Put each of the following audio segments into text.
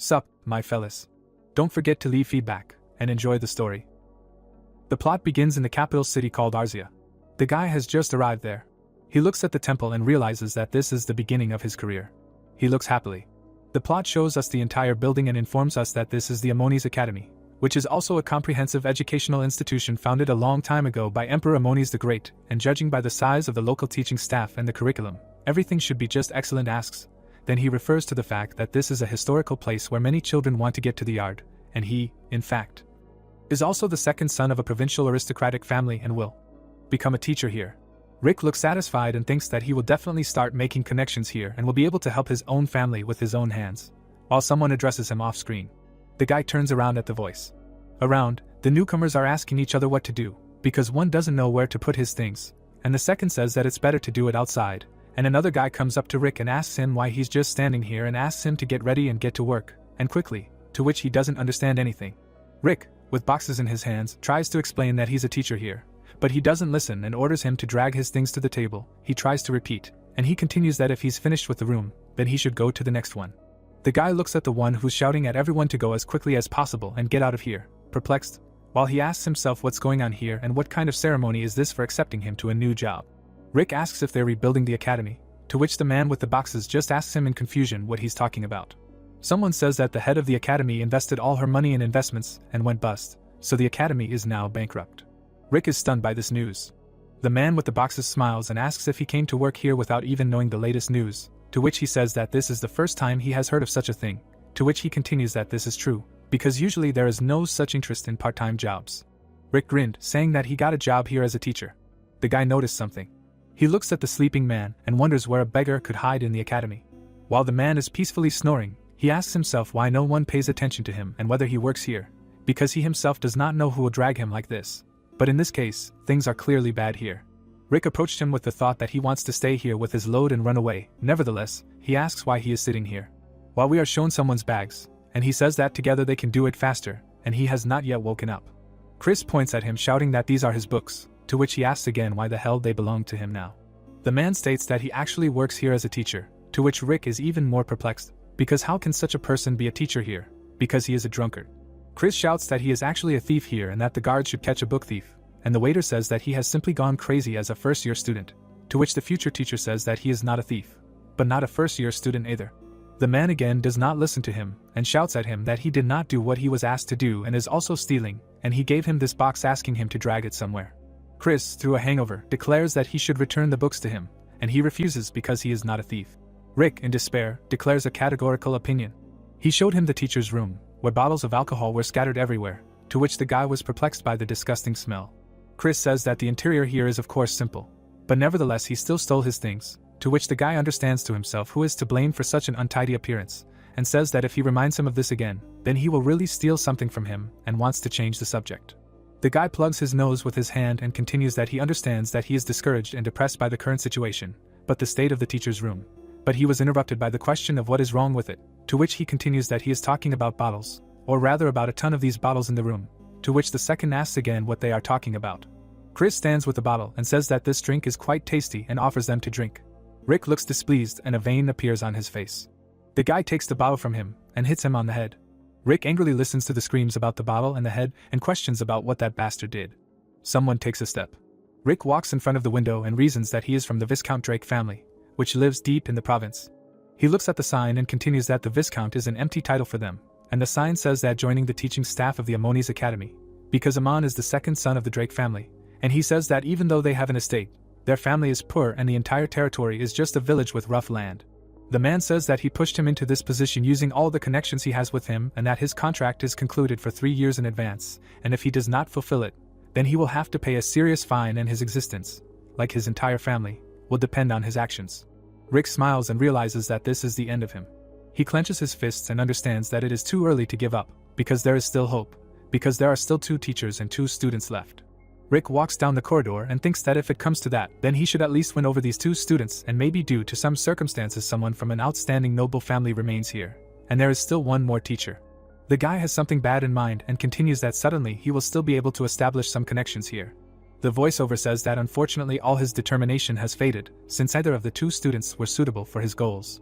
Sup, my fellas. Don't forget to leave feedback, and enjoy the story. The plot begins in the capital city called Arzia. The guy has just arrived there. He looks at the temple and realizes that this is the beginning of his career. He looks happily. The plot shows us the entire building and informs us that this is the Amones Academy, which is also a comprehensive educational institution founded a long time ago by Emperor Amones the Great, and judging by the size of the local teaching staff and the curriculum, everything should be just excellent. Asks. Then he refers to the fact that this is a historical place where many children want to get to the yard, and he, in fact, is also the second son of a provincial aristocratic family and will become a teacher here. Rick looks satisfied and thinks that he will definitely start making connections here and will be able to help his own family with his own hands, while someone addresses him off-screen. The guy turns around at the voice. Around, the newcomers are asking each other what to do, because one doesn't know where to put his things, and the second says that it's better to do it outside, and another guy comes up to Rick and asks him why he's just standing here and asks him to get ready and get to work, and quickly, to which he doesn't understand anything. Rick, with boxes in his hands, tries to explain that he's a teacher here, but he doesn't listen and orders him to drag his things to the table. He tries to repeat, and he continues that if he's finished with the room, then he should go to the next one. The guy looks at the one who's shouting at everyone to go as quickly as possible and get out of here, perplexed, while he asks himself what's going on here and what kind of ceremony is this for accepting him to a new job. Rick asks if they're rebuilding the academy, to which the man with the boxes just asks him in confusion what he's talking about. Someone says that the head of the academy invested all her money in investments and went bust, so the academy is now bankrupt. Rick is stunned by this news. The man with the boxes smiles and asks if he came to work here without even knowing the latest news, to which he says that this is the first time he has heard of such a thing, to which he continues that this is true, because usually there is no such interest in part-time jobs. Rick grinned, saying that he got a job here as a teacher. The guy noticed something. He looks at the sleeping man and wonders where a beggar could hide in the academy. While the man is peacefully snoring, he asks himself why no one pays attention to him and whether he works here, because he himself does not know who will drag him like this. But in this case, things are clearly bad here. Rick approached him with the thought that he wants to stay here with his load and run away. Nevertheless, he asks why he is sitting here, while we are shown someone's bags, and he says that together they can do it faster, and he has not yet woken up. Chris points at him shouting that these are his books, to which he asks again why the hell they belong to him now. The man states that he actually works here as a teacher, to which Rick is even more perplexed, because how can such a person be a teacher here, because he is a drunkard. Chris shouts that he is actually a thief here and that the guards should catch a book thief, and the waiter says that he has simply gone crazy as a first-year student, to which the future teacher says that he is not a thief, but not a first-year student either. The man again does not listen to him, and shouts at him that he did not do what he was asked to do and is also stealing, and he gave him this box asking him to drag it somewhere. Chris, through a hangover, declares that he should return the books to him, and he refuses because he is not a thief. Rick, in despair, declares a categorical opinion. He showed him the teacher's room, where bottles of alcohol were scattered everywhere, to which the guy was perplexed by the disgusting smell. Chris says that the interior here is of course simple, but nevertheless he still stole his things, to which the guy understands to himself who is to blame for such an untidy appearance, and says that if he reminds him of this again, then he will really steal something from him and wants to change the subject. The guy plugs his nose with his hand and continues that he understands that he is discouraged and depressed by the current situation, but the state of the teacher's room. But he was interrupted by the question of what is wrong with it, to which he continues that he is talking about bottles, or rather about a ton of these bottles in the room, to which the second asks again what they are talking about. Chris stands with the bottle and says that this drink is quite tasty and offers them to drink. Rick looks displeased and a vein appears on his face. The guy takes the bottle from him and hits him on the head. Rick angrily listens to the screams about the bottle and the head and questions about what that bastard did. Someone takes a step. Rick walks in front of the window and reasons that he is from the Viscount Drake family, which lives deep in the province. He looks at the sign and continues that the Viscount is an empty title for them, and the sign says that joining the teaching staff of the Amones Academy, because Amon is the second son of the Drake family, and he says that even though they have an estate, their family is poor and the entire territory is just a village with rough land. The man says that he pushed him into this position using all the connections he has with him and that his contract is concluded for 3 years in advance, and if he does not fulfill it, then he will have to pay a serious fine and his existence, like his entire family, will depend on his actions. Rick smiles and realizes that this is the end of him. He clenches his fists and understands that it is too early to give up, because there is still hope, because there are still 2 teachers and 2 students left. Rick walks down the corridor and thinks that if it comes to that, then he should at least win over these 2 students, and maybe due to some circumstances someone from an outstanding noble family remains here, and there is still 1 more teacher. The guy has something bad in mind and continues that suddenly he will still be able to establish some connections here. The voiceover says that unfortunately all his determination has faded, since either of the 2 students were suitable for his goals.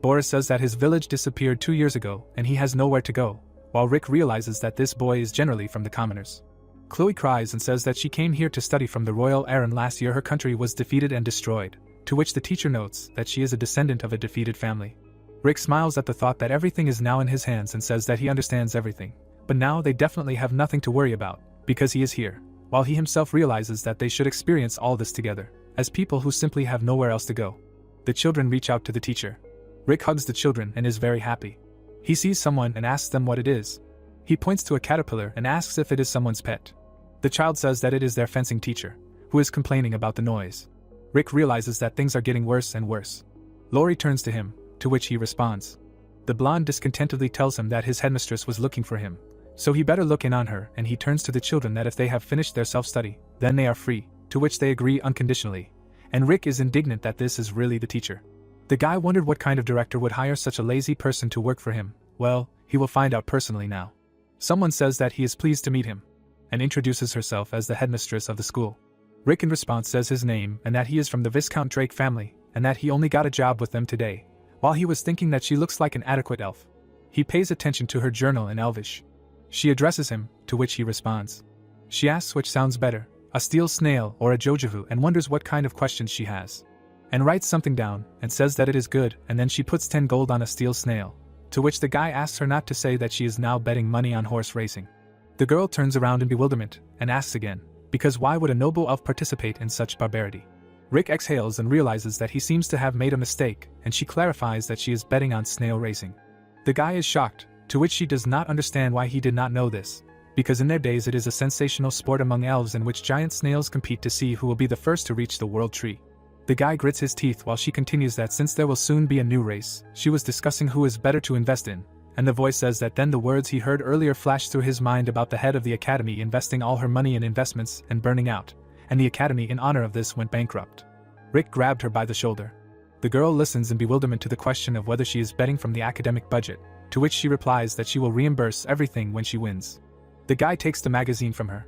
Boris says that his village disappeared 2 years ago and he has nowhere to go, while Rick realizes that this boy is generally from the commoners. Chloe cries and says that she came here to study from the royal heir and last year her country was defeated and destroyed, to which the teacher notes that she is a descendant of a defeated family. Rick smiles at the thought that everything is now in his hands and says that he understands everything, but now they definitely have nothing to worry about, because he is here, while he himself realizes that they should experience all this together, as people who simply have nowhere else to go. The children reach out to the teacher. Rick hugs the children and is very happy. He sees someone and asks them what it is. He points to a caterpillar and asks if it is someone's pet. The child says that it is their fencing teacher, who is complaining about the noise. Rick realizes that things are getting worse and worse. Lori turns to him, to which he responds. The blonde discontentedly tells him that his headmistress was looking for him, so he better look in on her, and he turns to the children that if they have finished their self-study, then they are free, to which they agree unconditionally, and Rick is indignant that this is really the teacher. The guy wondered what kind of director would hire such a lazy person to work for him. Well, he will find out personally now. Someone says that he is pleased to meet him, and introduces herself as the headmistress of the school. Rick in response says his name and that he is from the Viscount Drake family, and that he only got a job with them today, while he was thinking that she looks like an adequate elf. He pays attention to her journal in Elvish. She addresses him, to which he responds. She asks which sounds better, a steel snail or a jojovu, and wonders what kind of questions she has. And writes something down, and says that it is good, and then she puts 10 gold on a steel snail, to which the guy asks her not to say that she is now betting money on horse racing. The girl turns around in bewilderment, and asks again, because why would a noble elf participate in such barbarity? Rick exhales and realizes that he seems to have made a mistake, and she clarifies that she is betting on snail racing. The guy is shocked, to which she does not understand why he did not know this, because in their days it is a sensational sport among elves in which giant snails compete to see who will be the first to reach the world tree. The guy grits his teeth while she continues that since there will soon be a new race, she was discussing who is better to invest in, and the voice says that then the words he heard earlier flashed through his mind about the head of the academy investing all her money in investments and burning out, and the academy in honor of this went bankrupt. Rick grabbed her by the shoulder. The girl listens in bewilderment to the question of whether she is betting from the academic budget, to which she replies that she will reimburse everything when she wins. The guy takes the magazine from her.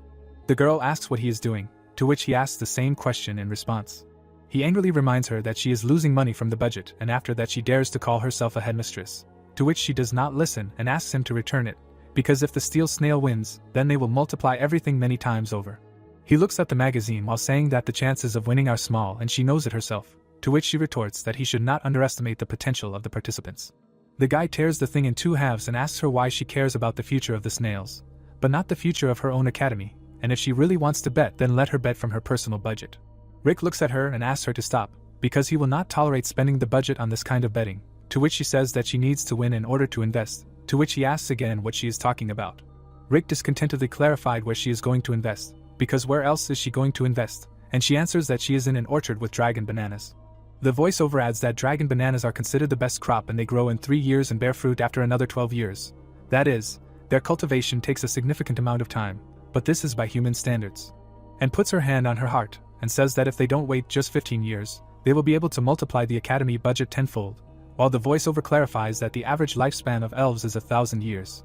The girl asks what he is doing, to which he asks the same question in response. He angrily reminds her that she is losing money from the budget, and after that she dares to call herself a headmistress, to which she does not listen and asks him to return it, because if the steel snail wins, then they will multiply everything many times over. He looks at the magazine while saying that the chances of winning are small and she knows it herself, to which she retorts that he should not underestimate the potential of the participants. The guy tears the thing in 2 halves and asks her why she cares about the future of the snails, but not the future of her own academy, and if she really wants to bet then let her bet from her personal budget. Rick looks at her and asks her to stop, because he will not tolerate spending the budget on this kind of betting, to which she says that she needs to win in order to invest, to which he asks again what she is talking about. Rick discontentedly clarified where she is going to invest, because where else is she going to invest, and she answers that she is in an orchard with dragon bananas. The voiceover adds that dragon bananas are considered the best crop and they grow in 3 years and bear fruit after another 12 years. That is, their cultivation takes a significant amount of time, but this is by human standards. And puts her hand on her heart, and says that if they don't wait just 15 years, they will be able to multiply the academy budget tenfold, while the voiceover clarifies that the average lifespan of elves is 1,000 years.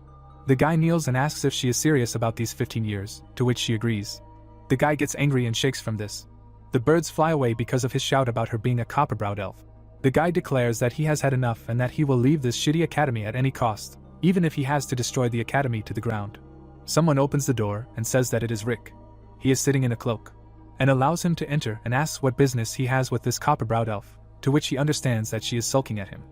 The guy kneels and asks if she is serious about these 15 years, to which she agrees. The guy gets angry and shakes from this. The birds fly away because of his shout about her being a copper-browed elf. The guy declares that he has had enough and that he will leave this shitty academy at any cost, even if he has to destroy the academy to the ground. Someone opens the door and says that it is Rick. He is sitting in a cloak, and allows him to enter and asks what business he has with this copper-browed elf, to which he understands that she is sulking at him.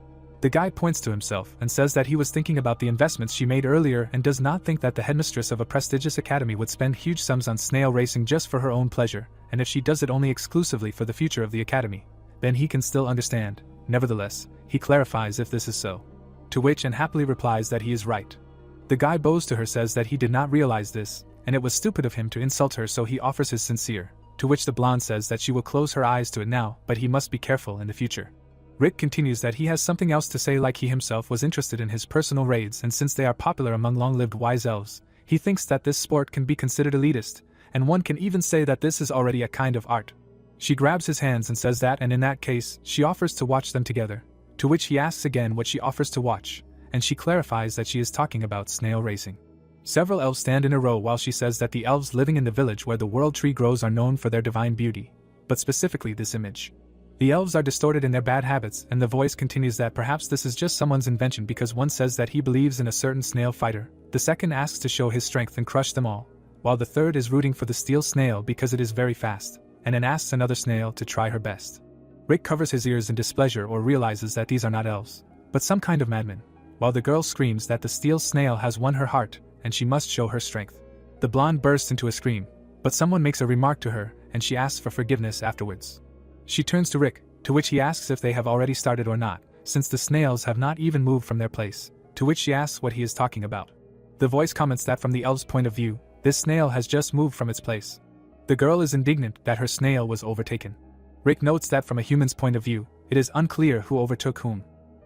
The guy points to himself and says that he was thinking about the investments she made earlier and does not think that the headmistress of a prestigious academy would spend huge sums on snail racing just for her own pleasure, and if she does it only exclusively for the future of the academy, then he can still understand. Nevertheless, he clarifies if this is so. To which and happily replies that he is right. The guy bows to her, says that he did not realize this, and it was stupid of him to insult her, so he offers his sincere, to which the blonde says that she will close her eyes to it now, but he must be careful in the future. Rick continues that he has something else to say, like he himself was interested in his personal raids, and since they are popular among long-lived wise elves, he thinks that this sport can be considered elitist, and one can even say that this is already a kind of art. She grabs his hands and says that, and in that case, she offers to watch them together, to which he asks again what she offers to watch, and she clarifies that she is talking about snail racing. Several elves stand in a row while she says that the elves living in the village where the world tree grows are known for their divine beauty, but specifically this image. The elves are distorted in their bad habits, and the voice continues that perhaps this is just someone's invention because one says that he believes in a certain snail fighter, the second asks to show his strength and crush them all, while the third is rooting for the steel snail because it is very fast, and then asks another snail to try her best. Rick covers his ears in displeasure or realizes that these are not elves, but some kind of madmen, while the girl screams that the steel snail has won her heart, and she must show her strength. The blonde bursts into a scream, but someone makes a remark to her, and she asks for forgiveness afterwards. She turns to Rick, to which he asks if they have already started or not, since the snails have not even moved from their place, to which she asks what he is talking about. The voice comments that from the elf's point of view, this snail has just moved from its place. The girl is indignant that her snail was overtaken. Rick notes that from a human's point of view, it is unclear who overtook whom.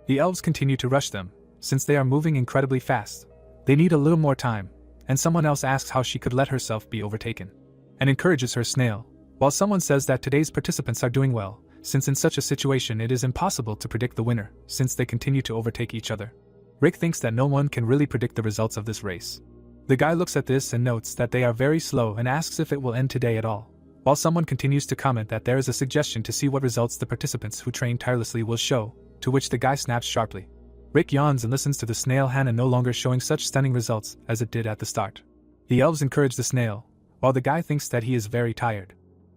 The elves continue to rush them, since they are moving incredibly fast. They need a little more time, and someone else asks how she could let herself be overtaken, and encourages her snail, while someone says that today's participants are doing well, since in such a situation it is impossible to predict the winner, since they continue to overtake each other. Rick thinks that no one can really predict the results of this race. The guy looks at this and notes that they are very slow and asks if it will end today at all, while someone continues to comment that there is a suggestion to see what results the participants who train tirelessly will show, to which the guy snaps sharply. Rick yawns and listens to the snail Hannah no longer showing such stunning results as it did at the start. The elves encourage the snail, while the guy thinks that he is very tired.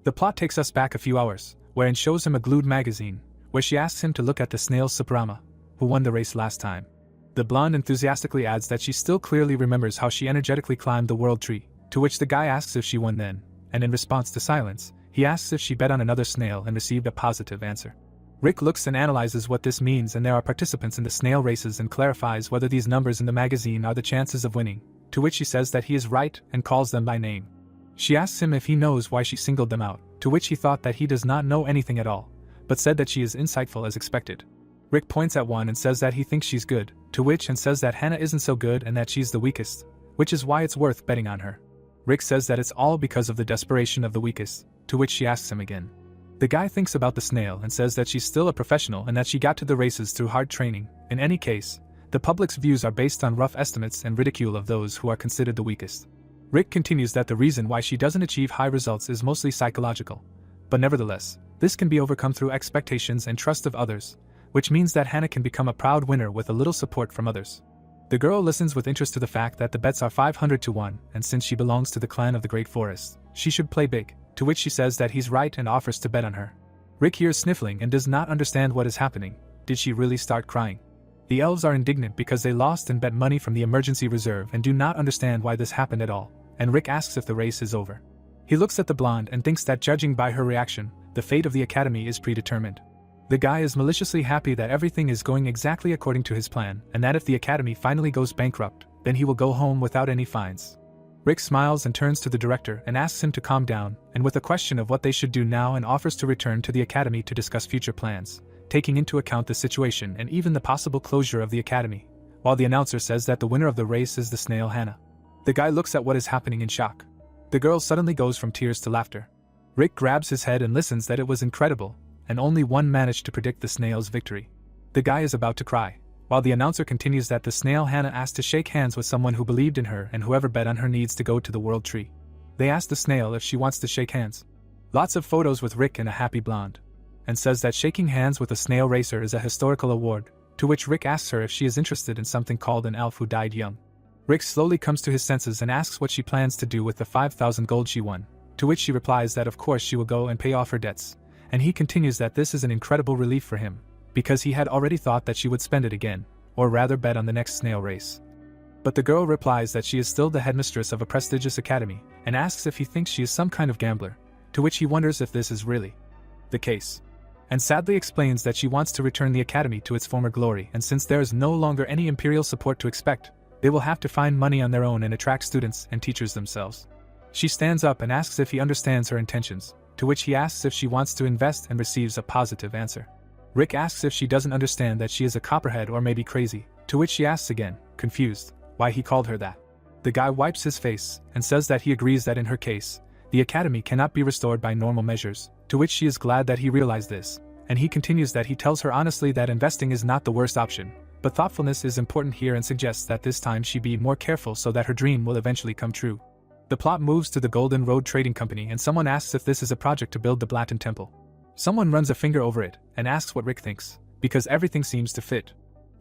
The plot takes us back a few hours, wherein shows him a glued magazine, where she asks him to look at the snail's Suprama, who won the race last time. The blonde enthusiastically adds that she still clearly remembers how she energetically climbed the world tree, to which the guy asks if she won then, and in response to silence, he asks if she bet on another snail and received a positive answer. Rick looks and analyzes what this means, and there are participants in the snail races and clarifies whether these numbers in the magazine are the chances of winning, to which she says that he is right and calls them by name. She asks him if he knows why she singled them out, to which he thought that he does not know anything at all, but said that she is insightful as expected. Rick points at one and says that he thinks she's good, to which and says that Hannah isn't so good and that she's the weakest, which is why it's worth betting on her. Rick says that it's all because of the desperation of the weakest, to which she asks him again. The guy thinks about the snail and says that she's still a professional and that she got to the races through hard training. In any case, the public's views are based on rough estimates and ridicule of those who are considered the weakest. Rick continues that the reason why she doesn't achieve high results is mostly psychological, but nevertheless, this can be overcome through expectations and trust of others, which means that Hannah can become a proud winner with a little support from others. The girl listens with interest to the fact that the bets are 500 to 1, and since she belongs to the clan of the Great Forest, she should play big, to which she says that he's right and offers to bet on her. Rick hears sniffling and does not understand what is happening. Did she really start crying? The elves are indignant because they lost and bet money from the emergency reserve and do not understand why this happened at all, and Rick asks if the race is over. He looks at the blonde and thinks that judging by her reaction, the fate of the academy is predetermined. The guy is maliciously happy that everything is going exactly according to his plan, and that if the academy finally goes bankrupt, then he will go home without any fines. Rick smiles and turns to the director and asks him to calm down, and with a question of what they should do now and offers to return to the academy to discuss future plans, taking into account the situation and even the possible closure of the academy, while the announcer says that the winner of the race is the snail Hannah. The guy looks at what is happening in shock. The girl suddenly goes from tears to laughter. Rick grabs his head and listens that it was incredible, and only one managed to predict the snail's victory. The guy is about to cry, while the announcer continues that the snail Hannah asked to shake hands with someone who believed in her, and whoever bet on her needs to go to the world tree. They ask the snail if she wants to shake hands. Lots of photos with Rick and a happy blonde, and says that shaking hands with a snail racer is a historical award, to which Rick asks her if she is interested in something called an elf who died young. Rick slowly comes to his senses and asks what she plans to do with the 5,000 gold she won, to which she replies that of course she will go and pay off her debts, and he continues that this is an incredible relief for him, because he had already thought that she would spend it again, or rather bet on the next snail race. But the girl replies that she is still the headmistress of a prestigious academy, and asks if he thinks she is some kind of gambler, to which he wonders if this is really the case, and sadly explains that she wants to return the academy to its former glory, and since there is no longer any imperial support to expect, they will have to find money on their own and attract students and teachers themselves. She stands up and asks if he understands her intentions, to which he asks if she wants to invest and receives a positive answer. Rick asks if she doesn't understand that she is a copperhead or maybe crazy, to which she asks again, confused, why he called her that. The guy wipes his face and says that he agrees that in her case, the academy cannot be restored by normal measures, to which she is glad that he realized this, and he continues that he tells her honestly that investing is not the worst option, but thoughtfulness is important here and suggests that this time she be more careful so that her dream will eventually come true. The plot moves to the Golden Road Trading Company and someone asks if this is a project to build the Blatten Temple. Someone runs a finger over it and asks what Rick thinks, because everything seems to fit.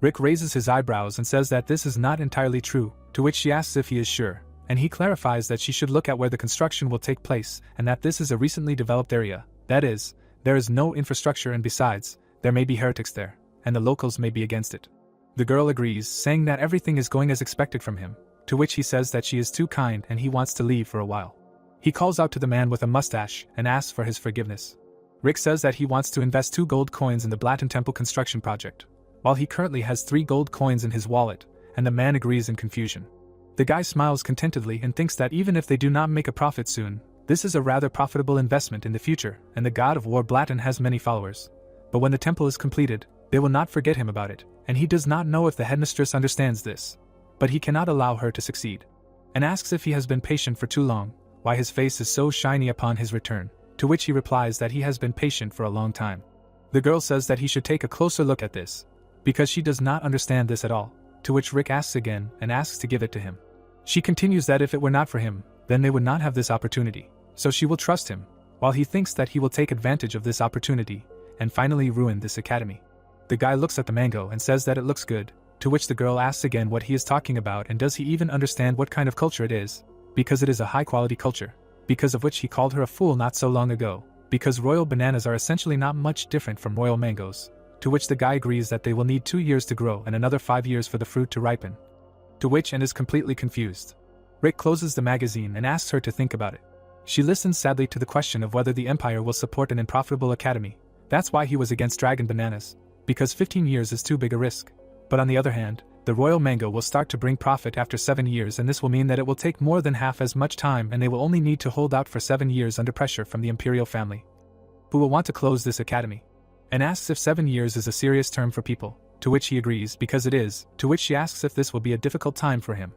Rick raises his eyebrows and says that this is not entirely true, to which she asks if he is sure, and he clarifies that she should look at where the construction will take place and that this is a recently developed area, that is, there is no infrastructure and besides, there may be heretics there, and the locals may be against it. The girl agrees, saying that everything is going as expected from him, to which he says that she is too kind and he wants to leave for a while. He calls out to the man with a mustache and asks for his forgiveness. Rick says that he wants to invest 2 gold coins in the Blatten Temple construction project, while he currently has 3 gold coins in his wallet, and the man agrees in confusion. The guy smiles contentedly and thinks that even if they do not make a profit soon, this is a rather profitable investment in the future, and the god of war Blatten has many followers. But when the temple is completed, they will not forget him about it, and he does not know if the headmistress understands this. But he cannot allow her to succeed, and asks if he has been patient for too long, why his face is so shiny upon his return, to which he replies that he has been patient for a long time. The girl says that he should take a closer look at this, because she does not understand this at all, to which Rick asks again and asks to give it to him. She continues that if it were not for him, then they would not have this opportunity, so she will trust him, while he thinks that he will take advantage of this opportunity, and finally ruin this academy. The guy looks at the mango and says that it looks good, to which the girl asks again what he is talking about and does he even understand what kind of culture it is, because it is a high-quality culture, because of which he called her a fool not so long ago, because royal bananas are essentially not much different from royal mangoes, to which the guy agrees that they will need 2 years to grow and another 5 years for the fruit to ripen. To which and is completely confused. Rick closes the magazine and asks her to think about it. She listens sadly to the question of whether the Empire will support an unprofitable academy. That's why he was against dragon bananas, because 15 years is too big a risk. But on the other hand, the royal mango will start to bring profit after 7 years, and this will mean that it will take more than half as much time and they will only need to hold out for 7 years under pressure from the imperial family, who will want to close this academy. And asks if 7 years is a serious term for people, to which he agrees because it is, to which she asks if this will be a difficult time for him.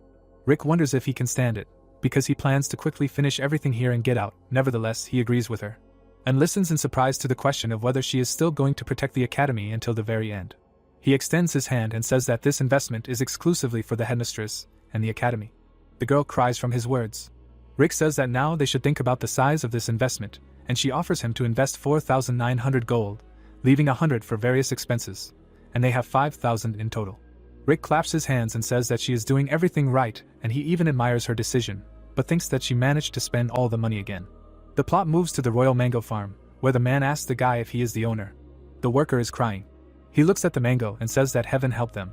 Rick wonders if he can stand it, because he plans to quickly finish everything here and get out. Nevertheless, he agrees with her, and listens in surprise to the question of whether she is still going to protect the academy until the very end. He extends his hand and says that this investment is exclusively for the headmistress and the academy. The girl cries from his words. Rick says that now they should think about the size of this investment, and she offers him to invest 4,900 gold, leaving 100 for various expenses, and they have 5,000 in total. Rick claps his hands and says that she is doing everything right, and he even admires her decision, but thinks that she managed to spend all the money again. The plot moves to the royal mango farm, where the man asks the guy if he is the owner. The worker is crying. He looks at the mango and says that heaven help them.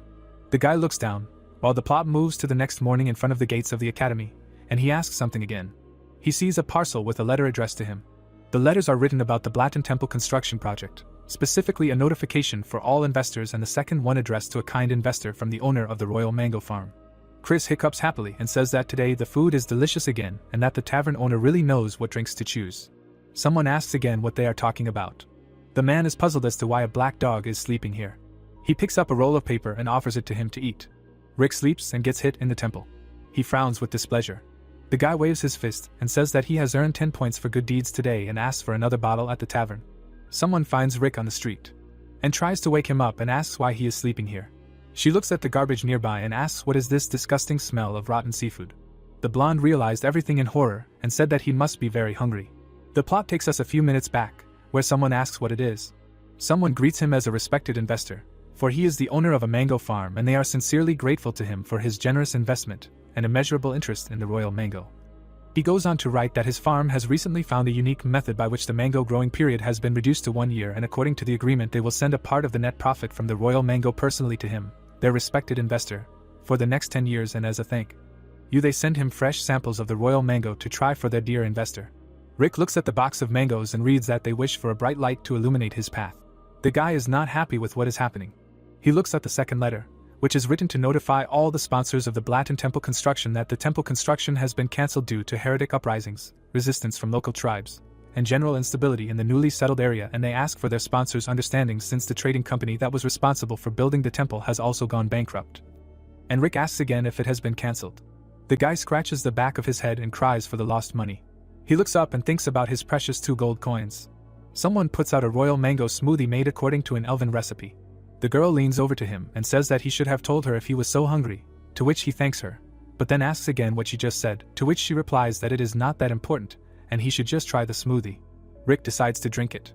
The guy looks down, while the plot moves to the next morning in front of the gates of the academy, and he asks something again. He sees a parcel with a letter addressed to him. The letters are written about the Blatten Temple construction project, specifically a notification for all investors, and the second one addressed to a kind investor from the owner of the royal mango farm. Chris hiccups happily and says that today the food is delicious again and that the tavern owner really knows what drinks to choose. Someone asks again what they are talking about. The man is puzzled as to why a black dog is sleeping here. He picks up a roll of paper and offers it to him to eat. Rick sleeps and gets hit in the temple. He frowns with displeasure. The guy waves his fist and says that he has earned 10 points for good deeds today and asks for another bottle at the tavern. Someone finds Rick on the street and tries to wake him up and asks why he is sleeping here. She looks at the garbage nearby and asks what is this disgusting smell of rotten seafood. The blonde realized everything in horror and said that he must be very hungry. The plot takes us a few minutes back, where someone asks what it is. Someone greets him as a respected investor, for he is the owner of a mango farm and they are sincerely grateful to him for his generous investment and immeasurable interest in the royal mango. He goes on to write that his farm has recently found a unique method by which the mango growing period has been reduced to 1 year, and according to the agreement they will send a part of the net profit from the royal mango personally to him, their respected investor, for the next 10 years, and as a thank you they send him fresh samples of the royal mango to try for their dear investor. Rick looks at the box of mangoes and reads that they wish for a bright light to illuminate his path. The guy is not happy with what is happening. He looks at the second letter, which is written to notify all the sponsors of the Blatten Temple construction that the temple construction has been cancelled due to heretic uprisings, resistance from local tribes, and general instability in the newly settled area, and they ask for their sponsors' understanding since the trading company that was responsible for building the temple has also gone bankrupt. And Rick asks again if it has been cancelled. The guy scratches the back of his head and cries for the lost money. He looks up and thinks about his precious 2 gold coins. Someone puts out a royal mango smoothie made according to an elven recipe. The girl leans over to him and says that he should have told her if he was so hungry, to which he thanks her, but then asks again what she just said, to which she replies that it is not that important, and he should just try the smoothie. Rick decides to drink it.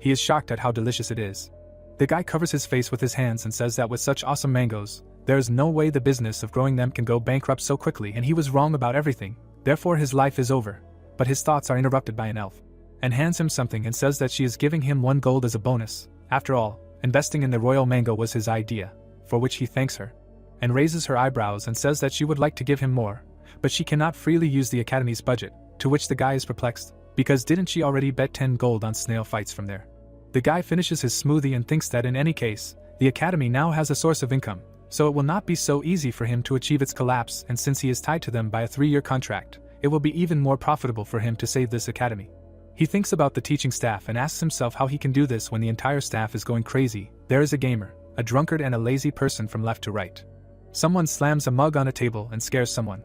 He is shocked at how delicious it is. The guy covers his face with his hands and says that with such awesome mangoes, there is no way the business of growing them can go bankrupt so quickly, and he was wrong about everything, therefore his life is over. But his thoughts are interrupted by an elf, and hands him something and says that she is giving him 1 gold as a bonus. After all, investing in the royal mango was his idea, for which he thanks her, and raises her eyebrows and says that she would like to give him more, but she cannot freely use the academy's budget, to which the guy is perplexed, because didn't she already bet 10 gold on snail fights from there? The guy finishes his smoothie and thinks that in any case, the academy now has a source of income, so it will not be so easy for him to achieve its collapse, and since he is tied to them by a 3-year contract, it will be even more profitable for him to save this academy. He thinks about the teaching staff and asks himself how he can do this when the entire staff is going crazy. There is a gamer, a drunkard and a lazy person from left to right. Someone slams a mug on a table and scares someone.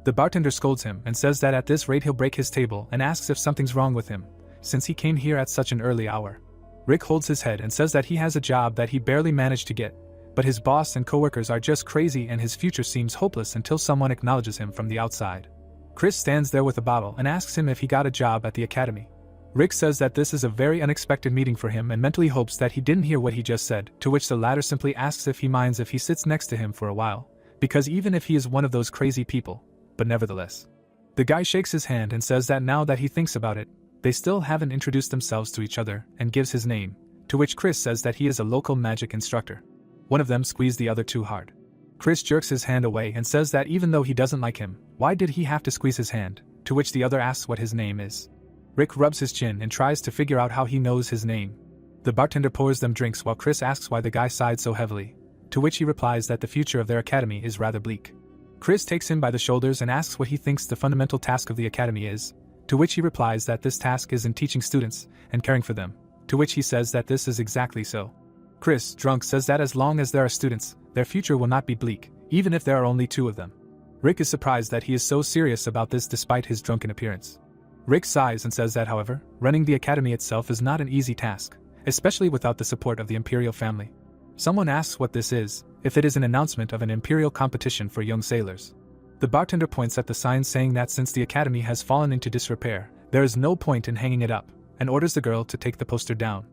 The bartender scolds him and says that at this rate he'll break his table and asks if something's wrong with him, since he came here at such an early hour. Rick holds his head and says that he has a job that he barely managed to get, but his boss and coworkers are just crazy and his future seems hopeless until someone acknowledges him from the outside. Chris stands there with a bottle and asks him if he got a job at the academy. Rick says that this is a very unexpected meeting for him and mentally hopes that he didn't hear what he just said, to which the latter simply asks if he minds if he sits next to him for a while, because even if he is one of those crazy people, but nevertheless. The guy shakes his hand and says that now that he thinks about it, they still haven't introduced themselves to each other, and gives his name, to which Chris says that he is a local magic instructor. One of them squeezed the other too hard. Chris jerks his hand away and says that even though he doesn't like him, why did he have to squeeze his hand, to which the other asks what his name is. Rick rubs his chin and tries to figure out how he knows his name. The bartender pours them drinks while Chris asks why the guy sighed so heavily, to which he replies that the future of their academy is rather bleak. Chris takes him by the shoulders and asks what he thinks the fundamental task of the academy is, to which he replies that this task is in teaching students and caring for them, to which he says that this is exactly so. Chris, drunk, says that as long as there are students, their future will not be bleak, even if there are only 2 of them. Rick is surprised that he is so serious about this despite his drunken appearance. Rick sighs and says that, however, running the academy itself is not an easy task, especially without the support of the imperial family. Someone asks what this is, if it is an announcement of an imperial competition for young sailors. The bartender points at the sign saying that since the academy has fallen into disrepair, there is no point in hanging it up, and orders the girl to take the poster down.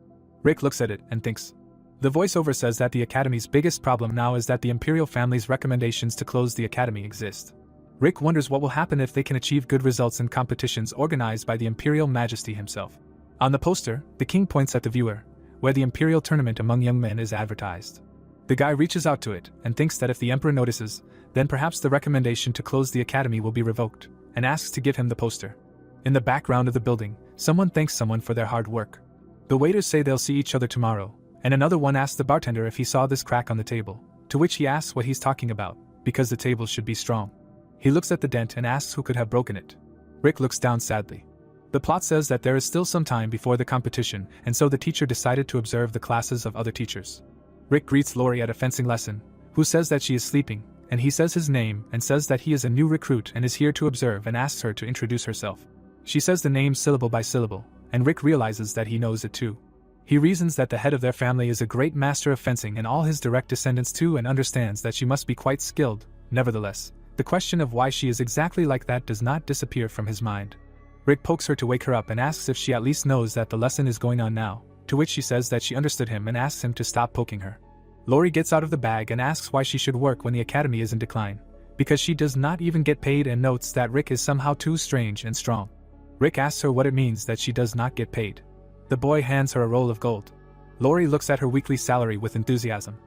Rick looks at it and thinks. The voiceover says that the academy's biggest problem now is that the imperial family's recommendations to close the academy exist. Rick wonders what will happen if they can achieve good results in competitions organized by the imperial majesty himself. On the poster, the king points at the viewer, where the imperial tournament among young men is advertised. The guy reaches out to it and thinks that if the emperor notices, then perhaps the recommendation to close the academy will be revoked, and asks to give him the poster. In the background of the building, someone thanks someone for their hard work. The waiters say they'll see each other tomorrow, and another one asks the bartender if he saw this crack on the table, to which he asks what he's talking about, because the table should be strong. He looks at the dent and asks who could have broken it. Rick looks down sadly. The plot says that there is still some time before the competition, and so the teacher decided to observe the classes of other teachers. Rick greets Lori at a fencing lesson, who says that she is sleeping, and he says his name and says that he is a new recruit and is here to observe and asks her to introduce herself. She says the name syllable by syllable, and Rick realizes that he knows it too. He reasons that the head of their family is a great master of fencing and all his direct descendants too, and understands that she must be quite skilled. Nevertheless, the question of why she is exactly like that does not disappear from his mind. Rick pokes her to wake her up and asks if she at least knows that the lesson is going on now, to which she says that she understood him and asks him to stop poking her. Lori gets out of the bag and asks why she should work when the academy is in decline, because she does not even get paid, and notes that Rick is somehow too strange and strong. Rick asks her what it means that she does not get paid. The boy hands her a roll of gold. Lori looks at her weekly salary with enthusiasm.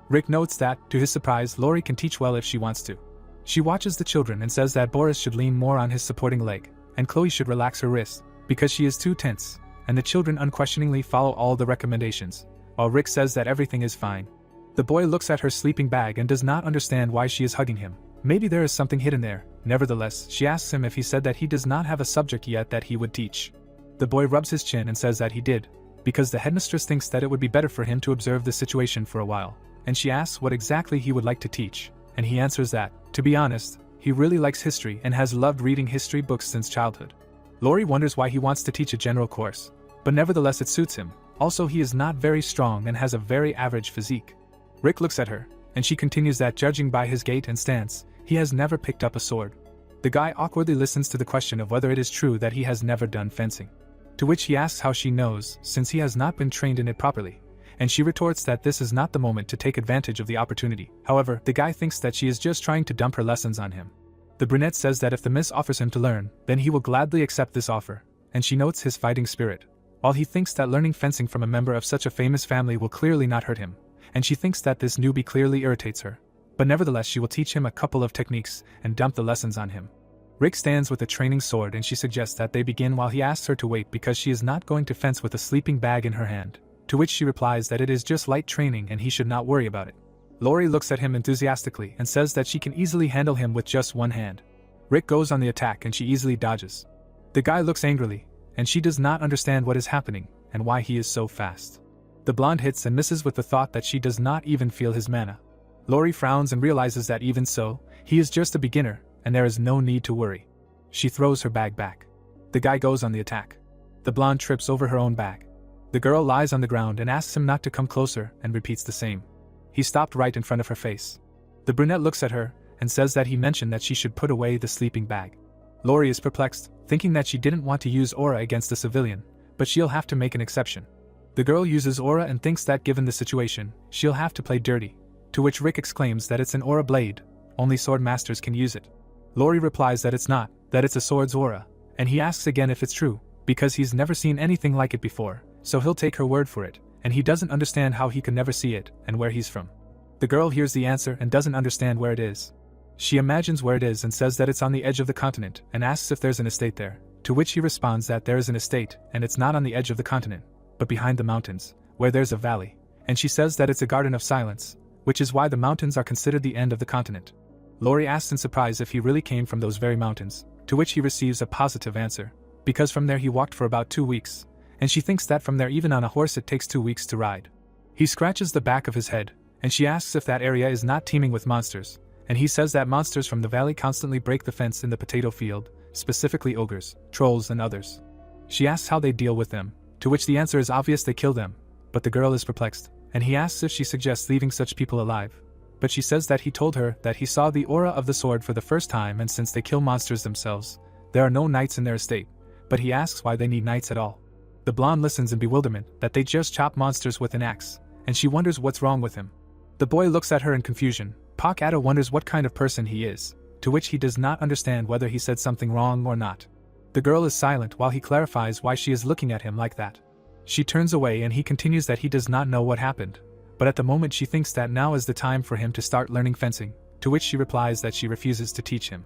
Rick notes that, to his surprise, Lori can teach well if she wants to. She watches the children and says that Boris should lean more on his supporting leg, and Chloe should relax her wrist, because she is too tense, and the children unquestioningly follow all the recommendations, while Rick says that everything is fine. The boy looks at her sleeping bag and does not understand why she is hugging him. Maybe there is something hidden there. Nevertheless, she asks him if he said that he does not have a subject yet that he would teach. The boy rubs his chin and says that he did, because the headmistress thinks that it would be better for him to observe the situation for a while, and she asks what exactly he would like to teach, and he answers that, to be honest, he really likes history and has loved reading history books since childhood. Lori wonders why he wants to teach a general course, but nevertheless it suits him. Also, he is not very strong and has a very average physique. Rick looks at her, and she continues that judging by his gait and stance, he has never picked up a sword. The guy awkwardly listens to the question of whether it is true that he has never done fencing. To which he asks how she knows, since he has not been trained in it properly. And she retorts that this is not the moment to take advantage of the opportunity. However, the guy thinks that she is just trying to dump her lessons on him. The brunette says that if the miss offers him to learn, then he will gladly accept this offer, and she notes his fighting spirit. While he thinks that learning fencing from a member of such a famous family will clearly not hurt him, and she thinks that this newbie clearly irritates her. But nevertheless she will teach him a couple of techniques and dump the lessons on him. Rick stands with a training sword and she suggests that they begin while he asks her to wait because she is not going to fence with a sleeping bag in her hand. To which she replies that it is just light training and he should not worry about it. Lori looks at him enthusiastically and says that she can easily handle him with just one hand. Rick goes on the attack and she easily dodges. The guy looks angrily, and she does not understand what is happening and why he is so fast. The blonde hits and misses with the thought that she does not even feel his mana. Lori frowns and realizes that even so, he is just a beginner, and there is no need to worry. She throws her bag back. The guy goes on the attack. The blonde trips over her own bag. The girl lies on the ground and asks him not to come closer and repeats the same. He stopped right in front of her face. The brunette looks at her and says that he mentioned that she should put away the sleeping bag. Lori is perplexed, thinking that she didn't want to use aura against a civilian, but she'll have to make an exception. The girl uses aura and thinks that given the situation, she'll have to play dirty, to which Rick exclaims that it's an aura blade, only sword masters can use it. Lori replies that it's not, that it's a sword's aura, and he asks again if it's true, because he's never seen anything like it before, so he'll take her word for it, and he doesn't understand how he can never see it and where he's from. The girl hears the answer and doesn't understand where it is. She imagines where it is and says that it's on the edge of the continent and asks if there's an estate there, to which he responds that there is an estate and it's not on the edge of the continent, but behind the mountains, where there's a valley, and she says that it's a garden of silence, which is why the mountains are considered the end of the continent. Lori asks in surprise if he really came from those very mountains, to which he receives a positive answer, because from there he walked for about 2 weeks, and she thinks that from there even on a horse it takes 2 weeks to ride. He scratches the back of his head, and she asks if that area is not teeming with monsters, and he says that monsters from the valley constantly break the fence in the potato field, specifically ogres, trolls and others. She asks how they deal with them, to which the answer is obvious: they kill them, but the girl is perplexed, and he asks if she suggests leaving such people alive. But she says that he told her that he saw the aura of the sword for the first time, and since they kill monsters themselves, there are no knights in their estate, but he asks why they need knights at all. The blonde listens in bewilderment that they just chop monsters with an axe, and she wonders what's wrong with him. The boy looks at her in confusion. Pak Ada wonders what kind of person he is, to which he does not understand whether he said something wrong or not. The girl is silent while he clarifies why she is looking at him like that. She turns away and he continues that he does not know what happened, but at the moment she thinks that now is the time for him to start learning fencing, to which she replies that she refuses to teach him.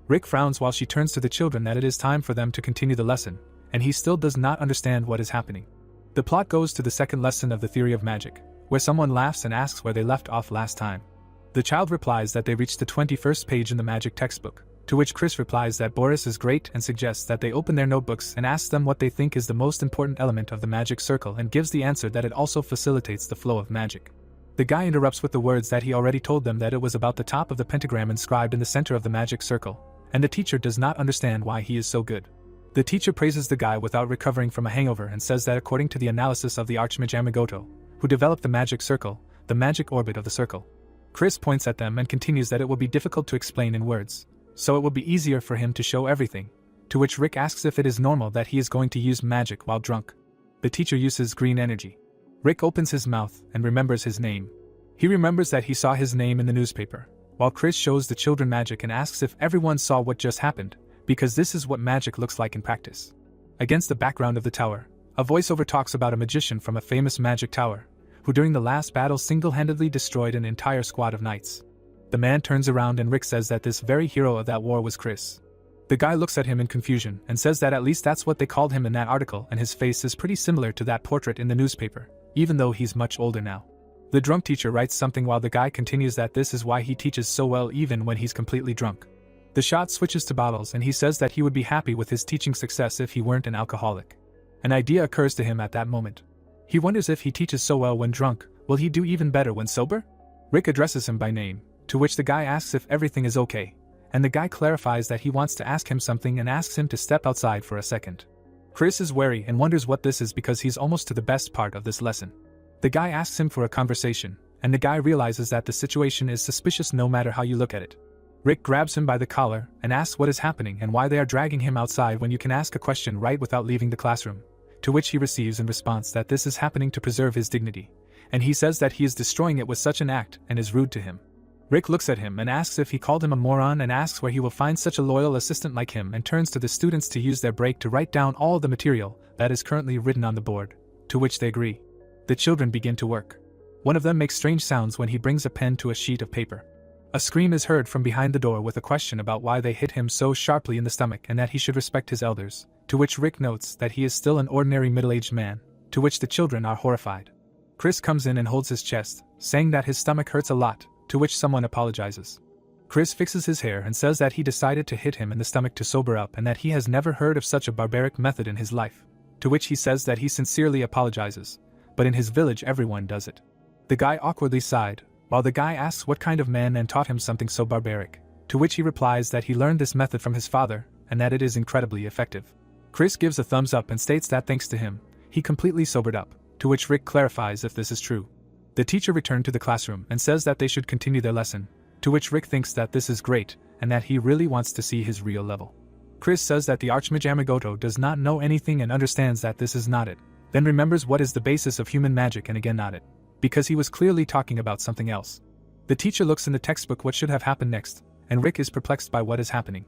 Rick frowns while she turns to the children that it is time for them to continue the lesson, and he still does not understand what is happening. The plot goes to the second lesson of the theory of magic, where someone laughs and asks where they left off last time. The child replies that they reached the 21st page in the magic textbook, to which Chris replies that Boris is great and suggests that they open their notebooks and asks them what they think is the most important element of the magic circle, and gives the answer that it also facilitates the flow of magic. The guy interrupts with the words that he already told them that it was about the top of the pentagram inscribed in the center of the magic circle, and the teacher does not understand why he is so good. The teacher praises the guy without recovering from a hangover and says that according to the analysis of the Archmage Yamagoto, who developed the magic circle, the magic orbit of the circle. Chris points at them and continues that it will be difficult to explain in words, so it will be easier for him to show everything, to which Rick asks if it is normal that he is going to use magic while drunk. The teacher uses green energy. Rick opens his mouth and remembers his name. He remembers that he saw his name in the newspaper, while Chris shows the children magic and asks if everyone saw what just happened, because this is what magic looks like in practice. Against the background of the tower, a voiceover talks about a magician from a famous magic tower, who during the last battle single-handedly destroyed an entire squad of knights. The man turns around and Rick says that this very hero of that war was Chris. The guy looks at him in confusion and says that at least that's what they called him in that article, and his face is pretty similar to that portrait in the newspaper, even though he's much older now. The drunk teacher writes something while the guy continues that this is why he teaches so well even when he's completely drunk. The shot switches to bottles and he says that he would be happy with his teaching success if he weren't an alcoholic. An idea occurs to him at that moment. He wonders if he teaches so well when drunk, will he do even better when sober? Rick addresses him by name, to which the guy asks if everything is okay, and the guy clarifies that he wants to ask him something and asks him to step outside for a second. Chris is wary and wonders what this is because he's almost to the best part of this lesson. The guy asks him for a conversation, and the guy realizes that the situation is suspicious no matter how you look at it. Rick grabs him by the collar and asks what is happening and why they are dragging him outside when you can ask a question right without leaving the classroom, to which he receives in response that this is happening to preserve his dignity, and he says that he is destroying it with such an act and is rude to him. Rick looks at him and asks if he called him a moron and asks where he will find such a loyal assistant like him and turns to the students to use their break to write down all the material that is currently written on the board, to which they agree. The children begin to work. One of them makes strange sounds when he brings a pen to a sheet of paper. A scream is heard from behind the door with a question about why they hit him so sharply in the stomach and that he should respect his elders, to which Rick notes that he is still an ordinary middle-aged man, to which the children are horrified. Chris comes in and holds his chest, saying that his stomach hurts a lot, to which someone apologizes. Chris fixes his hair and says that he decided to hit him in the stomach to sober up and that he has never heard of such a barbaric method in his life, to which he says that he sincerely apologizes, but in his village everyone does it. The guy awkwardly sighed, while the guy asks what kind of man and taught him something so barbaric, to which he replies that he learned this method from his father, and that it is incredibly effective. Chris gives a thumbs up and states that thanks to him, he completely sobered up, to which Rick clarifies if this is true. The teacher returned to the classroom and says that they should continue their lesson, to which Rick thinks that this is great, and that he really wants to see his real level. Chris says that the Archmage Yamagoto does not know anything and understands that this is not it, then remembers what is the basis of human magic and again not it, because he was clearly talking about something else. The teacher looks in the textbook what should have happened next, and Rick is perplexed by what is happening.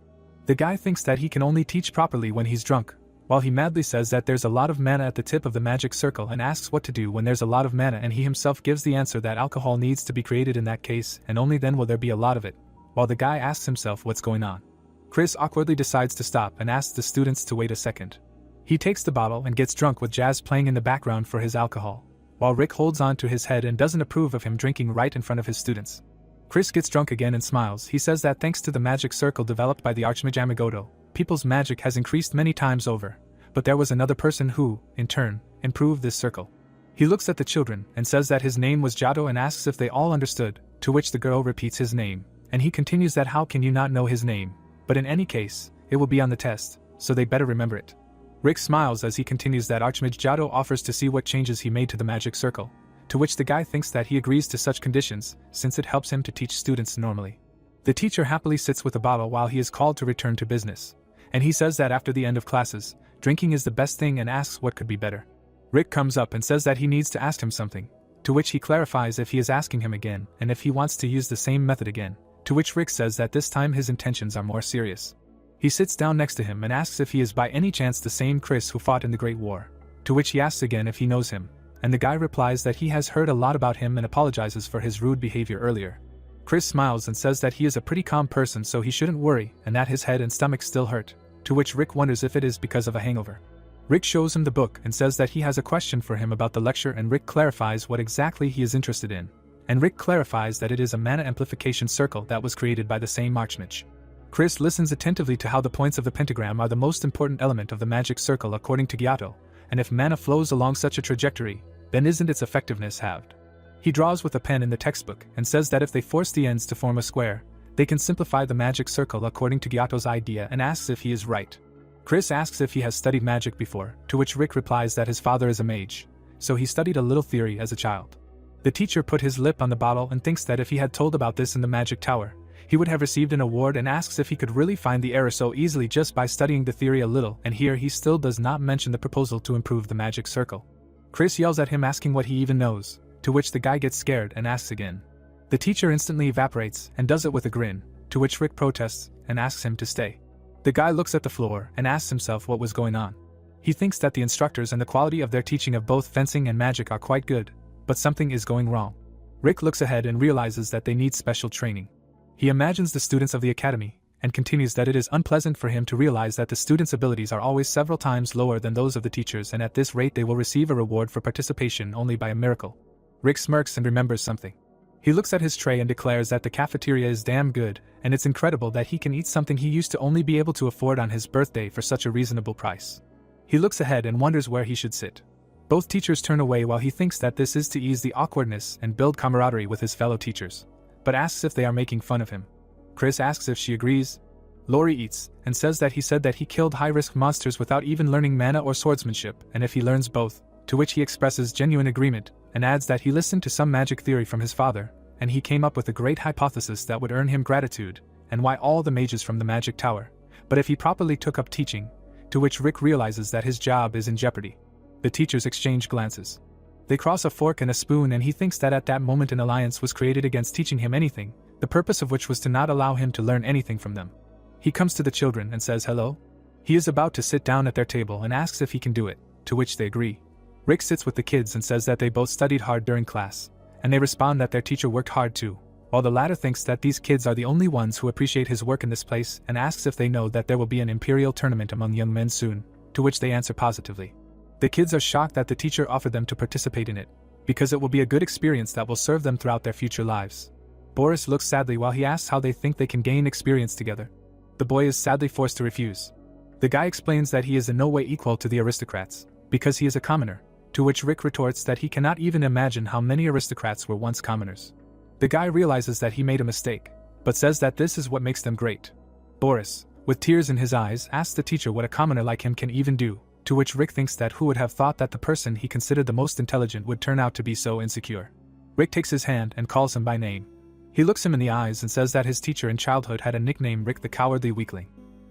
The guy thinks that he can only teach properly when he's drunk, while he madly says that there's a lot of mana at the tip of the magic circle and asks what to do when there's a lot of mana, and he himself gives the answer that alcohol needs to be created in that case and only then will there be a lot of it, while the guy asks himself what's going on. Chris awkwardly decides to stop and asks the students to wait a second. He takes the bottle and gets drunk with jazz playing in the background for his alcohol, while Rick holds on to his head and doesn't approve of him drinking right in front of his students. Chris gets drunk again and smiles. He says that thanks to the magic circle developed by the Archmage Yamagoto, people's magic has increased many times over, but there was another person who, in turn, improved this circle. He looks at the children and says that his name was Jato and asks if they all understood, to which the girl repeats his name, and he continues that how can you not know his name, but in any case, it will be on the test, so they better remember it. Rick smiles as he continues that Archmage Jato offers to see what changes he made to the magic circle, to which the guy thinks that he agrees to such conditions since it helps him to teach students normally. The teacher happily sits with a bottle while he is called to return to business, and he says that after the end of classes, drinking is the best thing and asks what could be better. Rick comes up and says that he needs to ask him something, to which he clarifies if he is asking him again and if he wants to use the same method again, to which Rick says that this time his intentions are more serious. He sits down next to him and asks if he is by any chance the same Chris who fought in the Great War, to which he asks again if he knows him, and the guy replies that he has heard a lot about him and apologizes for his rude behavior earlier. Chris smiles and says that he is a pretty calm person so he shouldn't worry and that his head and stomach still hurt, to which Rick wonders if it is because of a hangover. Rick shows him the book and says that he has a question for him about the lecture, and Rick clarifies what exactly he is interested in, and Rick clarifies that it is a mana amplification circle that was created by the same Archmage. Chris listens attentively to how the points of the pentagram are the most important element of the magic circle according to Gyato, and if mana flows along such a trajectory, then isn't its effectiveness halved. He draws with a pen in the textbook and says that if they force the ends to form a square, they can simplify the magic circle according to Gyato's idea and asks if he is right. Chris asks if he has studied magic before, to which Rick replies that his father is a mage, so he studied a little theory as a child. The teacher put his lip on the bottle and thinks that if he had told about this in the magic tower, he would have received an award, and asks if he could really find the error so easily just by studying the theory a little, and here he still does not mention the proposal to improve the magic circle. Chris yells at him asking what he even knows, to which the guy gets scared and asks again. The teacher instantly evaporates and does it with a grin, to which Rick protests and asks him to stay. The guy looks at the floor and asks himself what was going on. He thinks that the instructors and the quality of their teaching of both fencing and magic are quite good, but something is going wrong. Rick looks ahead and realizes that they need special training. He imagines the students of the academy, and continues that it is unpleasant for him to realize that the students' abilities are always several times lower than those of the teachers, and at this rate they will receive a reward for participation only by a miracle. Rick smirks and remembers something. He looks at his tray and declares that the cafeteria is damn good, and it's incredible that he can eat something he used to only be able to afford on his birthday for such a reasonable price. He looks ahead and wonders where he should sit. Both teachers turn away while he thinks that this is to ease the awkwardness and build camaraderie with his fellow teachers, but asks if they are making fun of him. Chris asks if she agrees. Lori eats, and says that he said that he killed high-risk monsters without even learning mana or swordsmanship, and if he learns both, to which he expresses genuine agreement, and adds that he listened to some magic theory from his father, and he came up with a great hypothesis that would earn him gratitude, and why all the mages from the magic tower, but if he properly took up teaching, to which Rick realizes that his job is in jeopardy. The teachers exchange glances. They cross a fork and a spoon, and he thinks that at that moment an alliance was created against teaching him anything, the purpose of which was to not allow him to learn anything from them. He comes to the children and says hello. He is about to sit down at their table and asks if he can do it, to which they agree. Rick sits with the kids and says that they both studied hard during class, and they respond that their teacher worked hard too, while the latter thinks that these kids are the only ones who appreciate his work in this place and asks if they know that there will be an imperial tournament among young men soon, to which they answer positively. The kids are shocked that the teacher offered them to participate in it, because it will be a good experience that will serve them throughout their future lives. Boris looks sadly while he asks how they think they can gain experience together. The boy is sadly forced to refuse. The guy explains that he is in no way equal to the aristocrats, because he is a commoner, to which Rick retorts that he cannot even imagine how many aristocrats were once commoners. The guy realizes that he made a mistake, but says that this is what makes them great. Boris, with tears in his eyes, asks the teacher what a commoner like him can even do, to which Rick thinks that who would have thought that the person he considered the most intelligent would turn out to be so insecure. Rick takes his hand and calls him by name. He looks him in the eyes and says that his teacher in childhood had a nickname, Rick the Cowardly Weakling.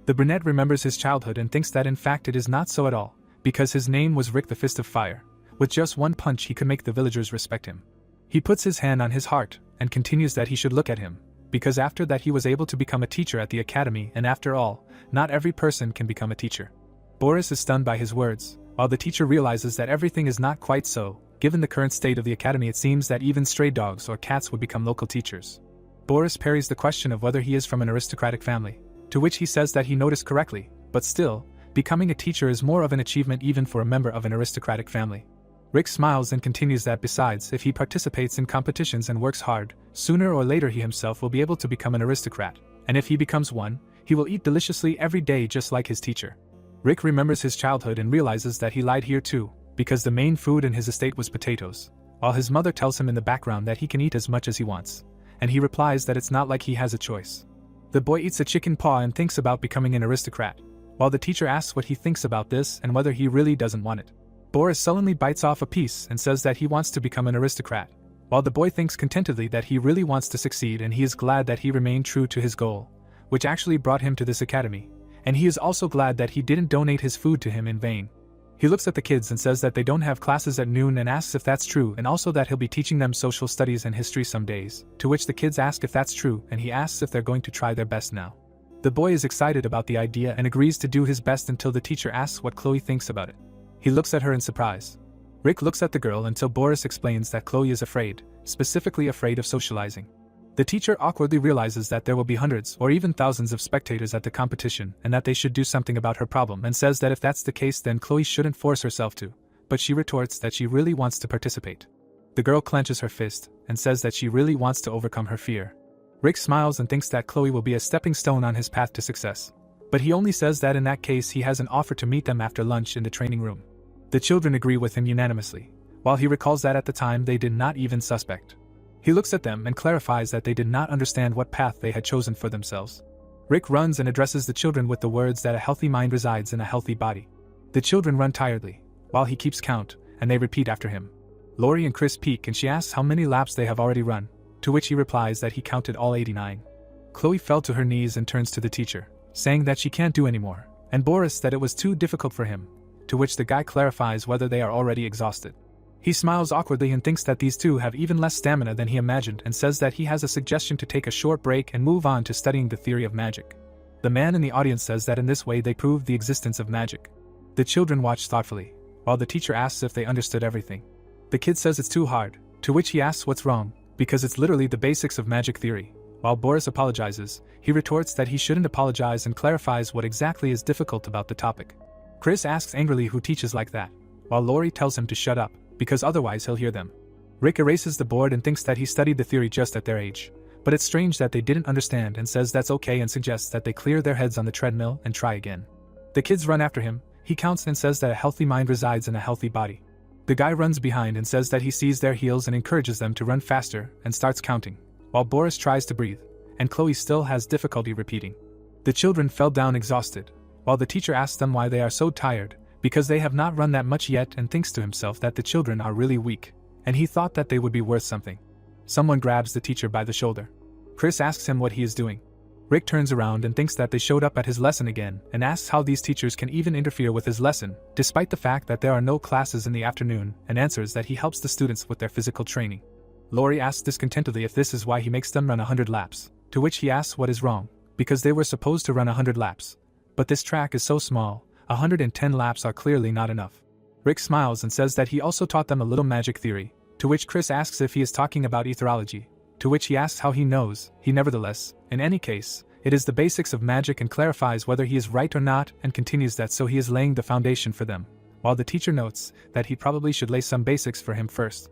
The brunette remembers his childhood and thinks that in fact it is not so at all, because his name was Rick the Fist of Fire. With just one punch he could make the villagers respect him. He puts his hand on his heart and continues that he should look at him, because after that he was able to become a teacher at the academy, and after all, not every person can become a teacher. Boris is stunned by his words, while the teacher realizes that everything is not quite so. Given the current state of the academy, it seems that even stray dogs or cats would become local teachers. Boris parries the question of whether he is from an aristocratic family, to which he says that he noticed correctly, but still, becoming a teacher is more of an achievement even for a member of an aristocratic family. Rick smiles and continues that besides, if he participates in competitions and works hard, sooner or later he himself will be able to become an aristocrat, and if he becomes one, he will eat deliciously every day just like his teacher. Rick remembers his childhood and realizes that he lied here too, because the main food in his estate was potatoes, while his mother tells him in the background that he can eat as much as he wants, and he replies that it's not like he has a choice. The boy eats a chicken paw and thinks about becoming an aristocrat, while the teacher asks what he thinks about this and whether he really doesn't want it. Boris sullenly bites off a piece and says that he wants to become an aristocrat, while the boy thinks contentedly that he really wants to succeed and he is glad that he remained true to his goal, which actually brought him to this academy, and he is also glad that he didn't donate his food to him in vain. He looks at the kids and says that they don't have classes at noon and asks if that's true, and also that he'll be teaching them social studies and history some days, to which the kids ask if that's true and he asks if they're going to try their best now. The boy is excited about the idea and agrees to do his best until the teacher asks what Chloe thinks about it. He looks at her in surprise. Rick looks at the girl until Boris explains that Chloe is afraid, specifically afraid of socializing. The teacher awkwardly realizes that there will be hundreds or even thousands of spectators at the competition and that they should do something about her problem, and says that if that's the case then Chloe shouldn't force herself to, but she retorts that she really wants to participate. The girl clenches her fist and says that she really wants to overcome her fear. Rick smiles and thinks that Chloe will be a stepping stone on his path to success, but he only says that in that case he has an offer to meet them after lunch in the training room. The children agree with him unanimously, while he recalls that at the time they did not even suspect. He looks at them and clarifies that they did not understand what path they had chosen for themselves. Rick runs and addresses the children with the words that a healthy mind resides in a healthy body. The children run tiredly, while he keeps count, and they repeat after him. Lori and Chris peek and she asks how many laps they have already run, to which he replies that he counted all 89. Chloe fell to her knees and turns to the teacher, saying that she can't do anymore, and Boris that it was too difficult for him, to which the guy clarifies whether they are already exhausted. He smiles awkwardly and thinks that these two have even less stamina than he imagined and says that he has a suggestion to take a short break and move on to studying the theory of magic. The man in the audience says that in this way they prove the existence of magic. The children watch thoughtfully, while the teacher asks if they understood everything. The kid says it's too hard, to which he asks what's wrong, because it's literally the basics of magic theory. While Boris apologizes, he retorts that he shouldn't apologize and clarifies what exactly is difficult about the topic. Chris asks angrily who teaches like that, while Lori tells him to shut up, because otherwise he'll hear them. Rick erases the board and thinks that he studied the theory just at their age, but it's strange that they didn't understand and says that's okay and suggests that they clear their heads on the treadmill and try again. The kids run after him, he counts and says that a healthy mind resides in a healthy body. The guy runs behind and says that he sees their heels and encourages them to run faster and starts counting, while Boris tries to breathe, and Chloe still has difficulty repeating. The children fell down exhausted, while the teacher asks them why they are so tired, because they have not run that much yet, and thinks to himself that the children are really weak, and he thought that they would be worth something. Someone grabs the teacher by the shoulder. Chris asks him what he is doing. Rick turns around and thinks that they showed up at his lesson again and asks how these teachers can even interfere with his lesson, despite the fact that there are no classes in the afternoon, and answers that he helps the students with their physical training. Lori asks discontentedly if this is why he makes them run 100 laps, to which he asks what is wrong, because they were supposed to run 100 laps. But this track is so small, 110 laps are clearly not enough. Rick smiles and says that he also taught them a little magic theory, to which Chris asks if he is talking about etherology, to which he asks how he knows. He nevertheless, in any case, it is the basics of magic, and clarifies whether he is right or not, and continues that so he is laying the foundation for them, while the teacher notes that he probably should lay some basics for him first.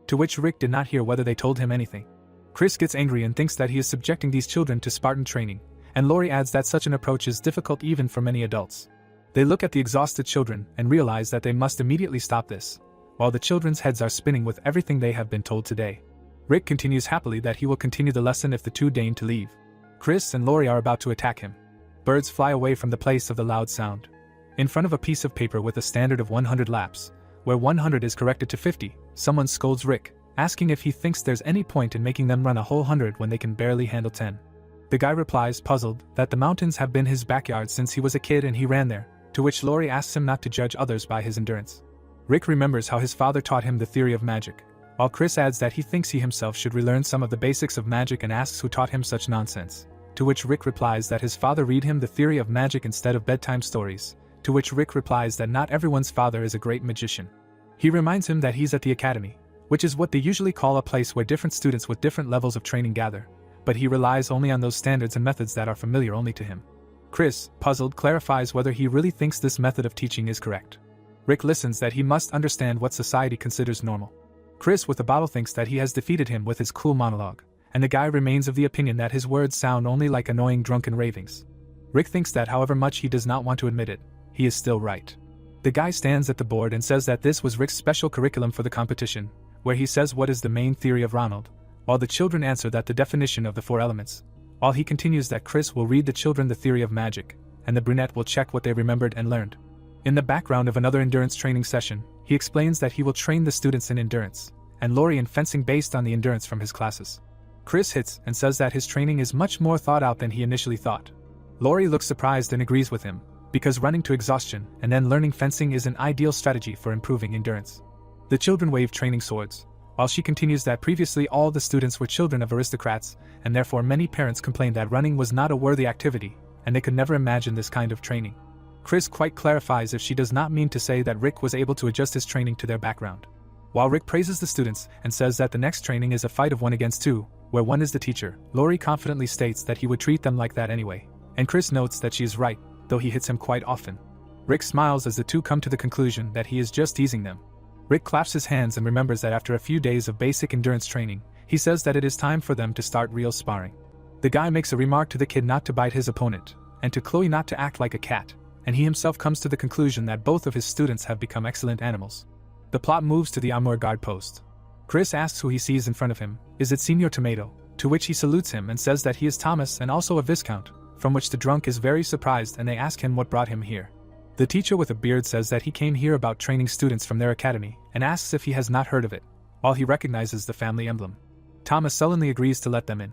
To which Rick did not hear whether they told him anything. Chris gets angry and thinks that he is subjecting these children to Spartan training, and Lori adds that such an approach is difficult even for many adults. They look at the exhausted children and realize that they must immediately stop this, while the children's heads are spinning with everything they have been told today. Rick continues happily that he will continue the lesson if the two deign to leave. Chris and Lori are about to attack him. Birds fly away from the place of the loud sound. In front of a piece of paper with a standard of 100 laps, where 100 is corrected to 50, someone scolds Rick, asking if he thinks there's any point in making them run a whole 100 when they can barely handle 10. The guy replies, puzzled, that the mountains have been his backyard since he was a kid and he ran there, to which Lori asks him not to judge others by his endurance. Rick remembers how his father taught him the theory of magic, while Chris adds that he thinks he himself should relearn some of the basics of magic and asks who taught him such nonsense, to which Rick replies that his father read him the theory of magic instead of bedtime stories, to which Rick replies that not everyone's father is a great magician. He reminds him that he's at the academy, which is what they usually call a place where different students with different levels of training gather, but he relies only on those standards and methods that are familiar only to him. Chris, puzzled, clarifies whether he really thinks this method of teaching is correct. Rick listens that he must understand what society considers normal. Chris with a bottle thinks that he has defeated him with his cool monologue, and the guy remains of the opinion that his words sound only like annoying drunken ravings. Rick thinks that however much he does not want to admit it, he is still right. The guy stands at the board and says that this was Rick's special curriculum for the competition, where he says what is the main theory of Ronald, while the children answer that the definition of the 4 elements, while he continues that Chris will read the children the theory of magic, and the brunette will check what they remembered and learned. In the background of another endurance training session, he explains that he will train the students in endurance, and Lori in fencing based on the endurance from his classes. Chris hits and says that his training is much more thought out than he initially thought. Lori looks surprised and agrees with him, because running to exhaustion and then learning fencing is an ideal strategy for improving endurance. The children wave training swords, while she continues that previously all the students were children of aristocrats, and therefore many parents complained that running was not a worthy activity, and they could never imagine this kind of training. Chris quite clarifies if she does not mean to say that Rick was able to adjust his training to their background. While Rick praises the students and says that the next training is a fight of 1 against 2, where 1 is the teacher, Lori confidently states that he would treat them like that anyway, and Chris notes that she is right, though he hits him quite often. Rick smiles as the two come to the conclusion that he is just teasing them. Rick claps his hands and remembers that after a few days of basic endurance training, he says that it is time for them to start real sparring. The guy makes a remark to the kid not to bite his opponent, and to Chloe not to act like a cat, and he himself comes to the conclusion that both of his students have become excellent animals. The plot moves to the armor guard post. Chris asks who he sees in front of him, is it Senior Tomato, to which he salutes him and says that he is Thomas and also a Viscount, from which the drunk is very surprised and they ask him what brought him here. The teacher with a beard says that he came here about training students from their academy and asks if he has not heard of it, while he recognizes the family emblem. Thomas sullenly agrees to let them in.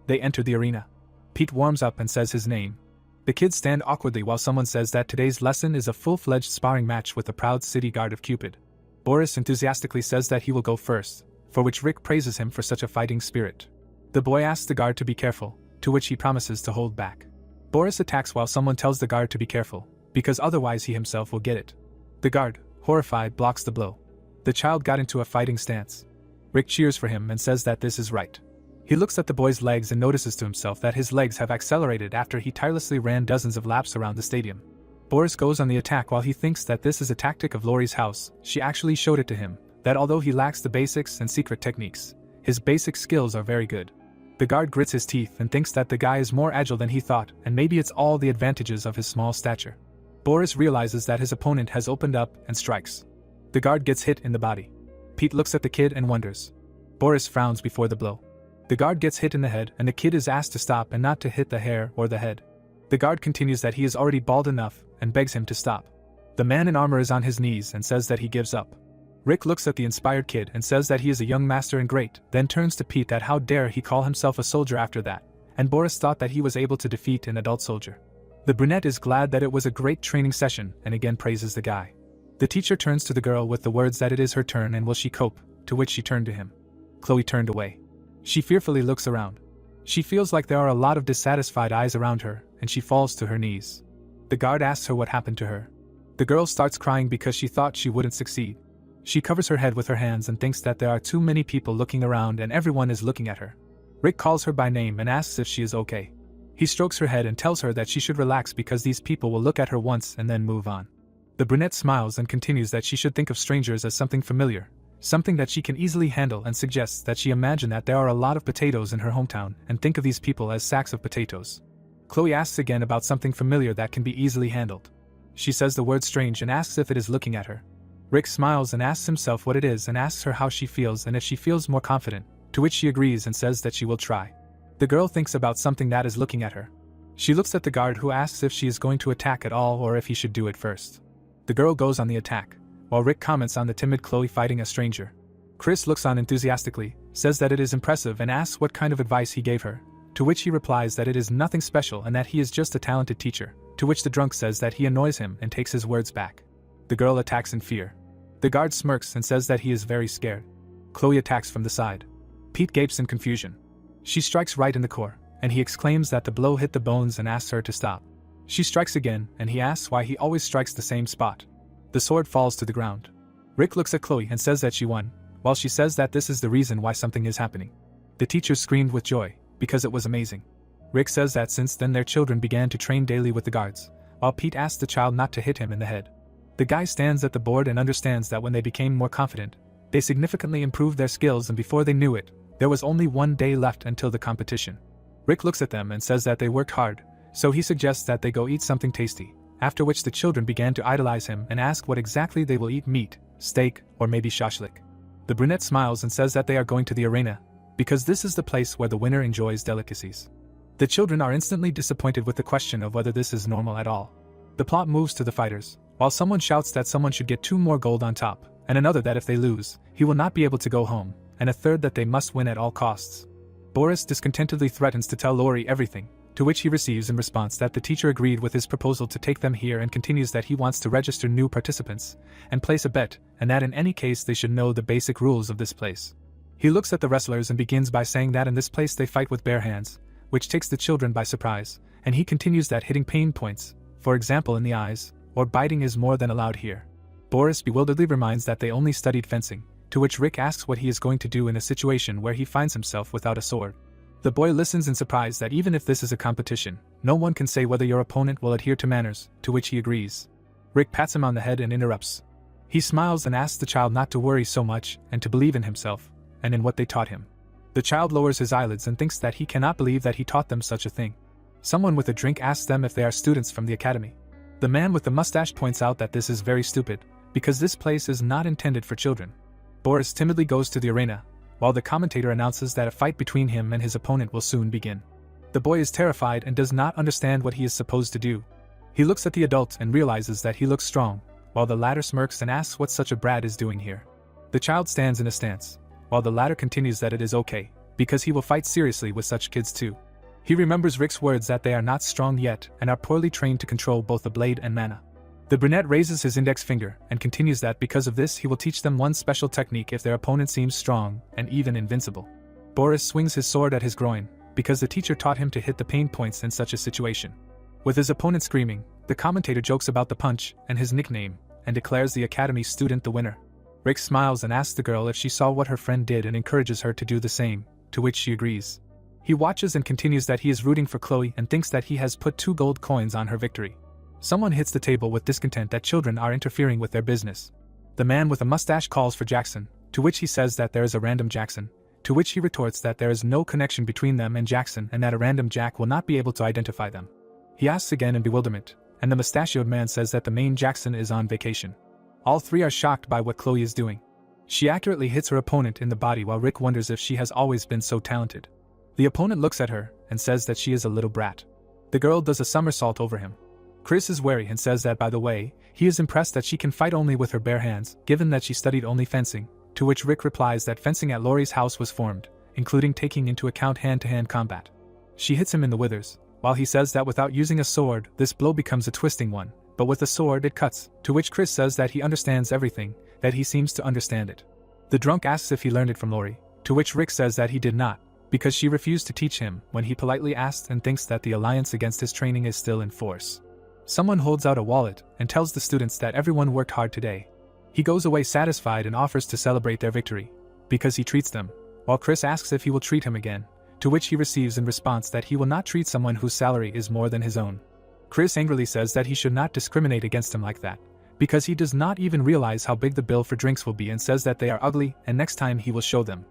They enter the arena. Pete warms up and says his name. The kids stand awkwardly while someone says that today's lesson is a full-fledged sparring match with the proud city guard of Cupid. Boris enthusiastically says that he will go first, for which Rick praises him for such a fighting spirit. The boy asks the guard to be careful, to which he promises to hold back. Boris attacks while someone tells the guard to be careful, because otherwise he himself will get it. The guard, horrified, blocks the blow. The child got into a fighting stance. Rick cheers for him and says that this is right. He looks at the boy's legs and notices to himself that his legs have accelerated after he tirelessly ran dozens of laps around the stadium. Boris goes on the attack while he thinks that this is a tactic of Lori's house. She actually showed it to him, that although he lacks the basics and secret techniques, his basic skills are very good. The guard grits his teeth and thinks that the guy is more agile than he thought, and maybe it's all the advantages of his small stature. Boris realizes that his opponent has opened up and strikes. The guard gets hit in the body. Pete looks at the kid and wonders. Boris frowns before the blow. The guard gets hit in the head and the kid is asked to stop and not to hit the hair or the head. The guard continues that he is already bald enough and begs him to stop. The man in armor is on his knees and says that he gives up. Rick looks at the inspired kid and says that he is a young master and great, then turns to Pete that how dare he call himself a soldier after that, and Boris thought that he was able to defeat an adult soldier. The brunette is glad that it was a great training session and again praises the guy. The teacher turns to the girl with the words that it is her turn and will she cope, to which she turned to him. Chloe turned away. She fearfully looks around. She feels like there are a lot of dissatisfied eyes around her, and she falls to her knees. The guard asks her what happened to her. The girl starts crying because she thought she wouldn't succeed. She covers her head with her hands and thinks that there are too many people looking around and everyone is looking at her. Rick calls her by name and asks if she is okay. He strokes her head and tells her that she should relax because these people will look at her once and then move on. The brunette smiles and continues that she should think of strangers as something familiar, something that she can easily handle, and suggests that she imagine that there are a lot of potatoes in her hometown and think of these people as sacks of potatoes. Chloe asks again about something familiar that can be easily handled. She says the word strange and asks if it is looking at her. Rick smiles and asks himself what it is and asks her how she feels and if she feels more confident, to which she agrees and says that she will try. The girl thinks about something that is looking at her. She looks at the guard who asks if she is going to attack at all or if he should do it first. The girl goes on the attack, while Rick comments on the timid Chloe fighting a stranger. Chris looks on enthusiastically, says that it is impressive and asks what kind of advice he gave her, to which he replies that it is nothing special and that he is just a talented teacher, to which the drunk says that he annoys him and takes his words back. The girl attacks in fear. The guard smirks and says that he is very scared. Chloe attacks from the side. Pete gapes in confusion. She strikes right in the core, and he exclaims that the blow hit the bones and asks her to stop. She strikes again, and he asks why he always strikes the same spot. The sword falls to the ground. Rick looks at Chloe and says that she won, while she says that this is the reason why something is happening. The teacher screamed with joy, because it was amazing. Rick says that since then their children began to train daily with the guards, while Pete asks the child not to hit him in the head. The guy stands at the board and understands that when they became more confident, they significantly improved their skills, and before they knew it, there was only one day left until the competition. Rick looks at them and says that they worked hard, so he suggests that they go eat something tasty, after which the children began to idolize him and ask what exactly they will eat: meat, steak, or maybe shashlik. The brunette smiles and says that they are going to the arena, because this is the place where the winner enjoys delicacies. The children are instantly disappointed with the question of whether this is normal at all. The plot moves to the fighters, while someone shouts that someone should get 2 more gold on top, and another that if they lose, he will not be able to go home, and a third that they must win at all costs. Boris discontentedly threatens to tell Lori everything, to which he receives in response that the teacher agreed with his proposal to take them here, and continues that he wants to register new participants and place a bet, and that in any case they should know the basic rules of this place. He looks at the wrestlers and begins by saying that in this place they fight with bare hands, which takes the children by surprise, and he continues that hitting pain points, for example in the eyes, or biting is more than allowed here. Boris bewilderedly reminds that they only studied fencing, to which Rick asks what he is going to do in a situation where he finds himself without a sword. The boy listens in surprise that even if this is a competition, no one can say whether your opponent will adhere to manners, to which he agrees. Rick pats him on the head and interrupts. He smiles and asks the child not to worry so much and to believe in himself, and in what they taught him. The child lowers his eyelids and thinks that he cannot believe that he taught them such a thing. Someone with a drink asks them if they are students from the academy. The man with the mustache points out that this is very stupid, because this place is not intended for children. Boris timidly goes to the arena, while the commentator announces that a fight between him and his opponent will soon begin. The boy is terrified and does not understand what he is supposed to do. He looks at the adult and realizes that he looks strong, while the latter smirks and asks what such a brat is doing here. The child stands in a stance, while the latter continues that it is okay, because he will fight seriously with such kids too. He remembers Rick's words that they are not strong yet and are poorly trained to control both the blade and mana. The brunette raises his index finger and continues that because of this he will teach them one special technique if their opponent seems strong and even invincible. Boris swings his sword at his groin, because the teacher taught him to hit the pain points in such a situation. With his opponent screaming, the commentator jokes about the punch and his nickname, and declares the academy student the winner. Rick smiles and asks the girl if she saw what her friend did and encourages her to do the same, to which she agrees. He watches and continues that he is rooting for Chloe and thinks that he has put 2 gold coins on her victory. Someone hits the table with discontent that children are interfering with their business. The man with a mustache calls for Jackson, to which he says that there is a random Jackson, to which he retorts that there is no connection between them and Jackson and that a random Jack will not be able to identify them. He asks again in bewilderment, and the mustachioed man says that the main Jackson is on vacation. All 3 are shocked by what Chloe is doing. She accurately hits her opponent in the body while Rick wonders if she has always been so talented. The opponent looks at her and says that she is a little brat. The girl does a somersault over him. Chris is wary and says that by the way, he is impressed that she can fight only with her bare hands, given that she studied only fencing, to which Rick replies that fencing at Lori's house was formed, including taking into account hand-to-hand combat. She hits him in the withers, while he says that without using a sword, this blow becomes a twisting one, but with a sword it cuts, to which Chris says that he understands everything, that he seems to understand it. The drunk asks if he learned it from Lori, to which Rick says that he did not, because she refused to teach him when he politely asked and thinks that the alliance against his training is still in force. Someone holds out a wallet and tells the students that everyone worked hard today. He goes away satisfied and offers to celebrate their victory, because he treats them, while Chris asks if he will treat him again, to which he receives in response that he will not treat someone whose salary is more than his own. Chris angrily says that he should not discriminate against him like that, because he does not even realize how big the bill for drinks will be and says that they are ugly and next time he will show them.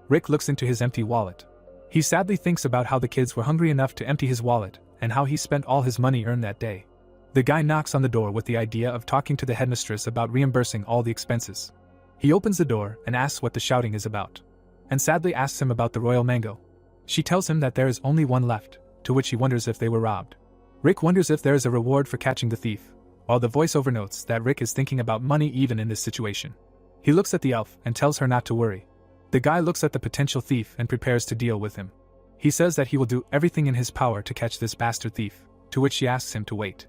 Rick looks into his empty wallet. He sadly thinks about how the kids were hungry enough to empty his wallet and how he spent all his money earned that day. The guy knocks on the door with the idea of talking to the headmistress about reimbursing all the expenses. He opens the door and asks what the shouting is about, and sadly asks him about the royal mango. She tells him that there is only one left, to which he wonders if they were robbed. Rick wonders if there is a reward for catching the thief, while the voiceover notes that Rick is thinking about money even in this situation. He looks at the elf and tells her not to worry. The guy looks at the potential thief and prepares to deal with him. He says that he will do everything in his power to catch this bastard thief, to which she asks him to wait.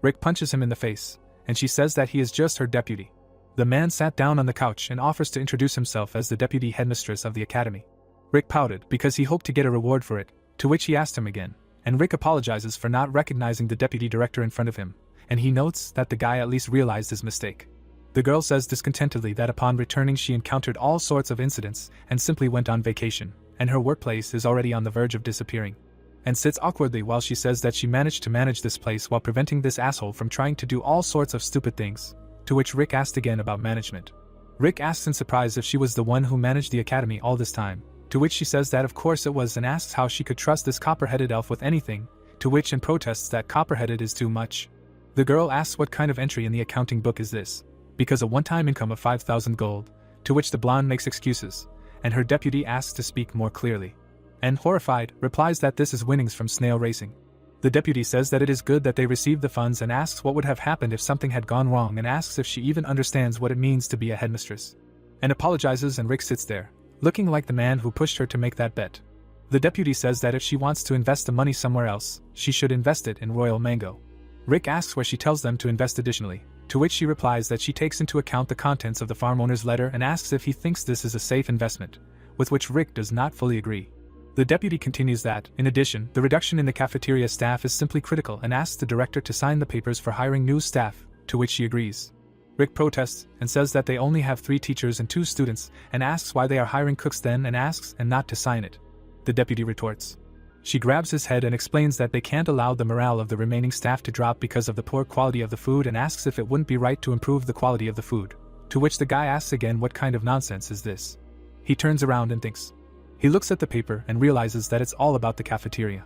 Rick punches him in the face, and she says that he is just her deputy. The man sat down on the couch and offers to introduce himself as the deputy headmistress of the academy. Rick pouted because he hoped to get a reward for it, to which he asked him again, and Rick apologizes for not recognizing the deputy director in front of him, and he notes that the guy at least realized his mistake. The girl says discontentedly that upon returning she encountered all sorts of incidents and simply went on vacation, and her workplace is already on the verge of disappearing, and sits awkwardly while she says that she managed to manage this place while preventing this asshole from trying to do all sorts of stupid things, to which Rick asked again about management. Rick asks in surprise if she was the one who managed the academy all this time, to which she says that of course it was and asks how she could trust this copper-headed elf with anything, to which in protests that copper-headed is too much. The girl asks what kind of entry in the accounting book is this, because a one-time income of 5,000 gold, to which the blonde makes excuses, and her deputy asks to speak more clearly, and horrified, replies that this is winnings from snail racing. The deputy says that it is good that they received the funds and asks what would have happened if something had gone wrong and asks if she even understands what it means to be a headmistress, and apologizes, and Rick sits there, looking like the man who pushed her to make that bet. The deputy says that if she wants to invest the money somewhere else, she should invest it in Royal Mango. Rick asks where she tells them to invest additionally, to which she replies that she takes into account the contents of the farm owner's letter and asks if he thinks this is a safe investment, with which Rick does not fully agree. The deputy continues that, in addition, the reduction in the cafeteria staff is simply critical and asks the director to sign the papers for hiring new staff, to which she agrees. Rick protests and says that they only have 3 teachers and 2 students and asks why they are hiring cooks then and asks and not to sign it. The deputy retorts. She grabs his head and explains that they can't allow the morale of the remaining staff to drop because of the poor quality of the food and asks if it wouldn't be right to improve the quality of the food, to which the guy asks again what kind of nonsense is this. He turns around and thinks. He looks at the paper and realizes that it's all about the cafeteria.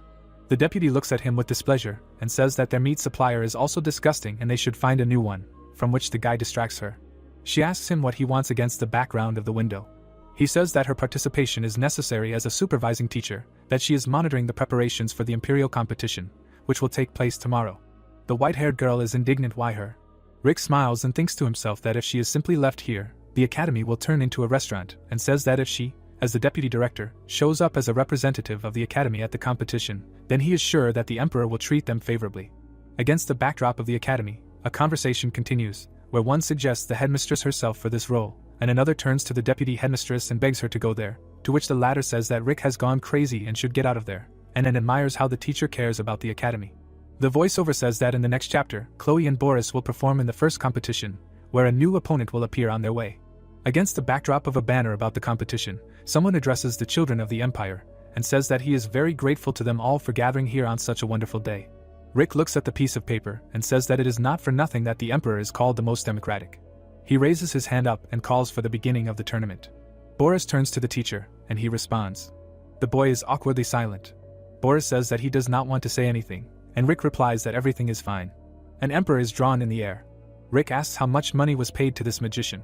The deputy looks at him with displeasure and says that their meat supplier is also disgusting and they should find a new one, from which the guy distracts her. She asks him what he wants against the background of the window. He says that her participation is necessary as a supervising teacher, that she is monitoring the preparations for the imperial competition, which will take place tomorrow. The white-haired girl is indignant why her. Rick smiles and thinks to himself that if she is simply left here, the academy will turn into a restaurant, and says that if she, as the deputy director, shows up as a representative of the academy at the competition, then he is sure that the emperor will treat them favorably. Against the backdrop of the academy, a conversation continues, where one suggests the headmistress herself for this role, and another turns to the deputy headmistress and begs her to go there, to which the latter says that Rick has gone crazy and should get out of there, and then admires how the teacher cares about the academy. The voiceover says that in the next chapter, Chloe and Boris will perform in the first competition, where a new opponent will appear on their way. Against the backdrop of a banner about the competition, someone addresses the children of the Empire, and says that he is very grateful to them all for gathering here on such a wonderful day. Rick looks at the piece of paper and says that it is not for nothing that the Emperor is called the most democratic. He raises his hand up and calls for the beginning of the tournament. Boris turns to the teacher, and he responds. The boy is awkwardly silent. Boris says that he does not want to say anything, and Rick replies that everything is fine. An emperor is drawn in the air. Rick asks how much money was paid to this magician.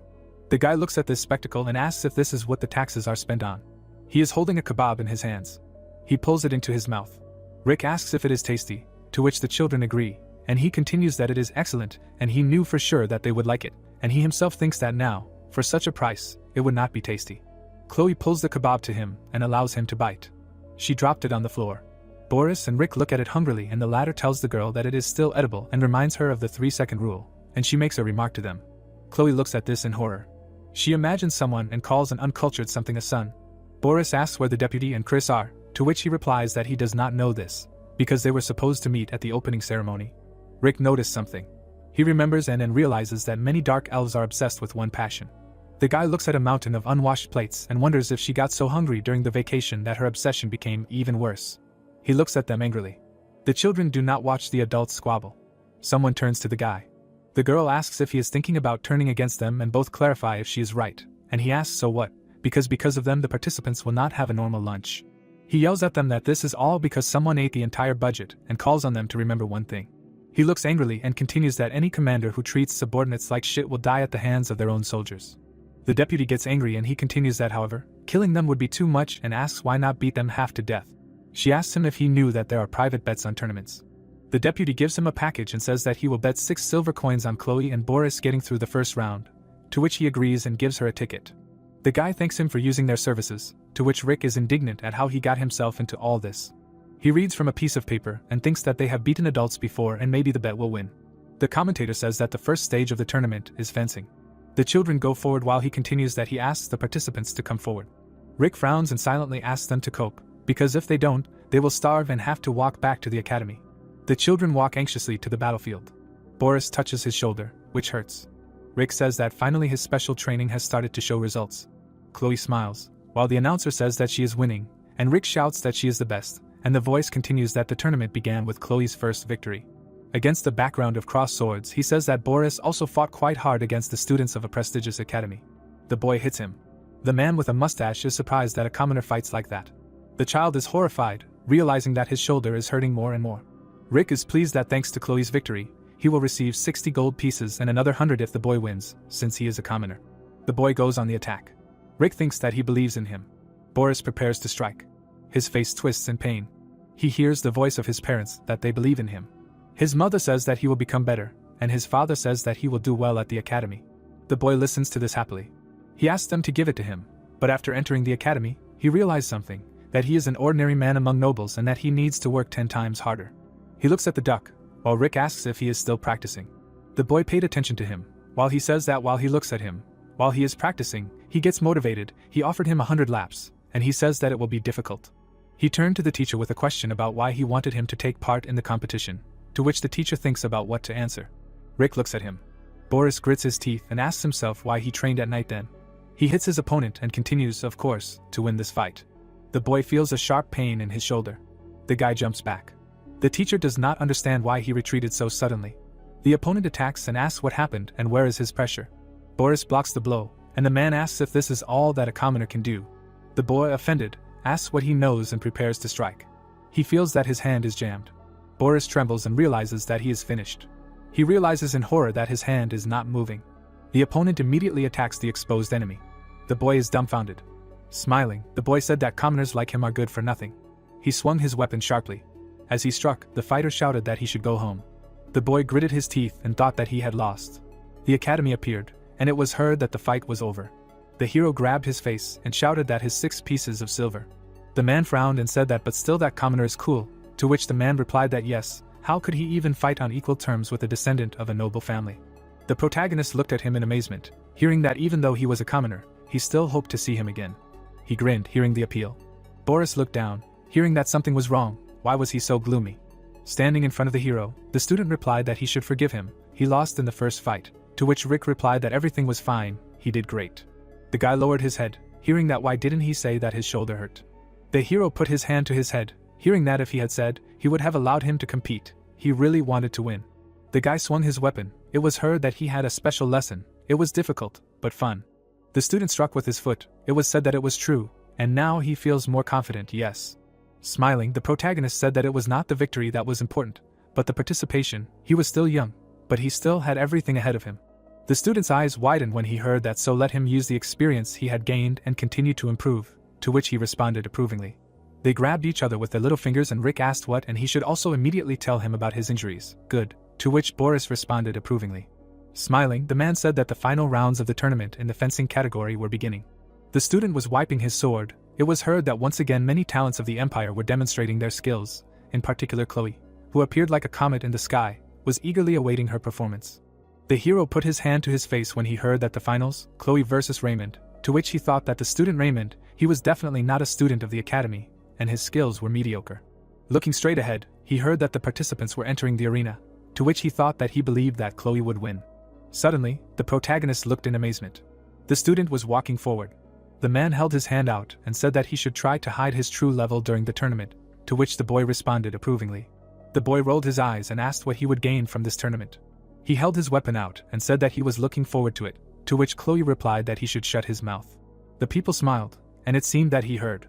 The guy looks at this spectacle and asks if this is what the taxes are spent on. He is holding a kebab in his hands. He pulls it into his mouth. Rick asks if it is tasty, to which the children agree, and he continues that it is excellent, and he knew for sure that they would like it, and he himself thinks that now, for such a price, it would not be tasty. Chloe pulls the kebab to him and allows him to bite. She dropped it on the floor. Boris and Rick look at it hungrily, and the latter tells the girl that it is still edible and reminds her of the 3-second rule, and she makes a remark to them. Chloe looks at this in horror. She imagines someone and calls an uncultured something a son. Boris asks where the deputy and Chris are, to which he replies that he does not know this, because they were supposed to meet at the opening ceremony. Rick noticed something. He remembers and then realizes that many dark elves are obsessed with one passion. The guy looks at a mountain of unwashed plates and wonders if she got so hungry during the vacation that her obsession became even worse. He looks at them angrily. The children do not watch the adults squabble. Someone turns to the guy. The girl asks if he is thinking about turning against them, and both clarify if she is right, and he asks so what, because of them the participants will not have a normal lunch. He yells at them that this is all because someone ate the entire budget and calls on them to remember one thing. He looks angrily and continues that any commander who treats subordinates like shit will die at the hands of their own soldiers. The deputy gets angry and he continues that, however, killing them would be too much, and asks why not beat them half to death. She asks him if he knew that there are private bets on tournaments. The deputy gives him a package and says that he will bet 6 silver coins on Chloe and Boris getting through the first round, to which he agrees and gives her a ticket. The guy thanks him for using their services, to which Rick is indignant at how he got himself into all this. He reads from a piece of paper and thinks that they have beaten adults before and maybe the bet will win. The commentator says that the first stage of the tournament is fencing. The children go forward while he continues that he asks the participants to come forward. Rick frowns and silently asks them to cope, because if they don't, they will starve and have to walk back to the academy. The children walk anxiously to the battlefield. Boris touches his shoulder, which hurts. Rick says that finally his special training has started to show results. Chloe smiles, while the announcer says that she is winning, and Rick shouts that she is the best, and the voice continues that the tournament began with Chloe's first victory. Against the background of crossed swords, he says that Boris also fought quite hard against the students of a prestigious academy. The boy hits him. The man with a mustache is surprised that a commoner fights like that. The child is horrified, realizing that his shoulder is hurting more and more. Rick is pleased that thanks to Chloe's victory, he will receive 60 gold pieces and another 100 if the boy wins, since he is a commoner. The boy goes on the attack. Rick thinks that he believes in him. Boris prepares to strike. His face twists in pain. He hears the voice of his parents that they believe in him. His mother says that he will become better, and his father says that he will do well at the academy. The boy listens to this happily. He asks them to give it to him, but after entering the academy, he realizes something, that he is an ordinary man among nobles and that he needs to work 10 times harder. He looks at the duck, while Rick asks if he is still practicing. The boy paid attention to him, while he says that while he looks at him, while he is practicing, he gets motivated. He offered him 100 laps, and he says that it will be difficult. He turned to the teacher with a question about why he wanted him to take part in the competition, to which the teacher thinks about what to answer. Rick looks at him. Boris grits his teeth and asks himself why he trained at night then. He hits his opponent and continues, of course, to win this fight. The boy feels a sharp pain in his shoulder. The guy jumps back. The teacher does not understand why he retreated so suddenly. The opponent attacks and asks what happened and where is his pressure. Boris blocks the blow, and the man asks if this is all that a commoner can do. The boy, offended, asks what he knows and prepares to strike. He feels that his hand is jammed. Boris trembles and realizes that he is finished. He realizes in horror that his hand is not moving. The opponent immediately attacks the exposed enemy. The boy is dumbfounded. Smiling, the boy said that commoners like him are good for nothing. He swung his weapon sharply. As he struck, the fighter shouted that he should go home. The boy gritted his teeth and thought that he had lost. The academy appeared, and it was heard that the fight was over. The hero grabbed his face and shouted that his 6 pieces of silver. The man frowned and said that but still that commoner is cool, to which the man replied that yes, how could he even fight on equal terms with a descendant of a noble family? The protagonist looked at him in amazement, hearing that even though he was a commoner, he still hoped to see him again. He grinned, hearing the appeal. Boris looked down, hearing that something was wrong. Why was he so gloomy? Standing in front of the hero, the student replied that he should forgive him. He lost in the first fight, to which Rick replied that everything was fine, he did great. The guy lowered his head, hearing that why didn't he say that his shoulder hurt? The hero put his hand to his head, hearing that if he had said, he would have allowed him to compete. He really wanted to win. The guy swung his weapon. It was heard that he had a special lesson. It was difficult, but fun. The student struck with his foot. It was said that it was true, and now he feels more confident, yes. Smiling, the protagonist said that it was not the victory that was important, but the participation. He was still young, but he still had everything ahead of him. The student's eyes widened when he heard that, so let him use the experience he had gained and continue to improve, to which he responded approvingly. They grabbed each other with their little fingers and Rick asked what and he should also immediately tell him about his injuries. Good, to which Boris responded approvingly. Smiling, the man said that the final rounds of the tournament in the fencing category were beginning. The student was wiping his sword. It was heard that once again many talents of the Empire were demonstrating their skills, in particular Chloe, who appeared like a comet in the sky, was eagerly awaiting her performance. The hero put his hand to his face when he heard that the finals, Chloe versus Raymond, to which he thought that the student Raymond, he was definitely not a student of the academy, and his skills were mediocre. Looking straight ahead, he heard that the participants were entering the arena, to which he thought that he believed that Chloe would win. Suddenly, the protagonist looked in amazement. The student was walking forward. The man held his hand out and said that he should try to hide his true level during the tournament, to which the boy responded approvingly. The boy rolled his eyes and asked what he would gain from this tournament. He held his weapon out and said that he was looking forward to it, to which Chloe replied that he should shut his mouth. The people smiled, and it seemed that he heard.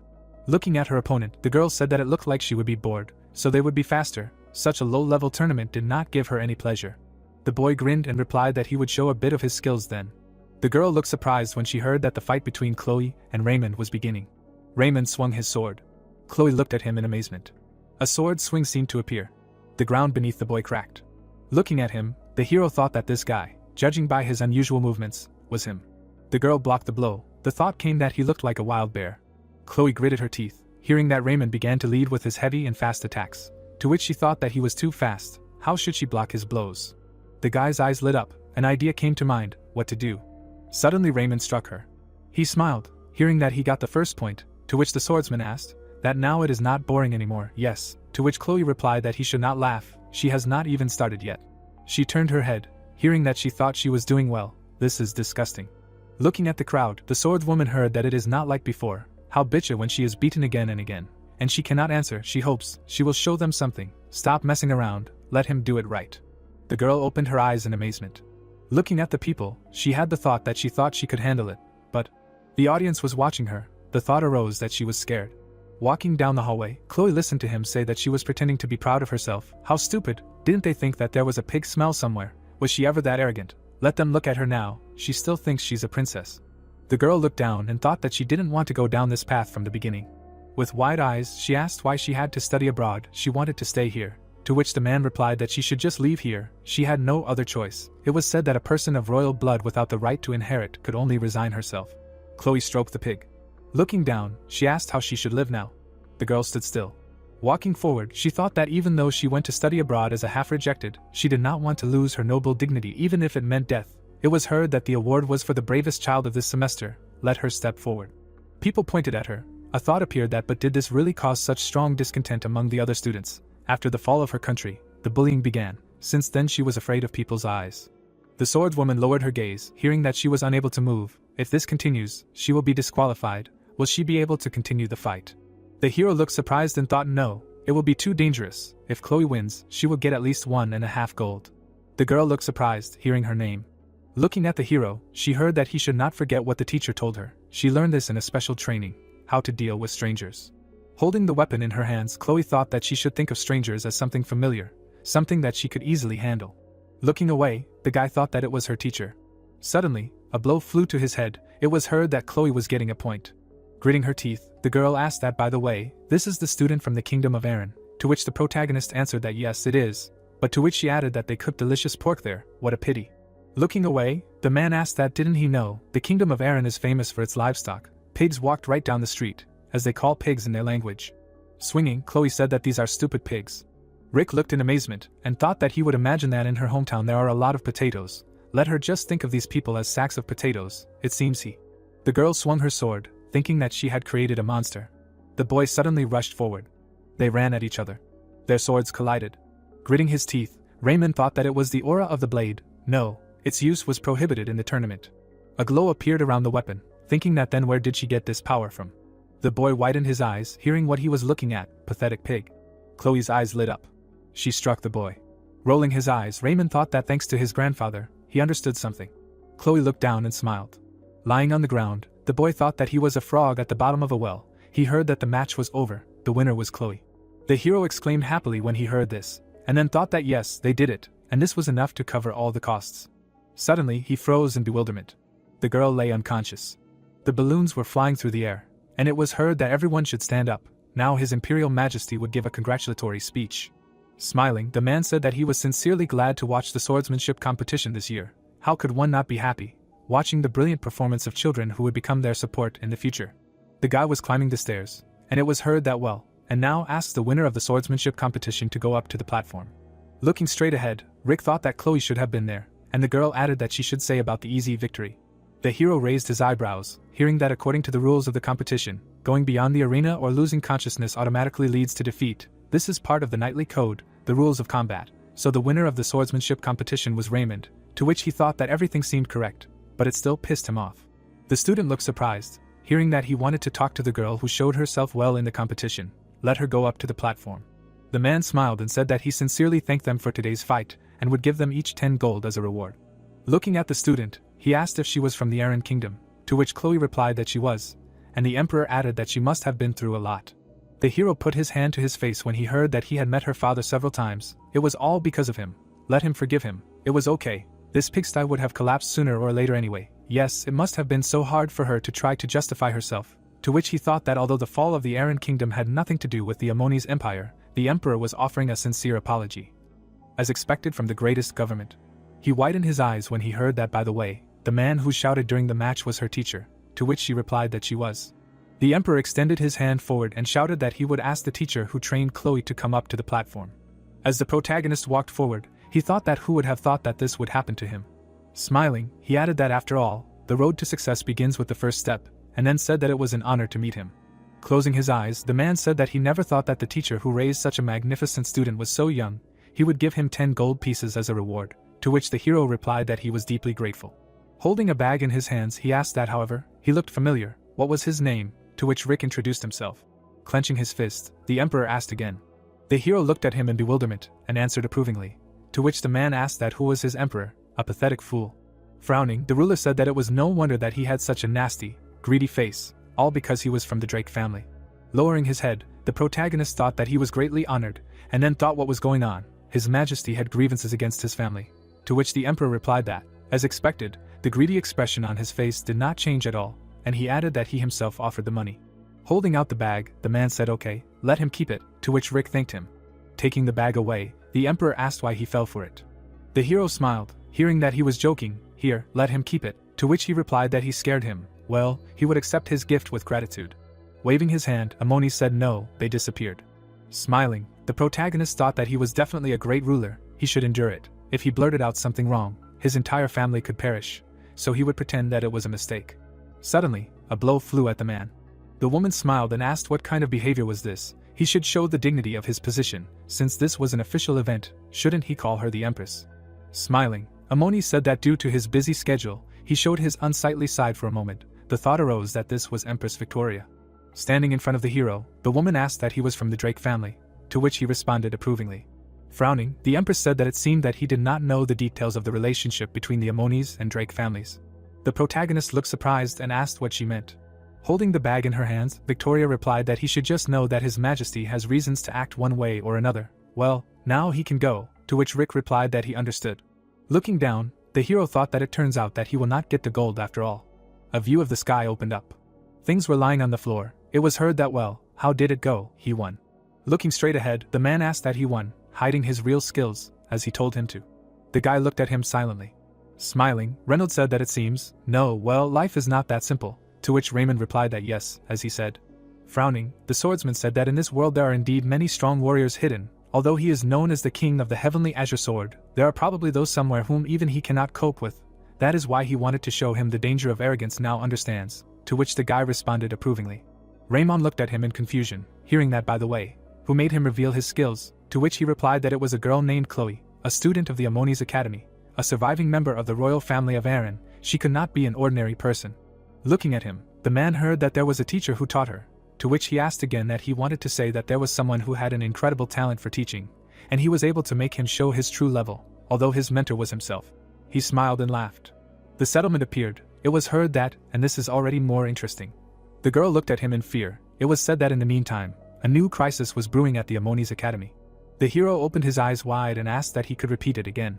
Looking at her opponent, the girl said that it looked like she would be bored, so they would be faster. Such a low-level tournament did not give her any pleasure. The boy grinned and replied that he would show a bit of his skills then. The girl looked surprised when she heard that the fight between Chloe and Raymond was beginning. Raymond swung his sword. Chloe looked at him in amazement. A sword swing seemed to appear. The ground beneath the boy cracked. Looking at him, the hero thought that this guy, judging by his unusual movements, was him. The girl blocked the blow. The thought came that he looked like a wild bear. Chloe gritted her teeth, hearing that Raymond began to lead with his heavy and fast attacks, to which she thought that he was too fast. How should she block his blows? The guy's eyes lit up. An idea came to mind, what to do. Suddenly Raymond struck her. He smiled, hearing that he got the first point, to which the swordsman asked, that now it is not boring anymore. Yes, to which Chloe replied that he should not laugh, she has not even started yet. She turned her head, hearing that she thought she was doing well. This is disgusting. Looking at the crowd, the swordswoman heard that it is not like before, how bitchy when she is beaten again and again, and she cannot answer. She hopes she will show them something. Stop messing around, let him do it right. The girl opened her eyes in amazement. Looking at the people, she had the thought that she thought she could handle it, but the audience was watching her. The thought arose that she was scared. Walking down the hallway, Chloe listened to him say that she was pretending to be proud of herself. How stupid, didn't they think that there was a pig smell somewhere? Was she ever that arrogant? Let them look at her now, she still thinks she's a princess. The girl looked down and thought that she didn't want to go down this path from the beginning. With wide eyes, she asked why she had to study abroad. She wanted to stay here, to which the man replied that she should just leave here. She had no other choice. It was said that a person of royal blood without the right to inherit could only resign herself. Chloe stroked the pig. Looking down, she asked how she should live now. The girl stood still. Walking forward, she thought that even though she went to study abroad as a half-rejected, she did not want to lose her noble dignity even if it meant death. It was heard that the award was for the bravest child of this semester. Let her step forward. People pointed at her. A thought appeared that but did this really cause such strong discontent among the other students? After the fall of her country, the bullying began. Since then she was afraid of people's eyes. The swordswoman lowered her gaze, hearing that she was unable to move. If this continues, she will be disqualified. Will she be able to continue the fight? The hero looked surprised and thought no, it will be too dangerous. If Chloe wins, she will get at least 1.5 gold. The girl looked surprised, hearing her name. Looking at the hero, she heard that he should not forget what the teacher told her. She learned this in a special training, how to deal with strangers. Holding the weapon in her hands, Chloe thought that she should think of strangers as something familiar, something that she could easily handle. Looking away, the guy thought that it was her teacher. Suddenly, a blow flew to his head. It was heard that Chloe was getting a point. Gritting her teeth, the girl asked that by the way, this is the student from the kingdom of Aaron, to which the protagonist answered that yes it is, but to which she added that they cooked delicious pork there. What a pity. Looking away, the man asked that didn't he know, the kingdom of Aaron is famous for its livestock. Pigs walked right down the street, as they call pigs in their language. Swinging, Chloe said that these are stupid pigs. Rick looked in amazement, and thought that he would imagine that in her hometown there are a lot of potatoes. Let her just think of these people as sacks of potatoes, it seems he. The girl swung her sword, thinking that she had created a monster. The boy suddenly rushed forward. They ran at each other. Their swords collided. Gritting his teeth, Raymond thought that it was the aura of the blade. No, its use was prohibited in the tournament. A glow appeared around the weapon, thinking that then where did she get this power from? The boy widened his eyes, hearing what he was looking at. Pathetic pig. Chloe's eyes lit up. She struck the boy. Rolling his eyes, Raymond thought that thanks to his grandfather, he understood something. Chloe looked down and smiled. Lying on the ground, the boy thought that he was a frog at the bottom of a well. He heard that the match was over. The winner was Chloe. The hero exclaimed happily when he heard this, and then thought that yes, they did it, and this was enough to cover all the costs. Suddenly, he froze in bewilderment. The girl lay unconscious. The balloons were flying through the air, and it was heard that everyone should stand up. Now His Imperial Majesty would give a congratulatory speech. Smiling, the man said that he was sincerely glad to watch the swordsmanship competition this year. How could one not be happy, watching the brilliant performance of children who would become their support in the future? The guy was climbing the stairs, and it was heard that well, and now asks the winner of the swordsmanship competition to go up to the platform. Looking straight ahead, Rick thought that Chloe should have been there, and the girl added that she should say about the easy victory. The hero raised his eyebrows, hearing that according to the rules of the competition, going beyond the arena or losing consciousness automatically leads to defeat. This is part of the knightly code, the rules of combat. So the winner of the swordsmanship competition was Raymond, to which he thought that everything seemed correct, but it still pissed him off. The student looked surprised, hearing that he wanted to talk to the girl who showed herself well in the competition, let her go up to the platform. The man smiled and said that he sincerely thanked them for today's fight, and would give them each 10 gold as a reward. Looking at the student, he asked if she was from the Aran Kingdom, to which Chloe replied that she was, and the emperor added that she must have been through a lot. The hero put his hand to his face when he heard that he had met her father several times. It was all because of him. Let him forgive him. It was okay. This pigsty would have collapsed sooner or later anyway. Yes, it must have been so hard for her to try to justify herself. To which he thought that although the fall of the Aran Kingdom had nothing to do with the Ammoni's empire, the emperor was offering a sincere apology. As expected from the greatest government. He widened his eyes when he heard that, by the way, the man who shouted during the match was her teacher, to which she replied that she was. The emperor extended his hand forward and shouted that he would ask the teacher who trained Chloe to come up to the platform. As the protagonist walked forward, he thought that who would have thought that this would happen to him. Smiling, he added that after all, the road to success begins with the first step, and then said that it was an honor to meet him. Closing his eyes, the man said that he never thought that the teacher who raised such a magnificent student was so young. He would give him 10 gold pieces as a reward, to which the hero replied that he was deeply grateful. Holding a bag in his hands, he asked that, however, he looked familiar, what was his name, to which Rick introduced himself. Clenching his fist, the emperor asked again. The hero looked at him in bewilderment, and answered approvingly, to which the man asked that who was his emperor, a pathetic fool. Frowning, the ruler said that it was no wonder that he had such a nasty, greedy face, all because he was from the Drake family. Lowering his head, the protagonist thought that he was greatly honored, and then thought what was going on. His Majesty had grievances against his family, to which the emperor replied that, as expected, the greedy expression on his face did not change at all, and he added that he himself offered the money. Holding out the bag, the man said okay, let him keep it, to which Rick thanked him. Taking the bag away, the emperor asked why he fell for it. The hero smiled, hearing that he was joking. Here, let him keep it, to which he replied that he scared him. Well, he would accept his gift with gratitude. Waving his hand, Ammoni said no, they disappeared. Smiling, the protagonist thought that he was definitely a great ruler, he should endure it. If he blurted out something wrong, his entire family could perish, so he would pretend that it was a mistake. Suddenly, a blow flew at the man. The woman smiled and asked what kind of behavior was this. He should show the dignity of his position, since this was an official event, shouldn't he call her the empress? Smiling, Ammoni said that due to his busy schedule, he showed his unsightly side for a moment. The thought arose that this was Empress Victoria. Standing in front of the hero, the woman asked that he was from the Drake family, to which he responded approvingly. Frowning, the empress said that it seemed that he did not know the details of the relationship between the Ammonis and Drake families. The protagonist looked surprised and asked what she meant. Holding the bag in her hands, Victoria replied that he should just know that His Majesty has reasons to act one way or another. Well, now he can go, to which Rick replied that he understood. Looking down, the hero thought that it turns out that he will not get the gold after all. A view of the sky opened up. Things were lying on the floor. It was heard that well, how did it go? He won. Looking straight ahead, the man asked that he won, hiding his real skills, as he told him to. The guy looked at him silently. Smiling, Reynolds said that it seems, no, well, life is not that simple, to which Raymond replied that yes, as he said. Frowning, the swordsman said that in this world there are indeed many strong warriors hidden. Although he is known as the king of the heavenly azure sword, there are probably those somewhere whom even he cannot cope with. That is why he wanted to show him the danger of arrogance now understands, to which the guy responded approvingly. Raymond looked at him in confusion, hearing that by the way, who made him reveal his skills, to which he replied that it was a girl named Chloe, a student of the Ammoni's Academy, a surviving member of the royal family of Aran. She could not be an ordinary person. Looking at him, the man heard that there was a teacher who taught her, to which he asked again that he wanted to say that there was someone who had an incredible talent for teaching, and he was able to make him show his true level, although his mentor was himself. He smiled and laughed. The settlement appeared. It was heard that, and this is already more interesting. The girl looked at him in fear. It was said that in the meantime, a new crisis was brewing at the Ammoni's Academy. The hero opened his eyes wide and asked that he could repeat it again.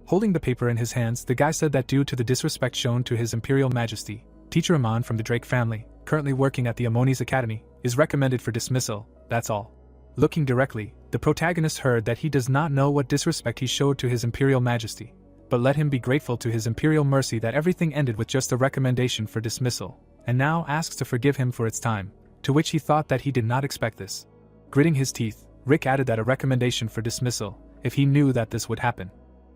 Holding the paper in his hands, the guy said that due to the disrespect shown to His Imperial Majesty, Teacher Amon from the Drake family, currently working at the Ammoni's Academy, is recommended for dismissal, that's all. Looking directly, the protagonist heard that he does not know what disrespect he showed to His Imperial Majesty, but let him be grateful to His Imperial mercy that everything ended with just a recommendation for dismissal, and now asks to forgive him for its time, to which he thought that he did not expect this. Gritting his teeth, Rick added that a recommendation for dismissal, if he knew that this would happen.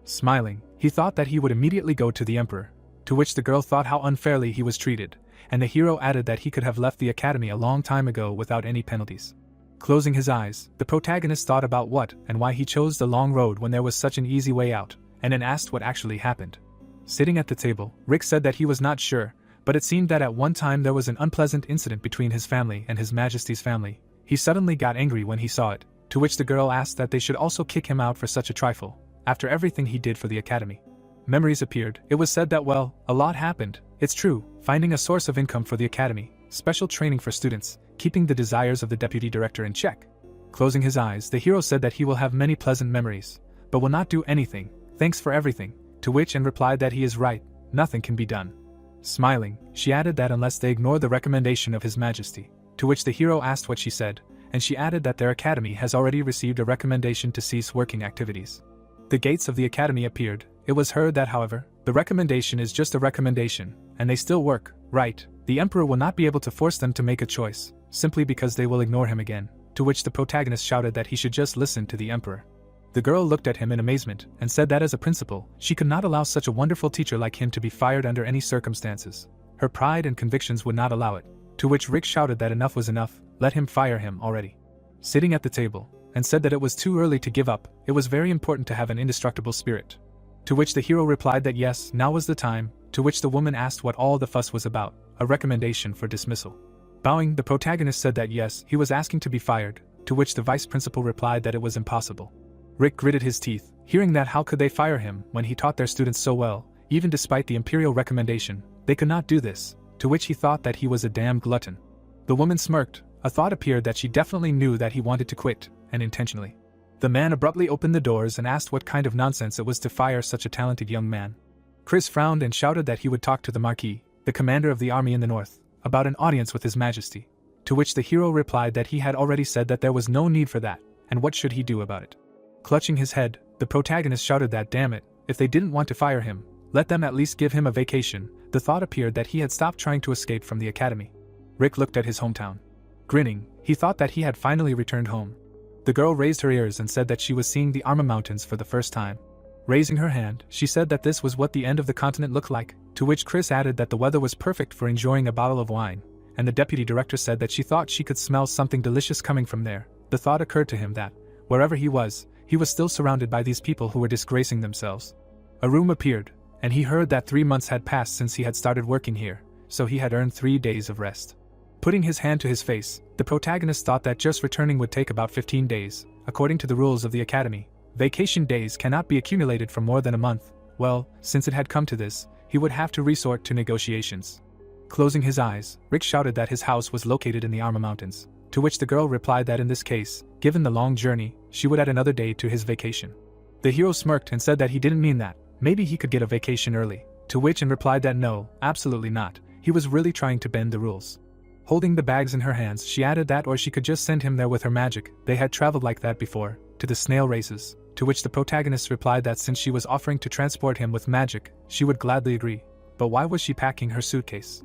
Smiling, he thought that he would immediately go to the Emperor, to which the girl thought how unfairly he was treated, and the hero added that he could have left the academy a long time ago without any penalties. Closing his eyes, the protagonist thought about what and why he chose the long road when there was such an easy way out, and then asked what actually happened. Sitting at the table, Rick said that he was not sure, but it seemed that at one time there was an unpleasant incident between his family and His Majesty's family. He suddenly got angry when he saw it, to which the girl asked that they should also kick him out for such a trifle, after everything he did for the academy. Memories appeared. It was said that, well, a lot happened. It's true, finding a source of income for the academy, special training for students, keeping the desires of the deputy director in check. Closing his eyes, the hero said that he will have many pleasant memories, but will not do anything. Thanks for everything, to which Anne replied that he is right, nothing can be done. Smiling, she added that unless they ignore the recommendation of His Majesty, to which the hero asked what she said, and she added that their academy has already received a recommendation to cease working activities. The gates of the academy appeared. It was heard that, however, the recommendation is just a recommendation, and they still work, right? The Emperor will not be able to force them to make a choice, simply because they will ignore him again, to which the protagonist shouted that he should just listen to the Emperor. The girl looked at him in amazement, and said that as a principal, she could not allow such a wonderful teacher like him to be fired under any circumstances. Her pride and convictions would not allow it, to which Rick shouted that enough was enough, let him fire him already. Sitting at the table, and said that it was too early to give up, it was very important to have an indestructible spirit. To which the hero replied that yes, now was the time, to which the woman asked what all the fuss was about, a recommendation for dismissal. Bowing, the protagonist said that yes, he was asking to be fired, to which the vice principal replied that it was impossible. Rick gritted his teeth, hearing that how could they fire him when he taught their students so well, even despite the imperial recommendation, they could not do this, to which he thought that he was a damn glutton. The woman smirked, a thought appeared that she definitely knew that he wanted to quit, and intentionally. The man abruptly opened the doors and asked what kind of nonsense it was to fire such a talented young man. Chris frowned and shouted that he would talk to the Marquis, the commander of the army in the north, about an audience with His Majesty, to which the hero replied that he had already said that there was no need for that, and what should he do about it? Clutching his head, the protagonist shouted that damn it, if they didn't want to fire him, let them at least give him a vacation. The thought appeared that he had stopped trying to escape from the academy. Rick looked at his hometown. Grinning, he thought that he had finally returned home. The girl raised her ears and said that she was seeing the Arma Mountains for the first time. Raising her hand, she said that this was what the end of the continent looked like, to which Chris added that the weather was perfect for enjoying a bottle of wine, and the deputy director said that she thought she could smell something delicious coming from there. The thought occurred to him that, wherever he was still surrounded by these people who were disgracing themselves. A room appeared, and he heard that 3 months had passed since he had started working here, so he had earned 3 days of rest. Putting his hand to his face, the protagonist thought that just returning would take about 15 days, according to the rules of the academy. Vacation days cannot be accumulated for more than a month. Well, since it had come to this, he would have to resort to negotiations. Closing his eyes, Rick shouted that his house was located in the Arma Mountains, to which the girl replied that in this case, given the long journey, she would add another day to his vacation. The hero smirked and said that he didn't mean that, maybe he could get a vacation early, to which Anne replied that no, absolutely not, he was really trying to bend the rules. Holding the bags in her hands, she added that or she could just send him there with her magic. They had traveled like that before, to the snail races, to which the protagonist replied that since she was offering to transport him with magic, she would gladly agree. But why was she packing her suitcase?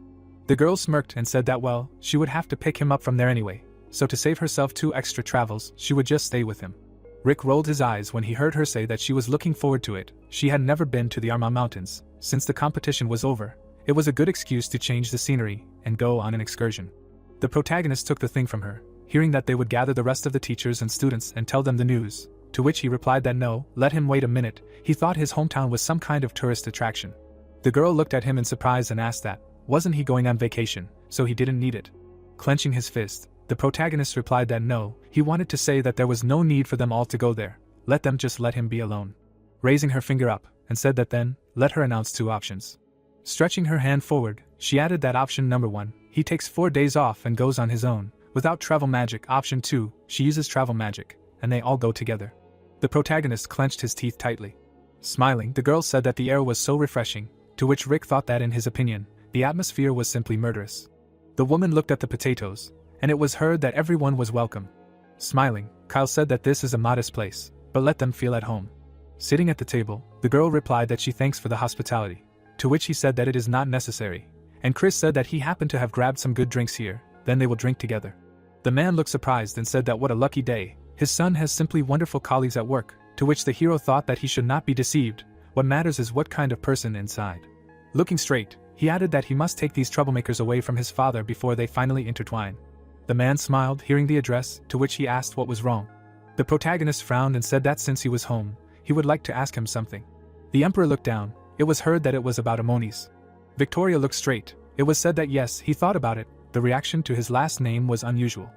The girl smirked and said that well, she would have to pick him up from there anyway, so to save herself 2 extra travels, she would just stay with him. Rick rolled his eyes when he heard her say that she was looking forward to it. She had never been to the Arma Mountains since the competition was over. It was a good excuse to change the scenery and go on an excursion. The protagonist took the thing from her, hearing that they would gather the rest of the teachers and students and tell them the news, to which he replied that no, let him wait a minute, he thought his hometown was some kind of tourist attraction. The girl looked at him in surprise and asked that, wasn't he going on vacation, so he didn't need it? Clenching his fist, the protagonist replied that no, he wanted to say that there was no need for them all to go there, let them just let him be alone. Raising her finger up, and said that then, let her announce 2 options. Stretching her hand forward, she added that option number 1, he takes 4 days off and goes on his own, without travel magic. Option 2, she uses travel magic, and they all go together. The protagonist clenched his teeth tightly. Smiling, the girl said that the air was so refreshing, to which Rick thought that in his opinion, the atmosphere was simply murderous. The woman looked at the potatoes, and it was heard that everyone was welcome. Smiling, Kyle said that this is a modest place, but let them feel at home. Sitting at the table, the girl replied that she thanks for the hospitality, to which he said that it is not necessary, and Chris said that he happened to have grabbed some good drinks here, then they will drink together. The man looked surprised and said that what a lucky day, his son has simply wonderful colleagues at work, to which the hero thought that he should not be deceived, what matters is what kind of person inside. Looking straight, he added that he must take these troublemakers away from his father before they finally intertwine. The man smiled, hearing the address, to which he asked what was wrong. The protagonist frowned and said that since he was home, he would like to ask him something. The emperor looked down. It was heard that it was about Amonis. Victoria looked straight. It was said that yes, he thought about it. The reaction to his last name was unusual.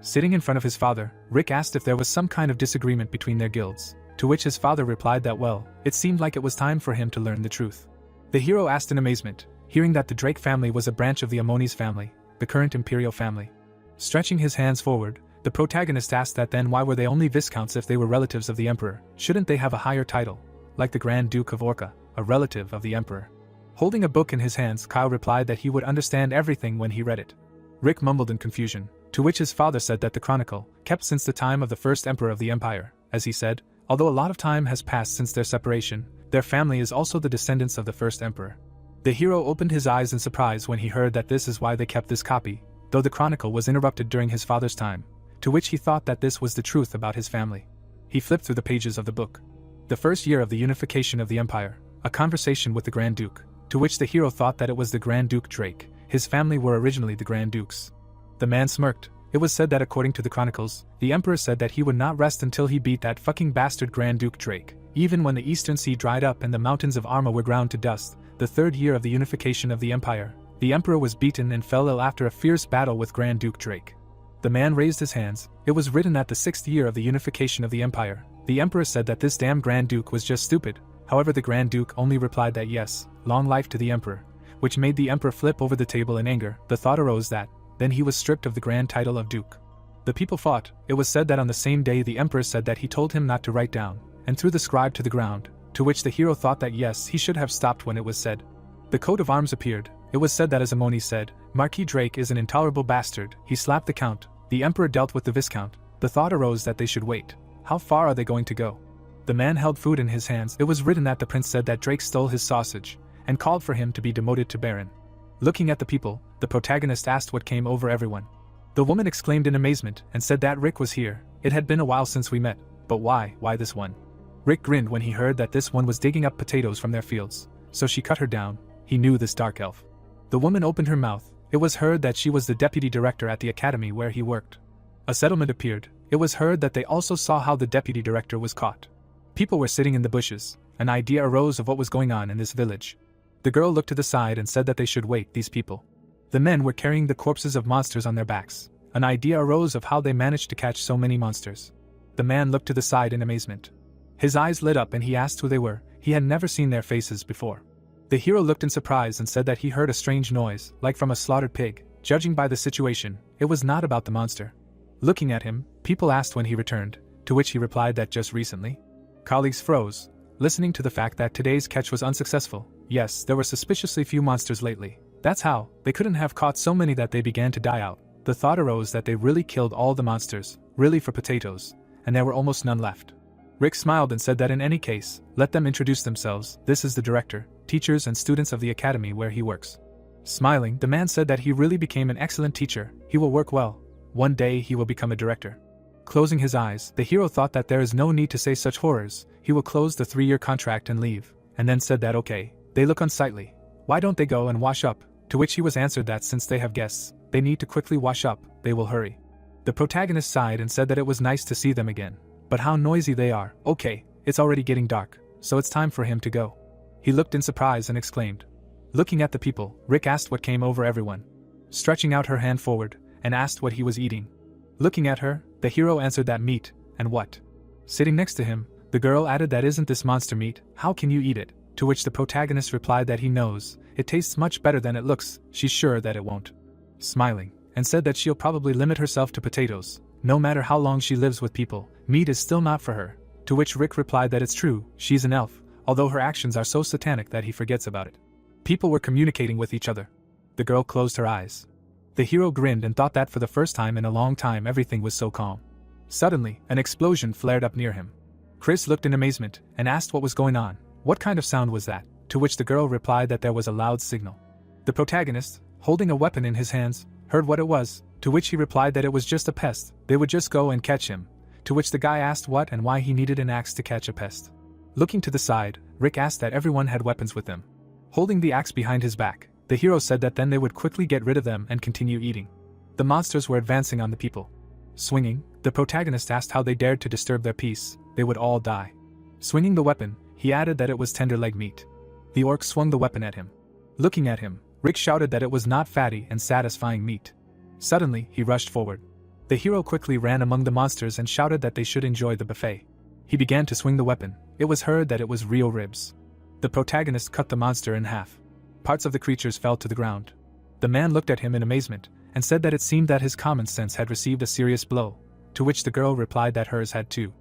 Sitting in front of his father, Rick asked if there was some kind of disagreement between their guilds, to which his father replied that well, it seemed like it was time for him to learn the truth. The hero asked in amazement, hearing that the Drake family was a branch of the Amonis family, the current imperial family. Stretching his hands forward, the protagonist asked that then why were they only viscounts if they were relatives of the emperor? Shouldn't they have a higher title, like the Grand Duke of Orca, a relative of the emperor? Holding a book in his hands, Kyle replied that he would understand everything when he read it. Rick mumbled in confusion, to which his father said that the chronicle, kept since the time of the first emperor of the empire, as he said, although a lot of time has passed since their separation, their family is also the descendants of the first emperor. The hero opened his eyes in surprise when he heard that this is why they kept this copy, though the chronicle was interrupted during his father's time, to which he thought that this was the truth about his family. He flipped through the pages of the book. The first year of the unification of the empire, a conversation with the Grand Duke, to which the hero thought that it was the Grand Duke Drake. His family were originally the Grand Dukes. The man smirked. It was said that according to the chronicles, the emperor said that he would not rest until he beat that fucking bastard Grand Duke Drake. Even when the Eastern Sea dried up and the mountains of Arma were ground to dust, the third year of the unification of the empire, the emperor was beaten and fell ill after a fierce battle with Grand Duke Drake. The man raised his hands. It was written that the 6th year of the unification of the empire, the emperor said that this damn Grand Duke was just stupid. However, the Grand Duke only replied that yes, long life to the emperor, which made the emperor flip over the table in anger. The thought arose that, then he was stripped of the grand title of Duke. The people fought. It was said that on the same day the emperor said that he told him not to write down, and threw the scribe to the ground, to which the hero thought that yes, he should have stopped when it was said. The coat of arms appeared. It was said that as Amonis said, Marquis Drake is an intolerable bastard. He slapped the count. The emperor dealt with the viscount. The thought arose that they should wait. How far are they going to go? The man held food in his hands. It was written that the prince said that Drake stole his sausage, and called for him to be demoted to baron. Looking at the people, the protagonist asked what came over everyone. The woman exclaimed in amazement and said that Rick was here. It had been a while since we met, but why this one? Rick grinned when he heard that this one was digging up potatoes from their fields, so she cut her down. He knew this dark elf. The woman opened her mouth. It was heard that she was the deputy director at the academy where he worked. A settlement appeared. It was heard that they also saw how the deputy director was caught. People were sitting in the bushes. An idea arose of what was going on in this village. The girl looked to the side and said that they should wait. These people. The men were carrying the corpses of monsters on their backs. An idea arose of how they managed to catch so many monsters. The man looked to the side in amazement. His eyes lit up and he asked who they were. He had never seen their faces before. The hero looked in surprise and said that he heard a strange noise, like from a slaughtered pig. Judging by the situation, it was not about the monster. Looking at him, people asked when he returned, to which he replied that just recently. Colleagues froze, listening to the fact that today's catch was unsuccessful. Yes, there were suspiciously few monsters lately. That's how, they couldn't have caught so many that they began to die out. The thought arose that they really killed all the monsters, really for potatoes, and there were almost none left. Rick smiled and said that in any case, let them introduce themselves. This is the director, teachers and students of the academy where he works. Smiling, the man said that he really became an excellent teacher. He will work well. One day he will become a director. Closing his eyes, the hero thought that there is no need to say such horrors. He will close the 3-year contract and leave, and then said that okay, they look unsightly. Why don't they go and wash up? To which he was answered that since they have guests, they need to quickly wash up, they will hurry. The protagonist sighed and said that it was nice to see them again. But how noisy they are. Okay, it's already getting dark, so it's time for him to go. He looked in surprise and exclaimed. Looking at the people, Rick asked what came over everyone. Stretching out her hand forward, and asked what he was eating. Looking at her, the hero answered that meat, and what? Sitting next to him, the girl added that isn't this monster meat, how can you eat it? To which the protagonist replied that he knows, it tastes much better than it looks, she's sure that it won't. Smiling, and said that she'll probably limit herself to potatoes. No matter how long she lives with people, meat is still not for her. To which Rick replied that it's true, she's an elf, although her actions are so satanic that he forgets about it. People were communicating with each other. The girl closed her eyes. The hero grinned and thought that for the first time in a long time everything was so calm. Suddenly, an explosion flared up near him. Chris looked in amazement and asked what was going on. What kind of sound was that? To which the girl replied that there was a loud signal. The protagonist, holding a weapon in his hands, heard what it was, to which he replied that it was just a pest, they would just go and catch him, to which the guy asked what and why he needed an axe to catch a pest. Looking to the side, Rick asked that everyone had weapons with them. Holding the axe behind his back, the hero said that then they would quickly get rid of them and continue eating. The monsters were advancing on the people. Swinging, the protagonist asked how they dared to disturb their peace, they would all die. Swinging the weapon, he added that it was tender leg meat. The orc swung the weapon at him. Looking at him, Rick shouted that it was not fatty and satisfying meat. Suddenly, he rushed forward. The hero quickly ran among the monsters and shouted that they should enjoy the buffet. He began to swing the weapon. It was heard that it was real ribs. The protagonist cut the monster in half. Parts of the creatures fell to the ground. The man looked at him in amazement, and said that it seemed that his common sense had received a serious blow, to which the girl replied that hers had too.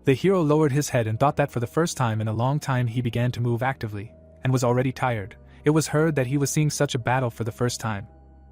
The hero lowered his head and thought that for the first time in a long time he began to move actively, and was already tired. It was heard that he was seeing such a battle for the first time.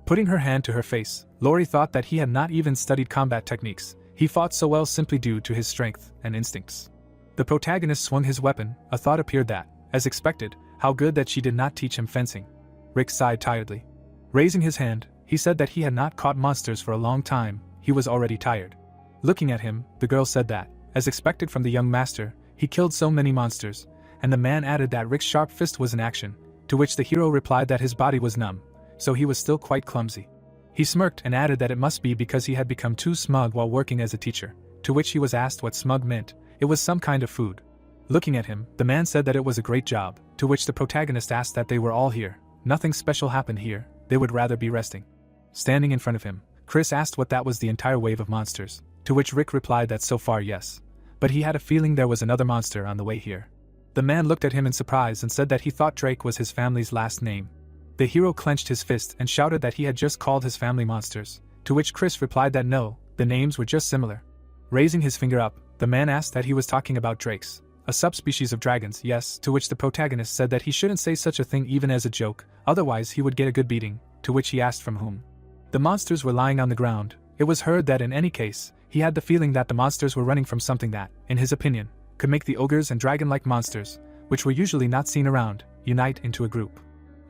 Putting her hand to her face, Lori thought that he had not even studied combat techniques, he fought so well simply due to his strength and instincts. The protagonist swung his weapon, a thought appeared that, as expected, how good that she did not teach him fencing. Rick sighed tiredly. Raising his hand, he said that he had not caught monsters for a long time, he was already tired. Looking at him, the girl said that, as expected from the young master, he killed so many monsters, and the man added that Rick's sharp fist was in action, to which the hero replied that his body was numb, so he was still quite clumsy. He smirked and added that it must be because he had become too smug while working as a teacher, to which he was asked what smug meant. It was some kind of food. Looking at him, the man said that it was a great job, to which the protagonist asked that they were all here. Nothing special happened here, they would rather be resting. Standing in front of him, Chris asked what that was the entire wave of monsters, to which Rick replied that so far yes, but he had a feeling there was another monster on the way here. The man looked at him in surprise and said that he thought Drake was his family's last name. The hero clenched his fist and shouted that he had just called his family monsters, to which Chris replied that no, the names were just similar. Raising his finger up, the man asked that he was talking about drakes, a subspecies of dragons, yes, to which the protagonist said that he shouldn't say such a thing even as a joke, otherwise he would get a good beating, to which he asked from whom. The monsters were lying on the ground. It was heard that in any case, he had the feeling that the monsters were running from something that, in his opinion, could make the ogres and dragon-like monsters, which were usually not seen around, unite into a group.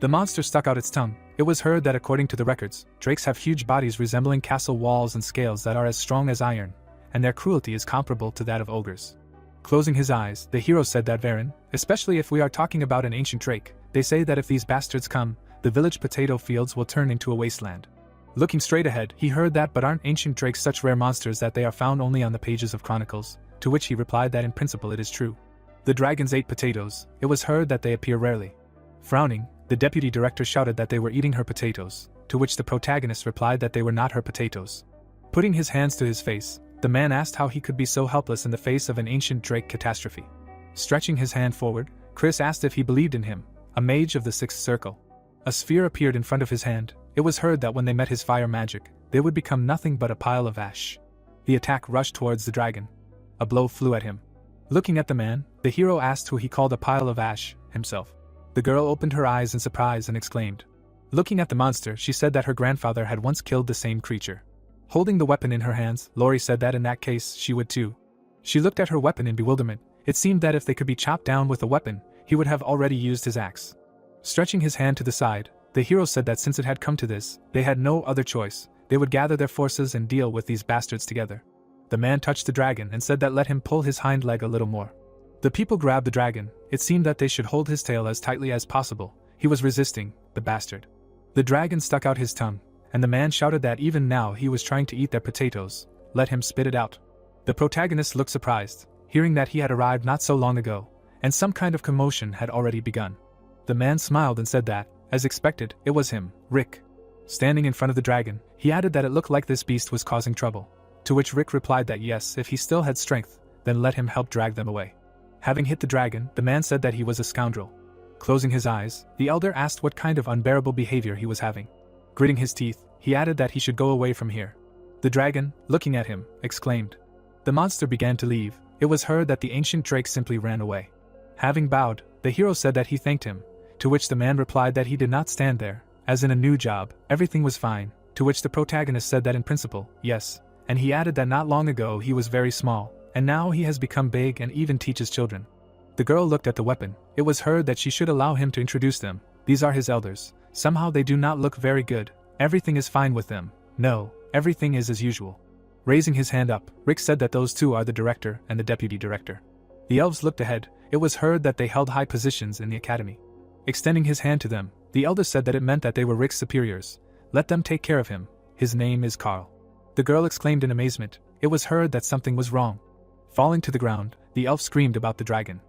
The monster stuck out its tongue. It was heard that according to the records, drakes have huge bodies resembling castle walls and scales that are as strong as iron, and their cruelty is comparable to that of ogres. Closing his eyes, the hero said that Varen, especially if we are talking about an ancient drake, they say that if these bastards come, the village potato fields will turn into a wasteland. Looking straight ahead, he heard that but aren't ancient drakes such rare monsters that they are found only on the pages of chronicles, to which he replied that in principle it is true. The dragons ate potatoes. It was heard that they appear rarely. Frowning, the deputy director shouted that they were eating her potatoes, to which the protagonist replied that they were not her potatoes. Putting his hands to his face, the man asked how he could be so helpless in the face of an ancient drake catastrophe. Stretching his hand forward, Chris asked if he believed in him, a mage of the sixth circle. A sphere appeared in front of his hand. It was heard that when they met his fire magic, they would become nothing but a pile of ash. The attack rushed towards the dragon. A blow flew at him. Looking at the man, the hero asked who he called a pile of ash, himself. The girl opened her eyes in surprise and exclaimed. Looking at the monster, she said that her grandfather had once killed the same creature. Holding the weapon in her hands, Lori said that in that case, she would too. She looked at her weapon in bewilderment. It seemed that if they could be chopped down with a weapon, he would have already used his axe. Stretching his hand to the side, the hero said that since it had come to this, they had no other choice. They would gather their forces and deal with these bastards together. The man touched the dragon and said that let him pull his hind leg a little more. The people grabbed the dragon. It seemed that they should hold his tail as tightly as possible. He was resisting, the bastard. The dragon stuck out his tongue, and the man shouted that even now he was trying to eat their potatoes. Let him spit it out. The protagonist looked surprised, hearing that he had arrived not so long ago, and some kind of commotion had already begun. The man smiled and said that, as expected, it was him, Rick. Standing in front of the dragon, he added that it looked like this beast was causing trouble, to which Rick replied that yes, if he still had strength, then let him help drag them away. Having hit the dragon, the man said that he was a scoundrel. Closing his eyes, the elder asked what kind of unbearable behavior he was having. Gritting his teeth, he added that he should go away from here. The dragon, looking at him, exclaimed. The monster began to leave. It was heard that the ancient drake simply ran away. Having bowed, the hero said that he thanked him, to which the man replied that he did not stand there, as in a new job, everything was fine, to which the protagonist said that in principle, yes, and he added that not long ago he was very small, and now he has become big and even teaches children. The girl looked at the weapon. It was heard that she should allow him to introduce them. These are his elders. Somehow they do not look very good. Everything is fine with them, No, everything is as usual. Raising his hand up, Rick said that those two are the director and the deputy director. The elves looked ahead. It was heard that they held high positions in the academy. Extending his hand to them, the elder said that it meant that they were Rick's superiors. Let them take care of him. His name is Carl. The girl exclaimed in amazement. It was heard that something was wrong. Falling to the ground, the elf screamed about the dragon.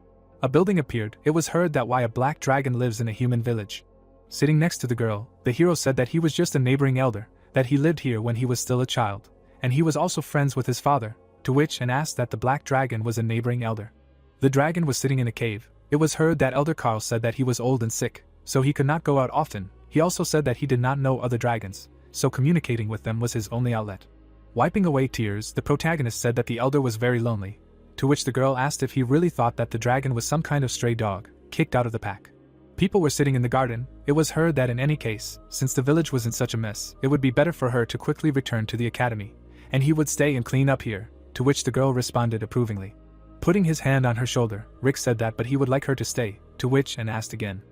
A building appeared. It was heard that why a black dragon lives in a human village. Sitting next to the girl, the hero said that he was just a neighboring elder, that he lived here when he was still a child, and he was also friends with his father, to which and asked that the black dragon was a neighboring elder. The dragon was sitting in a cave. It was heard that Elder Carl said that he was old and sick, so he could not go out often. He also said that he did not know other dragons, so communicating with them was his only outlet. Wiping away tears, the protagonist said that the elder was very lonely, to which the girl asked if he really thought that the dragon was some kind of stray dog, kicked out of the pack. People were sitting in the garden. It was heard that in any case, since the village was in such a mess, it would be better for her to quickly return to the academy, and he would stay and clean up here, to which the girl responded approvingly. Putting his hand on her shoulder, Rick said that but he would like her to stay, to which and asked again.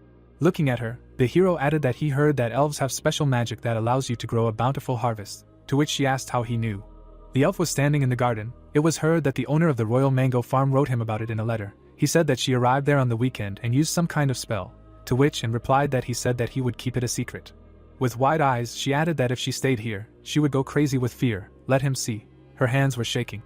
Looking at her, the hero added that he heard that elves have special magic that allows you to grow a bountiful harvest, to which she asked how he knew. The elf was standing in the garden. It was heard that the owner of the Royal Mango Farm wrote him about it in a letter. He said that she arrived there on the weekend and used some kind of spell, to which and replied that he said that he would keep it a secret. With wide eyes, she added that if she stayed here, she would go crazy with fear. Let him see. Her hands were shaking.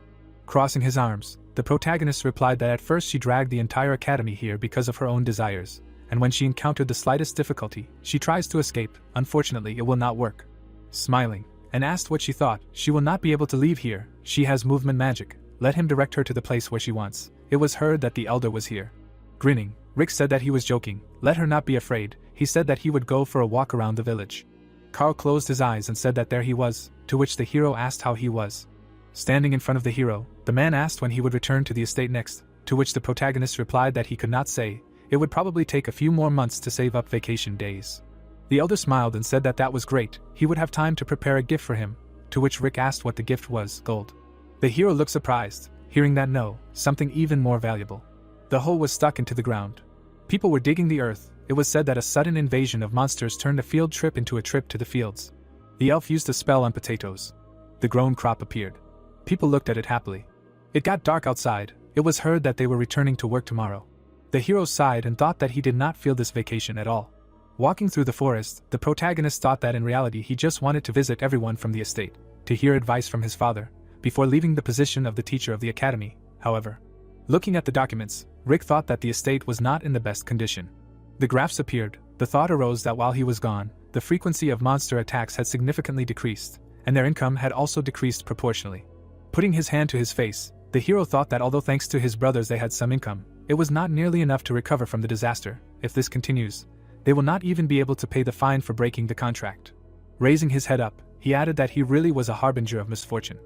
Crossing his arms, the protagonist replied that at first she dragged the entire academy here because of her own desires, and when she encountered the slightest difficulty, she tries to escape. Unfortunately, it will not work. Smiling, and asked what she thought. She will not be able to leave here. She has movement magic. Let him direct her to the place where she wants. It was heard that the elder was here. Grinning, Rick said that he was joking. Let her not be afraid. He said that he would go for a walk around the village. Carl closed his eyes and said that there he was, to which the hero asked how he was. Standing in front of the hero, the man asked when he would return to the estate next, to which the protagonist replied that he could not say. It would probably take a few more months to save up vacation days. The elder smiled and said that that was great. He would have time to prepare a gift for him, to which Rick asked what the gift was. Gold. The hero looked surprised, hearing that no, something even more valuable. The hole was stuck into the ground. People were digging the earth. It was said that a sudden invasion of monsters turned a field trip into a trip to the fields. The elf used a spell on potatoes. The grown crop appeared. People looked at it happily. It got dark outside. It was heard that they were returning to work tomorrow. The hero sighed and thought that he did not feel this vacation at all. Walking through the forest, the protagonist thought that in reality he just wanted to visit everyone from the estate, to hear advice from his father, before leaving the position of the teacher of the academy. However, looking at the documents, Rick thought that the estate was not in the best condition. The graphs appeared. The thought arose that while he was gone, the frequency of monster attacks had significantly decreased, and their income had also decreased proportionally. Putting his hand to his face, the hero thought that although thanks to his brothers they had some income, it was not nearly enough to recover from the disaster. If this continues, they will not even be able to pay the fine for breaking the contract. Raising his head up, he added that he really was a harbinger of misfortune.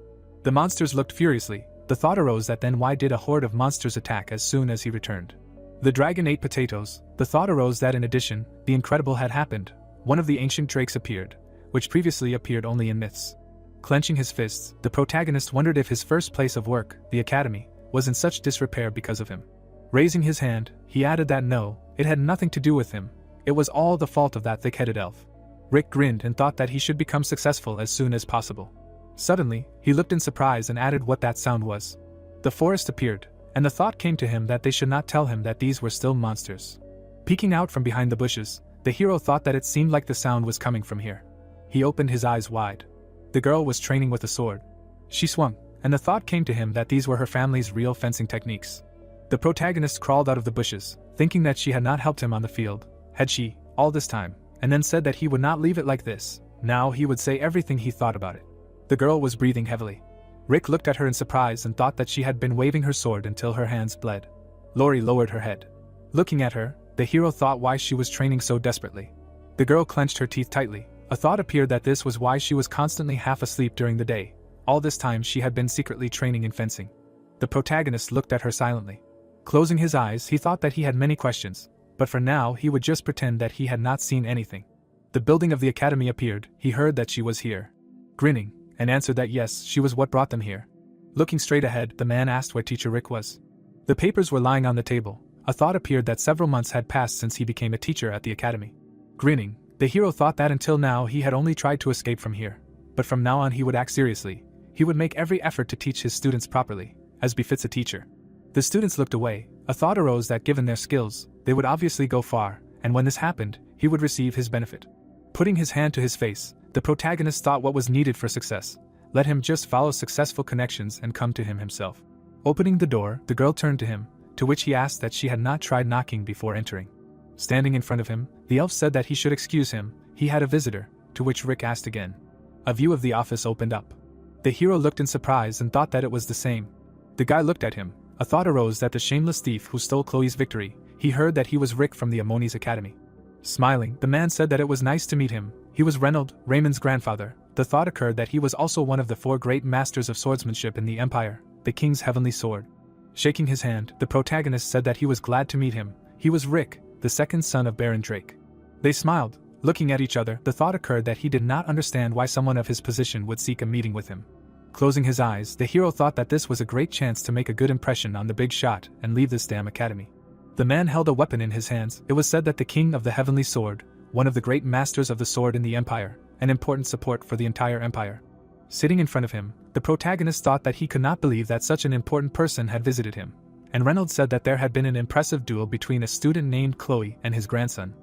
The monsters looked furiously. The thought arose that then why did a horde of monsters attack as soon as he returned? The dragon ate potatoes. The thought arose that in addition, the incredible had happened. One of the ancient drakes appeared, which previously appeared only in myths. Clenching his fists, the protagonist wondered if his first place of work, the academy, was in such disrepair because of him. Raising his hand, he added that no, it had nothing to do with him. It was all the fault of that thick-headed elf. Rick grinned and thought that he should become successful as soon as possible. Suddenly, he looked in surprise and added what that sound was. The forest appeared, and the thought came to him that they should not tell him that these were still monsters. Peeking out from behind the bushes, the hero thought that it seemed like the sound was coming from here. He opened his eyes wide. The girl was training with a sword. She swung, and the thought came to him that these were her family's real fencing techniques. The protagonist crawled out of the bushes, thinking that she had not helped him on the field. Had she, all this time, and then said that he would not leave it like this. Now he would say everything he thought about it. The girl was breathing heavily. Rick looked at her in surprise and thought that she had been waving her sword until her hands bled. Lori lowered her head. Looking at her, the hero thought why she was training so desperately. The girl clenched her teeth tightly. A thought appeared that this was why she was constantly half asleep during the day. All this time she had been secretly training in fencing. The protagonist looked at her silently. Closing his eyes, he thought that he had many questions, but for now he would just pretend that he had not seen anything. The building of the academy appeared. He heard that she was here. Grinning, and answered that yes, she was what brought them here. Looking straight ahead, the man asked where teacher Rick was. The papers were lying on the table. A thought appeared that several months had passed since he became a teacher at the academy. Grinning, the hero thought that until now he had only tried to escape from here, but from now on he would act seriously. He would make every effort to teach his students properly, as befits a teacher. The students looked away. A thought arose that given their skills, they would obviously go far, and when this happened, he would receive his benefit. Putting his hand to his face, the protagonist thought what was needed for success. Let him just follow successful connections and come to him himself. Opening the door, the girl turned to him, to which he asked that she had not tried knocking before entering. Standing in front of him, the elf said that he should excuse him, he had a visitor, to which Rick asked again. A view of the office opened up. The hero looked in surprise and thought that it was the same. The guy looked at him. A thought arose that the shameless thief who stole Chloe's victory, he heard that he was Rick from the Ammoni's Academy. Smiling, the man said that it was nice to meet him. He was Reynold, Raymond's grandfather. The thought occurred that he was also one of the 4 great masters of swordsmanship in the Empire, the King's Heavenly Sword. Shaking his hand, the protagonist said that he was glad to meet him. He was Rick, the second son of Baron Drake. They smiled. Looking at each other, the thought occurred that he did not understand why someone of his position would seek a meeting with him. Closing his eyes, the hero thought that this was a great chance to make a good impression on the big shot and leave this damn academy. The man held a weapon in his hands. It was said that the King of the Heavenly Sword, one of the great masters of the sword in the Empire, an important support for the entire Empire. Sitting in front of him, the protagonist thought that he could not believe that such an important person had visited him. And Reynolds said that there had been an impressive duel between a student named Chloe and his grandson.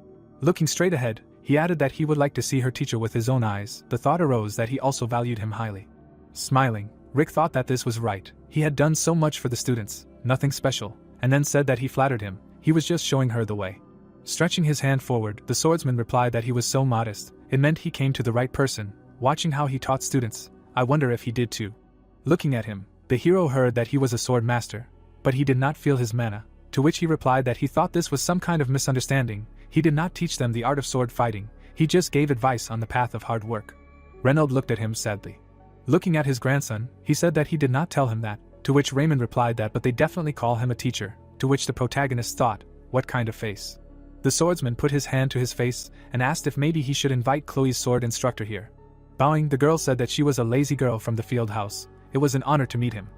Looking straight ahead, he added that he would like to see her teacher with his own eyes. The thought arose that he also valued him highly. Smiling, Rick thought that this was right. He had done so much for the students, nothing special, and then said that he flattered him. He was just showing her the way. Stretching his hand forward, the swordsman replied that he was so modest, it meant he came to the right person. Watching how he taught students, I wonder if he did too. Looking at him, the hero heard that he was a sword master, but he did not feel his mana, to which he replied that he thought this was some kind of misunderstanding. He did not teach them the art of sword fighting, he just gave advice on the path of hard work. Reynolds looked at him sadly. Looking at his grandson, he said that he did not tell him that, to which Raymond replied that but they definitely call him a teacher, to which the protagonist thought, what kind of face? The swordsman put his hand to his face and asked if maybe he should invite Chloe's sword instructor here. Bowing, the girl said that she was a lazy girl from the field house. It was an honor to meet him.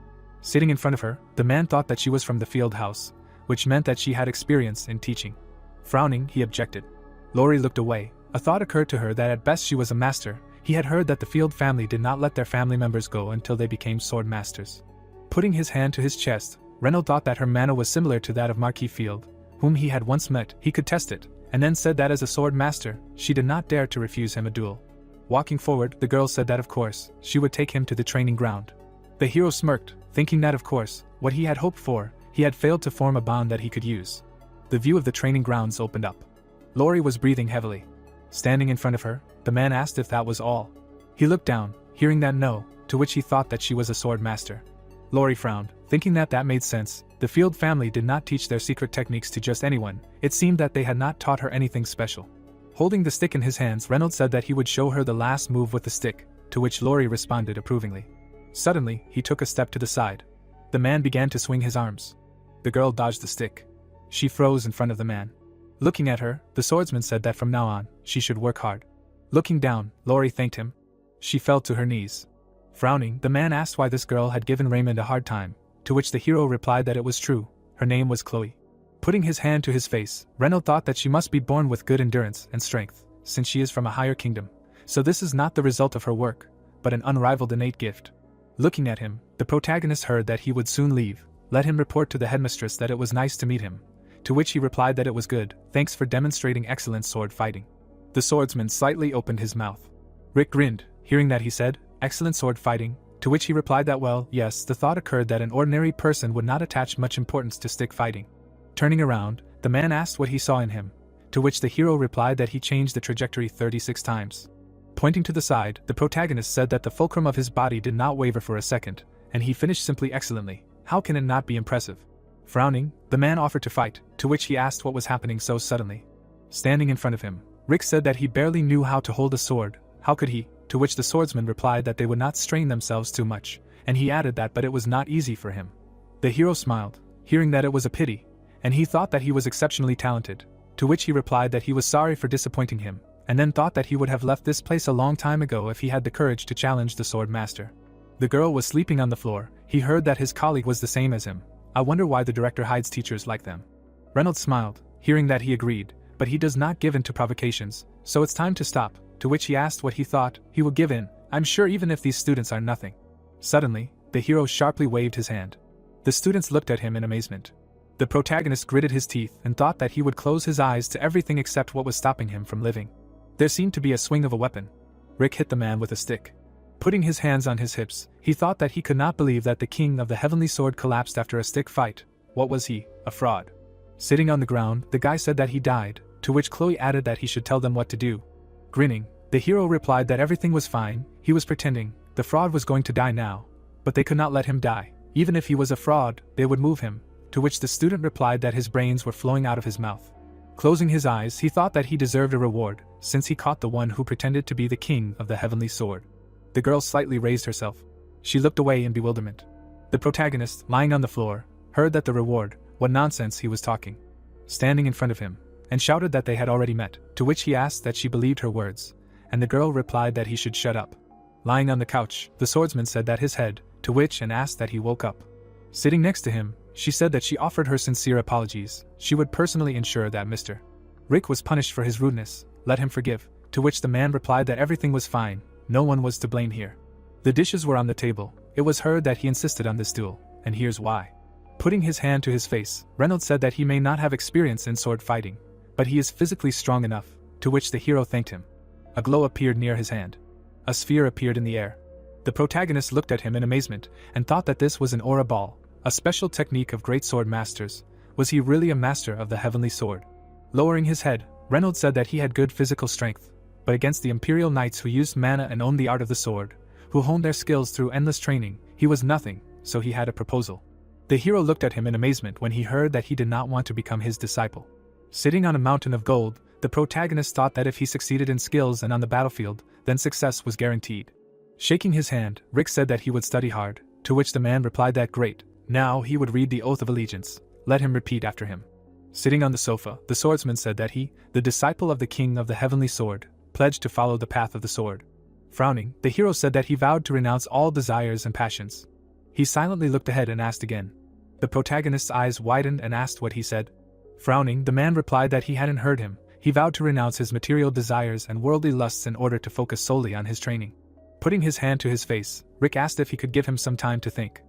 Sitting in front of her, the man thought that she was from the field house, which meant that she had experience in teaching. Frowning, he objected. Lori looked away. A thought occurred to her that at best she was a master. He had heard that the Field family did not let their family members go until they became sword masters. Putting his hand to his chest, Reynolds thought that her mana was similar to that of Marquis Field, whom he had once met. He could test it, and then said that as a sword master, she did not dare to refuse him a duel. Walking forward, the girl said that of course, she would take him to the training ground. The hero smirked, thinking that of course, what he had hoped for, he had failed to form a bond that he could use. The view of the training grounds opened up. Lori was breathing heavily. Standing in front of her, the man asked if that was all. He looked down, hearing that no, to which he thought that she was a sword master. Lori frowned, thinking that that made sense. The Field family did not teach their secret techniques to just anyone. It seemed that they had not taught her anything special. Holding the stick in his hands, Reynolds said that he would show her the last move with the stick, to which Lori responded approvingly. Suddenly, he took a step to the side. The man began to swing his arms. The girl dodged the stick. She froze in front of the man. Looking at her, the swordsman said that from now on, she should work hard. Looking down, Lori thanked him. She fell to her knees. Frowning, the man asked why this girl had given Raymond a hard time, to which the hero replied that it was true. Her name was Chloe. Putting his hand to his face, Reynolds thought that she must be born with good endurance and strength, since she is from a higher kingdom. So this is not the result of her work, but an unrivaled innate gift. Looking at him, the protagonist heard that he would soon leave. Let him report to the headmistress that it was nice to meet him, to which he replied that it was good, thanks for demonstrating excellent sword fighting. The swordsman slightly opened his mouth. Rick grinned, hearing that he said, excellent sword fighting, to which he replied that well, yes, the thought occurred that an ordinary person would not attach much importance to stick fighting. Turning around, the man asked what he saw in him, to which the hero replied that he changed the trajectory 36 times. Pointing to the side, the protagonist said that the fulcrum of his body did not waver for a second, and he finished simply excellently. How can it not be impressive? Frowning, the man offered to fight, to which he asked what was happening so suddenly. Standing in front of him, Rick said that he barely knew how to hold a sword. How could he? To which the swordsman replied that they would not strain themselves too much, and he added that but it was not easy for him. The hero smiled, hearing that it was a pity, and he thought that he was exceptionally talented, to which he replied that he was sorry for disappointing him, and then thought that he would have left this place a long time ago if he had the courage to challenge the sword master. The girl was sleeping on the floor. He heard that his colleague was the same as him. I wonder why the director hides teachers like them. Reynolds smiled, hearing that he agreed, but he does not give in to provocations, so it's time to stop, to which he asked what he thought. He would give in, I'm sure even if these students are nothing. Suddenly, the hero sharply waved his hand. The students looked at him in amazement. The protagonist gritted his teeth and thought that he would close his eyes to everything except what was stopping him from living. There seemed to be a swing of a weapon. Rick hit the man with a stick. Putting his hands on his hips, he thought that he could not believe that the king of the heavenly sword collapsed after a stick fight. What was he, a fraud? Sitting on the ground, the guy said that he died, to which Chloe added that he should tell them what to do. Grinning, the hero replied that everything was fine, he was pretending, the fraud was going to die now. But they could not let him die. Even if he was a fraud, they would move him, to which the student replied that his brains were flowing out of his mouth. Closing his eyes, he thought that he deserved a reward, since he caught the one who pretended to be the king of the heavenly sword. The girl slightly raised herself. She looked away in bewilderment. The protagonist, lying on the floor, heard that the reward, what nonsense he was talking. Standing in front of him, and shouted that they had already met, to which he asked that she believed her words, and the girl replied that he should shut up. Lying on the couch, the swordsman said that his head, to which and asked that he woke up. Sitting next to him, she said that she offered her sincere apologies, she would personally ensure that Mr. Rick was punished for his rudeness, let him forgive, to which the man replied that everything was fine, no one was to blame here. The dishes were on the table, it was heard that he insisted on this duel, and here's why. Putting his hand to his face, Reynolds said that he may not have experience in sword fighting, but he is physically strong enough, to which the hero thanked him. A glow appeared near his hand. A sphere appeared in the air. The protagonist looked at him in amazement, and thought that this was an aura ball, a special technique of great sword masters. Was he really a master of the heavenly sword? Lowering his head, Reynolds said that he had good physical strength, but against the Imperial Knights who used mana and owned the art of the sword, who honed their skills through endless training, he was nothing, so he had a proposal. The hero looked at him in amazement when he heard that he did not want to become his disciple. Sitting on a mountain of gold, the protagonist thought that if he succeeded in skills and on the battlefield, then success was guaranteed. Shaking his hand, Rick said that he would study hard, to which the man replied that great, now he would read the Oath of Allegiance, let him repeat after him. Sitting on the sofa, the swordsman said that he, the disciple of the king of the heavenly sword, pledged to follow the path of the sword. Frowning, the hero said that he vowed to renounce all desires and passions. He silently looked ahead and asked again. The protagonist's eyes widened and asked what he said. Frowning, the man replied that he hadn't heard him. He vowed to renounce his material desires and worldly lusts in order to focus solely on his training. Putting his hand to his face, Rick asked if he could give him some time to think.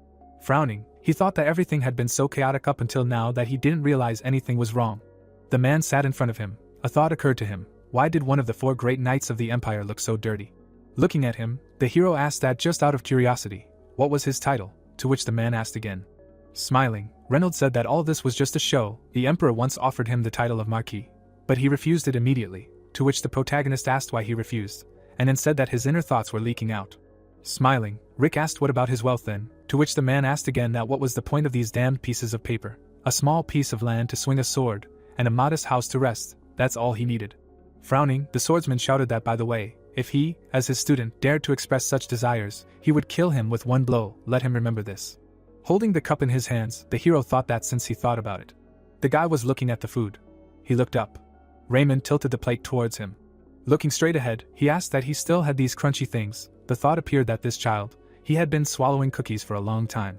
Frowning, he thought that everything had been so chaotic up until now that he didn't realize anything was wrong. The man sat in front of him. A thought occurred to him. Why did one of the 4 great knights of the empire look so dirty? Looking at him, the hero asked that just out of curiosity. What was his title? To which the man asked again. Smiling, Reynolds said that all this was just a show. The emperor once offered him the title of Marquis, but he refused it immediately, to which the protagonist asked why he refused, and then said that his inner thoughts were leaking out. Smiling, Rick asked what about his wealth then, to which the man asked again that what was the point of these damned pieces of paper. A small piece of land to swing a sword, and a modest house to rest, that's all he needed. Frowning, the swordsman shouted that by the way, if he, as his student, dared to express such desires, he would kill him with one blow, let him remember this. Holding the cup in his hands, the hero thought that since he thought about it. The guy was looking at the food. He looked up. Raymond tilted the plate towards him. Looking straight ahead, he asked that he still had these crunchy things. The thought appeared that this child, he had been swallowing cookies for a long time.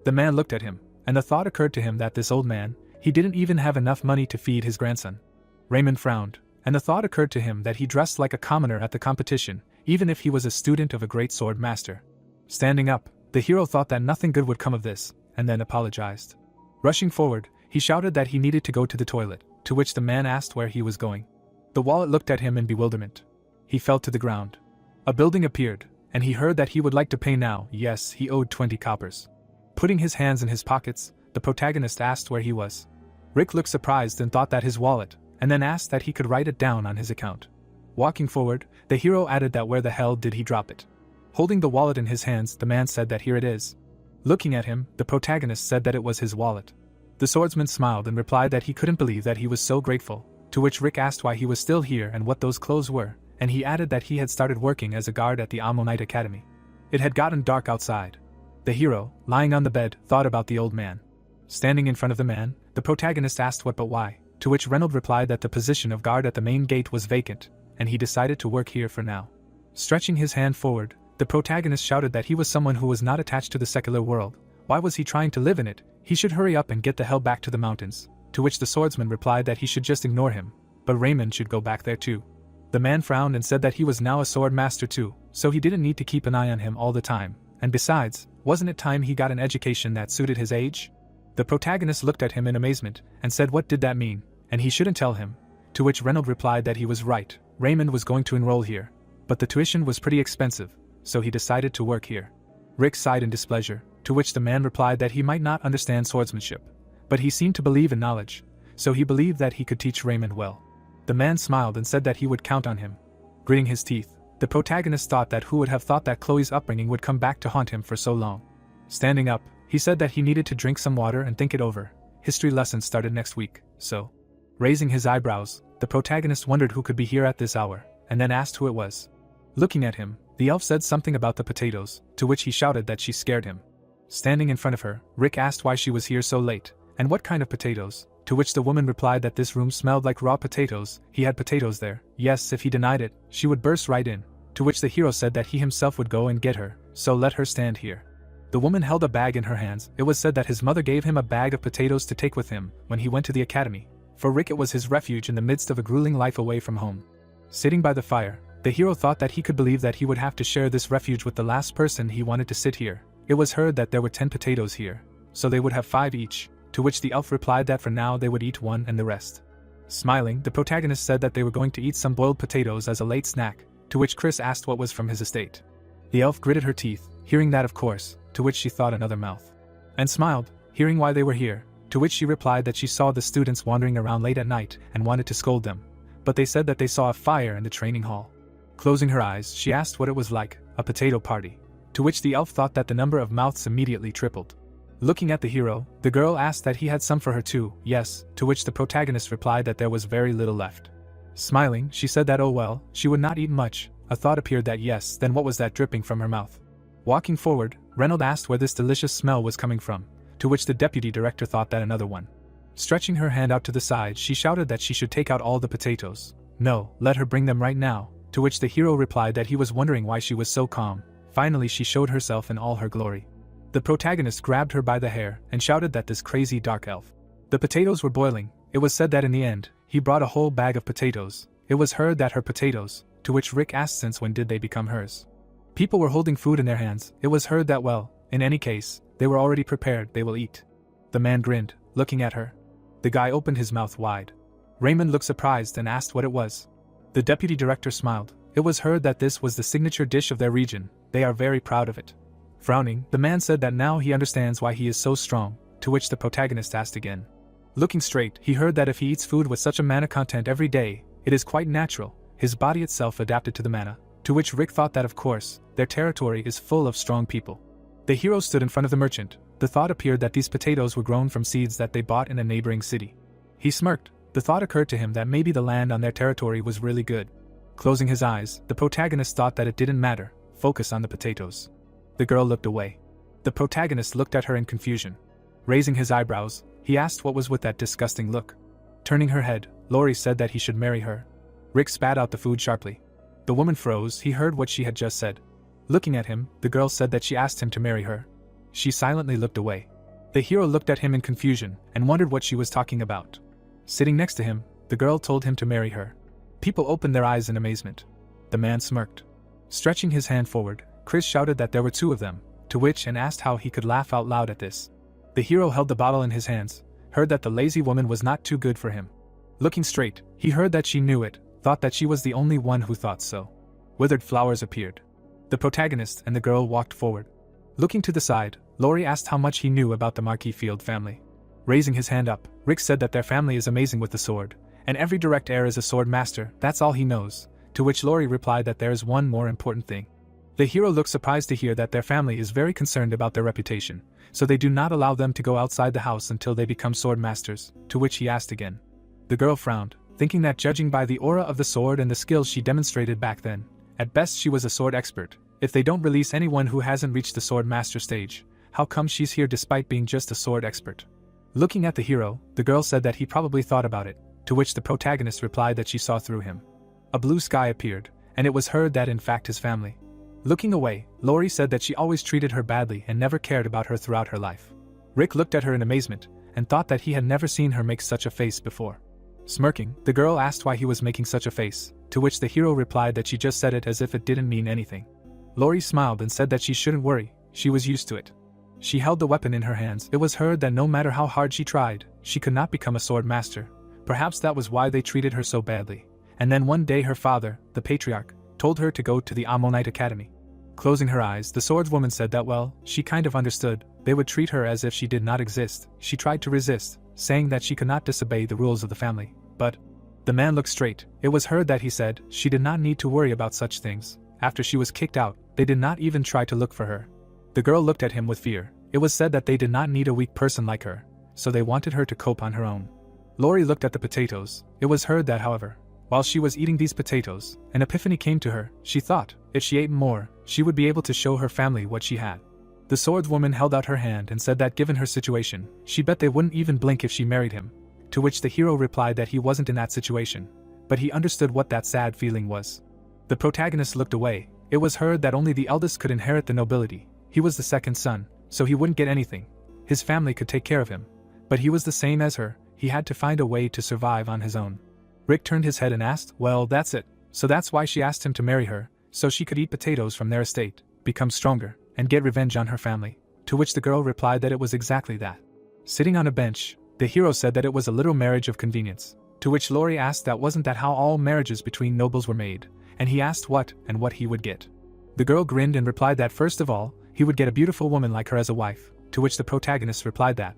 The man looked at him, and the thought occurred to him that this old man, he didn't even have enough money to feed his grandson. Raymond frowned, and the thought occurred to him that he dressed like a commoner at the competition, even if he was a student of a great sword master. Standing up, the hero thought that nothing good would come of this, and then apologized. Rushing forward, he shouted that he needed to go to the toilet, to which the man asked where he was going. The wallet looked at him in bewilderment. He fell to the ground. A building appeared, and he heard that he would like to pay now. Yes, he owed 20 coppers. Putting his hands in his pockets, the protagonist asked where he was. Rick looked surprised and thought that his wallet, and then asked that he could write it down on his account. Walking forward, the hero added that where the hell did he drop it? Holding the wallet in his hands, the man said that here it is. Looking at him, the protagonist said that it was his wallet. The swordsman smiled and replied that he couldn't believe that he was so grateful, to which Rick asked why he was still here and what those clothes were, and he added that he had started working as a guard at the Ammonite Academy. It had gotten dark outside. The hero, lying on the bed, thought about the old man. Standing in front of the man, the protagonist asked what but why, to which Reynolds replied that the position of guard at the main gate was vacant, and he decided to work here for now. Stretching his hand forward, the protagonist shouted that he was someone who was not attached to the secular world. Why was he trying to live in it? He should hurry up and get the hell back to the mountains, to which the swordsman replied that he should just ignore him, but Raymond should go back there too. The man frowned and said that he was now a sword master too, so he didn't need to keep an eye on him all the time, and besides, wasn't it time he got an education that suited his age? The protagonist looked at him in amazement, and said what did that mean, and he shouldn't tell him, to which Reynolds replied that he was right, Raymond was going to enroll here, but the tuition was pretty expensive, so he decided to work here. Rick sighed in displeasure, to which the man replied that he might not understand swordsmanship, but he seemed to believe in knowledge, so he believed that he could teach Raymond well. The man smiled and said that he would count on him. Gritting his teeth, the protagonist thought that who would have thought that Chloe's upbringing would come back to haunt him for so long. Standing up, he said that he needed to drink some water and think it over. History lessons started next week, so. Raising his eyebrows, the protagonist wondered who could be here at this hour, and then asked who it was. Looking at him, the elf said something about the potatoes, to which he shouted that she scared him. Standing in front of her, Rick asked why she was here so late, and what kind of potatoes, to which the woman replied that this room smelled like raw potatoes. He had potatoes there. Yes, if he denied it, she would burst right in, to which the hero said that he himself would go and get her, so let her stand here. The woman held a bag in her hands. It was said that his mother gave him a bag of potatoes to take with him when he went to the academy. For Rick it was his refuge in the midst of a grueling life away from home. Sitting by the fire, the hero thought that he could believe that he would have to share this refuge with the last person he wanted to sit here. It was heard that there were 10 potatoes here, so they would have 5 each, to which the elf replied that for now they would eat 1 and the rest. Smiling, the protagonist said that they were going to eat some boiled potatoes as a late snack, to which Chris asked what was from his estate. The elf gritted her teeth, hearing that of course, to which she thought another mouth. And smiled, hearing why they were here, to which she replied that she saw the students wandering around late at night and wanted to scold them, but they said that they saw a fire in the training hall. Closing her eyes, she asked what it was like, a potato party, to which the elf thought that the number of mouths immediately tripled. Looking at the hero, the girl asked that he had some for her too, yes, to which the protagonist replied that there was very little left. Smiling, she said that oh well, she would not eat much. A thought appeared that yes, then what was that dripping from her mouth? Walking forward, Reynolds asked where this delicious smell was coming from, to which the deputy director thought that another one. Stretching her hand out to the side, she shouted that she should take out all the potatoes. No, let her bring them right now, to which the hero replied that he was wondering why she was so calm. Finally she showed herself in all her glory. The protagonist grabbed her by the hair and shouted that this crazy dark elf. The potatoes were boiling. It was said that in the end, he brought a whole bag of potatoes. It was heard that her potatoes, to which Rick asked since when did they become hers. People were holding food in their hands. It was heard that well, in any case, they were already prepared, they will eat. The man grinned, looking at her. The guy opened his mouth wide. Raymond looked surprised and asked what it was. The deputy director smiled. It was heard that this was the signature dish of their region. They are very proud of it. Frowning, the man said that now he understands why he is so strong, to which the protagonist asked again. Looking straight, he heard that if he eats food with such a mana content every day, it is quite natural, his body itself adapted to the mana, to which Rick thought that of course, their territory is full of strong people. The hero stood in front of the merchant. The thought appeared that these potatoes were grown from seeds that they bought in a neighboring city. He smirked. The thought occurred to him that maybe the land on their territory was really good. Closing his eyes, the protagonist thought that it didn't matter, focus on the potatoes. The girl looked away. The protagonist looked at her in confusion. Raising his eyebrows, he asked what was with that disgusting look. Turning her head, Lori said that he should marry her. Rick spat out the food sharply. The woman froze. He heard what she had just said. Looking at him, the girl said that she asked him to marry her. She silently looked away. The hero looked at him in confusion and wondered what she was talking about. Sitting next to him, the girl told him to marry her. People opened their eyes in amazement. The man smirked. Stretching his hand forward, Chris shouted that there were 2 of them, to which and asked how he could laugh out loud at this. The hero held the bottle in his hands, heard that the lazy woman was not too good for him. Looking straight, he heard that she knew it, thought that she was the only one who thought so. Withered flowers appeared. The protagonist and the girl walked forward. Looking to the side, Lori asked how much he knew about the Marquis Field family. Raising his hand up, Rick said that their family is amazing with the sword, and every direct heir is a sword master, that's all he knows, to which Lori replied that there is one more important thing. The hero looked surprised to hear that their family is very concerned about their reputation, so they do not allow them to go outside the house until they become sword masters, to which he asked again. The girl frowned, thinking that judging by the aura of the sword and the skills she demonstrated back then, at best she was a sword expert. If they don't release anyone who hasn't reached the sword master stage, how come she's here despite being just a sword expert? Looking at the hero, the girl said that he probably thought about it, to which the protagonist replied that she saw through him. A blue sky appeared, and it was heard that in fact his family. Looking away, Lori said that she always treated her badly and never cared about her throughout her life. Rick looked at her in amazement, and thought that he had never seen her make such a face before. Smirking, the girl asked why he was making such a face, to which the hero replied that she just said it as if it didn't mean anything. Lori smiled and said that she shouldn't worry, she was used to it. She held the weapon in her hands. It was heard that no matter how hard she tried, she could not become a sword master. Perhaps that was why they treated her so badly. And then one day her father, the patriarch, told her to go to the Ammonite Academy. Closing her eyes, the swordswoman said that she kind of understood, they would treat her as if she did not exist. She tried to resist, saying that she could not disobey the rules of the family. But the man looked straight. It was heard that he said she did not need to worry about such things. After she was kicked out, they did not even try to look for her. The girl looked at him with fear. It was said that they did not need a weak person like her, so they wanted her to cope on her own. Lori looked at the potatoes. It was heard that, however, while she was eating these potatoes, an epiphany came to her. She thought, if she ate more, she would be able to show her family what she had. The swordswoman held out her hand and said that given her situation, she bet they wouldn't even blink if she married him. To which the hero replied that he wasn't in that situation, but he understood what that sad feeling was. The protagonist looked away. It was heard that only the eldest could inherit the nobility. He was the second son, so he wouldn't get anything. His family could take care of him. But he was the same as her, he had to find a way to survive on his own. Rick turned his head and asked, well, that's it. So that's why she asked him to marry her, so she could eat potatoes from their estate, become stronger, and get revenge on her family. To which the girl replied that it was exactly that. Sitting on a bench, the hero said that it was a little marriage of convenience. To which Lori asked that wasn't that how all marriages between nobles were made, and he asked what he would get. The girl grinned and replied that first of all, he would get a beautiful woman like her as a wife. To which the protagonist replied that,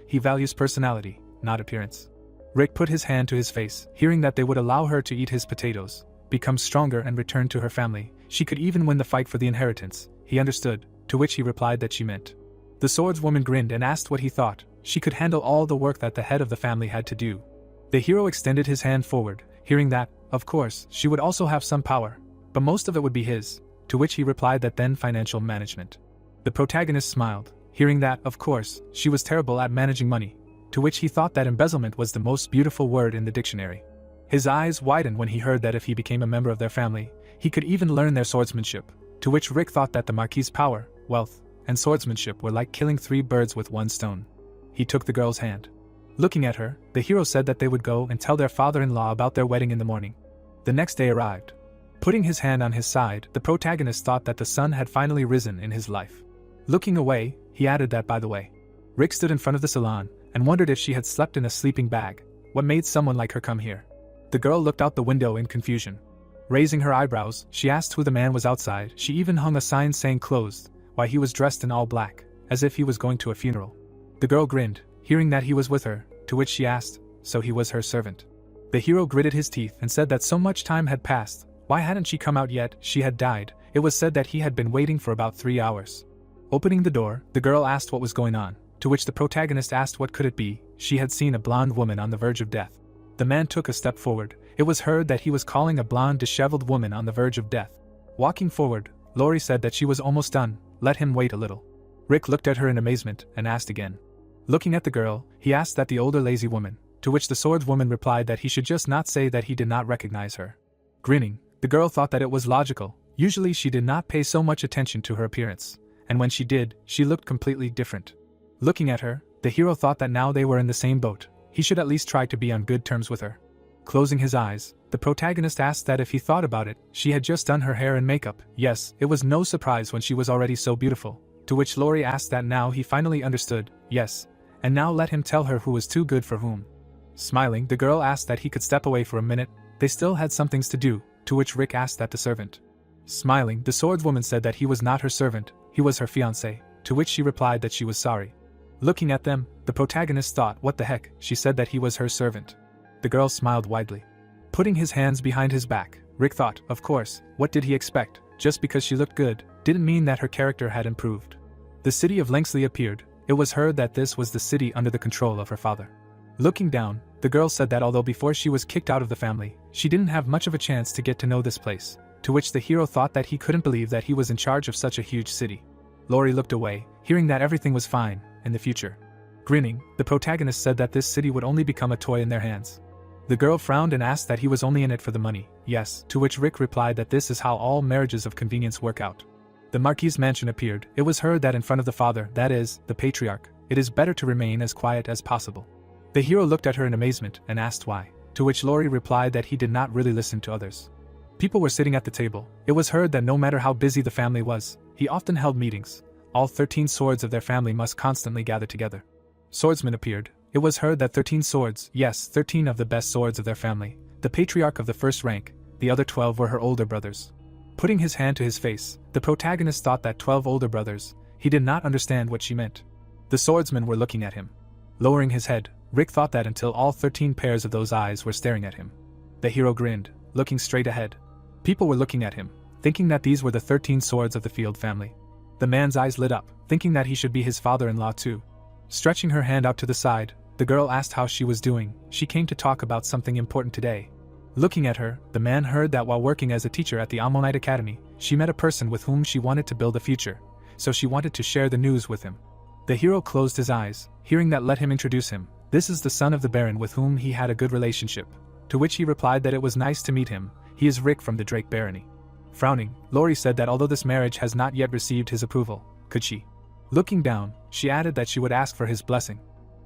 he values personality, not appearance. Rick put his hand to his face, hearing that they would allow her to eat his potatoes, become stronger and return to her family. She could even win the fight for the inheritance. He understood, to which he replied that she meant. The swordswoman grinned and asked what he thought. She could handle all the work that the head of the family had to do. The hero extended his hand forward, hearing that, of course, she would also have some power, but most of it would be his, to which he replied that then financial management. The protagonist smiled, hearing that, of course, she was terrible at managing money, to which he thought that embezzlement was the most beautiful word in the dictionary. His eyes widened when he heard that if he became a member of their family, he could even learn their swordsmanship, to which Rick thought that the Marquis's power, wealth, and swordsmanship were like killing 3 birds with 1 stone. He took the girl's hand. Looking at her, the hero said that they would go and tell their father-in-law about their wedding in the morning. The next day arrived. Putting his hand on his side, the protagonist thought that the sun had finally risen in his life. Looking away, he added that by the way. Rick stood in front of the salon, and wondered if she had slept in a sleeping bag. What made someone like her come here? The girl looked out the window in confusion. Raising her eyebrows, she asked who the man was outside. She even hung a sign saying closed, while he was dressed in all black, as if he was going to a funeral. The girl grinned, hearing that he was with her, to which she asked, so he was her servant. The hero gritted his teeth and said that so much time had passed. Why hadn't she come out yet? She had died. It was said that he had been waiting for about 3 hours. Opening the door, the girl asked what was going on, to which the protagonist asked what could it be. She had seen a blonde woman on the verge of death. The man took a step forward. It was heard that he was calling a blonde, disheveled woman on the verge of death. Walking forward, Lori said that she was almost done. Let him wait a little. Rick looked at her in amazement and asked again. Looking at the girl, he asked that the older lazy woman, to which the swordswoman replied that he should just not say that he did not recognize her. Grinning, the girl thought that it was logical. Usually she did not pay so much attention to her appearance, and when she did, she looked completely different. Looking at her, the hero thought that now they were in the same boat. He should at least try to be on good terms with her. Closing his eyes, the protagonist asked that if he thought about it, she had just done her hair and makeup. Yes, it was no surprise when she was already so beautiful. To which Lori asked that now he finally understood, yes, and now let him tell her who was too good for whom. Smiling, the girl asked that he could step away for a minute. They still had some things to do, to which Rick asked that the servant. Smiling, the swordswoman said that he was not her servant, he was her fiancé, to which she replied that she was sorry. Looking at them, the protagonist thought, what the heck, she said that he was her servant. The girl smiled widely. Putting his hands behind his back, Rick thought, of course, what did he expect? Just because she looked good, didn't mean that her character had improved. The city of Lengsley appeared. It was heard that this was the city under the control of her father. Looking down, the girl said that although before she was kicked out of the family, she didn't have much of a chance to get to know this place, to which the hero thought that he couldn't believe that he was in charge of such a huge city. Lori looked away, hearing that everything was fine in the future. Grinning, the protagonist said that this city would only become a toy in their hands. The girl frowned and asked that he was only in it for the money. Yes, to which Rick replied that this is how all marriages of convenience work out. The Marquis's mansion appeared. It was heard that in front of the father, that is, the patriarch, it is better to remain as quiet as possible. The hero looked at her in amazement and asked why, to which Lori replied that he did not really listen to others. People were sitting at the table. It was heard that no matter how busy the family was, he often held meetings. All 13 swords of their family must constantly gather together. Swordsmen appeared. It was heard that 13 swords, yes, 13 of the best swords of their family, the patriarch of the first rank, the other 12 were her older brothers. Putting his hand to his face, the protagonist thought that 12 older brothers. He did not understand what she meant. The swordsmen were looking at him. Lowering his head, Rick thought that until all 13 pairs of those eyes were staring at him. The hero grinned, looking straight ahead. People were looking at him, thinking that these were the 13 swords of the Field family. The man's eyes lit up, thinking that he should be his father-in-law too. Stretching her hand out to the side, the girl asked how she was doing. She came to talk about something important today. Looking at her, the man heard that while working as a teacher at the Ammonite Academy, she met a person with whom she wanted to build a future, so she wanted to share the news with him. The hero closed his eyes, hearing that let him introduce him. This is the son of the Baron with whom he had a good relationship. To which he replied that it was nice to meet him. He is Rick from the Drake Barony. Frowning, Lori said that although this marriage has not yet received his approval, could she? Looking down, she added that she would ask for his blessing.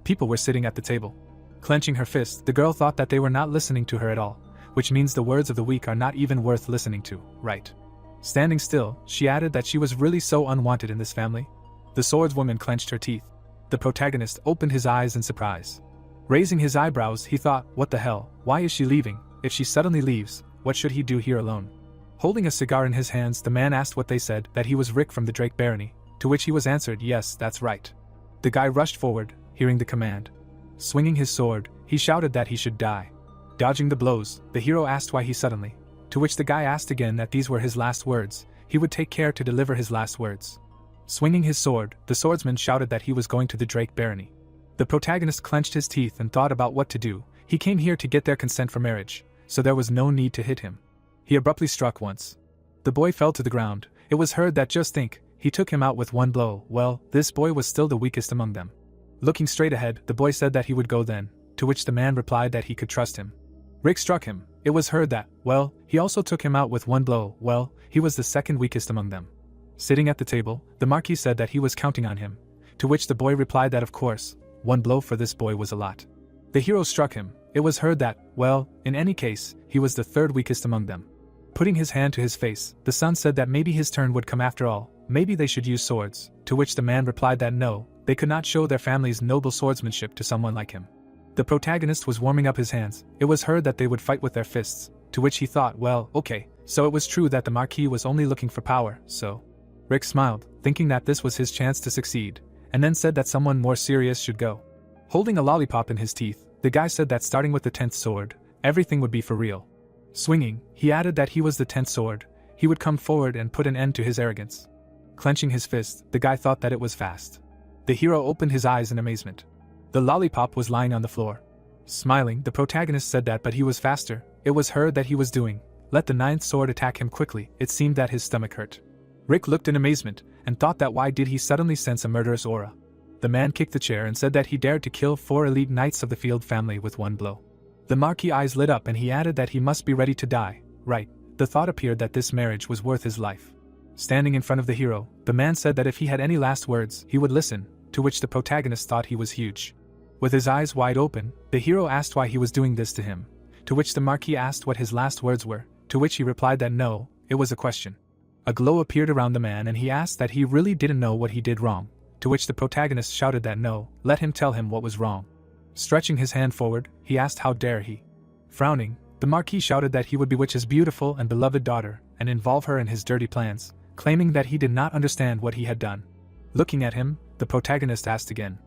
People were sitting at the table. Clenching her fist, the girl thought that they were not listening to her at all, which means the words of the weak are not even worth listening to, right? Standing still, she added that she was really so unwanted in this family. The swordswoman clenched her teeth. The protagonist opened his eyes in surprise. Raising his eyebrows, he thought, what the hell, why is she leaving? If she suddenly leaves, what should he do here alone? Holding a cigar in his hands, the man asked what they said, that he was Rick from the Drake Barony, to which he was answered, yes, that's right. The guy rushed forward, hearing the command. Swinging his sword, he shouted that he should die. Dodging the blows, the hero asked why he suddenly, to which the guy asked again that these were his last words, he would take care to deliver his last words. Swinging his sword, the swordsman shouted that he was going to the Drake Barony. The protagonist clenched his teeth and thought about what to do. He came here to get their consent for marriage, so there was no need to hit him. He abruptly struck once. The boy fell to the ground. It was heard that just think, he took him out with one blow. Well, this boy was still the weakest among them. Looking straight ahead, the boy said that he would go then, to which the man replied that he could trust him. Rick struck him. It was heard that, well, he also took him out with one blow. Well, he was the second weakest among them. Sitting at the table, the Marquis said that he was counting on him, to which the boy replied that of course, one blow for this boy was a lot. The hero struck him. It was heard that, well, in any case, he was the third weakest among them. Putting his hand to his face, the son said that maybe his turn would come after all, maybe they should use swords, to which the man replied that no, they could not show their family's noble swordsmanship to someone like him. The protagonist was warming up his hands. It was heard that they would fight with their fists, to which he thought, well, okay, so it was true that the Marquis was only looking for power, so. Rick smiled, thinking that this was his chance to succeed, and then said that someone more serious should go. Holding a lollipop in his teeth, the guy said that starting with the 10th sword, everything would be for real. Swinging, he added that he was the 10th sword, he would come forward and put an end to his arrogance. Clenching his fist, the guy thought that it was fast. The hero opened his eyes in amazement. The lollipop was lying on the floor. Smiling, the protagonist said that but he was faster. It was heard that he was doing. Let the 9th sword attack him quickly. It seemed that his stomach hurt. Rick looked in amazement, and thought that why did he suddenly sense a murderous aura. The man kicked the chair and said that he dared to kill 4 elite knights of the Field family with one blow. The Marquis' eyes lit up and he added that he must be ready to die. Right, the thought appeared that this marriage was worth his life. Standing in front of the hero, the man said that if he had any last words, he would listen, to which the protagonist thought he was huge. With his eyes wide open, the hero asked why he was doing this to him, to which the Marquis asked what his last words were, to which he replied that no, it was a question. A glow appeared around the man and he asked that he really didn't know what he did wrong, to which the protagonist shouted that no, let him tell him what was wrong. Stretching his hand forward, he asked how dare he. Frowning, the Marquis shouted that he would bewitch his beautiful and beloved daughter and involve her in his dirty plans, claiming that he did not understand what he had done. Looking at him, the protagonist asked again.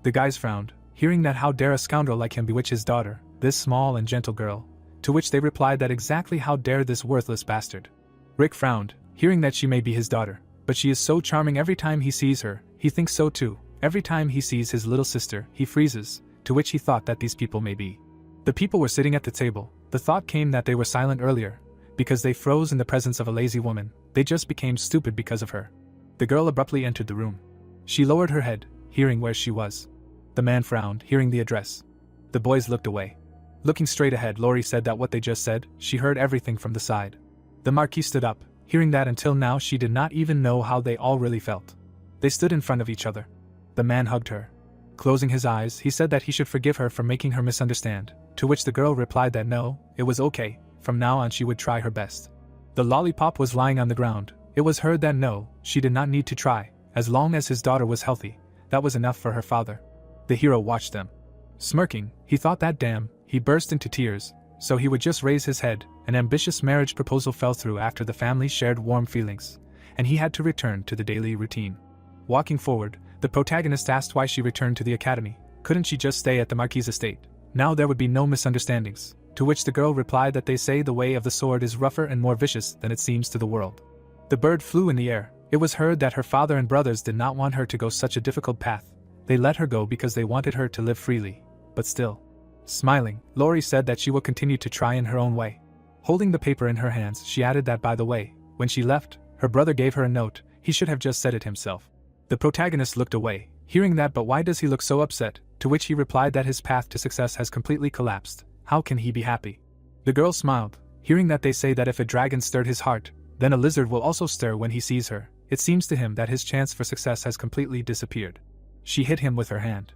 The guys frowned, hearing that how dare a scoundrel like him bewitch his daughter, this small and gentle girl, to which they replied that exactly how dare this worthless bastard. Rick frowned, hearing that she may be his daughter, but she is so charming every time he sees her, he thinks so too. Every time he sees his little sister, he freezes, to which he thought that these people may be. The people were sitting at the table. The thought came that they were silent earlier, because they froze in the presence of a lazy woman. They just became stupid because of her. The girl abruptly entered the room. She lowered her head, hearing where she was. The man frowned, hearing the address. The boys looked away. Looking straight ahead, Lori said that what they just said, she heard everything from the side. The Marquis stood up, hearing that until now she did not even know how they all really felt. They stood in front of each other. The man hugged her. Closing his eyes, he said that he should forgive her for making her misunderstand, to which the girl replied that no, it was okay, from now on she would try her best. The lollipop was lying on the ground. It was heard that no, she did not need to try, as long as his daughter was healthy, that was enough for her father. The hero watched them. Smirking, he thought that damn, he burst into tears, so he would just raise his head. An ambitious marriage proposal fell through after the family shared warm feelings, and he had to return to the daily routine. Walking forward, the protagonist asked why she returned to the academy. Couldn't she just stay at the Marquis' estate? Now there would be no misunderstandings. To which the girl replied that they say the way of the sword is rougher and more vicious than it seems to the world. The bird flew in the air. It was heard that her father and brothers did not want her to go such a difficult path. They let her go because they wanted her to live freely. But still. Smiling, Lori said that she will continue to try in her own way. Holding the paper in her hands, she added that by the way, when she left, her brother gave her a note. He should have just said it himself. The protagonist looked away, hearing that, but why does he look so upset? To which he replied that his path to success has completely collapsed. How can he be happy? The girl smiled, hearing that they say that if a dragon stirred his heart, then a lizard will also stir when he sees her. It seems to him that his chance for success has completely disappeared. She hit him with her hand,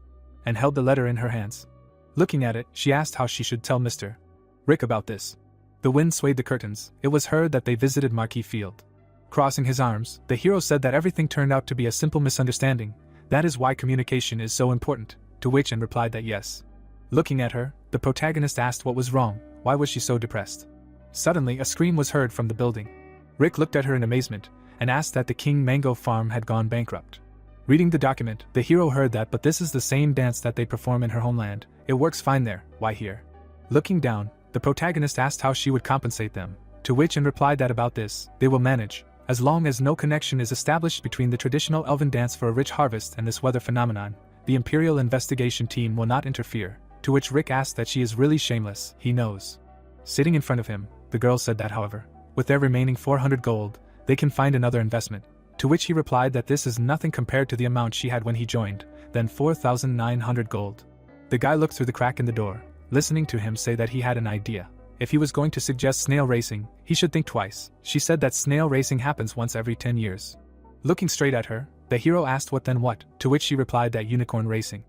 and held the letter in her hands. Looking at it, she asked how she should tell Mr. Rick about this. The wind swayed the curtains. It was heard that they visited Marquis Field. Crossing his arms, the hero said that everything turned out to be a simple misunderstanding. That is why communication is so important. To which Anne replied that yes. Looking at her, the protagonist asked what was wrong. Why was she so depressed? Suddenly, a scream was heard from the building. Rick looked at her in amazement, and asked that the King Mango farm had gone bankrupt. Reading the document, the hero heard that, but this is the same dance that they perform in her homeland. It works fine there, why here? Looking down, the protagonist asked how she would compensate them, to which Anne replied that about this, they will manage, as long as no connection is established between the traditional elven dance for a rich harvest and this weather phenomenon, the Imperial investigation team will not interfere, to which Rick asked that she is really shameless, he knows. Sitting in front of him, the girl said that however, with their remaining 400 gold, they can find another investment, to which he replied that this is nothing compared to the amount she had when he joined, then 4,900 gold. The guy looked through the crack in the door, listening to him say that he had an idea. If he was going to suggest snail racing, he should think twice. She said that snail racing happens once every 10 years. Looking straight at her, the hero asked what then what, to which she replied that unicorn racing.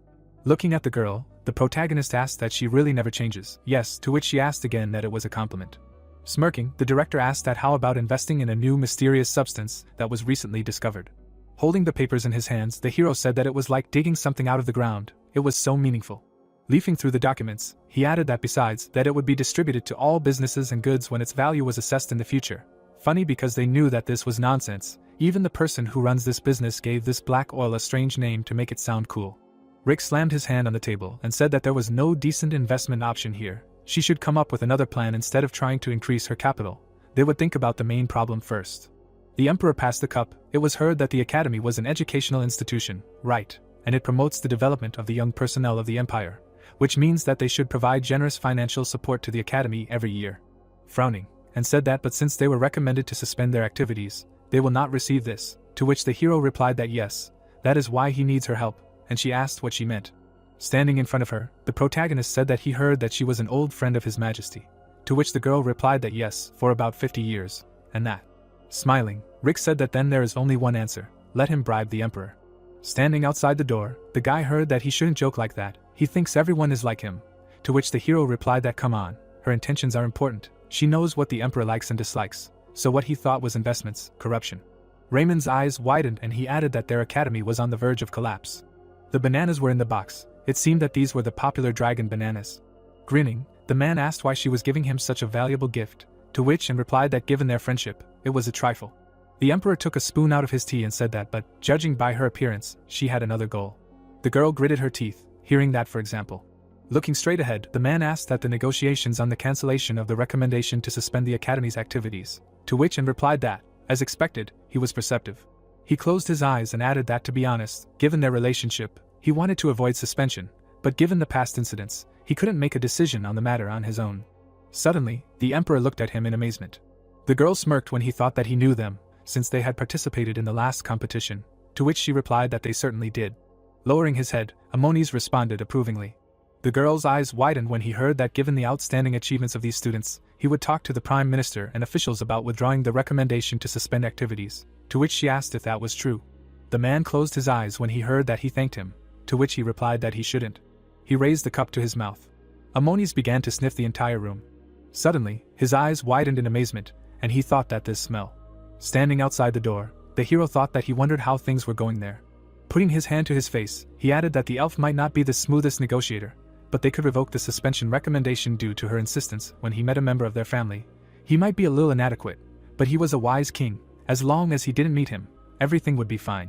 Looking at the girl, the protagonist asked that she really never changes. Yes, to which she asked again that it was a compliment. Smirking, the director asked that how about investing in a new mysterious substance that was recently discovered. Holding the papers in his hands, the hero said that it was like digging something out of the ground. It was so meaningful. Leafing through the documents, he added that besides that it would be distributed to all businesses and goods when its value was assessed in the future. Funny because they knew that this was nonsense. Even the person who runs this business gave this black oil a strange name to make it sound cool. Rick slammed his hand on the table and said that there was no decent investment option here. She should come up with another plan instead of trying to increase her capital. They would think about the main problem first. The emperor passed the cup. It was heard that the academy was an educational institution, right, and it promotes the development of the young personnel of the empire, which means that they should provide generous financial support to the academy every year. Frowning, and said that but since they were recommended to suspend their activities, they will not receive this, to which the hero replied that yes, that is why he needs her help, and she asked what she meant. Standing in front of her, the protagonist said that he heard that she was an old friend of His Majesty, to which the girl replied that yes, for about 50 years, and that. Smiling, Rick said that then there is only one answer, let him bribe the emperor. Standing outside the door, the guy heard that he shouldn't joke like that, he thinks everyone is like him, to which the hero replied that come on, her intentions are important, she knows what the emperor likes and dislikes, so what he thought was investments, corruption. Raymond's eyes widened and he added that their academy was on the verge of collapse. The bananas were in the box. It seemed that these were the popular dragon bananas. Grinning, the man asked why she was giving him such a valuable gift, to which Anne replied that given their friendship, it was a trifle. The emperor took a spoon out of his tea and said that but, judging by her appearance, she had another goal. The girl gritted her teeth, hearing that for example. Looking straight ahead, the man asked that the negotiations on the cancellation of the recommendation to suspend the academy's activities, to which Anne replied that, as expected, he was perceptive. He closed his eyes and added that to be honest, given their relationship, he wanted to avoid suspension, but given the past incidents, he couldn't make a decision on the matter on his own. Suddenly, the emperor looked at him in amazement. The girl smirked when he thought that he knew them, since they had participated in the last competition, to which she replied that they certainly did. Lowering his head, Amonis responded approvingly. The girl's eyes widened when he heard that given the outstanding achievements of these students, he would talk to the Prime Minister and officials about withdrawing the recommendation to suspend activities, to which she asked if that was true. The man closed his eyes when he heard that he thanked him, to which he replied that he shouldn't. He raised the cup to his mouth. Amonis began to sniff the entire room. Suddenly, his eyes widened in amazement, and he thought that this smell. Standing outside the door, the hero thought that he wondered how things were going there. Putting his hand to his face, he added that the elf might not be the smoothest negotiator, but they could revoke the suspension recommendation due to her insistence when he met a member of their family. He might be a little inadequate, but he was a wise king. As long as he didn't meet him, everything would be fine.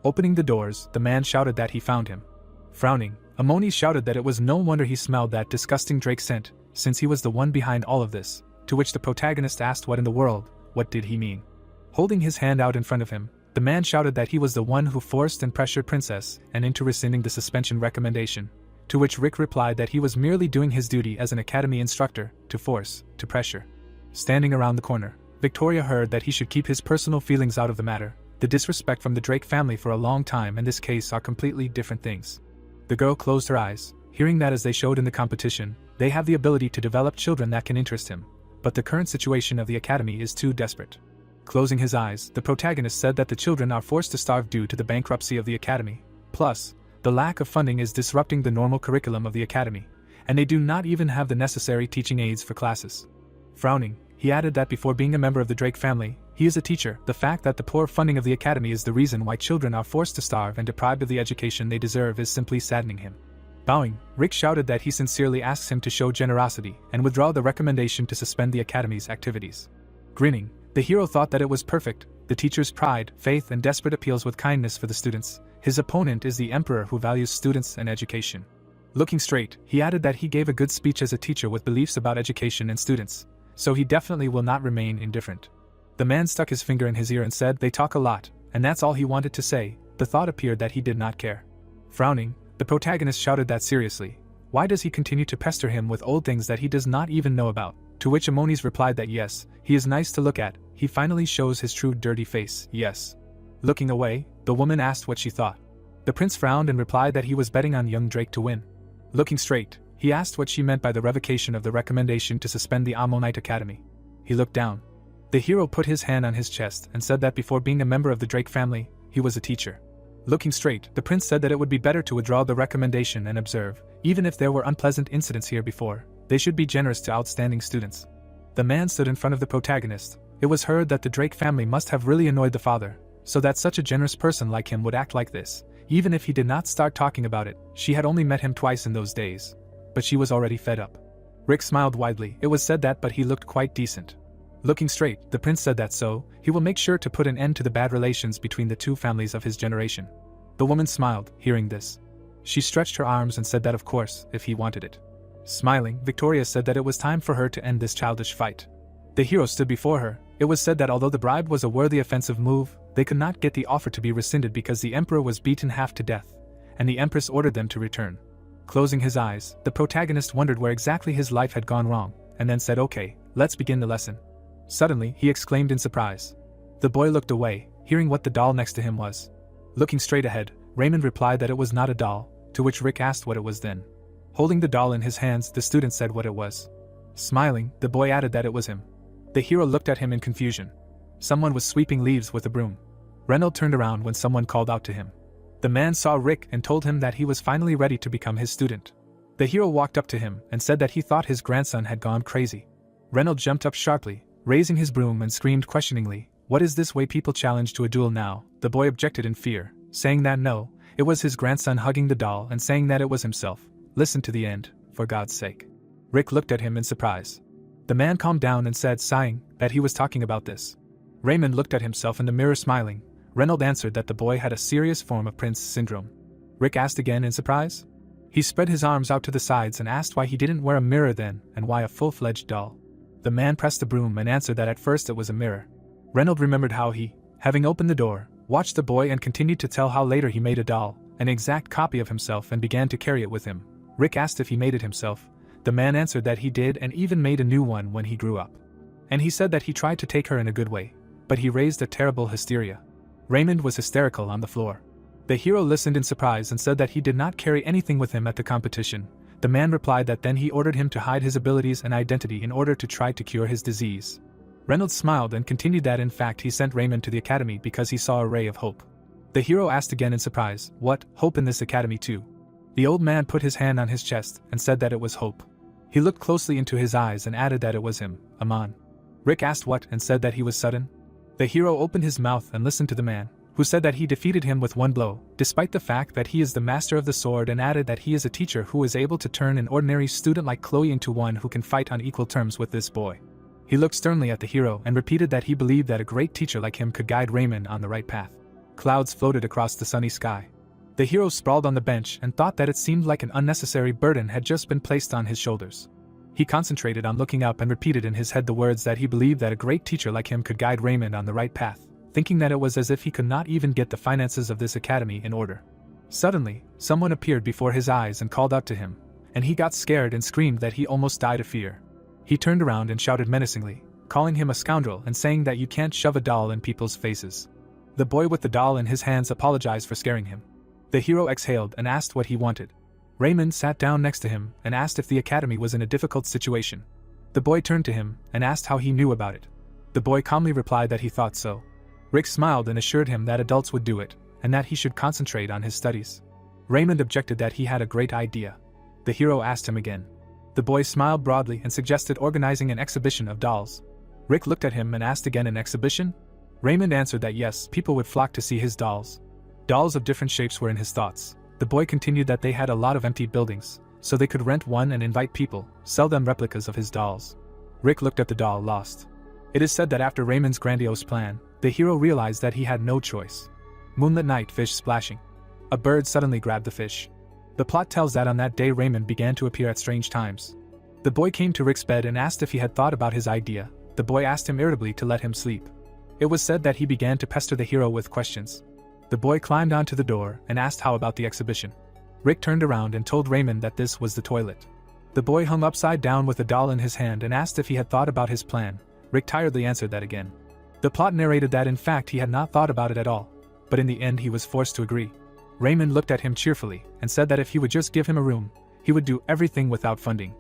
Opening the doors, the man shouted that he found him. Frowning, Amoni shouted that it was no wonder he smelled that disgusting Drake scent, since he was the one behind all of this, to which the protagonist asked what in the world, what did he mean? Holding his hand out in front of him, the man shouted that he was the one who forced and pressured Princess and into rescinding the suspension recommendation, to which Rick replied that he was merely doing his duty as an academy instructor, to force, to pressure. Standing around the corner, Victoria heard that he should keep his personal feelings out of the matter. The disrespect from the Drake family for a long time and this case are completely different things. The girl closed her eyes, hearing that as they showed in the competition, they have the ability to develop children that can interest him, but the current situation of the academy is too desperate. Closing his eyes, the protagonist said that the children are forced to starve due to the bankruptcy of the academy. Plus, the lack of funding is disrupting the normal curriculum of the academy, and they do not even have the necessary teaching aids for classes. Frowning, he added that before being a member of the Drake family, he is a teacher. The fact that the poor funding of the academy is the reason why children are forced to starve and deprived of the education they deserve is simply saddening him. Bowing, Rick shouted that he sincerely asks him to show generosity and withdraw the recommendation to suspend the academy's activities. Grinning, the hero thought that it was perfect, the teacher's pride, faith and desperate appeals with kindness for the students. His opponent is the emperor who values students and education. Looking straight, he added that he gave a good speech as a teacher with beliefs about education and students, so he definitely will not remain indifferent. The man stuck his finger in his ear and said, "They talk a lot," and that's all he wanted to say. The thought appeared that he did not care. Frowning, the protagonist shouted that seriously, why does he continue to pester him with old things that he does not even know about? To which Amonis replied that yes, he is nice to look at, he finally shows his true dirty face, yes. Looking away, the woman asked what she thought. The prince frowned and replied that he was betting on young Drake to win. Looking straight, he asked what she meant by the revocation of the recommendation to suspend the Ammonite Academy. He looked down. The hero put his hand on his chest and said that before being a member of the Drake family, he was a teacher. Looking straight, the prince said that it would be better to withdraw the recommendation and observe, even if there were unpleasant incidents here before, they should be generous to outstanding students. The man stood in front of the protagonist. It was heard that the Drake family must have really annoyed the father, so that such a generous person like him would act like this. Even if he did not start talking about it, she had only met him twice in those days. But she was already fed up. Rick smiled widely. It was said that, but he looked quite decent. Looking straight, the prince said that so, he will make sure to put an end to the bad relations between the two families of his generation. The woman smiled, hearing this. She stretched her arms and said that of course, if he wanted it. Smiling, Victoria said that it was time for her to end this childish fight. The hero stood before her. It was said that although the bribe was a worthy offensive move, they could not get the offer to be rescinded because the emperor was beaten half to death, and the empress ordered them to return. Closing his eyes, the protagonist wondered where exactly his life had gone wrong, and then said, "Okay, let's begin the lesson." Suddenly, he exclaimed in surprise. The boy looked away, hearing what the doll next to him was. Looking straight ahead, Raymond replied that it was not a doll, to which Rick asked what it was then. Holding the doll in his hands, the student said what it was. Smiling, the boy added that it was him. The hero looked at him in confusion. Someone was sweeping leaves with a broom. Reynold turned around when someone called out to him. The man saw Rick and told him that he was finally ready to become his student. The hero walked up to him and said that he thought his grandson had gone crazy. Reynold jumped up sharply, raising his broom and screamed questioningly, "What is this way people challenge to a duel now?" The boy objected in fear, saying that no, it was his grandson hugging the doll and saying that it was himself. Listen to the end, for God's sake. Rick looked at him in surprise. The man calmed down and said, sighing, that he was talking about this. Raymond looked at himself in the mirror smiling. Reynold answered that the boy had a serious form of Prince syndrome. Rick asked again in surprise. He spread his arms out to the sides and asked why he didn't wear a mirror then and why a full-fledged doll. The man pressed the broom and answered that at first it was a mirror. Reynold remembered how he, having opened the door, watched the boy and continued to tell how later he made a doll, an exact copy of himself, and began to carry it with him. Rick asked if he made it himself. The man answered that he did and even made a new one when he grew up. And he said that he tried to take her in a good way, but he raised a terrible hysteria. Raymond was hysterical on the floor. The hero listened in surprise and said that he did not carry anything with him at the competition. The man replied that then he ordered him to hide his abilities and identity in order to try to cure his disease. Reynolds smiled and continued that in fact he sent Raymond to the academy because he saw a ray of hope. The hero asked again in surprise, "What, hope in this academy too?" The old man put his hand on his chest and said that it was hope. He looked closely into his eyes and added that it was him, Aman. Rick asked what and said that he was sudden. The hero opened his mouth and listened to the man, who said that he defeated him with one blow, despite the fact that he is the master of the sword, and added that he is a teacher who is able to turn an ordinary student like Chloe into one who can fight on equal terms with this boy. He looked sternly at the hero and repeated that he believed that a great teacher like him could guide Raymond on the right path. Clouds floated across the sunny sky. The hero sprawled on the bench and thought that it seemed like an unnecessary burden had just been placed on his shoulders. He concentrated on looking up and repeated in his head the words that he believed that a great teacher like him could guide Raymond on the right path, thinking that it was as if he could not even get the finances of this academy in order. Suddenly, someone appeared before his eyes and called out to him, and he got scared and screamed that he almost died of fear. He turned around and shouted menacingly, calling him a scoundrel and saying that you can't shove a doll in people's faces. The boy with the doll in his hands apologized for scaring him. The hero exhaled and asked what he wanted. Raymond sat down next to him and asked if the academy was in a difficult situation. The boy turned to him and asked how he knew about it. The boy calmly replied that he thought so. Rick smiled and assured him that adults would do it, and that he should concentrate on his studies. Raymond objected that he had a great idea. The hero asked him again. The boy smiled broadly and suggested organizing an exhibition of dolls. Rick looked at him and asked again, an exhibition? Raymond answered that yes, people would flock to see his dolls. Dolls of different shapes were in his thoughts. The boy continued that they had a lot of empty buildings, so they could rent one and invite people, sell them replicas of his dolls. Rick looked at the doll, lost. It is said that after Raymond's grandiose plan, the hero realized that he had no choice. Moonlit night, fish splashing. A bird suddenly grabbed the fish. The plot tells that on that day Raymond began to appear at strange times. The boy came to Rick's bed and asked if he had thought about his idea. The boy asked him irritably to let him sleep. It was said that he began to pester the hero with questions. The boy climbed onto the door and asked how about the exhibition. Rick turned around and told Raymond that this was the toilet. The boy hung upside down with a doll in his hand and asked if he had thought about his plan. Rick tiredly answered that again. The plot narrated that in fact he had not thought about it at all, but in the end he was forced to agree. Raymond looked at him cheerfully and said that if he would just give him a room, he would do everything without funding.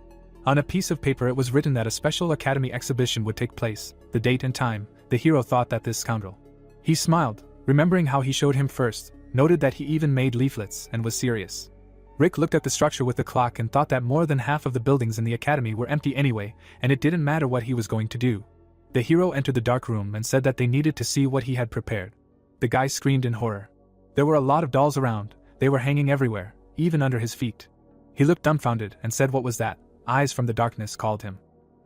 On a piece of paper it was written that a special academy exhibition would take place, the date and time. The hero thought that this scoundrel. He smiled, remembering how he showed him first, noted that he even made leaflets and was serious. Rick looked at the structure with the clock and thought that more than half of the buildings in the academy were empty anyway, and it didn't matter what he was going to do. The hero entered the dark room and said that they needed to see what he had prepared. The guy screamed in horror. There were a lot of dolls around, they were hanging everywhere, even under his feet. He looked dumbfounded and said, "What was that?" Eyes from the darkness called him.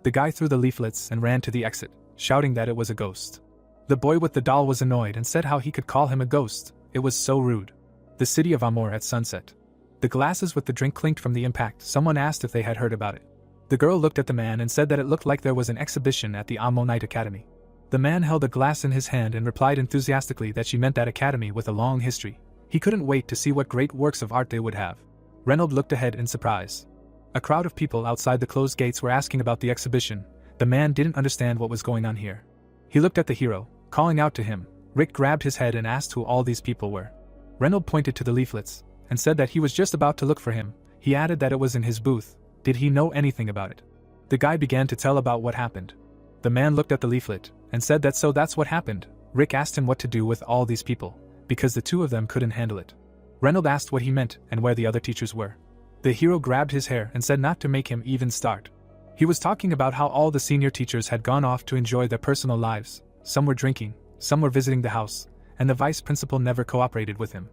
The guy threw the leaflets and ran to the exit, shouting that it was a ghost. The boy with the doll was annoyed and said how he could call him a ghost, it was so rude. The city of Amor at sunset. The glasses with the drink clinked from the impact. Someone asked if they had heard about it. The girl looked at the man and said that it looked like there was an exhibition at the Ammonite Academy. The man held a glass in his hand and replied enthusiastically that she meant that academy with a long history. He couldn't wait to see what great works of art they would have. Reynolds looked ahead in surprise. A crowd of people outside the closed gates were asking about the exhibition. The man didn't understand what was going on here. He looked at the hero, calling out to him. Rick grabbed his head and asked who all these people were. Reynolds pointed to the leaflets and said that he was just about to look for him. He added that it was in his booth. Did he know anything about it? The guy began to tell about what happened. The man looked at the leaflet and said that so that's what happened. Rick asked him what to do with all these people, because the two of them couldn't handle it. Reynolds asked what he meant and where the other teachers were. The hero grabbed his hair and said not to make him even start. He was talking about how all the senior teachers had gone off to enjoy their personal lives. Some were drinking, some were visiting the house, and the vice principal never cooperated with him.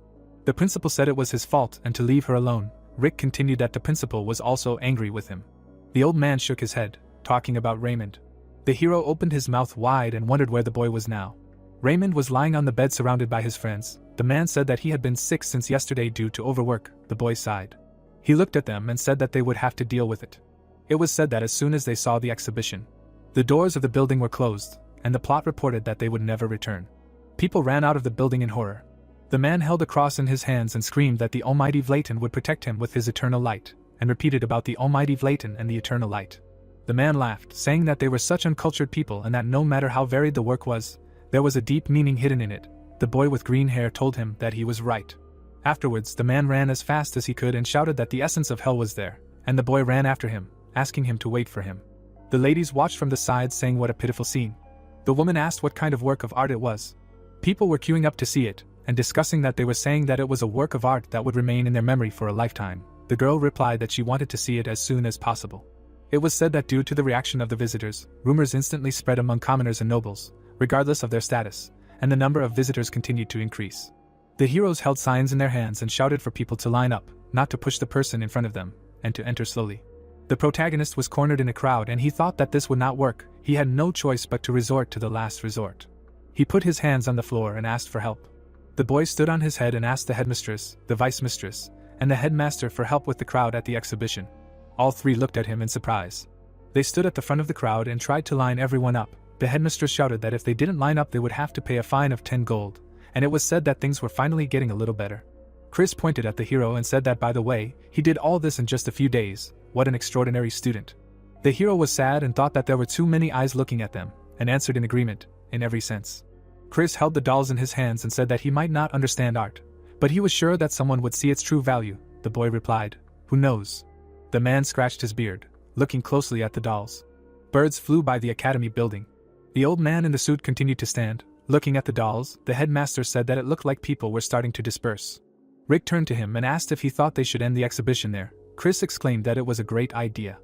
The principal said it was his fault and to leave her alone. Rick continued that the principal was also angry with him. The old man shook his head, talking about Raymond. The hero opened his mouth wide and wondered where the boy was now. Raymond was lying on the bed surrounded by his friends. The man said that he had been sick since yesterday due to overwork. The boy sighed. He looked at them and said that they would have to deal with it. It was said that as soon as they saw the exhibition, the doors of the building were closed, and the plot reported that they would never return. People ran out of the building in horror. The man held a cross in his hands and screamed that the Almighty Vlaton would protect him with his eternal light, and repeated about the Almighty Vlaton and the eternal light. The man laughed, saying that they were such uncultured people and that no matter how varied the work was, there was a deep meaning hidden in it. The boy with green hair told him that he was right. Afterwards, the man ran as fast as he could and shouted that the essence of hell was there, and the boy ran after him, asking him to wait for him. The ladies watched from the sides, saying what a pitiful scene. The woman asked what kind of work of art it was. People were queuing up to see it, and discussing that they were saying that it was a work of art that would remain in their memory for a lifetime. The girl replied that she wanted to see it as soon as possible. It was said that due to the reaction of the visitors, rumors instantly spread among commoners and nobles, regardless of their status, and the number of visitors continued to increase. The heroes held signs in their hands and shouted for people to line up, not to push the person in front of them, and to enter slowly. The protagonist was cornered in a crowd and he thought that this would not work. He had no choice but to resort to the last resort. He put his hands on the floor and asked for help. The boy stood on his head and asked the headmistress, the vice mistress, and the headmaster for help with the crowd at the exhibition. All three looked at him in surprise. They stood at the front of the crowd and tried to line everyone up. The headmistress shouted that if they didn't line up they would have to pay a fine of 10 gold, and it was said that things were finally getting a little better. Chris pointed at the hero and said that by the way, he did all this in just a few days. What an extraordinary student. The hero was sad and thought that there were too many eyes looking at them, and answered in agreement, in every sense. Chris held the dolls in his hands and said that he might not understand art, but he was sure that someone would see its true value. The boy replied, "Who knows?" The man scratched his beard, looking closely at the dolls. Birds flew by the academy building. The old man in the suit continued to stand, looking at the dolls. The headmaster said that it looked like people were starting to disperse. Rick turned to him and asked if he thought they should end the exhibition there. Chris exclaimed that it was a great idea.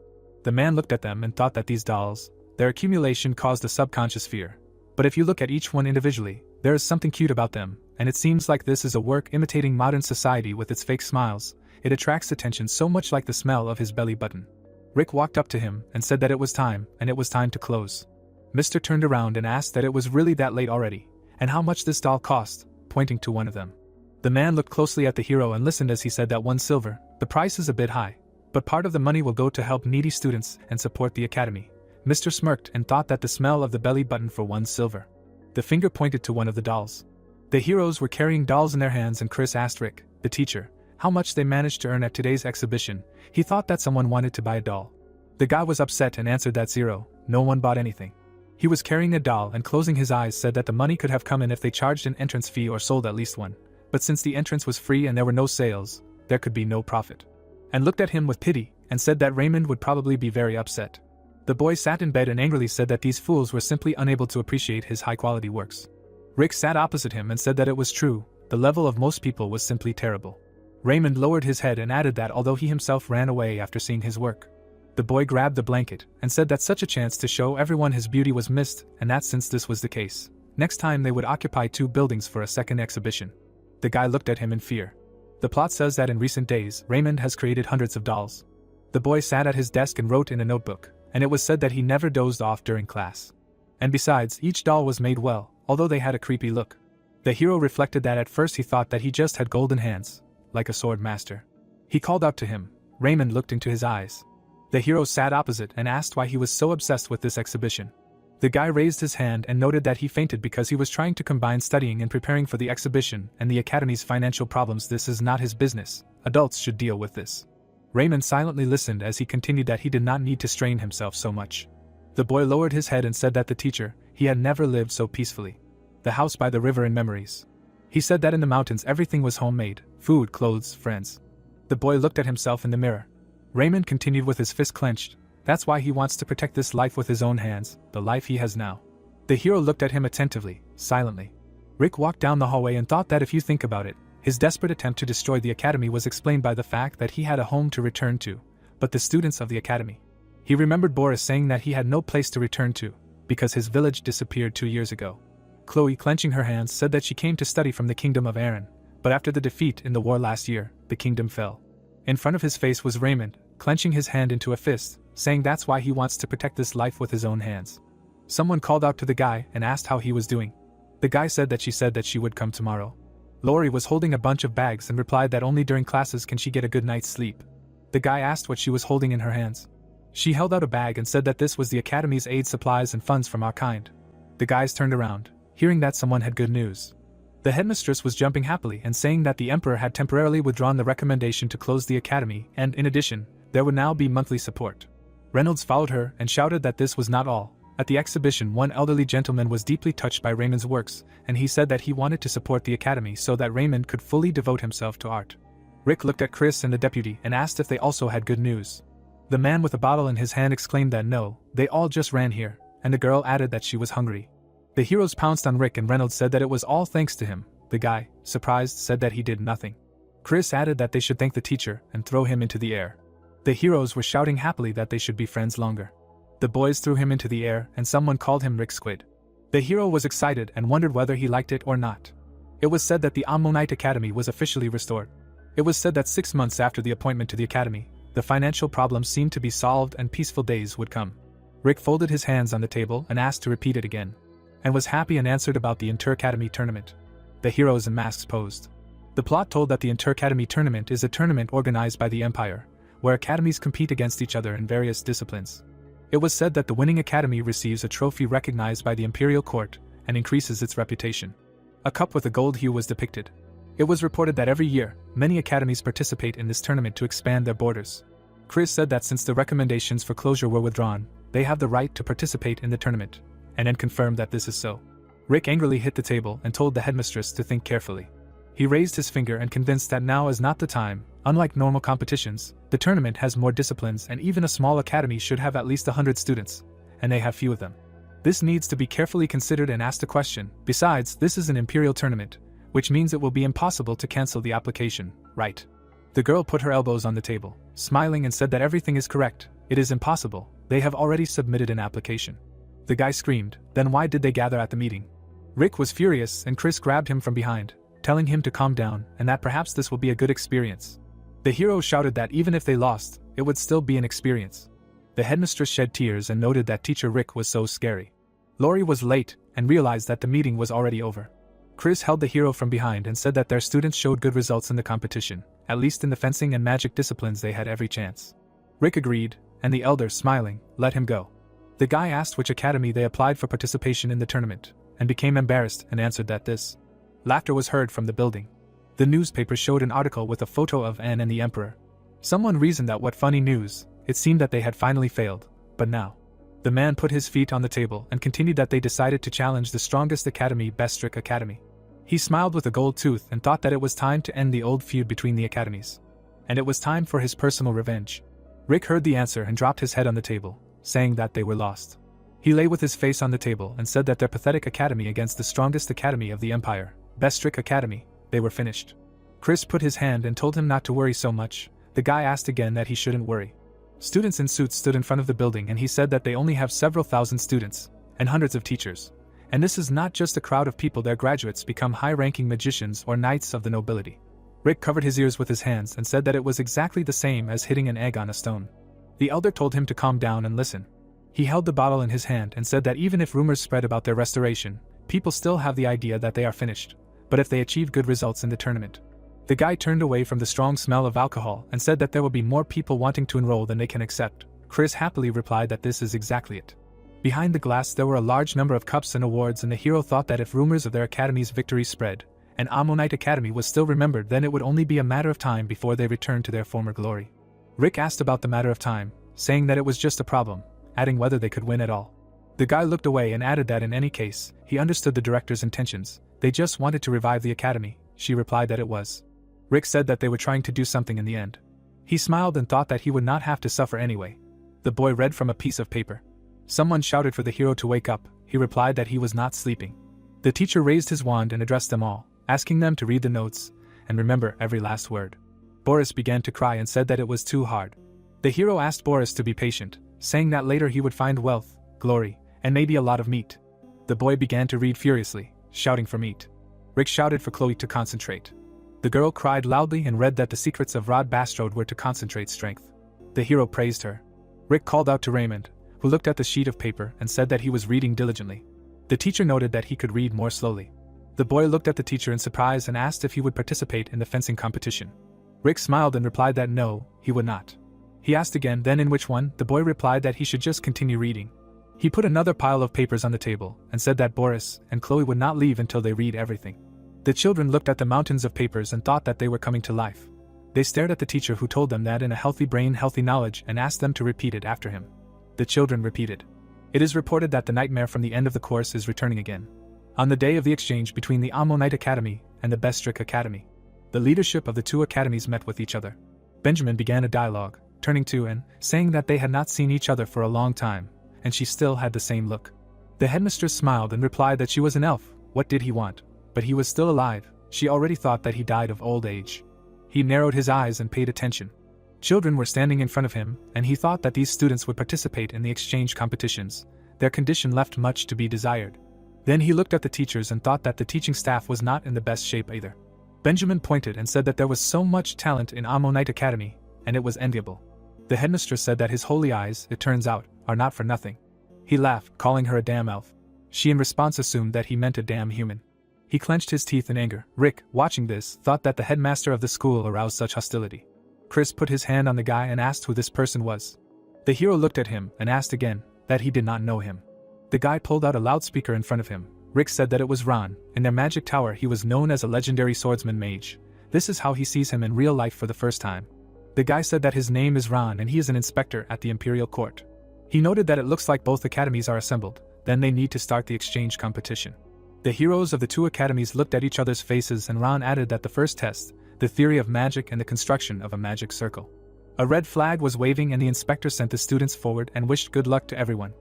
The man looked at them and thought that these dolls, their accumulation caused a subconscious fear. But if you look at each one individually, there is something cute about them, and it seems like this is a work imitating modern society with its fake smiles. It attracts attention so much like the smell of his belly button. Rick walked up to him and said that it was time, and it was time to close. Mr. turned around and asked that it was really that late already, and how much this doll cost, pointing to one of them. The man looked closely at the hero and listened as he said that 1 silver, the price is a bit high, but part of the money will go to help needy students and support the academy. Mr. smirked and thought that the smell of the belly button for 1 silver. The finger pointed to one of the dolls. The heroes were carrying dolls in their hands and Chris asked Rick, the teacher, how much they managed to earn at today's exhibition. He thought that someone wanted to buy a doll. The guy was upset and answered that 0, no one bought anything. He was carrying a doll and closing his eyes said that the money could have come in if they charged an entrance fee or sold at least one. But since the entrance was free and there were no sales, there could be no profit. And looked at him with pity, and said that Raymond would probably be very upset. The boy sat in bed and angrily said that these fools were simply unable to appreciate his high-quality works. Rick sat opposite him and said that it was true, the level of most people was simply terrible. Raymond lowered his head and added that although he himself ran away after seeing his work. The boy grabbed the blanket, and said that such a chance to show everyone his beauty was missed, and that since this was the case, next time they would occupy 2 buildings for a second exhibition. The guy looked at him in fear. The plot says that in recent days, Raymond has created hundreds of dolls. The boy sat at his desk and wrote in a notebook, and it was said that he never dozed off during class. And besides, each doll was made well, although they had a creepy look. The hero reflected that at first he thought that he just had golden hands, like a sword master. He called out to him. Raymond looked into his eyes. The hero sat opposite and asked why he was so obsessed with this exhibition. The guy raised his hand and noted that he fainted because he was trying to combine studying and preparing for the exhibition and the academy's financial problems. This is not his business. Adults should deal with this. Raymond silently listened as he continued that he did not need to strain himself so much. The boy lowered his head and said that the teacher, he had never lived so peacefully. The house by the river and memories. He said that in the mountains everything was homemade, food, clothes, friends. The boy looked at himself in the mirror. Raymond continued with his fist clenched. That's why he wants to protect this life with his own hands, the life he has now. The hero looked at him attentively, silently. Rick walked down the hallway and thought that if you think about it, his desperate attempt to destroy the academy was explained by the fact that he had a home to return to, but the students of the academy. He remembered Boris saying that he had no place to return to, because his village disappeared 2 years ago. Chloe, clenching her hands, said that she came to study from the kingdom of Aaron, but after the defeat in the war last year, the kingdom fell. In front of his face was Raymond, clenching his hand into a fist, saying that's why he wants to protect this life with his own hands. Someone called out to the guy and asked how he was doing. The guy said that she would come tomorrow. Lori was holding a bunch of bags and replied that only during classes can she get a good night's sleep. The guy asked what she was holding in her hands. She held out a bag and said that this was the academy's aid, supplies and funds from our kind. The guys turned around, hearing that someone had good news. The headmistress was jumping happily and saying that the emperor had temporarily withdrawn the recommendation to close the academy, and in addition, there would now be monthly support. Reynolds followed her and shouted that this was not all. At the exhibition, one elderly gentleman was deeply touched by Raymond's works, and he said that he wanted to support the academy so that Raymond could fully devote himself to art. Rick looked at Chris and the deputy and asked if they also had good news. The man with a bottle in his hand exclaimed that no, they all just ran here, and the girl added that she was hungry. The heroes pounced on Rick and Reynolds said that it was all thanks to him. The guy, surprised, said that he did nothing. Chris added that they should thank the teacher and throw him into the air. The heroes were shouting happily that they should be friends longer. The boys threw him into the air and someone called him Rick Squid. The hero was excited and wondered whether he liked it or not. It was said that the Ammonite Academy was officially restored. It was said that 6 months after the appointment to the academy, the financial problems seemed to be solved and peaceful days would come. Rick folded his hands on the table and asked to repeat it again, and was happy and answered about the Inter-Academy tournament. The heroes in masks posed. The plot told that the Inter-Academy tournament is a tournament organized by the Empire, where academies compete against each other in various disciplines. It was said that the winning academy receives a trophy recognized by the imperial court and increases its reputation. A cup with a gold hue was depicted. It was reported that every year, many academies participate in this tournament to expand their borders. Chris said that since the recommendations for closure were withdrawn, they have the right to participate in the tournament, and then confirmed that this is so. Rick angrily hit the table and told the headmistress to think carefully. He raised his finger and convinced that now is not the time. Unlike normal competitions, the tournament has more disciplines and even a small academy should have at least 100 students, and they have few of them. This needs to be carefully considered and asked a question. Besides, this is an imperial tournament, which means it will be impossible to cancel the application, right? The girl put her elbows on the table, smiling and said that everything is correct. It is impossible. They have already submitted an application. The guy screamed, then why did they gather at the meeting? Rick was furious and Chris grabbed him from behind, telling him to calm down and that perhaps this will be a good experience. The hero shouted that even if they lost, it would still be an experience. The headmistress shed tears and noted that teacher Rick was so scary. Lori was late and realized that the meeting was already over. Chris held the hero from behind and said that their students showed good results in the competition, at least in the fencing and magic disciplines they had every chance. Rick agreed, and the elder, smiling, let him go. The guy asked which academy they applied for participation in the tournament, and became embarrassed and answered that this. Laughter was heard from the building. The newspaper showed an article with a photo of Anne and the Emperor. Someone reasoned that what funny news, it seemed that they had finally failed, but now. The man put his feet on the table and continued that they decided to challenge the strongest academy, Bestrick Academy. He smiled with a gold tooth and thought that it was time to end the old feud between the academies. And it was time for his personal revenge. Rick heard the answer and dropped his head on the table, saying that they were lost. He lay with his face on the table and said that their pathetic academy against the strongest academy of the Empire, Bestrick Academy, they were finished. Chris put his hand and told him not to worry so much. The guy asked again that he shouldn't worry. Students in suits stood in front of the building and he said that they only have several thousand students, and hundreds of teachers. And this is not just a crowd of people, their graduates become high-ranking magicians or knights of the nobility. Rick covered his ears with his hands and said that it was exactly the same as hitting an egg on a stone. The elder told him to calm down and listen. He held the bottle in his hand and said that even if rumors spread about their restoration, people still have the idea that they are finished, but if they achieve good results in the tournament. The guy turned away from the strong smell of alcohol and said that there will be more people wanting to enroll than they can accept. Chris happily replied that this is exactly it. Behind the glass there were a large number of cups and awards, and the hero thought that if rumors of their academy's victory spread, and Ammonite Academy was still remembered, then it would only be a matter of time before they returned to their former glory. Rick asked about the matter of time, saying that it was just a problem, adding whether they could win at all. The guy looked away and added that in any case, he understood the director's intentions. They just wanted to revive the academy. She replied that it was. Rick said that they were trying to do something in the end. He smiled and thought that he would not have to suffer anyway. The boy read from a piece of paper. Someone shouted for the hero to wake up. He replied that he was not sleeping. The teacher raised his wand and addressed them all, asking them to read the notes and remember every last word. Boris began to cry and said that it was too hard. The hero asked Boris to be patient, saying that later he would find wealth, glory, and maybe a lot of meat. The boy began to read furiously, shouting for meat. Rick shouted for Chloe to concentrate. The girl cried loudly and read that the secrets of Rod Bastrode were to concentrate strength. The hero praised her. Rick called out to Raymond, who looked at the sheet of paper and said that he was reading diligently. The teacher noted that he could read more slowly. The boy looked at the teacher in surprise and asked if he would participate in the fencing competition. Rick smiled and replied that no, he would not. He asked again, then in which one? The boy replied that he should just continue reading. He put another pile of papers on the table and said that Boris and Chloe would not leave until they read everything. The children looked at the mountains of papers and thought that they were coming to life. They stared at the teacher, who told them that in a healthy brain, healthy knowledge, and asked them to repeat it after him. The children repeated. It is reported that the nightmare from the end of the course is returning again. On the day of the exchange between the Ammonite Academy and the Bestrick Academy, the leadership of the two academies met with each other. Benjamin began a dialogue, turning to Anne, saying that they had not seen each other for a long time, and she still had the same look. The headmistress smiled and replied that she was an elf. What did he want? But he was still alive. She already thought that he died of old age. He narrowed his eyes and paid attention. Children were standing in front of him, and he thought that these students would participate in the exchange competitions. Their condition left much to be desired. Then he looked at the teachers and thought that the teaching staff was not in the best shape either. Benjamin pointed and said that there was so much talent in Ammonite Academy, and it was enviable. The headmistress said that his holy eyes, it turns out, are not for nothing. He laughed, calling her a damn elf. She in response assumed that he meant a damn human. He clenched his teeth in anger. Rick, watching this, thought that the headmaster of the school aroused such hostility. Chris put his hand on the guy and asked who this person was. The hero looked at him and asked again that he did not know him. The guy pulled out a loudspeaker in front of him. Rick said that it was Ron. In their magic tower he was known as a legendary swordsman mage. This is how he sees him in real life for the first time. The guy said that his name is Ron and he is an inspector at the Imperial Court. He noted that it looks like both academies are assembled, then they need to start the exchange competition. The heroes of the two academies looked at each other's faces and Ron added that the first test, the theory of magic and the construction of a magic circle. A red flag was waving and the inspector sent the students forward and wished good luck to everyone.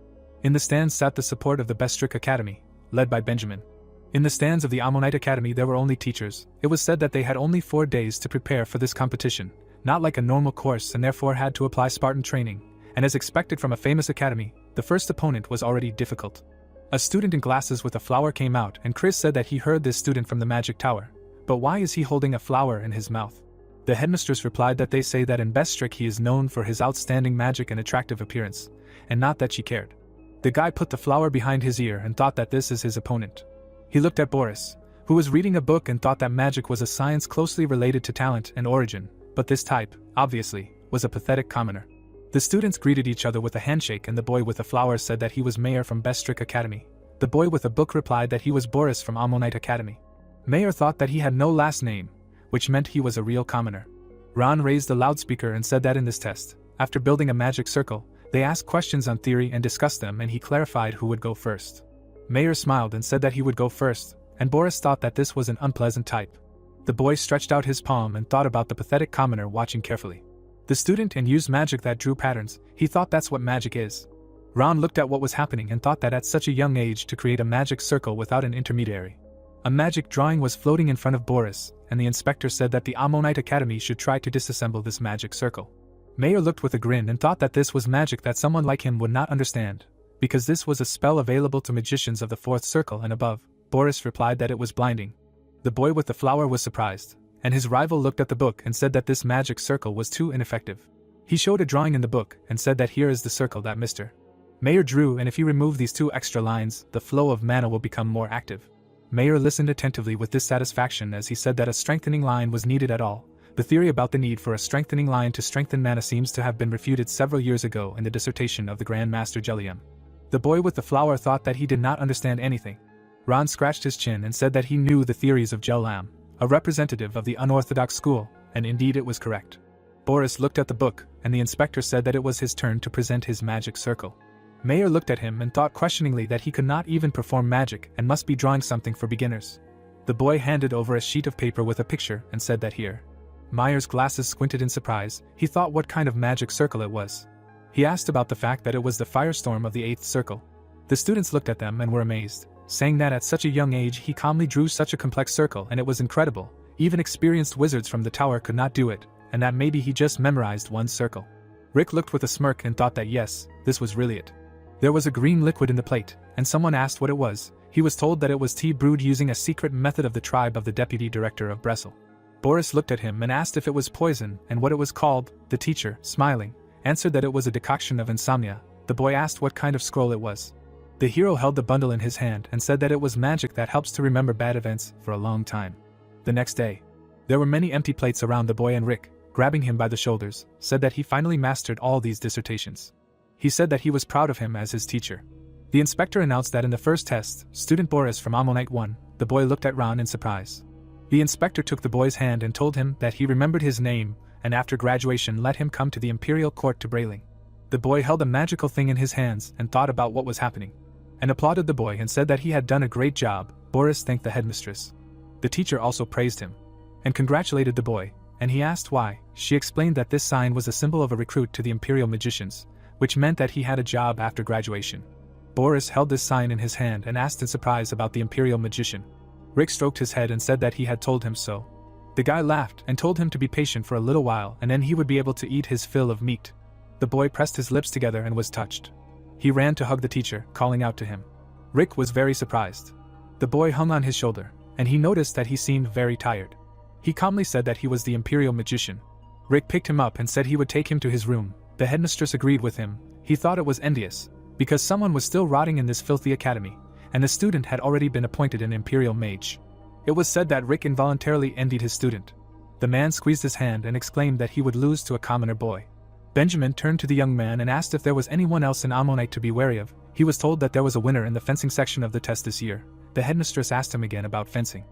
In the stands sat the support of the Bestrick Academy, led by Benjamin. In the stands of the Ammonite Academy there were only teachers. It was said that they had only 4 days to prepare for this competition, not like a normal course, and therefore had to apply Spartan training, and as expected from a famous academy, the first opponent was already difficult. A student in glasses with a flower came out and Chris said that he heard this student from the magic tower. But why is he holding a flower in his mouth? The headmistress replied that they say that in Bestrick he is known for his outstanding magic and attractive appearance, and not that she cared. The guy put the flower behind his ear and thought that this is his opponent. He looked at Boris, who was reading a book and thought that magic was a science closely related to talent and origin, but this type, obviously, was a pathetic commoner. The students greeted each other with a handshake and the boy with the flower said that he was Mayor from Bestrick Academy. The boy with a book replied that he was Boris from Ammonite Academy. Mayor thought that he had no last name, which meant he was a real commoner. Ron raised the loudspeaker and said that in this test, after building a magic circle, they asked questions on theory and discussed them and he clarified who would go first. Mayor smiled and said that he would go first, and Boris thought that this was an unpleasant type. The boy stretched out his palm and thought about the pathetic commoner watching carefully. The student and used magic that drew patterns. He thought that's what magic is. Ron looked at what was happening and thought that at such a young age to create a magic circle without an intermediary. A magic drawing was floating in front of Boris, and the inspector said that the Ammonite Academy should try to disassemble this magic circle. Mayor looked with a grin and thought that this was magic that someone like him would not understand, because this was a spell available to magicians of the 4th circle and above. Boris replied that it was blinding. The boy with the flower was surprised, and his rival looked at the book and said that this magic circle was too ineffective. He showed a drawing in the book and said that here is the circle that Mr. Mayor drew, and if you remove these 2 extra lines, the flow of mana will become more active. Mayor listened attentively with dissatisfaction as he said that a strengthening line was needed at all. The theory about the need for a strengthening line to strengthen mana seems to have been refuted several years ago in the dissertation of the Grand Master Jellium. The boy with the flower thought that he did not understand anything. Ron scratched his chin and said that he knew the theories of Jellam, a representative of the unorthodox school, and indeed it was correct. Boris looked at the book, and the inspector said that it was his turn to present his magic circle. Mayor looked at him and thought questioningly that he could not even perform magic and must be drawing something for beginners. The boy handed over a sheet of paper with a picture and said that here. Mayer's glasses squinted in surprise. He thought what kind of magic circle it was. He asked about the fact that it was the firestorm of the 8th circle. The students looked at them and were amazed, saying that at such a young age he calmly drew such a complex circle and it was incredible. Even experienced wizards from the tower could not do it, and that maybe he just memorized one circle. Rick looked with a smirk and thought that yes, this was really it. There was a green liquid in the plate, and someone asked what it was. He was told that it was tea brewed using a secret method of the tribe of the deputy director of Bressel. Boris looked at him and asked if it was poison and what it was called. The teacher, smiling, answered that it was a decoction of insomnia. The boy asked what kind of scroll it was. The hero held the bundle in his hand and said that it was magic that helps to remember bad events for a long time. The next day, there were many empty plates around the boy, and Rick, grabbing him by the shoulders, said that he finally mastered all these dissertations. He said that he was proud of him as his teacher. The inspector announced that in the first test, student Boris from Ammonite won. The boy looked at Ron in surprise. The inspector took the boy's hand and told him that he remembered his name, and after graduation let him come to the Imperial Court to Brayling. The boy held a magical thing in his hands and thought about what was happening, and applauded the boy and said that he had done a great job. Boris thanked the headmistress. The teacher also praised him, and congratulated the boy, and he asked why. She explained that this sign was a symbol of a recruit to the Imperial Magicians, which meant that he had a job after graduation. Boris held this sign in his hand and asked in surprise about the Imperial Magician. Rick stroked his head and said that he had told him so. The guy laughed and told him to be patient for a little while and then he would be able to eat his fill of meat. The boy pressed his lips together and was touched. He ran to hug the teacher, calling out to him. Rick was very surprised. The boy hung on his shoulder, and he noticed that he seemed very tired. He calmly said that he was the Imperial Magician. Rick picked him up and said he would take him to his room. The headmistress agreed with him. He thought it was envious, because someone was still rotting in this filthy academy, and the student had already been appointed an Imperial Mage. It was said that Rick involuntarily envied his student. The man squeezed his hand and exclaimed that he would lose to a commoner boy. Benjamin turned to the young man and asked if there was anyone else in Ammonite to be wary of. He was told that there was a winner in the fencing section of the test this year. The headmistress asked him again about fencing.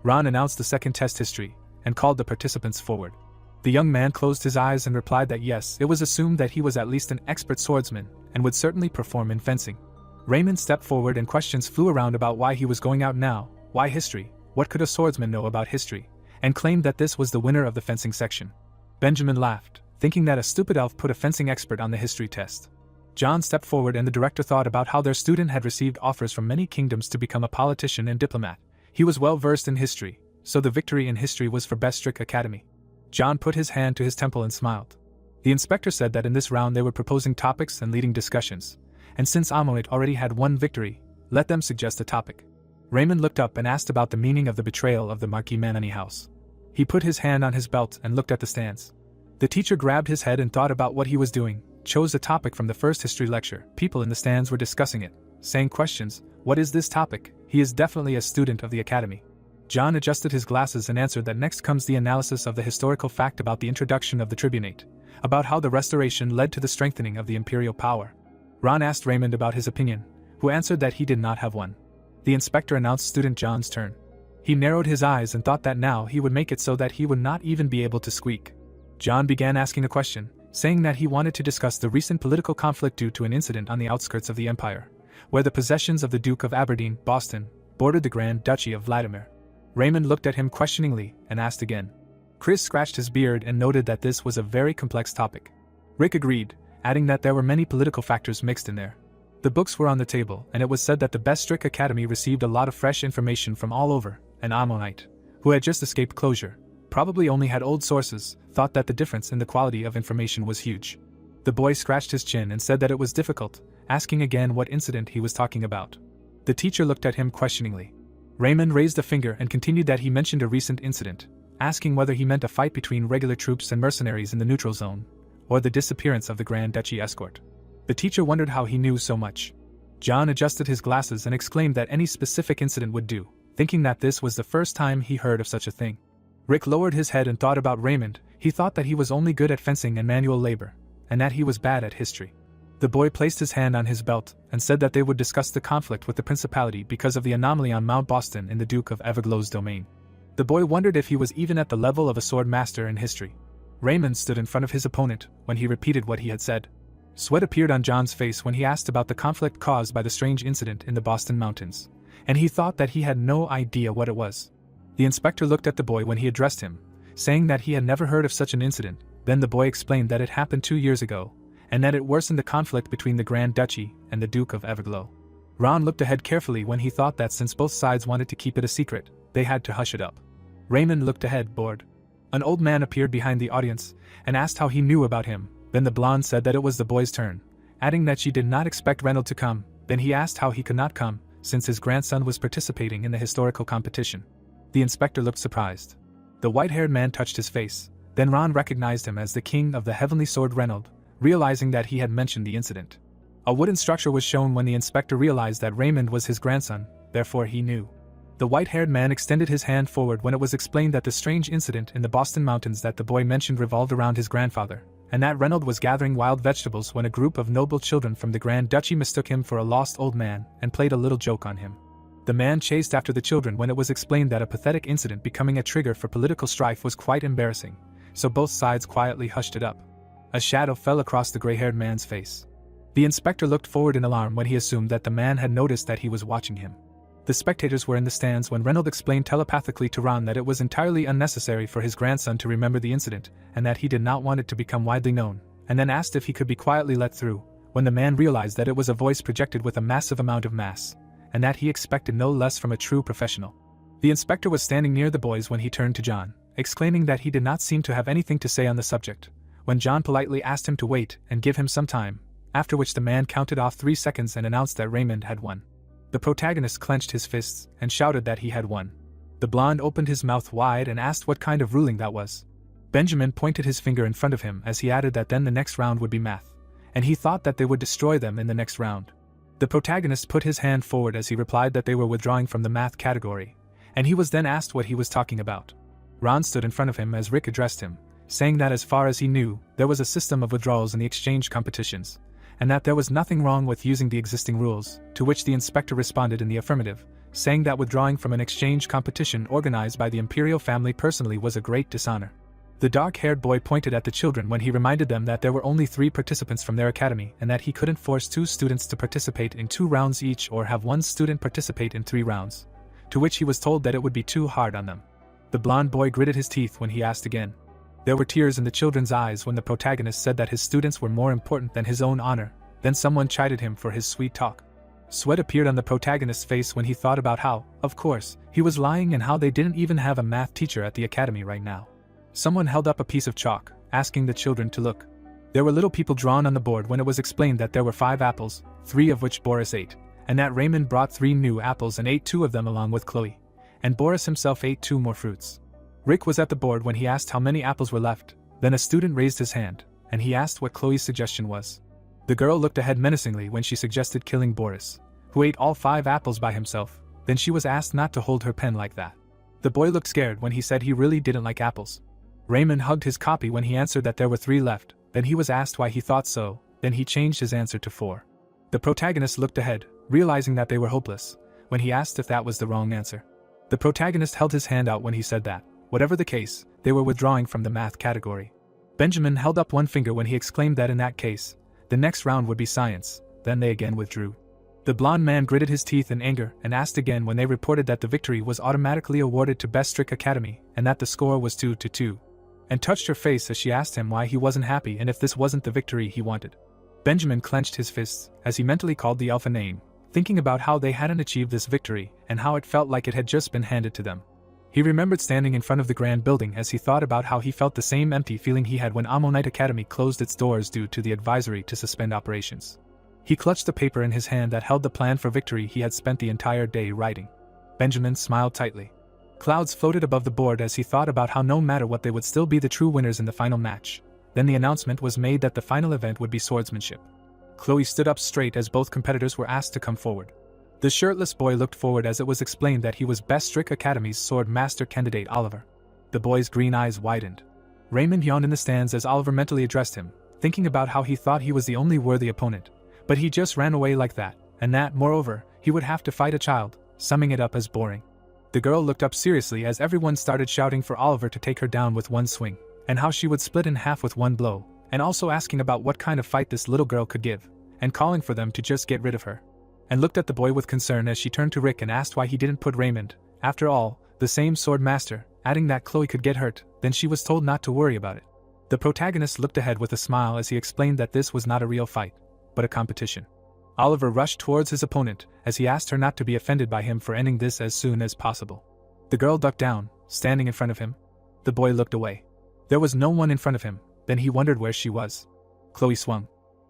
Ron announced the second test history, and called the participants forward. The young man closed his eyes and replied that yes, it was assumed that he was at least an expert swordsman, and would certainly perform in fencing. Raymond stepped forward and questions flew around about why he was going out now, why history, what could a swordsman know about history, and claimed that this was the winner of the fencing section. Benjamin laughed, thinking that a stupid elf put a fencing expert on the history test. John stepped forward and the director thought about how their student had received offers from many kingdoms to become a politician and diplomat. He was well versed in history, so the victory in history was for Bestrick Academy. John put his hand to his temple and smiled. The inspector said that in this round they were proposing topics and leading discussions, and since Ammonite already had one victory, let them suggest a topic. Raymond looked up and asked about the meaning of the betrayal of the Marquis Manani house. He put his hand on his belt and looked at the stands. The teacher grabbed his head and thought about what he was doing, chose a topic from the first history lecture. People in the stands were discussing it, saying questions. What is this topic? He is definitely a student of the academy. John adjusted his glasses and answered that next comes the analysis of the historical fact about the introduction of the tribunate, about how the restoration led to the strengthening of the imperial power. Ron asked Raymond about his opinion, who answered that he did not have one. The inspector announced student John's turn. He narrowed his eyes and thought that now he would make it so that he would not even be able to squeak. John began asking a question, saying that he wanted to discuss the recent political conflict due to an incident on the outskirts of the empire, where the possessions of the Duke of Aberdeen, Boston, bordered the Grand Duchy of Vladimir. Raymond looked at him questioningly and asked again. Chris scratched his beard and noted that this was a very complex topic. Rick agreed, adding that there were many political factors mixed in there. The books were on the table, and it was said that the Bestrick Academy received a lot of fresh information from all over, and Ammonite, who had just escaped closure, probably only had old sources, thought that the difference in the quality of information was huge. The boy scratched his chin and said that it was difficult, asking again what incident he was talking about. The teacher looked at him questioningly. Raymond raised a finger and continued that he mentioned a recent incident, asking whether he meant a fight between regular troops and mercenaries in the neutral zone, or the disappearance of the Grand Duchy escort. The teacher wondered how he knew so much. John adjusted his glasses and exclaimed that any specific incident would do, thinking that this was the first time he heard of such a thing. Rick lowered his head and thought about Raymond. He thought that he was only good at fencing and manual labor, and that he was bad at history. The boy placed his hand on his belt and said that they would discuss the conflict with the principality because of the anomaly on Mount Boston in the Duke of Everglow's domain. The boy wondered if he was even at the level of a sword master in history. Raymond stood in front of his opponent when he repeated what he had said. Sweat appeared on John's face when he asked about the conflict caused by the strange incident in the Boston Mountains, and he thought that he had no idea what it was. The inspector looked at the boy when he addressed him, saying that he had never heard of such an incident. Then the boy explained that it happened 2 years ago, and that it worsened the conflict between the Grand Duchy and the Duke of Everglow. Ron looked ahead carefully when he thought that since both sides wanted to keep it a secret, they had to hush it up. Raymond looked ahead, bored. An old man appeared behind the audience and asked how he knew about him. Then the blonde said that it was the boy's turn, adding that she did not expect Reynold to come. Then he asked how he could not come, since his grandson was participating in the historical competition. The inspector looked surprised. The white-haired man touched his face. Then Ron recognized him as the king of the heavenly sword Reynold, realizing that he had mentioned the incident. A wooden structure was shown when the inspector realized that Raymond was his grandson, therefore he knew. The white-haired man extended his hand forward when it was explained that the strange incident in the Boston Mountains that the boy mentioned revolved around his grandfather, and that Reynold was gathering wild vegetables when a group of noble children from the Grand Duchy mistook him for a lost old man and played a little joke on him. The man chased after the children when it was explained that a pathetic incident becoming a trigger for political strife was quite embarrassing, so both sides quietly hushed it up. A shadow fell across the gray-haired man's face. The inspector looked forward in alarm when he assumed that the man had noticed that he was watching him. The spectators were in the stands when Reynold explained telepathically to Ron that it was entirely unnecessary for his grandson to remember the incident, and that he did not want it to become widely known, and then asked if he could be quietly let through, when the man realized that it was a voice projected with a massive amount of mass, and that he expected no less from a true professional. The inspector was standing near the boys when he turned to John, exclaiming that he did not seem to have anything to say on the subject, when John politely asked him to wait and give him some time, after which the man counted off 3 seconds and announced that Raymond had won. The protagonist clenched his fists and shouted that he had won. The blonde opened his mouth wide and asked what kind of ruling that was. Benjamin pointed his finger in front of him as he added that then the next round would be math, and he thought that they would destroy them in the next round. The protagonist put his hand forward as he replied that they were withdrawing from the math category, and he was then asked what he was talking about. Ron stood in front of him as Rick addressed him, saying that as far as he knew, there was a system of withdrawals in the exchange competitions, and that there was nothing wrong with using the existing rules, to which the inspector responded in the affirmative, saying that withdrawing from an exchange competition organized by the imperial family personally was a great dishonor. The dark-haired boy pointed at the children when he reminded them that there were only 3 participants from their academy and that he couldn't force 2 students to participate in 2 rounds each or have 1 student participate in 3 rounds, to which he was told that it would be too hard on them. The blond boy gritted his teeth when he asked again. There were tears in the children's eyes when the protagonist said that his students were more important than his own honor. Then someone chided him for his sweet talk. Sweat appeared on the protagonist's face when he thought about how, of course, he was lying and how they didn't even have a math teacher at the academy right now. Someone held up a piece of chalk, asking the children to look. There were little people drawn on the board when it was explained that there were 5 apples, 3 of which Boris ate, and that Raymond brought 3 new apples and ate 2 of them along with Chloe, and Boris himself ate 2 more fruits. Rick was at the board when he asked how many apples were left. Then a student raised his hand, and he asked what Chloe's suggestion was. The girl looked ahead menacingly when she suggested killing Boris, who ate all 5 apples by himself. Then she was asked not to hold her pen like that. The boy looked scared when he said he really didn't like apples. Raymond hugged his copy when he answered that there were 3 left. Then he was asked why he thought so. Then he changed his answer to 4. The protagonist looked ahead, realizing that they were hopeless, when he asked if that was the wrong answer. The protagonist held his hand out when he said that, whatever the case, they were withdrawing from the math category. Benjamin held up one finger when he exclaimed that in that case, the next round would be science. Then they again withdrew. The blond man gritted his teeth in anger and asked again when they reported that the victory was automatically awarded to Best Strict Academy and that the score was 2-2, and touched her face as she asked him why he wasn't happy and if this wasn't the victory he wanted. Benjamin clenched his fists as he mentally called the alpha name, thinking about how they hadn't achieved this victory and how it felt like it had just been handed to them. He remembered standing in front of the grand building as he thought about how he felt the same empty feeling he had when Ammonite Academy closed its doors due to the advisory to suspend operations. He clutched the paper in his hand that held the plan for victory he had spent the entire day writing. Benjamin smiled tightly. Clouds floated above the board as he thought about how no matter what they would still be the true winners in the final match. Then the announcement was made that the final event would be swordsmanship. Chloe stood up straight as both competitors were asked to come forward. The shirtless boy looked forward as it was explained that he was Best Strict Academy's sword master candidate Oliver. The boy's green eyes widened. Raymond yawned in the stands as Oliver mentally addressed him, thinking about how he thought he was the only worthy opponent. But he just ran away like that, and that, moreover, he would have to fight a child, summing it up as boring. The girl looked up seriously as everyone started shouting for Oliver to take her down with one swing, and how she would split in half with one blow, and also asking about what kind of fight this little girl could give, and calling for them to just get rid of her. And looked at the boy with concern as she turned to Rick and asked why he didn't put Raymond, after all, the same sword master, adding that Chloe could get hurt. Then she was told not to worry about it. The protagonist looked ahead with a smile as he explained that this was not a real fight, but a competition. Oliver rushed towards his opponent as he asked her not to be offended by him for ending this as soon as possible. The girl ducked down, standing in front of him. The boy looked away. There was no one in front of him. Then he wondered where she was. Chloe swung,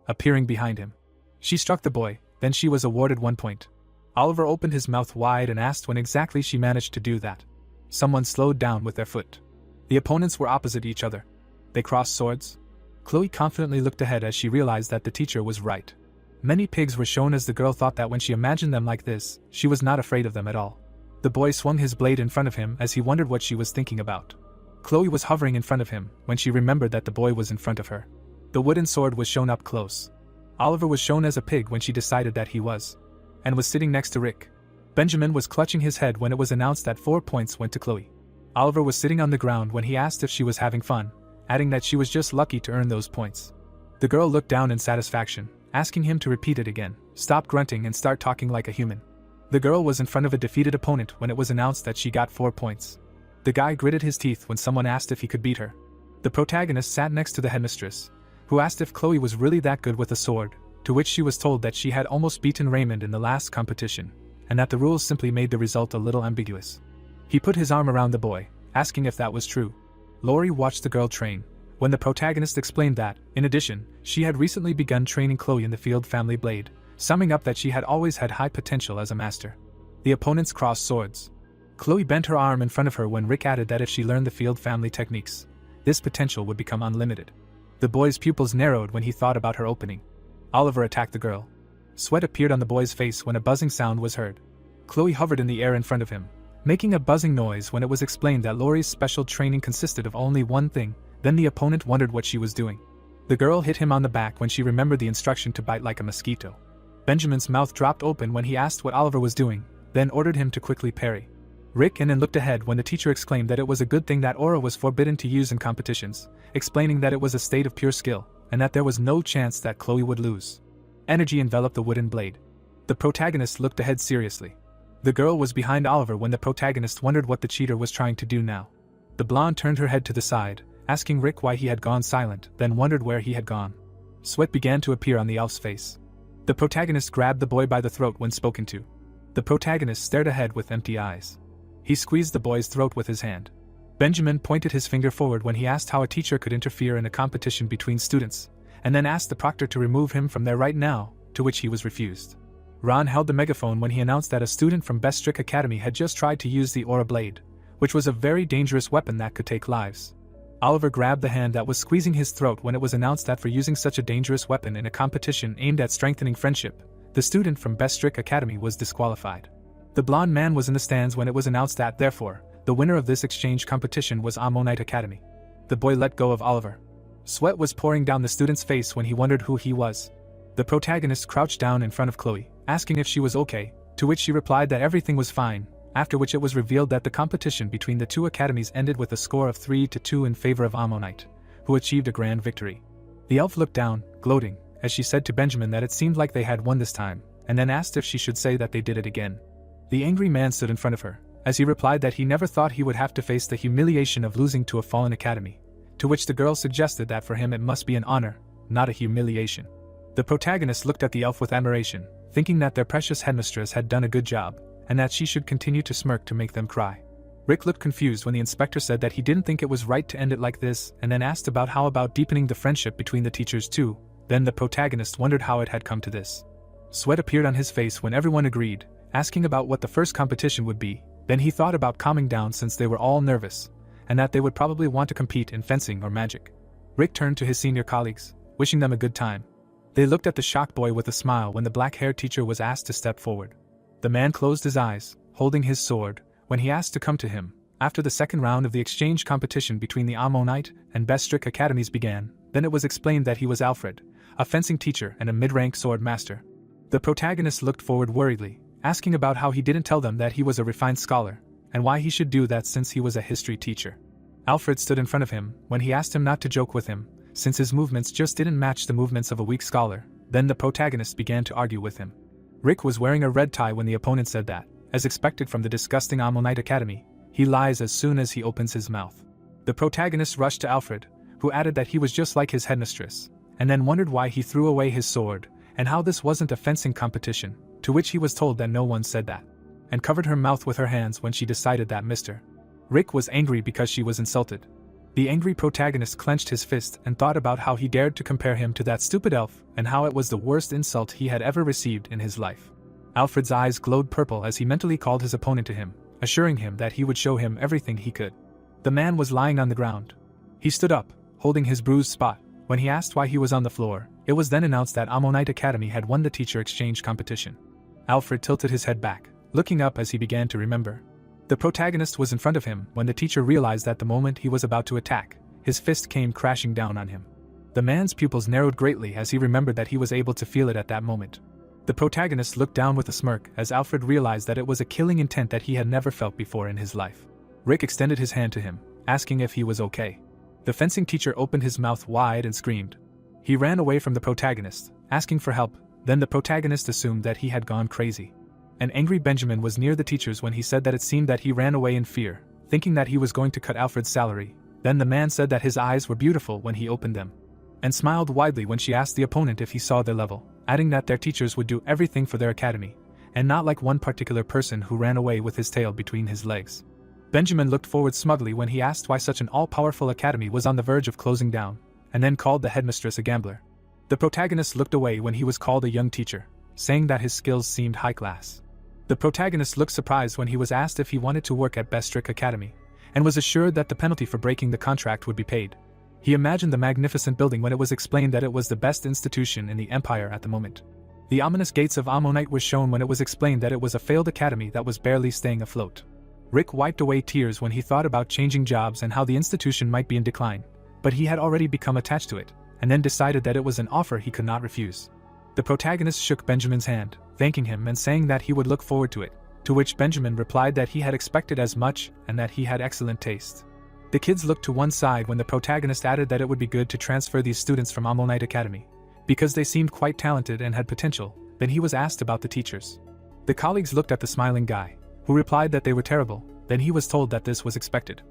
appearing behind him. She struck the boy. Then she was awarded 1 point. Oliver opened his mouth wide and asked when exactly she managed to do that. Someone slowed down with their foot. The opponents were opposite each other. They crossed swords. Chloe confidently looked ahead as she realized that the teacher was right. Many pigs were shown as the girl thought that when she imagined them like this, she was not afraid of them at all. The boy swung his blade in front of him as he wondered what she was thinking about. Chloe was hovering in front of him when she remembered that the boy was in front of her. The wooden sword was shown up close. Oliver was shown as a pig when she decided that he was, and was sitting next to Rick. Benjamin was clutching his head when it was announced that 4 points went to Chloe. Oliver was sitting on the ground when he asked if she was having fun, adding that she was just lucky to earn those points. The girl looked down in satisfaction, asking him to repeat it again, stop grunting and start talking like a human. The girl was in front of a defeated opponent when it was announced that she got 4 points. The guy gritted his teeth when someone asked if he could beat her. The protagonist sat next to the headmistress, who asked if Chloe was really that good with a sword, to which she was told that she had almost beaten Raymond in the last competition, and that the rules simply made the result a little ambiguous. He put his arm around the boy, asking if that was true. Lori watched the girl train. When the protagonist explained that, in addition, she had recently begun training Chloe in the Field Family Blade, summing up that she had always had high potential as a master. The opponents crossed swords. Chloe bent her arm in front of her when Rick added that if she learned the Field Family techniques, this potential would become unlimited. The boy's pupils narrowed when he thought about her opening. Oliver attacked the girl. Sweat appeared on the boy's face when a buzzing sound was heard. Chloe hovered in the air in front of him, making a buzzing noise when it was explained that Lori's special training consisted of only one thing. Then the opponent wondered what she was doing. The girl hit him on the back when she remembered the instruction to bite like a mosquito. Benjamin's mouth dropped open when he asked what Oliver was doing, then ordered him to quickly parry. Rick and then looked ahead when the teacher exclaimed that it was a good thing that aura was forbidden to use in competitions, explaining that it was a state of pure skill, and that there was no chance that Chloe would lose. Energy enveloped the wooden blade. The protagonist looked ahead seriously. The girl was behind Oliver when the protagonist wondered what the cheater was trying to do now. The blonde turned her head to the side, asking Rick why he had gone silent, then wondered where he had gone. Sweat began to appear on the elf's face. The protagonist grabbed the boy by the throat when spoken to. The protagonist stared ahead with empty eyes. He squeezed the boy's throat with his hand. Benjamin pointed his finger forward when he asked how a teacher could interfere in a competition between students, and then asked the proctor to remove him from there right now, to which he was refused. Ron held the megaphone when he announced that a student from Bestrick Academy had just tried to use the aura blade, which was a very dangerous weapon that could take lives. Oliver grabbed the hand that was squeezing his throat when it was announced that for using such a dangerous weapon in a competition aimed at strengthening friendship, the student from Bestrick Academy was disqualified. The blonde man was in the stands when it was announced that, therefore, the winner of this exchange competition was Ammonite Academy. The boy let go of Oliver. Sweat was pouring down the student's face when he wondered who he was. The protagonist crouched down in front of Chloe, asking if she was okay, to which she replied that everything was fine, after which it was revealed that the competition between the two academies ended with a score of 3-2 in favor of Ammonite, who achieved a grand victory. The elf looked down, gloating, as she said to Benjamin that it seemed like they had won this time, and then asked if she should say that they did it again. The angry man stood in front of her, as he replied that he never thought he would have to face the humiliation of losing to a fallen academy, to which the girl suggested that for him it must be an honor, not a humiliation. The protagonist looked at the elf with admiration, thinking that their precious headmistress had done a good job, and that she should continue to smirk to make them cry. Rick looked confused when the inspector said that he didn't think it was right to end it like this, and then asked about how about deepening the friendship between the teachers too. Then the protagonist wondered how it had come to this. Sweat appeared on his face when everyone agreed, asking about what the first competition would be. Then he thought about calming down since they were all nervous, and that they would probably want to compete in fencing or magic. Rick turned to his senior colleagues, wishing them a good time. They looked at the shocked boy with a smile when the black-haired teacher was asked to step forward. The man closed his eyes, holding his sword, when he asked to come to him. After the second round of the exchange competition between the Ammonite and Bestrick academies began, then it was explained that he was Alfred, a fencing teacher and a mid-rank sword master. The protagonist looked forward worriedly, asking about how he didn't tell them that he was a refined scholar, and why he should do that since he was a history teacher. Alfred stood in front of him when he asked him not to joke with him, since his movements just didn't match the movements of a weak scholar. Then the protagonist began to argue with him. Rick was wearing a red tie when the opponent said that, as expected from the disgusting Ammonite Academy, he lies as soon as he opens his mouth. The protagonist rushed to Alfred, who added that he was just like his headmistress, and then wondered why he threw away his sword, and how this wasn't a fencing competition, to which he was told that no one said that, and covered her mouth with her hands when she decided that Mr. Rick was angry because she was insulted. The angry protagonist clenched his fist and thought about how he dared to compare him to that stupid elf and how it was the worst insult he had ever received in his life. Alfred's eyes glowed purple as he mentally called his opponent to him, assuring him that he would show him everything he could. The man was lying on the ground. He stood up, holding his bruised spot. When he asked why he was on the floor, it was then announced that Ammonite Academy had won the teacher exchange competition. Alfred tilted his head back, looking up as he began to remember. The protagonist was in front of him when the teacher realized that the moment he was about to attack, his fist came crashing down on him. The man's pupils narrowed greatly as he remembered that he was able to feel it at that moment. The protagonist looked down with a smirk as Alfred realized that it was a killing intent that he had never felt before in his life. Rick extended his hand to him, asking if he was okay. The fencing teacher opened his mouth wide and screamed. He ran away from the protagonist, asking for help. Then the protagonist assumed that he had gone crazy. An angry Benjamin was near the teachers when he said that it seemed that he ran away in fear, thinking that he was going to cut Alfred's salary. Then the man said that his eyes were beautiful when he opened them, and smiled widely when she asked the opponent if he saw their level, adding that their teachers would do everything for their academy, and not like one particular person who ran away with his tail between his legs. Benjamin looked forward smugly when he asked why such an all-powerful academy was on the verge of closing down, and then called the headmistress a gambler. The protagonist looked away when he was called a young teacher, saying that his skills seemed high class. The protagonist looked surprised when he was asked if he wanted to work at Bestrick Academy, and was assured that the penalty for breaking the contract would be paid. He imagined the magnificent building when it was explained that it was the best institution in the empire at the moment. The ominous gates of Ammonite were shown when it was explained that it was a failed academy that was barely staying afloat. Rick wiped away tears when he thought about changing jobs and how the institution might be in decline, but he had already become attached to it, and then decided that it was an offer he could not refuse. The protagonist shook Benjamin's hand, thanking him and saying that he would look forward to it, to which Benjamin replied that he had expected as much and that he had excellent taste. The kids looked to one side when the protagonist added that it would be good to transfer these students from Ammonite Academy, because they seemed quite talented and had potential. Then he was asked about the teachers. The colleagues looked at the smiling guy, who replied that they were terrible. Then he was told that this was expected.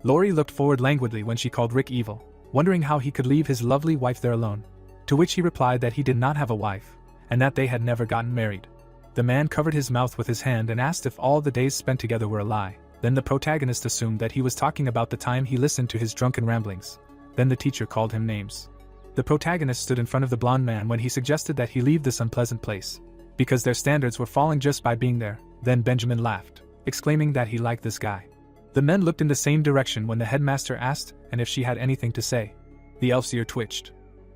Lori looked forward languidly when she called Rick evil, wondering how he could leave his lovely wife there alone, to which he replied that he did not have a wife, and that they had never gotten married. The man covered his mouth with his hand and asked if all the days spent together were a lie. Then the protagonist assumed that he was talking about the time he listened to his drunken ramblings. Then the teacher called him names. The protagonist stood in front of the blonde man when he suggested that he leave this unpleasant place, because their standards were falling just by being there. Then Benjamin laughed, exclaiming that he liked this guy. The men looked in the same direction when the headmaster asked and if she had anything to say. The elf's ear twitched.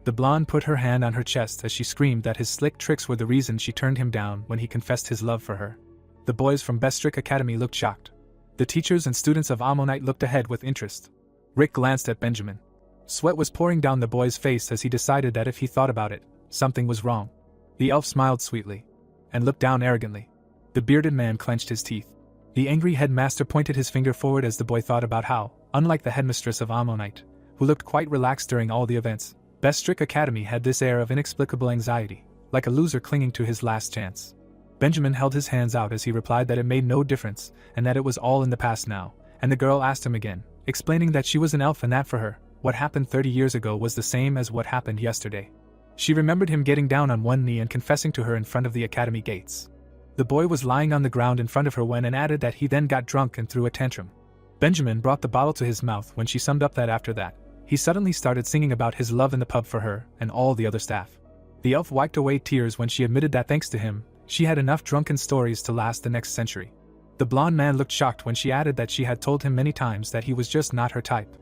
The blonde put her hand on her chest as she screamed that his slick tricks were the reason she turned him down when he confessed his love for her. The boys from Bestrick Academy looked shocked. The teachers and students of Ammonite looked ahead with interest. Rick glanced at Benjamin. Sweat was pouring down the boy's face as he decided that if he thought about it, something was wrong. The elf smiled sweetly and looked down arrogantly. The bearded man clenched his teeth. The angry headmaster pointed his finger forward as the boy thought about how, unlike the headmistress of Ammonite, who looked quite relaxed during all the events, Bestrick Academy had this air of inexplicable anxiety, like a loser clinging to his last chance. Benjamin held his hands out as he replied that it made no difference, and that it was all in the past now, and the girl asked him again, explaining that she was an elf and that for her, what happened 30 years ago was the same as what happened yesterday. She remembered him getting down on one knee and confessing to her in front of the academy gates. The boy was lying on the ground in front of her when and added that he then got drunk and threw a tantrum. Benjamin brought the bottle to his mouth when she summed up that after that, he suddenly started singing about his love in the pub for her and all the other staff. The elf wiped away tears when she admitted that thanks to him, she had enough drunken stories to last the next century. The blonde man looked shocked when she added that she had told him many times that he was just not her type.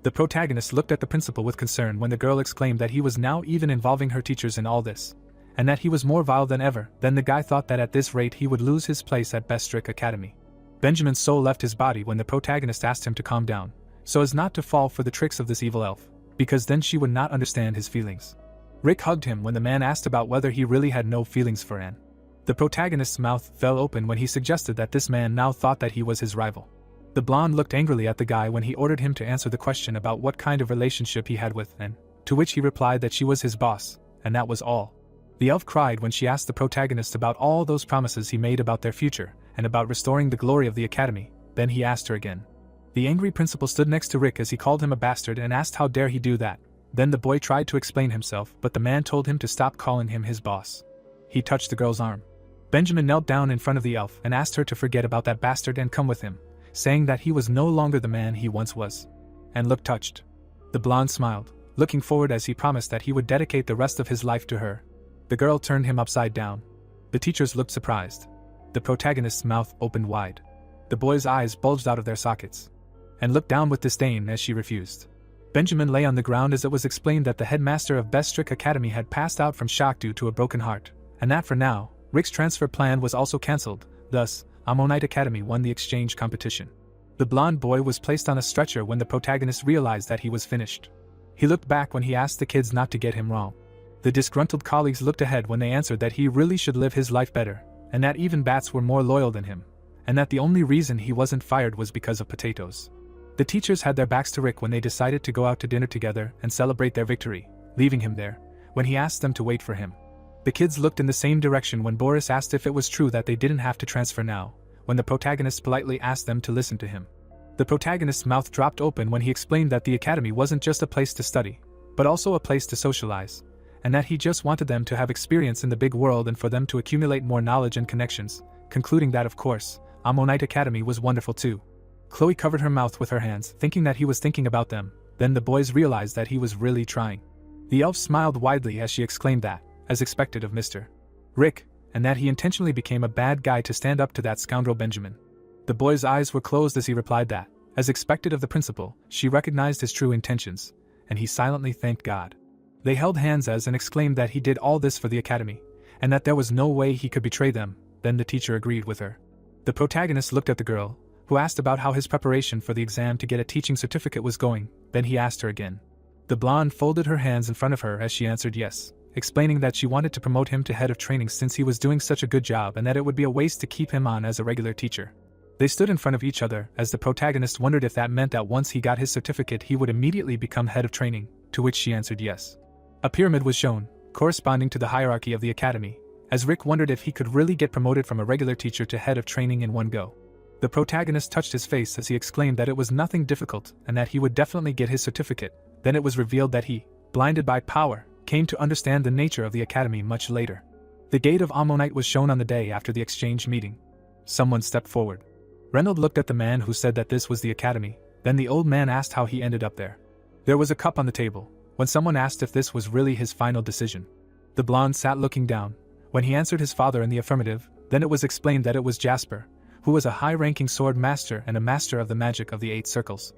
The protagonist looked at the principal with concern when the girl exclaimed that he was now even involving her teachers in all this, and that he was more vile than ever. Then the guy thought that at this rate he would lose his place at Bestrick Academy. Benjamin's soul left his body when the protagonist asked him to calm down, so as not to fall for the tricks of this evil elf, because then she would not understand his feelings. Rick hugged him when the man asked about whether he really had no feelings for Anne. The protagonist's mouth fell open when he suggested that this man now thought that he was his rival. The blonde looked angrily at the guy when he ordered him to answer the question about what kind of relationship he had with Anne, to which he replied that she was his boss, and that was all. The elf cried when she asked the protagonist about all those promises he made about their future, and about restoring the glory of the academy. Then he asked her again. The angry principal stood next to Rick as he called him a bastard and asked how dare he do that. Then the boy tried to explain himself, but the man told him to stop calling him his boss. He touched the girl's arm. Benjamin knelt down in front of the elf and asked her to forget about that bastard and come with him, saying that he was no longer the man he once was, and looked touched. The blonde smiled, looking forward as he promised that he would dedicate the rest of his life to her. The girl turned him upside down. The teachers looked surprised. The protagonist's mouth opened wide. The boy's eyes bulged out of their sockets, and looked down with disdain as she refused. Benjamin lay on the ground as it was explained that the headmaster of Bestrick Academy had passed out from shock due to a broken heart, and that for now, Rick's transfer plan was also cancelled. Thus, Ammonite Academy won the exchange competition. The blonde boy was placed on a stretcher when the protagonist realized that he was finished. He looked back when he asked the kids not to get him wrong. The disgruntled colleagues looked ahead when they answered that he really should live his life better, and that even bats were more loyal than him, and that the only reason he wasn't fired was because of potatoes. The teachers had their backs to Rick when they decided to go out to dinner together and celebrate their victory, leaving him there, when he asked them to wait for him. The kids looked in the same direction when Boris asked if it was true that they didn't have to transfer now, when the protagonist politely asked them to listen to him. The protagonist's mouth dropped open when he explained that the academy wasn't just a place to study, but also a place to socialize, and that he just wanted them to have experience in the big world and for them to accumulate more knowledge and connections, concluding that of course, Ammonite Academy was wonderful too. Chloe covered her mouth with her hands, thinking that he was thinking about them. Then the boys realized that he was really trying. The elf smiled widely as she exclaimed that, as expected of Mr. Rick, and that he intentionally became a bad guy to stand up to that scoundrel Benjamin. The boy's eyes were closed as he replied that, as expected of the principal, she recognized his true intentions, and he silently thanked God. They held hands and exclaimed that he did all this for the academy, and that there was no way he could betray them. Then the teacher agreed with her. The protagonist looked at the girl, who asked about how his preparation for the exam to get a teaching certificate was going. Then he asked her again. The blonde folded her hands in front of her as she answered yes, explaining that she wanted to promote him to head of training since he was doing such a good job and that it would be a waste to keep him on as a regular teacher. They stood in front of each other as the protagonist wondered if that meant that once he got his certificate he would immediately become head of training, to which she answered yes. A pyramid was shown, corresponding to the hierarchy of the academy, as Rick wondered if he could really get promoted from a regular teacher to head of training in one go. The protagonist touched his face as he exclaimed that it was nothing difficult and that he would definitely get his certificate. Then it was revealed that he, blinded by power, came to understand the nature of the academy much later. The gate of Ammonite was shown on the day after the exchange meeting. Someone stepped forward. Reynolds looked at the man who said that this was the academy. Then the old man asked how he ended up there. There was a cup on the table, when someone asked if this was really his final decision. The blonde sat looking down. When he answered his father in the affirmative, then it was explained that it was Jasper, who was a high-ranking sword master and a master of the magic of the 8 circles.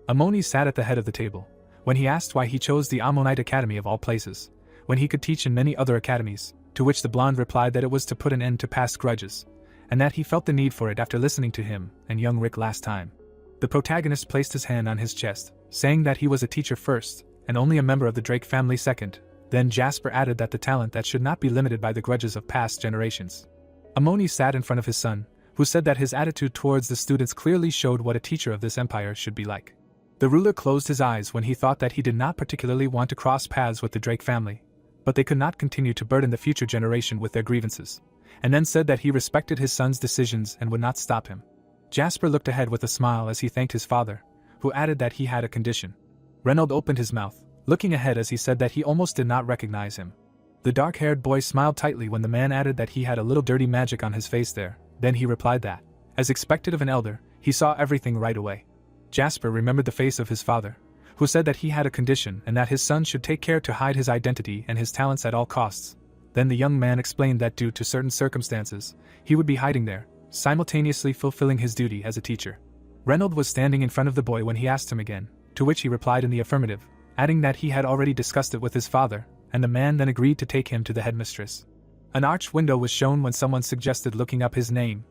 Amoni sat at the head of the table. When he asked why he chose the Ammonite Academy of all places, when he could teach in many other academies, to which the blonde replied that it was to put an end to past grudges, and that he felt the need for it after listening to him and young Rick last time. The protagonist placed his hand on his chest, saying that he was a teacher first, and only a member of the Drake family second. Then Jasper added that the talent that should not be limited by the grudges of past generations. Amoni sat in front of his son, who said that his attitude towards the students clearly showed what a teacher of this empire should be like. The ruler closed his eyes when he thought that he did not particularly want to cross paths with the Drake family, but they could not continue to burden the future generation with their grievances, and then said that he respected his son's decisions and would not stop him. Jasper looked ahead with a smile as he thanked his father, who added that he had a condition. Reynolds opened his mouth, looking ahead as he said that he almost did not recognize him. The dark-haired boy smiled tightly when the man added that he had a little dirty magic on his face there. Then he replied that, as expected of an elder, he saw everything right away. Jasper remembered the face of his father, who said that he had a condition and that his son should take care to hide his identity and his talents at all costs. Then the young man explained that due to certain circumstances, he would be hiding there, simultaneously fulfilling his duty as a teacher. Reynolds was standing in front of the boy when he asked him again, to which he replied in the affirmative, adding that he had already discussed it with his father, and the man then agreed to take him to the headmistress. An arched window was shown when someone suggested looking up his name.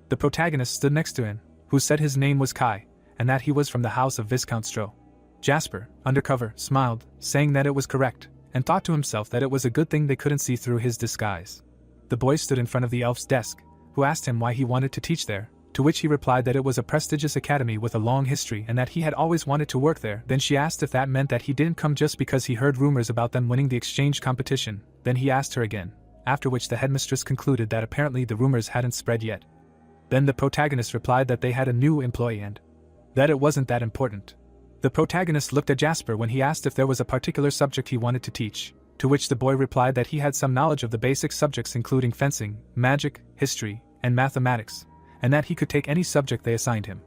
The protagonist stood next to him, who said his name was Kai, and that he was from the house of Viscount Stroh. Jasper, undercover, smiled, saying that it was correct, and thought to himself that it was a good thing they couldn't see through his disguise. The boy stood in front of the elf's desk, who asked him why he wanted to teach there, to which he replied that it was a prestigious academy with a long history and that he had always wanted to work there. Then she asked if that meant that he didn't come just because he heard rumors about them winning the exchange competition. Then he asked her again, after which the headmistress concluded that apparently the rumors hadn't spread yet. Then the protagonist replied that they had a new employee and that it wasn't that important. The protagonist looked at Jasper when he asked if there was a particular subject he wanted to teach, to which the boy replied that he had some knowledge of the basic subjects including fencing, magic, history, and mathematics, and that he could take any subject they assigned him.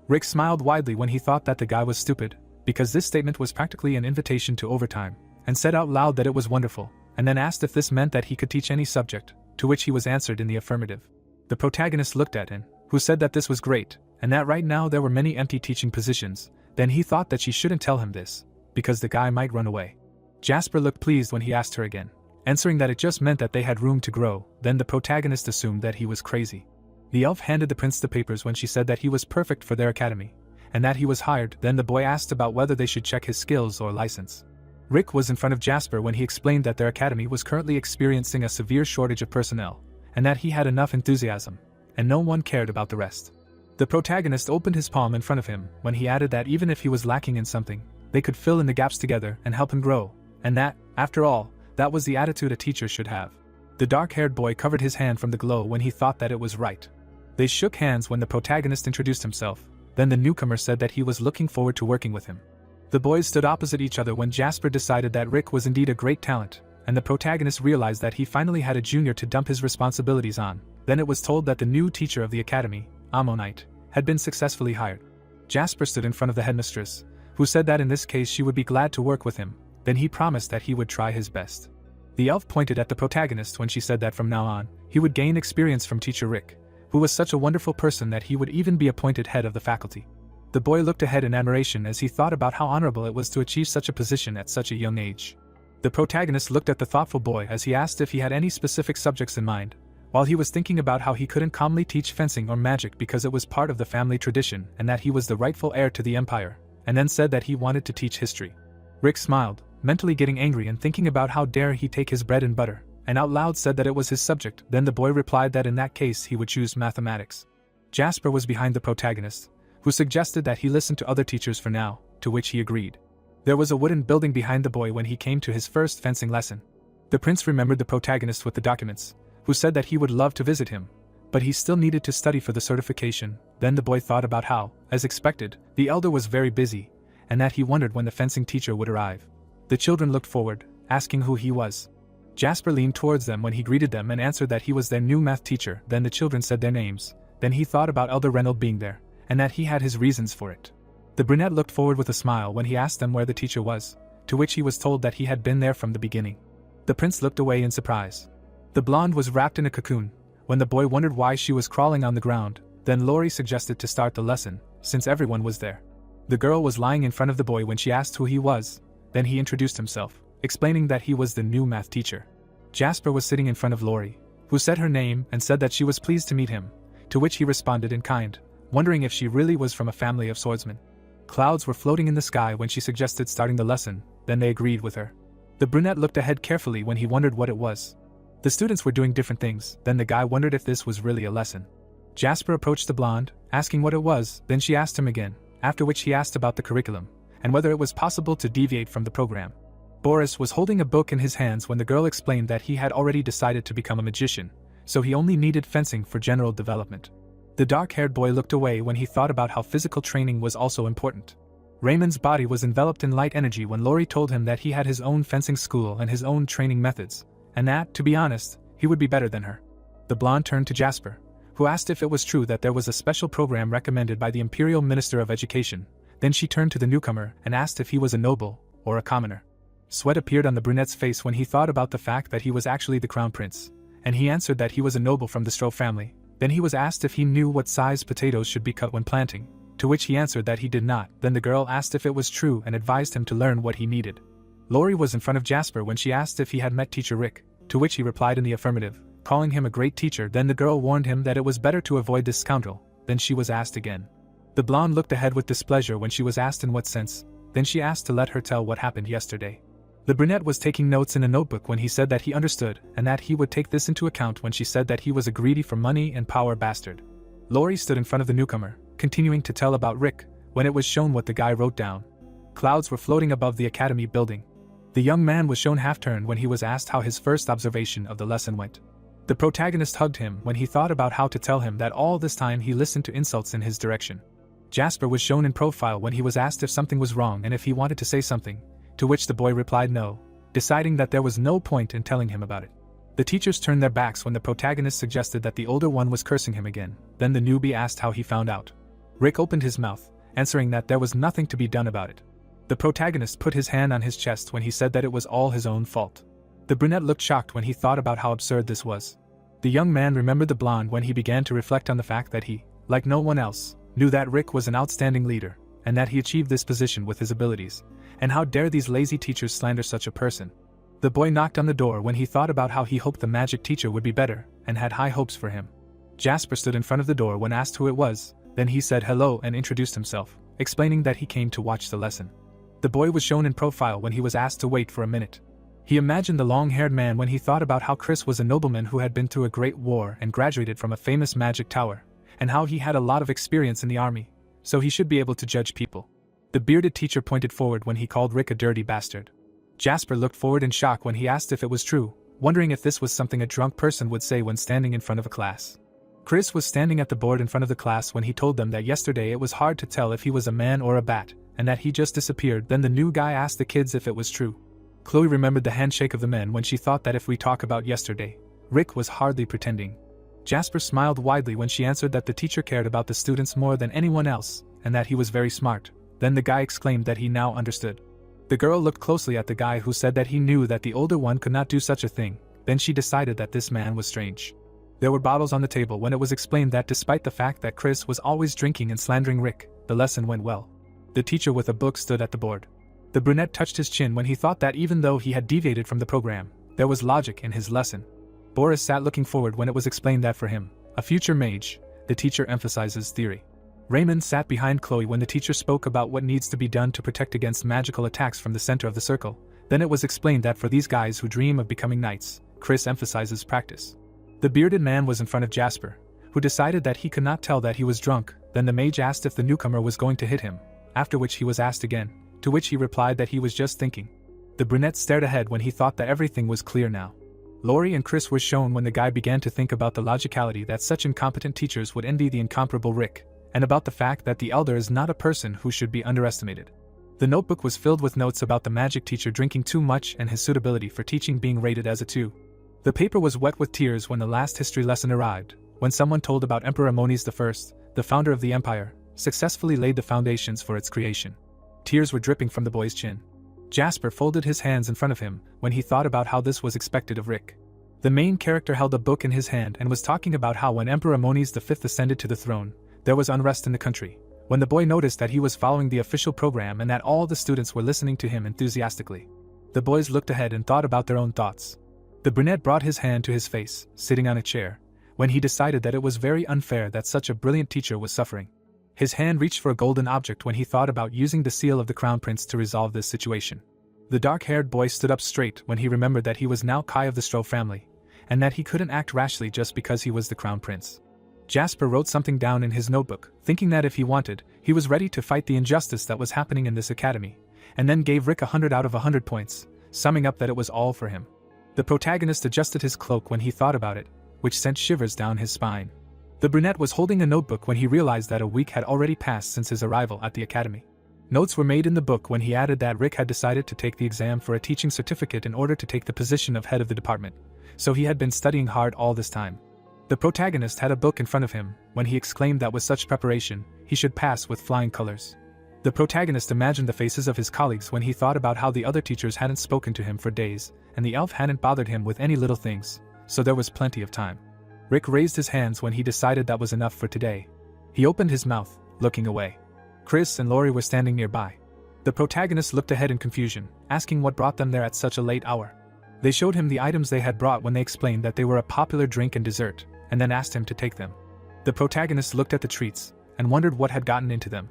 Rick smiled widely when he thought that the guy was stupid, because this statement was practically an invitation to overtime, and said out loud that it was wonderful, and then asked if this meant that he could teach any subject, to which he was answered in the affirmative. The protagonist looked at him, who said that this was great, and that right now there were many empty teaching positions. Then he thought that she shouldn't tell him this, because the guy might run away. Jasper looked pleased when he asked her again, answering that it just meant that they had room to grow. Then the protagonist assumed that he was crazy. The elf handed the prince the papers when she said that he was perfect for their academy, and that he was hired. Then the boy asked about whether they should check his skills or license. Rick was in front of Jasper when he explained that their academy was currently experiencing a severe shortage of personnel, and that he had enough enthusiasm, and no one cared about the rest. The protagonist opened his palm in front of him when he added that even if he was lacking in something, they could fill in the gaps together and help him grow, and that, after all, that was the attitude a teacher should have. The dark-haired boy covered his hand from the glow when he thought that it was right. They shook hands when the protagonist introduced himself. Then the newcomer said that he was looking forward to working with him. The boys stood opposite each other when Jasper decided that Rick was indeed a great talent, and the protagonist realized that he finally had a junior to dump his responsibilities on. Then it was told that the new teacher of the academy, Ammonite, had been successfully hired. Jasper stood in front of the headmistress, who said that in this case she would be glad to work with him. Then he promised that he would try his best. The elf pointed at the protagonist when she said that from now on, he would gain experience from Teacher Rick, who was such a wonderful person that he would even be appointed head of the faculty. The boy looked ahead in admiration as he thought about how honorable it was to achieve such a position at such a young age. The protagonist looked at the thoughtful boy as he asked if he had any specific subjects in mind, while he was thinking about how he couldn't calmly teach fencing or magic because it was part of the family tradition and that he was the rightful heir to the empire, and then said that he wanted to teach history. Rick smiled, mentally getting angry and thinking about how dare he take his bread and butter, and out loud said that it was his subject. Then the boy replied that in that case he would choose mathematics. Jasper was behind the protagonist, who suggested that he listen to other teachers for now, to which he agreed. There was a wooden building behind the boy when he came to his first fencing lesson. The prince remembered the protagonist with the documents, who said that he would love to visit him, but he still needed to study for the certification. Then the boy thought about how, as expected, the elder was very busy, and that he wondered when the fencing teacher would arrive. The children looked forward, asking who he was. Jasper leaned towards them when he greeted them and answered that he was their new math teacher. Then the children said their names. Then he thought about Elder Reynold being there, and that he had his reasons for it. The brunette looked forward with a smile when he asked them where the teacher was, to which he was told that he had been there from the beginning. The prince looked away in surprise. The blonde was wrapped in a cocoon. When the boy wondered why she was crawling on the ground, then Lori suggested to start the lesson, since everyone was there. The girl was lying in front of the boy when she asked who he was. Then he introduced himself, explaining that he was the new math teacher. Jasper was sitting in front of Lori, who said her name and said that she was pleased to meet him, to which he responded in kind, wondering if she really was from a family of swordsmen. Clouds were floating in the sky when she suggested starting the lesson, then they agreed with her. The brunette looked ahead carefully when he wondered what it was. The students were doing different things, then the guy wondered if this was really a lesson. Jasper approached the blonde, asking what it was, then she asked him again, after which he asked about the curriculum, and whether it was possible to deviate from the program. Boris was holding a book in his hands when the girl explained that he had already decided to become a magician, so he only needed fencing for general development. The dark-haired boy looked away when he thought about how physical training was also important. Raymond's body was enveloped in light energy when Lori told him that he had his own fencing school and his own training methods, and that, to be honest, he would be better than her. The blonde turned to Jasper, who asked if it was true that there was a special program recommended by the Imperial Minister of Education. Then she turned to the newcomer and asked if he was a noble or a commoner. Sweat appeared on the brunette's face when he thought about the fact that he was actually the crown prince, and he answered that he was a noble from the Stroh family. Then he was asked if he knew what size potatoes should be cut when planting, to which he answered that he did not. Then the girl asked if it was true and advised him to learn what he needed. Lori was in front of Jasper when she asked if he had met Teacher Rick, to which he replied in the affirmative, calling him a great teacher. Then the girl warned him that it was better to avoid this scoundrel. Then she was asked again. The blonde looked ahead with displeasure when she was asked in what sense. Then she asked to let her tell what happened yesterday. The brunette was taking notes in a notebook when he said that he understood and that he would take this into account when she said that he was a greedy for money and power bastard. Lori stood in front of the newcomer, continuing to tell about Rick, when it was shown what the guy wrote down. Clouds were floating above the academy building. The young man was shown half-turned when he was asked how his first observation of the lesson went. The protagonist hugged him when he thought about how to tell him that all this time he listened to insults in his direction. Jasper was shown in profile when he was asked if something was wrong and if he wanted to say something, to which the boy replied no, deciding that there was no point in telling him about it. The teachers turned their backs when the protagonist suggested that the older one was cursing him again. Then the newbie asked how he found out. Rick opened his mouth, answering that there was nothing to be done about it. The protagonist put his hand on his chest when he said that it was all his own fault. The brunette looked shocked when he thought about how absurd this was. The young man remembered the blonde when he began to reflect on the fact that he, like no one else, knew that Rick was an outstanding leader, and that he achieved this position with his abilities, and how dare these lazy teachers slander such a person. The boy knocked on the door when he thought about how he hoped the magic teacher would be better, and had high hopes for him. Jasper stood in front of the door when asked who it was, then he said hello and introduced himself, explaining that he came to watch the lesson. The boy was shown in profile when he was asked to wait for a minute. He imagined the long-haired man when he thought about how Chris was a nobleman who had been through a great war and graduated from a famous magic tower, and how he had a lot of experience in the army, so he should be able to judge people. The bearded teacher pointed forward when he called Rick a dirty bastard. Jasper looked forward in shock when he asked if it was true, wondering if this was something a drunk person would say when standing in front of a class. Chris was standing at the board in front of the class when he told them that yesterday it was hard to tell if he was a man or a bat, and that he just disappeared. Then the new guy asked the kids if it was true. Chloe remembered the handshake of the men when she thought that if we talk about yesterday, Rick was hardly pretending. Jasper smiled widely when she answered that the teacher cared about the students more than anyone else, and that he was very smart. Then the guy exclaimed that he now understood. The girl looked closely at the guy who said that he knew that the older one could not do such a thing. Then she decided that this man was strange. There were bottles on the table when it was explained that despite the fact that Chris was always drinking and slandering Rick, the lesson went well. The teacher with a book stood at the board. The brunette touched his chin when he thought that even though he had deviated from the program, there was logic in his lesson. Boris sat looking forward when it was explained that for him, a future mage, the teacher emphasizes theory. Raymond sat behind Chloe when the teacher spoke about what needs to be done to protect against magical attacks from the center of the circle. Then it was explained that for these guys who dream of becoming knights, Chris emphasizes practice. The bearded man was in front of Jasper, who decided that he could not tell that he was drunk. Then the mage asked if the newcomer was going to hit him, after which he was asked again, to which he replied that he was just thinking. The brunette stared ahead when he thought that everything was clear now. Laurie and Chris were shown when the guy began to think about the logicality that such incompetent teachers would envy the incomparable Rick, and about the fact that the elder is not a person who should be underestimated. The notebook was filled with notes about the magic teacher drinking too much and his suitability for teaching being rated as a 2. The paper was wet with tears when the last history lesson arrived, when someone told about Emperor Moniz I, the founder of the empire, successfully laid the foundations for its creation. Tears were dripping from the boy's chin. Jasper folded his hands in front of him when he thought about how this was expected of Rick. The main character held a book in his hand and was talking about how when Emperor Moniz V ascended to the throne, there was unrest in the country. When the boy noticed that he was following the official program and that all the students were listening to him enthusiastically, the boys looked ahead and thought about their own thoughts. The brunette brought his hand to his face, sitting on a chair, when he decided that it was very unfair that such a brilliant teacher was suffering. His hand reached for a golden object when he thought about using the seal of the crown prince to resolve this situation. The dark-haired boy stood up straight when he remembered that he was now Kai of the Stroh family, and that he couldn't act rashly just because he was the crown prince. Jasper wrote something down in his notebook, thinking that if he wanted, he was ready to fight the injustice that was happening in this academy, and then gave Rick 100 out of 100 points, summing up that it was all for him. The protagonist adjusted his cloak when he thought about it, which sent shivers down his spine. The brunette was holding a notebook when he realized that a week had already passed since his arrival at the academy. Notes were made in the book when he added that Rick had decided to take the exam for a teaching certificate in order to take the position of head of the department, so he had been studying hard all this time. The protagonist had a book in front of him when he exclaimed that with such preparation, he should pass with flying colors. The protagonist imagined the faces of his colleagues when he thought about how the other teachers hadn't spoken to him for days, and the elf hadn't bothered him with any little things, so there was plenty of time. Rick raised his hands when he decided that was enough for today. He opened his mouth, looking away. Chris and Laurie were standing nearby. The protagonist looked ahead in confusion, asking what brought them there at such a late hour. They showed him the items they had brought when they explained that they were a popular drink and dessert, and then asked him to take them. The protagonist looked at the treats, and wondered what had gotten into them.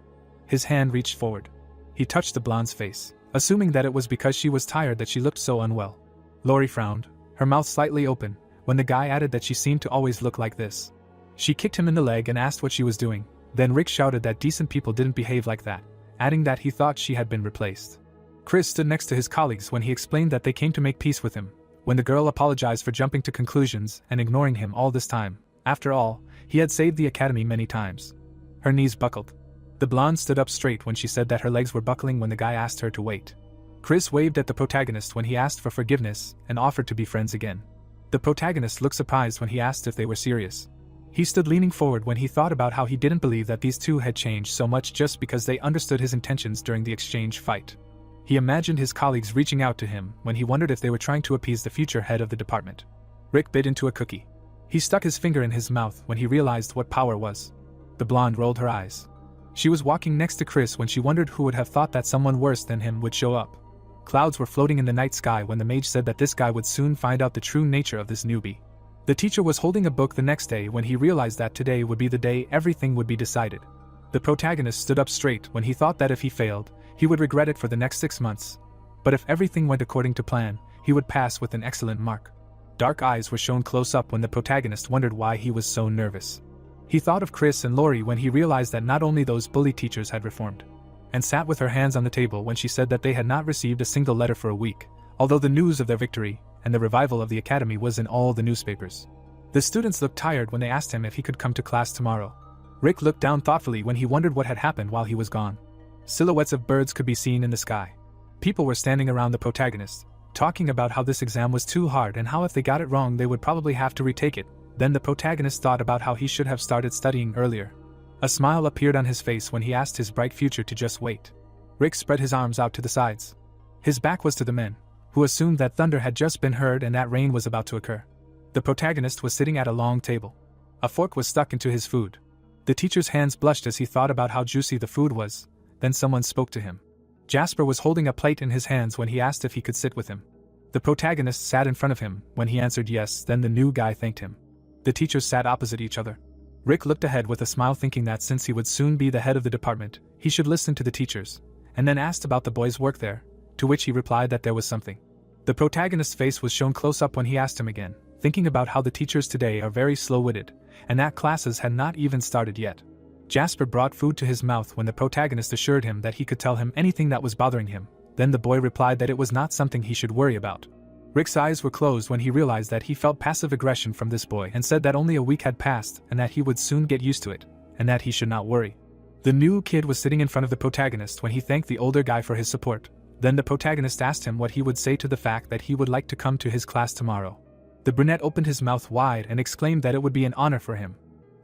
His hand reached forward. He touched the blonde's face, assuming that it was because she was tired that she looked so unwell. Laurie frowned, her mouth slightly open, when the guy added that she seemed to always look like this. She kicked him in the leg and asked what she was doing. Then Rick shouted that decent people didn't behave like that, adding that he thought she had been replaced. Chris stood next to his colleagues when he explained that they came to make peace with him, when the girl apologized for jumping to conclusions and ignoring him all this time. After all, he had saved the academy many times. Her knees buckled. The blonde stood up straight when she said that her legs were buckling when the guy asked her to wait. Chris waved at the protagonist when he asked for forgiveness and offered to be friends again. The protagonist looked surprised when he asked if they were serious. He stood leaning forward when he thought about how he didn't believe that these two had changed so much just because they understood his intentions during the exchange fight. He imagined his colleagues reaching out to him when he wondered if they were trying to appease the future head of the department. Rick bit into a cookie. He stuck his finger in his mouth when he realized what power was. The blonde rolled her eyes. She was walking next to Chris when she wondered who would have thought that someone worse than him would show up. Clouds were floating in the night sky when the mage said that this guy would soon find out the true nature of this newbie. The teacher was holding a book the next day when he realized that today would be the day everything would be decided. The protagonist stood up straight when he thought that if he failed, he would regret it for the next 6 months. But if everything went according to plan, he would pass with an excellent mark. Dark eyes were shown close up when the protagonist wondered why he was so nervous. He thought of Chris and Laurie when he realized that not only those bully teachers had reformed, and sat with her hands on the table when she said that they had not received a single letter for a week, although the news of their victory and the revival of the academy was in all the newspapers. The students looked tired when they asked him if he could come to class tomorrow. Rick looked down thoughtfully when he wondered what had happened while he was gone. Silhouettes of birds could be seen in the sky. People were standing around the protagonist, talking about how this exam was too hard and how if they got it wrong they would probably have to retake it. Then the protagonist thought about how he should have started studying earlier. A smile appeared on his face when he asked his bright future to just wait. Rick spread his arms out to the sides. His back was to the men, who assumed that thunder had just been heard and that rain was about to occur. The protagonist was sitting at a long table. A fork was stuck into his food. The teacher's hands blushed as he thought about how juicy the food was. Then someone spoke to him. Jasper was holding a plate in his hands when he asked if he could sit with him. The protagonist sat in front of him. When he answered yes, then the new guy thanked him. The teachers sat opposite each other. Rick looked ahead with a smile, thinking that since he would soon be the head of the department, he should listen to the teachers, and then asked about the boys' work there, to which he replied that there was something. The protagonist's face was shown close up when he asked him again, thinking about how the teachers today are very slow-witted, and that classes had not even started yet. Jasper brought food to his mouth when the protagonist assured him that he could tell him anything that was bothering him. Then the boy replied that it was not something he should worry about. Rick's eyes were closed when he realized that he felt passive aggression from this boy and said that only a week had passed and that he would soon get used to it, and that he should not worry. The new kid was sitting in front of the protagonist when he thanked the older guy for his support. Then the protagonist asked him what he would say to the fact that he would like to come to his class tomorrow. The brunette opened his mouth wide and exclaimed that it would be an honor for him.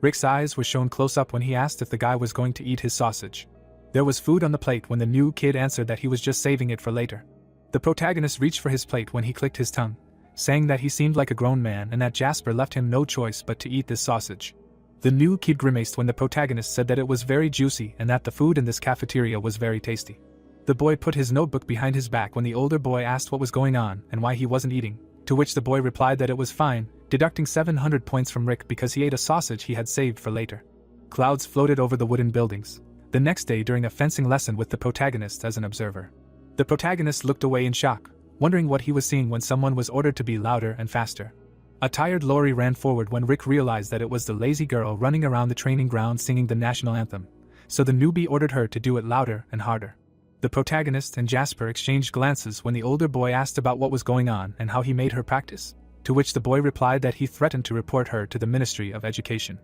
Rick's eyes were shown close up when he asked if the guy was going to eat his sausage. There was food on the plate when the new kid answered that he was just saving it for later. The protagonist reached for his plate when he clicked his tongue, saying that he seemed like a grown man and that Jasper left him no choice but to eat this sausage. The new kid grimaced when the protagonist said that it was very juicy and that the food in this cafeteria was very tasty. The boy put his notebook behind his back when the older boy asked what was going on and why he wasn't eating, to which the boy replied that it was fine, deducting 700 points from Rick because he ate a sausage he had saved for later. Clouds floated over the wooden buildings. The next day during a fencing lesson with the protagonist as an observer. The protagonist looked away in shock, wondering what he was seeing when someone was ordered to be louder and faster. A tired Lori ran forward when Rick realized that it was the lazy girl running around the training ground singing the national anthem, so the newbie ordered her to do it louder and harder. The protagonist and Jasper exchanged glances when the older boy asked about what was going on and how he made her practice, to which the boy replied that he threatened to report her to the Ministry of Education.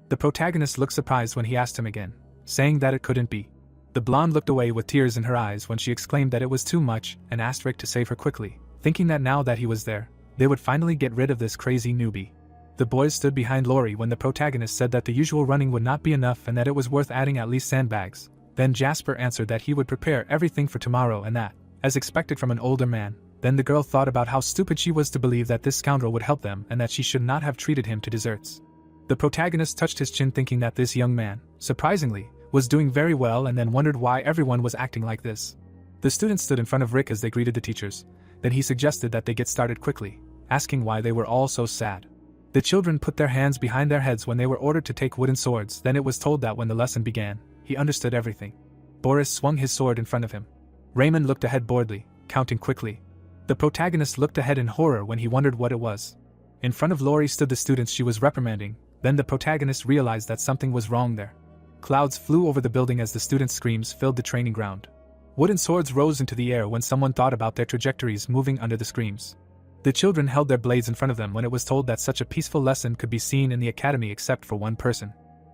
The protagonist looked surprised when he asked him again, saying that it couldn't be. The blonde looked away with tears in her eyes when she exclaimed that it was too much and asked Rick to save her quickly, thinking that now that he was there, they would finally get rid of this crazy newbie. The boys stood behind Lori when the protagonist said that the usual running would not be enough and that it was worth adding at least sandbags. Then Jasper answered that he would prepare everything for tomorrow and that, as expected from an older man. Then the girl thought about how stupid she was to believe that this scoundrel would help them and that she should not have treated him to desserts. The protagonist touched his chin thinking that this young man, surprisingly, was doing very well and then wondered why everyone was acting like this. The students stood in front of Rick as they greeted the teachers. Then he suggested that they get started quickly, asking why they were all so sad. The children put their hands behind their heads when they were ordered to take wooden swords. Then it was told that when the lesson began, he understood everything. Boris swung his sword in front of him. Raymond looked ahead boredly, counting quickly. The protagonist looked ahead in horror when he wondered what it was. In front of Lori stood the students she was reprimanding. Then the protagonist realized that something was wrong there. Clouds flew over the building as the students' screams filled the training ground. Wooden swords rose into the air when someone thought about their trajectories moving under the screams. The children held their blades in front of them when it was told that such a peaceful lesson could be seen in the academy except for one person.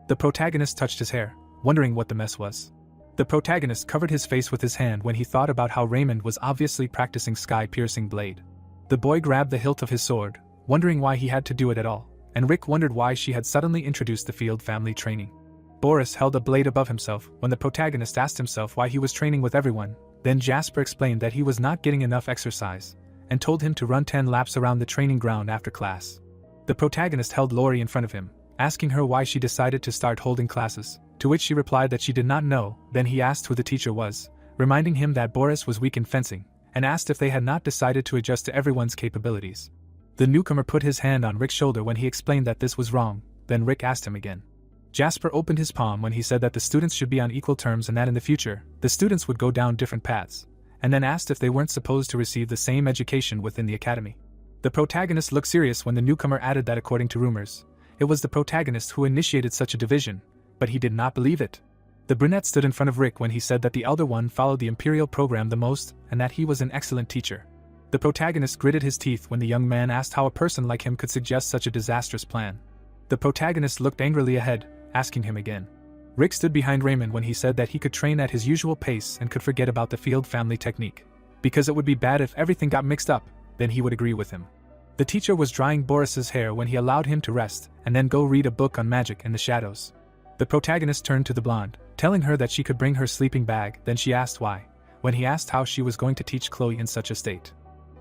The protagonist touched his hair, wondering what the mess was. The protagonist covered his face with his hand when he thought about how Raymond was obviously practicing sky-piercing blade. The boy grabbed the hilt of his sword, wondering why he had to do it at all, and Rick wondered why she had suddenly introduced the field family training. Boris held a blade above himself when the protagonist asked himself why he was training with everyone. Then Jasper explained that he was not getting enough exercise, and told him to run 10 laps around the training ground after class. The protagonist held Lori in front of him, asking her why she decided to start holding classes, to which she replied that she did not know. Then he asked who the teacher was, reminding him that Boris was weak in fencing, and asked if they had not decided to adjust to everyone's capabilities. The newcomer put his hand on Rick's shoulder when he explained that this was wrong. Then Rick asked him again. Jasper opened his palm when he said that the students should be on equal terms and that in the future, the students would go down different paths, and then asked if they weren't supposed to receive the same education within the academy. The protagonist looked serious when the newcomer added that according to rumors, it was the protagonist who initiated such a division, but he did not believe it. The brunette stood in front of Rick when he said that the elder one followed the imperial program the most and that he was an excellent teacher. The protagonist gritted his teeth when the young man asked how a person like him could suggest such a disastrous plan. The protagonist looked angrily ahead, asking him again. Rick stood behind Raymond when he said that he could train at his usual pace and could forget about the field family technique, because it would be bad if everything got mixed up. Then he would agree with him. The teacher was drying Boris's hair when he allowed him to rest and then go read a book on magic and the shadows. The protagonist turned to the blonde, telling her that she could bring her sleeping bag, then she asked why, when he asked how she was going to teach Chloe in such a state.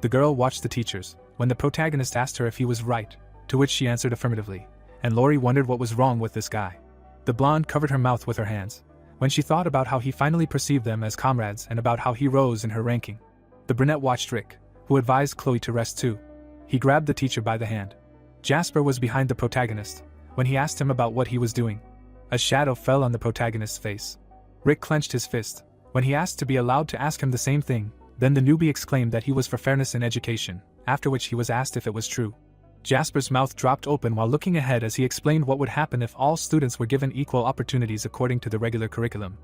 The girl watched the teachers, when the protagonist asked her if he was right, to which she answered affirmatively, and Lori wondered what was wrong with this guy. The blonde covered her mouth with her hands, when she thought about how he finally perceived them as comrades and about how he rose in her ranking. The brunette watched Rick, who advised Chloe to rest too. He grabbed the teacher by the hand. Jasper was behind the protagonist, when he asked him about what he was doing. A shadow fell on the protagonist's face. Rick clenched his fist, when he asked to be allowed to ask him the same thing, then the newbie exclaimed that he was for fairness in education, after which he was asked if it was true. Jasper's mouth dropped open while looking ahead as he explained what would happen if all students were given equal opportunities according to the regular curriculum.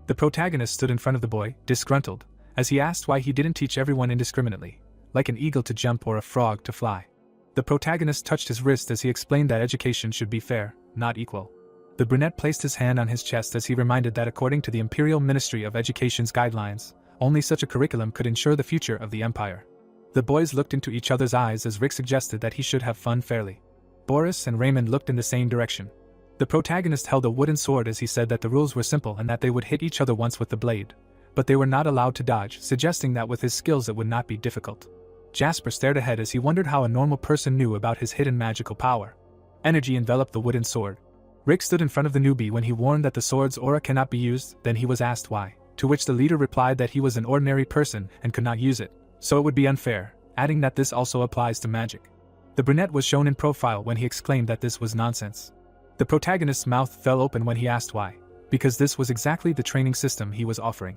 The protagonist stood in front of the boy, disgruntled, as he asked why he didn't teach everyone indiscriminately, like an eagle to jump or a frog to fly. The protagonist touched his wrist as he explained that education should be fair, not equal. The brunette placed his hand on his chest as he reminded that according to the Imperial Ministry of Education's guidelines, only such a curriculum could ensure the future of the empire. The boys looked into each other's eyes as Rick suggested that he should have fun fairly. Boris and Raymond looked in the same direction. The protagonist held a wooden sword as he said that the rules were simple and that they would hit each other once with the blade, but they were not allowed to dodge, suggesting that with his skills it would not be difficult. Jasper stared ahead as he wondered how a normal person knew about his hidden magical power. Energy enveloped the wooden sword. Rick stood in front of the newbie when he warned that the sword's aura cannot be used, then he was asked why, to which the leader replied that he was an ordinary person and could not use it, so it would be unfair, adding that this also applies to magic. The brunette was shown in profile when he exclaimed that this was nonsense. The protagonist's mouth fell open when he asked why, because this was exactly the training system he was offering.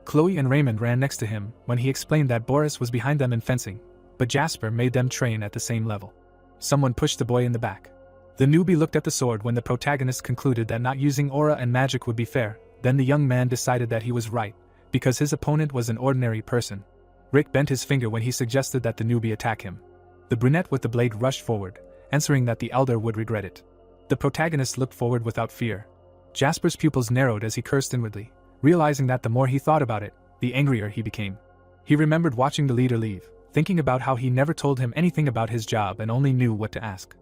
Chloe and Raymond ran next to him when he explained that Boris was behind them in fencing, but Jasper made them train at the same level. Someone pushed the boy in the back. The newbie looked at the sword when the protagonist concluded that not using aura and magic would be fair, then the young man decided that he was right, because his opponent was an ordinary person. Rick bent his finger when he suggested that the newbie attack him. The brunette with the blade rushed forward, answering that the elder would regret it. The protagonist looked forward without fear. Jasper's pupils narrowed as he cursed inwardly, realizing that the more he thought about it, the angrier he became. He remembered watching the leader leave, thinking about how he never told him anything about his job and only knew what to ask.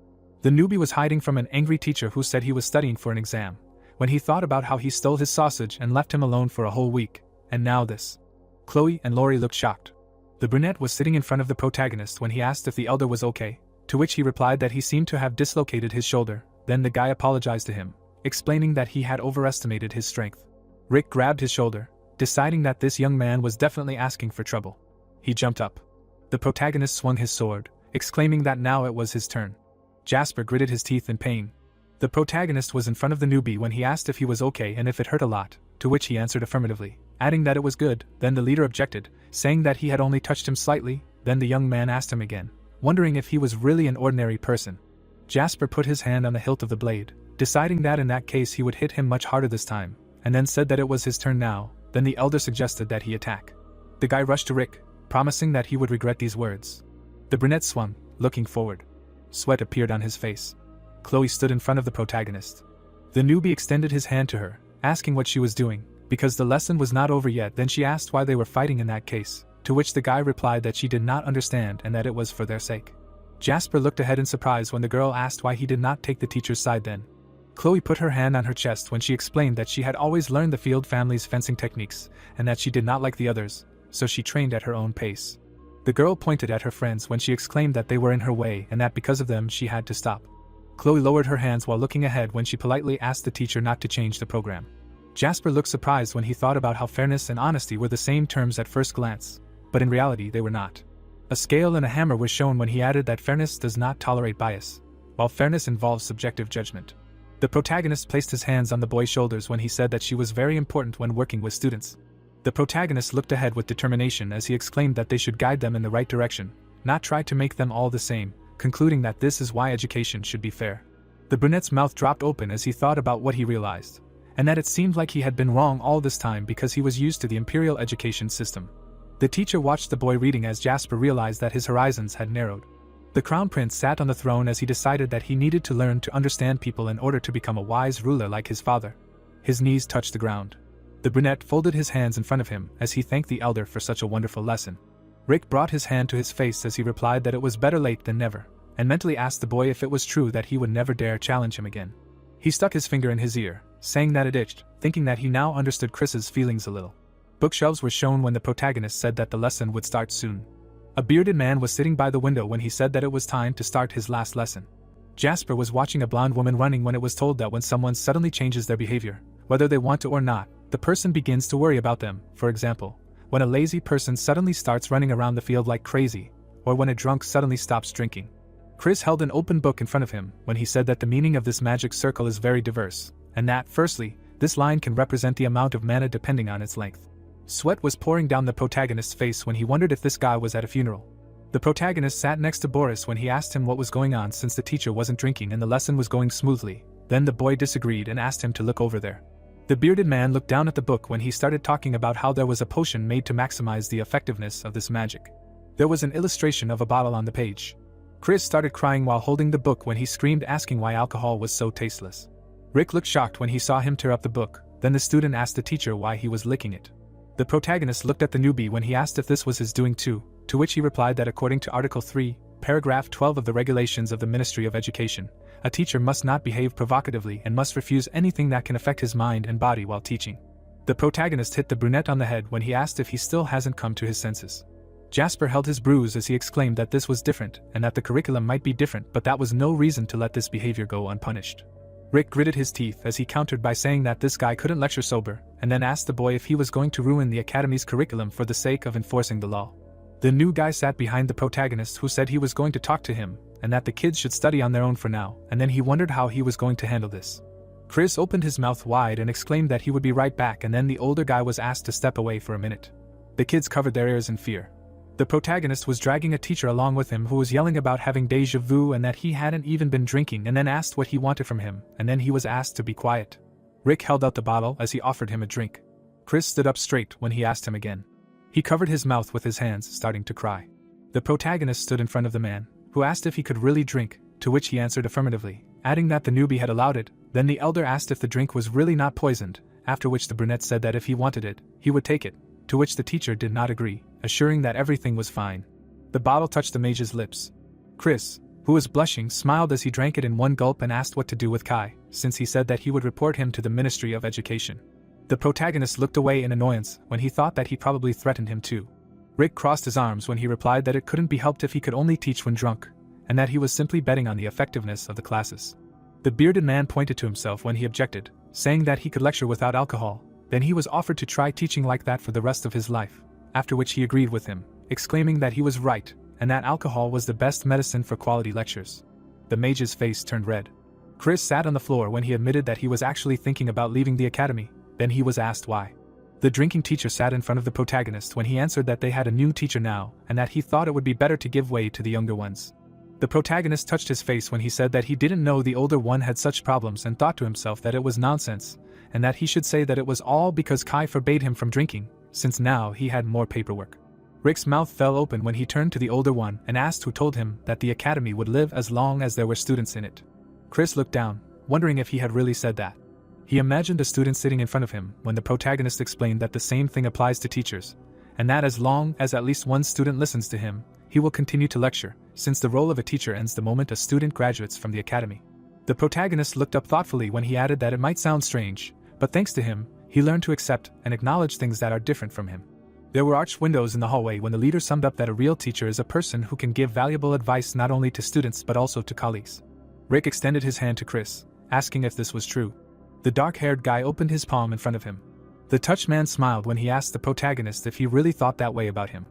The newbie was hiding from an angry teacher who said he was studying for an exam, when he thought about how he stole his sausage and left him alone for a whole week, and now this. Chloe and Lori looked shocked. The brunette was sitting in front of the protagonist when he asked if the elder was okay, to which he replied that he seemed to have dislocated his shoulder, then the guy apologized to him, explaining that he had overestimated his strength. Rick grabbed his shoulder, deciding that this young man was definitely asking for trouble. He jumped up. The protagonist swung his sword, exclaiming that now it was his turn. Jasper gritted his teeth in pain. The protagonist was in front of the newbie when he asked if he was okay and if it hurt a lot, to which he answered affirmatively, adding that it was good. Then the leader objected, saying that he had only touched him slightly. Then the young man asked him again, wondering if he was really an ordinary person. Jasper put his hand on the hilt of the blade, deciding that in that case he would hit him much harder this time, and then said that it was his turn now. Then the elder suggested that he attack. The guy rushed to Rick, promising that he would regret these words. The brunette swung, looking forward. Sweat appeared on his face. Chloe stood in front of the protagonist. The newbie extended his hand to her, asking what she was doing, because the lesson was not over yet. Then she asked why they were fighting in that case, to which the guy replied that she did not understand and that it was for their sake. Jasper looked ahead in surprise when the girl asked why he did not take the teacher's side then. Chloe put her hand on her chest when she explained that she had always learned the Field family's fencing techniques, and that she did not like the others, so she trained at her own pace. The girl pointed at her friends when she exclaimed that they were in her way and that because of them she had to stop. Chloe lowered her hands while looking ahead when she politely asked the teacher not to change the program. Jasper looked surprised when he thought about how fairness and honesty were the same terms at first glance, but in reality they were not. A scale and a hammer was shown when he added that fairness does not tolerate bias, while fairness involves subjective judgment. The protagonist placed his hands on the boy's shoulders when he said that she was very important when working with students. The protagonist looked ahead with determination as he exclaimed that they should guide them in the right direction, not try to make them all the same, concluding that this is why education should be fair. The brunette's mouth dropped open as he thought about what he realized, and that it seemed like he had been wrong all this time because he was used to the imperial education system. The teacher watched the boy reading as Jasper realized that his horizons had narrowed. The crown prince sat on the throne as he decided that he needed to learn to understand people in order to become a wise ruler like his father. His knees touched the ground. The brunette folded his hands in front of him as he thanked the elder for such a wonderful lesson. Rick brought his hand to his face as he replied that it was better late than never, and mentally asked the boy if it was true that he would never dare challenge him again. He stuck his finger in his ear, saying that it itched, thinking that he now understood Chris's feelings a little. Bookshelves were shown when the protagonist said that the lesson would start soon. A bearded man was sitting by the window when he said that it was time to start his last lesson. Jasper was watching a blonde woman running when it was told that when someone suddenly changes their behavior, whether they want to or not, the person begins to worry about them. For example, when a lazy person suddenly starts running around the field like crazy, or when a drunk suddenly stops drinking. Chris held an open book in front of him when he said that the meaning of this magic circle is very diverse, and that, firstly, this line can represent the amount of mana depending on its length. Sweat was pouring down the protagonist's face when he wondered if this guy was at a funeral. The protagonist sat next to Boris when he asked him what was going on since the teacher wasn't drinking and the lesson was going smoothly. Then the boy disagreed and asked him to look over there. The bearded man looked down at the book when he started talking about how there was a potion made to maximize the effectiveness of this magic. There was an illustration of a bottle on the page. Chris started crying while holding the book when he screamed, asking why alcohol was so tasteless. Rick looked shocked when he saw him tear up the book. Then the student asked the teacher why he was licking it. The protagonist looked at the newbie when he asked if this was his doing too, to which he replied that according to Article 3, Paragraph 12 of the Regulations of the Ministry of Education, a teacher must not behave provocatively and must refuse anything that can affect his mind and body while teaching. The protagonist hit the brunette on the head when he asked if he still hasn't come to his senses. Jasper held his bruise as he exclaimed that this was different and that the curriculum might be different, but that was no reason to let this behavior go unpunished. Rick gritted his teeth as he countered by saying that this guy couldn't lecture sober, and then asked the boy if he was going to ruin the academy's curriculum for the sake of enforcing the law. The new guy sat behind the protagonist, who said he was going to talk to him, and that the kids should study on their own for now, and then he wondered how he was going to handle this. Chris opened his mouth wide and exclaimed that he would be right back, and then the older guy was asked to step away for a minute. The kids covered their ears in fear. The protagonist was dragging a teacher along with him who was yelling about having déjà vu and that he hadn't even been drinking, and then asked what he wanted from him, and then he was asked to be quiet. Rick held out the bottle as he offered him a drink. Chris stood up straight when he asked him again. He covered his mouth with his hands, starting to cry. The protagonist stood in front of the man, who asked if he could really drink, to which he answered affirmatively, adding that the newbie had allowed it. Then the elder asked if the drink was really not poisoned, after which the brunette said that if he wanted it, he would take it, to which the teacher did not agree, assuring that everything was fine. The bottle touched the mage's lips. Chris, who was blushing, smiled as he drank it in one gulp and asked what to do with Kai, since he said that he would report him to the Ministry of Education. The protagonist looked away in annoyance when he thought that he probably threatened him too. Rick crossed his arms when he replied that it couldn't be helped if he could only teach when drunk, and that he was simply betting on the effectiveness of the classes. The bearded man pointed to himself when he objected, saying that he could lecture without alcohol. Then he was offered to try teaching like that for the rest of his life, after which he agreed with him, exclaiming that he was right, and that alcohol was the best medicine for quality lectures. The mage's face turned red. Chris sat on the floor when he admitted that he was actually thinking about leaving the academy. Then he was asked why. The drinking teacher sat in front of the protagonist when he answered that they had a new teacher now, and that he thought it would be better to give way to the younger ones. The protagonist touched his face when he said that he didn't know the older one had such problems and thought to himself that it was nonsense, and that he should say that it was all because Kai forbade him from drinking, since now he had more paperwork. Rick's mouth fell open when he turned to the older one and asked who told him that the academy would live as long as there were students in it. Chris looked down, wondering if he had really said that. He imagined a student sitting in front of him when the protagonist explained that the same thing applies to teachers, and that as long as at least one student listens to him, he will continue to lecture, since the role of a teacher ends the moment a student graduates from the academy. The protagonist looked up thoughtfully when he added that it might sound strange, but thanks to him, he learned to accept and acknowledge things that are different from him. There were arched windows in the hallway when the leader summed up that a real teacher is a person who can give valuable advice not only to students but also to colleagues. Rick extended his hand to Chris, asking if this was true. The dark-haired guy opened his palm in front of him. The touched man smiled when he asked the protagonist if he really thought that way about him.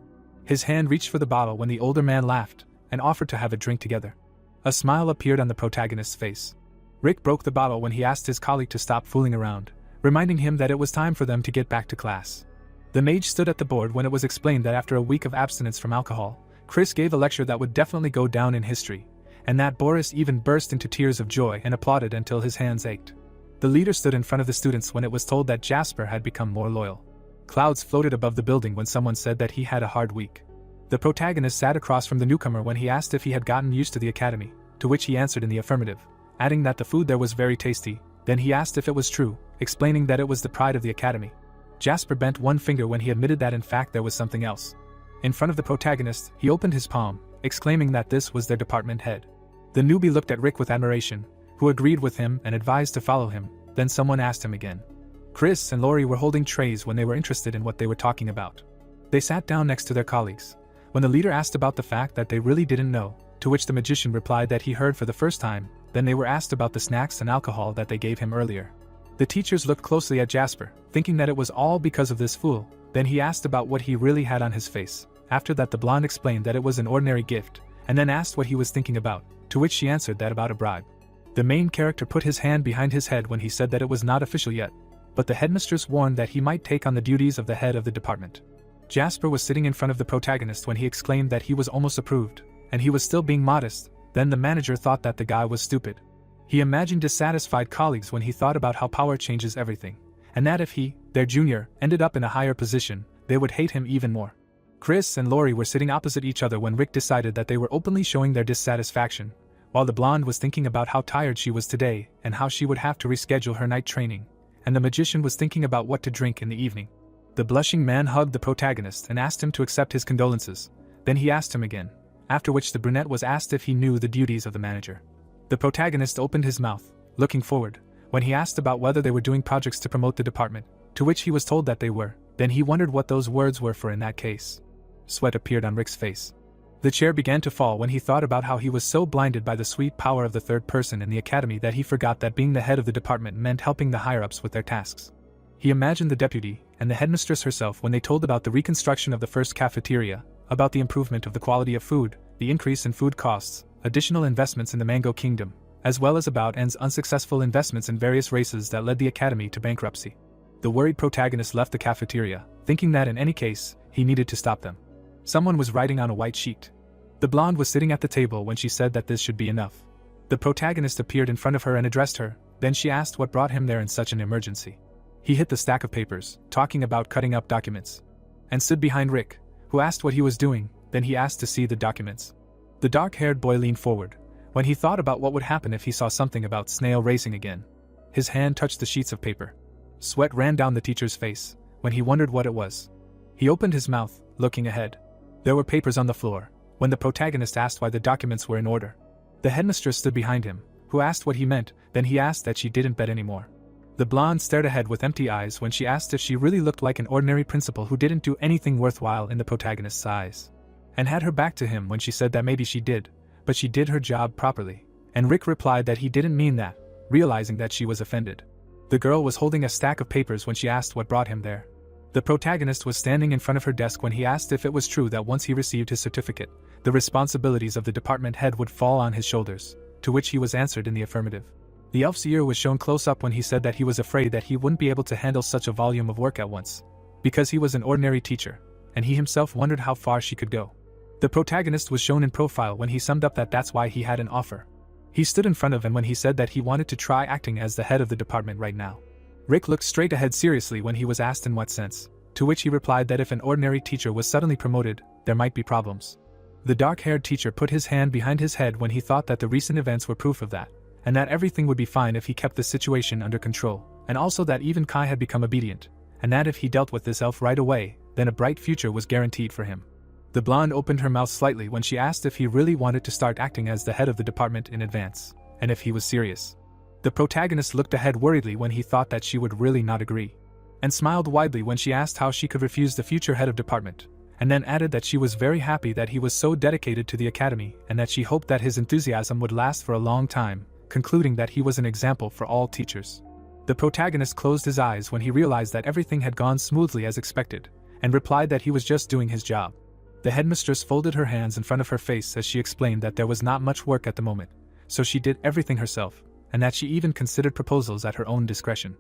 His hand reached for the bottle when the older man laughed and offered to have a drink together. A smile appeared on the protagonist's face. Rick broke the bottle when he asked his colleague to stop fooling around, reminding him that it was time for them to get back to class. The mage stood at the board when it was explained that after a week of abstinence from alcohol, Chris gave a lecture that would definitely go down in history, and that Boris even burst into tears of joy and applauded until his hands ached. The leader stood in front of the students when it was told that Jasper had become more loyal. Clouds floated above the building when someone said that he had a hard week. The protagonist sat across from the newcomer when he asked if he had gotten used to the academy, to which he answered in the affirmative, adding that the food there was very tasty. Then he asked if it was true, explaining that it was the pride of the academy. Jasper bent one finger when he admitted that in fact there was something else. In front of the protagonist, he opened his palm, exclaiming that this was their department head. The newbie looked at Rick with admiration, who agreed with him and advised to follow him, Then someone asked him again. Chris and Lori were holding trays when they were interested in what they were talking about. They sat down next to their colleagues. When the leader asked about the fact that they really didn't know, to which the magician replied that he heard for the first time, then they were asked about the snacks and alcohol that they gave him earlier. The teachers looked closely at Jasper, thinking that it was all because of this fool. Then he asked about what he really had on his face. After that, the blonde explained that it was an ordinary gift, and then asked what he was thinking about, to which she answered that about a bribe. The main character put his hand behind his head when he said that it was not official yet, but the headmistress warned that he might take on the duties of the head of the department. Jasper was sitting in front of the protagonist when he exclaimed that he was almost approved, and he was still being modest. Then the manager thought that the guy was stupid. He imagined dissatisfied colleagues when he thought about how power changes everything, and that if he, their junior, ended up in a higher position, they would hate him even more. Chris and Lori were sitting opposite each other when Rick decided that they were openly showing their dissatisfaction, while the blonde was thinking about how tired she was today and how she would have to reschedule her night training, and the magician was thinking about what to drink in the evening. The blushing man hugged the protagonist and asked him to accept his condolences. Then he asked him again, after which the brunette was asked if he knew the duties of the manager. The protagonist opened his mouth, looking forward, when he asked about whether they were doing projects to promote the department, to which he was told that they were. Then he wondered what those words were for in that case. Sweat appeared on Rick's face. The chair began to fall when he thought about how he was so blinded by the sweet power of the third person in the academy that he forgot that being the head of the department meant helping the higher-ups with their tasks. He imagined the deputy and the headmistress herself when they told about the reconstruction of the first cafeteria, about the improvement of the quality of food, the increase in food costs, additional investments in the Mango Kingdom, as well as about N's unsuccessful investments in various races that led the academy to bankruptcy. The worried protagonist left the cafeteria, thinking that in any case, he needed to stop them. Someone was writing on a white sheet. The blonde was sitting at the table when she said that this should be enough. The protagonist appeared in front of her and addressed her, then she asked what brought him there in such an emergency. He hit the stack of papers, talking about cutting up documents, and stood behind Rick, who asked what he was doing. Then he asked to see the documents. The dark-haired boy leaned forward, when he thought about what would happen if he saw something about snail racing again. His hand touched the sheets of paper. Sweat ran down the teacher's face, when he wondered what it was. He opened his mouth, looking ahead. There were papers on the floor, when the protagonist asked why the documents were in order. The headmistress stood behind him, who asked what he meant. Then he asked that she didn't bet anymore. The blonde stared ahead with empty eyes when she asked if she really looked like an ordinary principal who didn't do anything worthwhile in the protagonist's eyes, and had her back to him when she said that maybe she did, but she did her job properly. And Rick replied that he didn't mean that, realizing that she was offended. The girl was holding a stack of papers when she asked what brought him there. The protagonist was standing in front of her desk when he asked if it was true that once he received his certificate, the responsibilities of the department head would fall on his shoulders, to which he was answered in the affirmative. The elf's ear was shown close up when he said that he was afraid that he wouldn't be able to handle such a volume of work at once, because he was an ordinary teacher, and he himself wondered how far she could go. The protagonist was shown in profile when he summed up that that's why he had an offer. He stood in front of him when he said that he wanted to try acting as the head of the department right now. Rick looked straight ahead seriously when he was asked in what sense, to which he replied that if an ordinary teacher was suddenly promoted, there might be problems. The dark-haired teacher put his hand behind his head when he thought that the recent events were proof of that, and that everything would be fine if he kept the situation under control, and also that even Kai had become obedient, and that if he dealt with this elf right away, then a bright future was guaranteed for him. The blonde opened her mouth slightly when she asked if he really wanted to start acting as the head of the department in advance, and if he was serious. The protagonist looked ahead worriedly when he thought that she would really not agree, and smiled widely when she asked how she could refuse the future head of department, and then added that she was very happy that he was so dedicated to the academy and that she hoped that his enthusiasm would last for a long time, concluding that he was an example for all teachers. The protagonist closed his eyes when he realized that everything had gone smoothly as expected, and replied that he was just doing his job. The headmistress folded her hands in front of her face as she explained that there was not much work at the moment, so she did everything herself, and that she even considered proposals at her own discretion.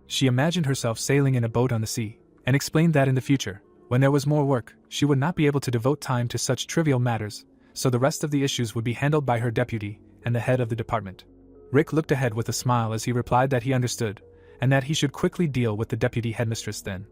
She imagined herself sailing in a boat on the sea, and explained that in the future, when there was more work, she would not be able to devote time to such trivial matters, so the rest of the issues would be handled by her deputy and the head of the department. Rick looked ahead with a smile as he replied that he understood, and that he should quickly deal with the deputy headmistress then.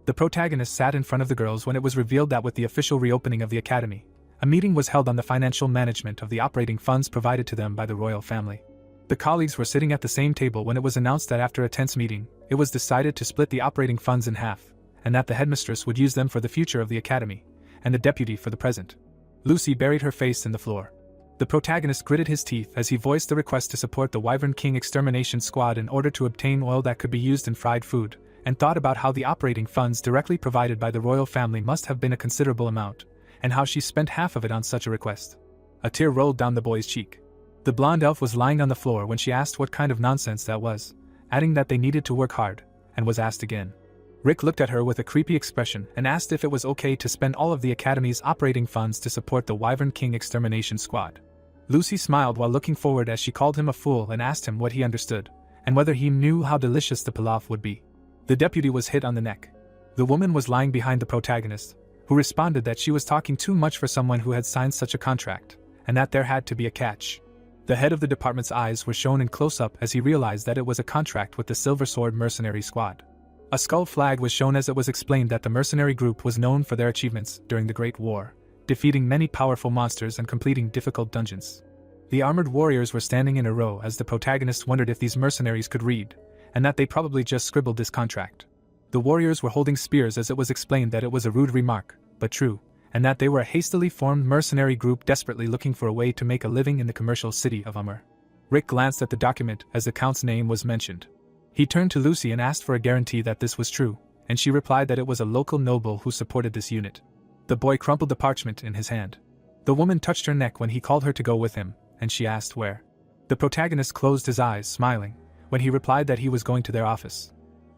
The protagonist sat in front of the girls when it was revealed that with the official reopening of the academy, a meeting was held on the financial management of the operating funds provided to them by the royal family. The colleagues were sitting at the same table when it was announced that after a tense meeting, it was decided to split the operating funds in half, and that the headmistress would use them for the future of the academy, and the deputy for the present. Lucy buried her face in the floor. The protagonist gritted his teeth as he voiced the request to support the Wyvern King extermination squad in order to obtain oil that could be used in fried food, and thought about how the operating funds directly provided by the royal family must have been a considerable amount, and how she spent half of it on such a request. A tear rolled down the boy's cheek. The blonde elf was lying on the floor when she asked what kind of nonsense that was, adding that they needed to work hard, and was asked again. Rick looked at her with a creepy expression and asked if it was okay to spend all of the Academy's operating funds to support the Wyvern King extermination squad. Lucy smiled while looking forward as she called him a fool and asked him what he understood, and whether he knew how delicious the pilaf would be. The deputy was hit on the neck. The woman was lying behind the protagonist, who responded that she was talking too much for someone who had signed such a contract, and that there had to be a catch. The head of the department's eyes were shown in close-up as he realized that it was a contract with the Silver Sword mercenary squad. A skull flag was shown as it was explained that the mercenary group was known for their achievements during the Great War, defeating many powerful monsters and completing difficult dungeons. The armored warriors were standing in a row as the protagonist wondered if these mercenaries could read, and that they probably just scribbled this contract. The warriors were holding spears as it was explained that it was a rude remark, but true, and that they were a hastily formed mercenary group desperately looking for a way to make a living in the commercial city of Umar. Rick glanced at the document as the Count's name was mentioned. He turned to Lucy and asked for a guarantee that this was true, and she replied that it was a local noble who supported this unit. The boy crumpled the parchment in his hand. The woman touched her neck when he called her to go with him, and she asked where. The protagonist closed his eyes, smiling, when he replied that he was going to their office.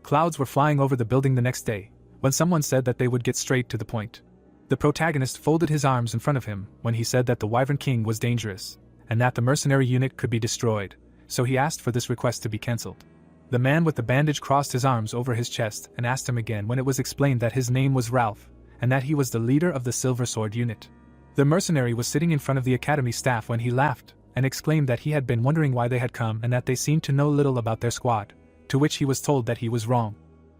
Clouds were flying over the building the next day, when someone said that they would get straight to the point. The protagonist folded his arms in front of him when he said that the Wyvern King was dangerous, and that the mercenary unit could be destroyed, so he asked for this request to be cancelled. The man with the bandage crossed his arms over his chest and asked him again when it was explained that his name was Ralph, and that he was the leader of the Silver Sword unit. The mercenary was sitting in front of the Academy staff when he laughed, and exclaimed that he had been wondering why they had come and that they seemed to know little about their squad, to which he was told that he was wrong.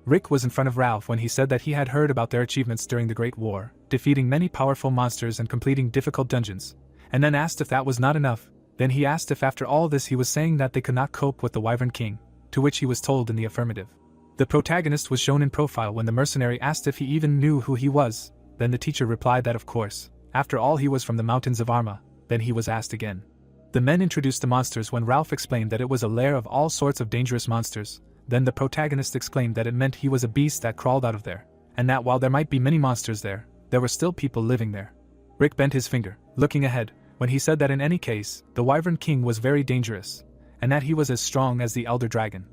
Rick was in front of Ralph when he said that he had heard about their achievements during the Great War, defeating many powerful monsters and completing difficult dungeons, and then asked if that was not enough. Then he asked if after all this he was saying that they could not cope with the Wyvern King, to which he was told in the affirmative. The protagonist was shown in profile when the mercenary asked if he even knew who he was. Then the teacher replied that of course, after all he was from the mountains of Arma. Then he was asked again. The men introduced the monsters when Ralph explained that it was a lair of all sorts of dangerous monsters. Then the protagonist explained that it meant he was a beast that crawled out of there, and that while there might be many monsters there were still people living there. Rick bent his finger, looking ahead, when he said that in any case, the Wyvern King was very dangerous, and that he was as strong as the Elder Dragon.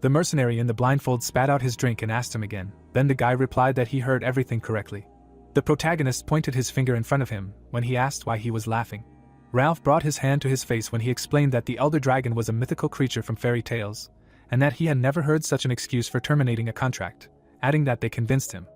The mercenary in the blindfold spat out his drink and asked him again. Then the guy replied that he heard everything correctly. The protagonist pointed his finger in front of him when he asked why he was laughing. Ralph brought his hand to his face when he explained that the Elder Dragon was a mythical creature from fairy tales, and that he had never heard such an excuse for terminating a contract, adding that they convinced him.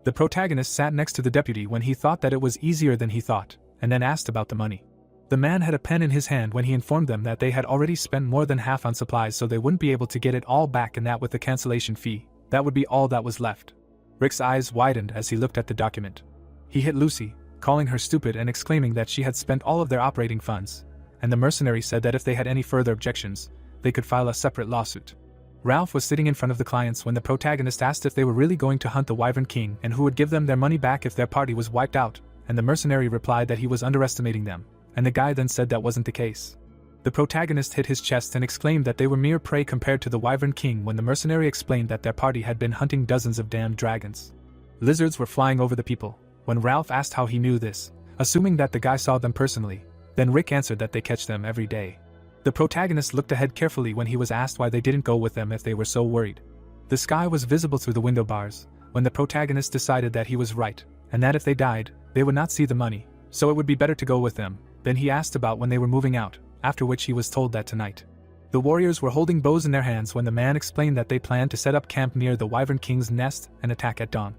The protagonist sat next to the deputy when he thought that it was easier than he thought, and then asked about the money. The man had a pen in his hand when he informed them that they had already spent more than half on supplies, so they wouldn't be able to get it all back, and that with the cancellation fee, that would be all that was left. Rick's eyes widened as he looked at the document. He hit Lucy, calling her stupid and exclaiming that she had spent all of their operating funds, and the mercenary said that if they had any further objections, they could file a separate lawsuit. Ralph was sitting in front of the clients when the protagonist asked if they were really going to hunt the Wyvern King and who would give them their money back if their party was wiped out, and the mercenary replied that he was underestimating them, and the guy then said that wasn't the case. The protagonist hit his chest and exclaimed that they were mere prey compared to the Wyvern King when the mercenary explained that their party had been hunting dozens of damned dragons. Lizards were flying over the people, when Ralph asked how he knew this, assuming that the guy saw them personally. Then Rick answered that they catch them every day. The protagonist looked ahead carefully when he was asked why they didn't go with them if they were so worried. The sky was visible through the window bars, when the protagonist decided that he was right, and that if they died, they would not see the money, so it would be better to go with them. Then he asked about when they were moving out, after which he was told that tonight. The warriors were holding bows in their hands when the man explained that they planned to set up camp near the Wyvern King's nest and attack at dawn.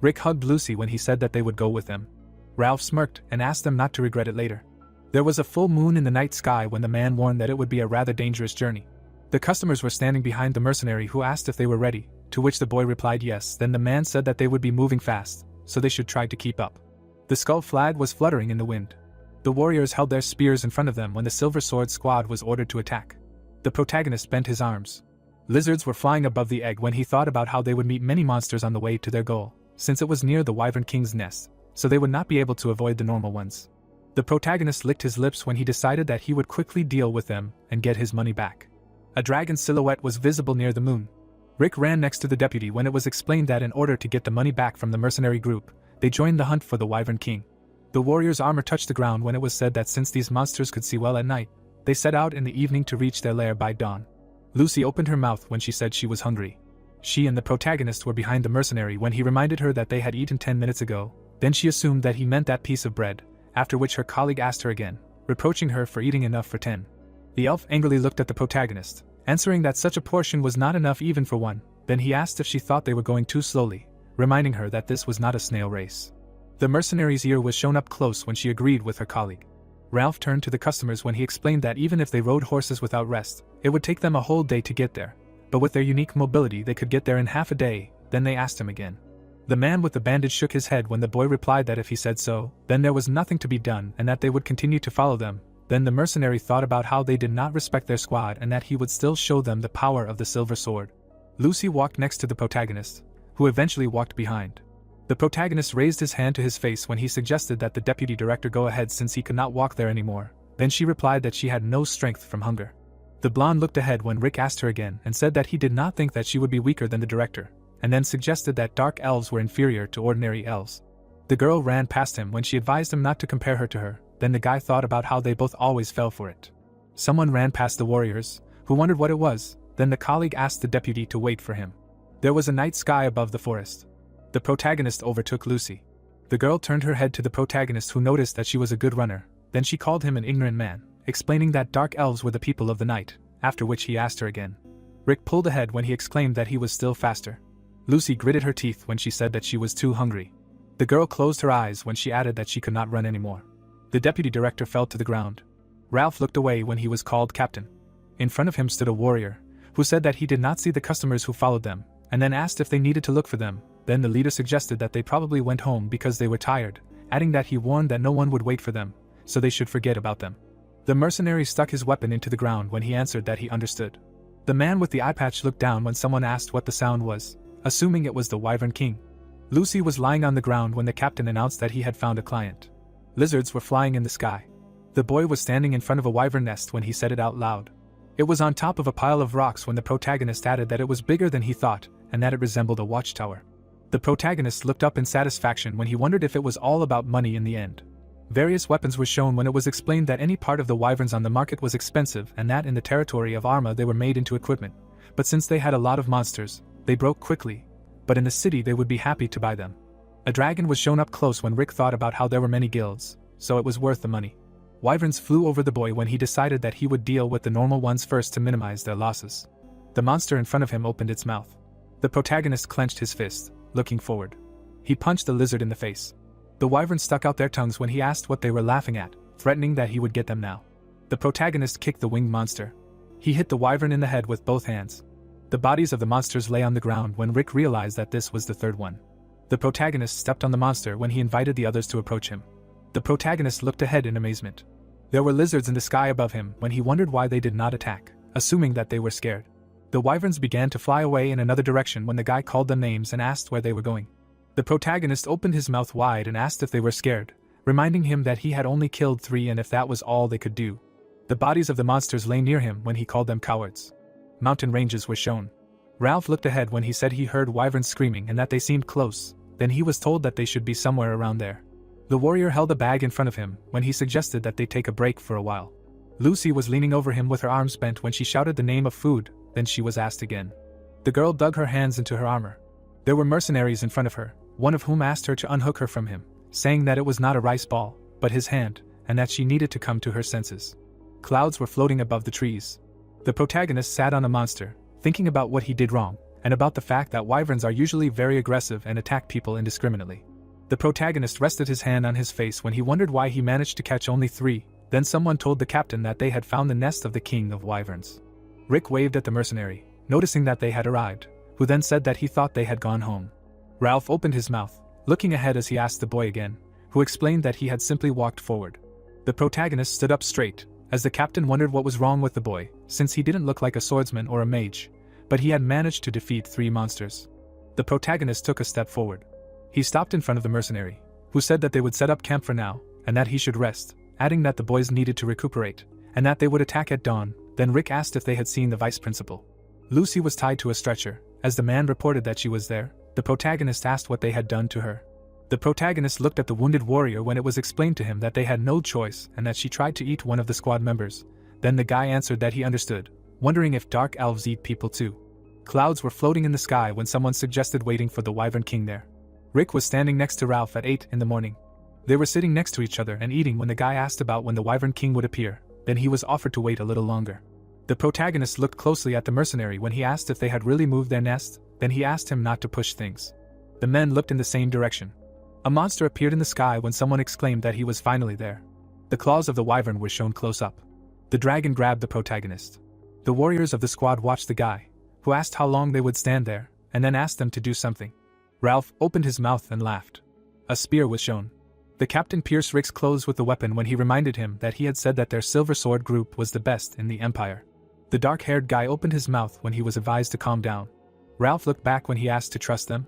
Rick hugged Lucy when he said that they would go with them. Ralph smirked and asked them not to regret it later. There was a full moon in the night sky when the man warned that it would be a rather dangerous journey. The customers were standing behind the mercenary who asked if they were ready, to which the boy replied yes. Then the man said that they would be moving fast, so they should try to keep up. The skull flag was fluttering in the wind. The warriors held their spears in front of them when the Silver Sword squad was ordered to attack. The protagonist bent his arms. Lizards were flying above the egg when he thought about how they would meet many monsters on the way to their goal, since it was near the Wyvern King's nest, so they would not be able to avoid the normal ones. The protagonist licked his lips when he decided that he would quickly deal with them and get his money back. A dragon's silhouette was visible near the moon. Rick ran next to the deputy when it was explained that in order to get the money back from the mercenary group, they joined the hunt for the Wyvern King. The warrior's armor touched the ground when it was said that since these monsters could see well at night, they set out in the evening to reach their lair by dawn. Lucy opened her mouth when she said she was hungry. She and the protagonist were behind the mercenary when he reminded her that they had eaten 10 minutes ago, then she assumed that he meant that piece of bread, after which her colleague asked her again, reproaching her for eating enough for 10. The elf angrily looked at the protagonist, answering that such a portion was not enough even for one. Then he asked if she thought they were going too slowly, reminding her that this was not a snail race. The mercenary's ear was shown up close when she agreed with her colleague. Ralph turned to the customers when he explained that even if they rode horses without rest, it would take them a whole day to get there, but with their unique mobility they could get there in half a day. Then they asked him again. The man with the bandage shook his head when the boy replied that if he said so, then there was nothing to be done and that they would continue to follow them. Then the mercenary thought about how they did not respect their squad and that he would still show them the power of the silver sword. Lucy walked next to the protagonist, who eventually walked behind. The protagonist raised his hand to his face when he suggested that the deputy director go ahead since he could not walk there anymore. Then she replied that she had no strength from hunger. The blonde looked ahead when Rick asked her again and said that he did not think that she would be weaker than the director, and then suggested that dark elves were inferior to ordinary elves. The girl ran past him when she advised him not to compare her to her. Then the guy thought about how they both always fell for it. Someone ran past the warriors, who wondered what it was. Then the colleague asked the deputy to wait for him. There was a night sky above the forest. The protagonist overtook Lucy. The girl turned her head to the protagonist, who noticed that she was a good runner. Then she called him an ignorant man, explaining that dark elves were the people of the night, after which he asked her again. Rick pulled ahead when he exclaimed that he was still faster. Lucy gritted her teeth when she said that she was too hungry. The girl closed her eyes when she added that she could not run anymore. The deputy director fell to the ground. Ralph looked away when he was called captain. In front of him stood a warrior, who said that he did not see the customers who followed them, and then asked if they needed to look for them. Then the leader suggested that they probably went home because they were tired, adding that he warned that no one would wait for them, so they should forget about them. The mercenary stuck his weapon into the ground when he answered that he understood. The man with the eye patch looked down when someone asked what the sound was, assuming it was the Wyvern King. Lucy was lying on the ground when the captain announced that he had found a client. Lizards were flying in the sky. The boy was standing in front of a wyvern nest when he said it out loud. It was on top of a pile of rocks when the protagonist added that it was bigger than he thought, and that it resembled a watchtower. The protagonist looked up in satisfaction when he wondered if it was all about money in the end. Various weapons were shown when it was explained that any part of the wyverns on the market was expensive and that in the territory of Arma they were made into equipment, but since they had a lot of monsters, they broke quickly, but in the city they would be happy to buy them. A dragon was shown up close when Rick thought about how there were many guilds, so it was worth the money. Wyverns flew over the boy when he decided that he would deal with the normal ones first to minimize their losses. The monster in front of him opened its mouth. The protagonist clenched his fist, looking forward. He punched the lizard in the face. The wyverns stuck out their tongues when he asked what they were laughing at, threatening that he would get them now. The protagonist kicked the winged monster. He hit the wyvern in the head with both hands. The bodies of the monsters lay on the ground when Rick realized that this was the third one. The protagonist stepped on the monster when he invited the others to approach him. The protagonist looked ahead in amazement. There were lizards in the sky above him when he wondered why they did not attack, assuming that they were scared. The wyverns began to fly away in another direction when the guy called them names and asked where they were going. The protagonist opened his mouth wide and asked if they were scared, reminding him that he had only killed 3 and if that was all they could do. The bodies of the monsters lay near him when he called them cowards. Mountain ranges were shown. Ralph looked ahead when he said he heard wyverns screaming and that they seemed close. Then he was told that they should be somewhere around there. The warrior held a bag in front of him when he suggested that they take a break for a while. Lucy was leaning over him with her arms bent when she shouted the name of food, then she was asked again. The girl dug her hands into her armor. There were mercenaries in front of her, one of whom asked her to unhook her from him, saying that it was not a rice ball, but his hand, and that she needed to come to her senses. Clouds were floating above the trees. The protagonist sat on a monster, thinking about what he did wrong, and about the fact that wyverns are usually very aggressive and attack people indiscriminately. The protagonist rested his hand on his face when he wondered why he managed to catch only 3, then someone told the captain that they had found the nest of the king of wyverns. Rick waved at the mercenary, noticing that they had arrived, who then said that he thought they had gone home. Ralph opened his mouth, looking ahead as he asked the boy again, who explained that he had simply walked forward. The protagonist stood up straight, as the captain wondered what was wrong with the boy, since he didn't look like a swordsman or a mage, but he had managed to defeat 3 monsters. The protagonist took a step forward. He stopped in front of the mercenary, who said that they would set up camp for now, and that he should rest, adding that the boys needed to recuperate, and that they would attack at dawn. Then Rick asked if they had seen the vice principal. Lucy was tied to a stretcher. As the man reported that she was there, the protagonist asked what they had done to her. The protagonist looked at the wounded warrior when it was explained to him that they had no choice and that she tried to eat one of the squad members. Then the guy answered that he understood, wondering if dark elves eat people too. Clouds were floating in the sky when someone suggested waiting for the Wyvern King there. Rick was standing next to Ralph at 8 in the morning. They were sitting next to each other and eating when the guy asked about when the Wyvern King would appear. Then he was offered to wait a little longer. The protagonist looked closely at the mercenary when he asked if they had really moved their nest. Then he asked him not to push things. The men looked in the same direction. A monster appeared in the sky when someone exclaimed that he was finally there. The claws of the wyvern were shown close up. The dragon grabbed the protagonist. The warriors of the squad watched the guy, who asked how long they would stand there, and then asked them to do something. Ralph opened his mouth and laughed. A spear was shown. The captain pierced Rick's clothes with the weapon when he reminded him that he had said that their Silver Sword group was the best in the Empire. The dark-haired guy opened his mouth when he was advised to calm down. Ralph looked back when he asked to trust them.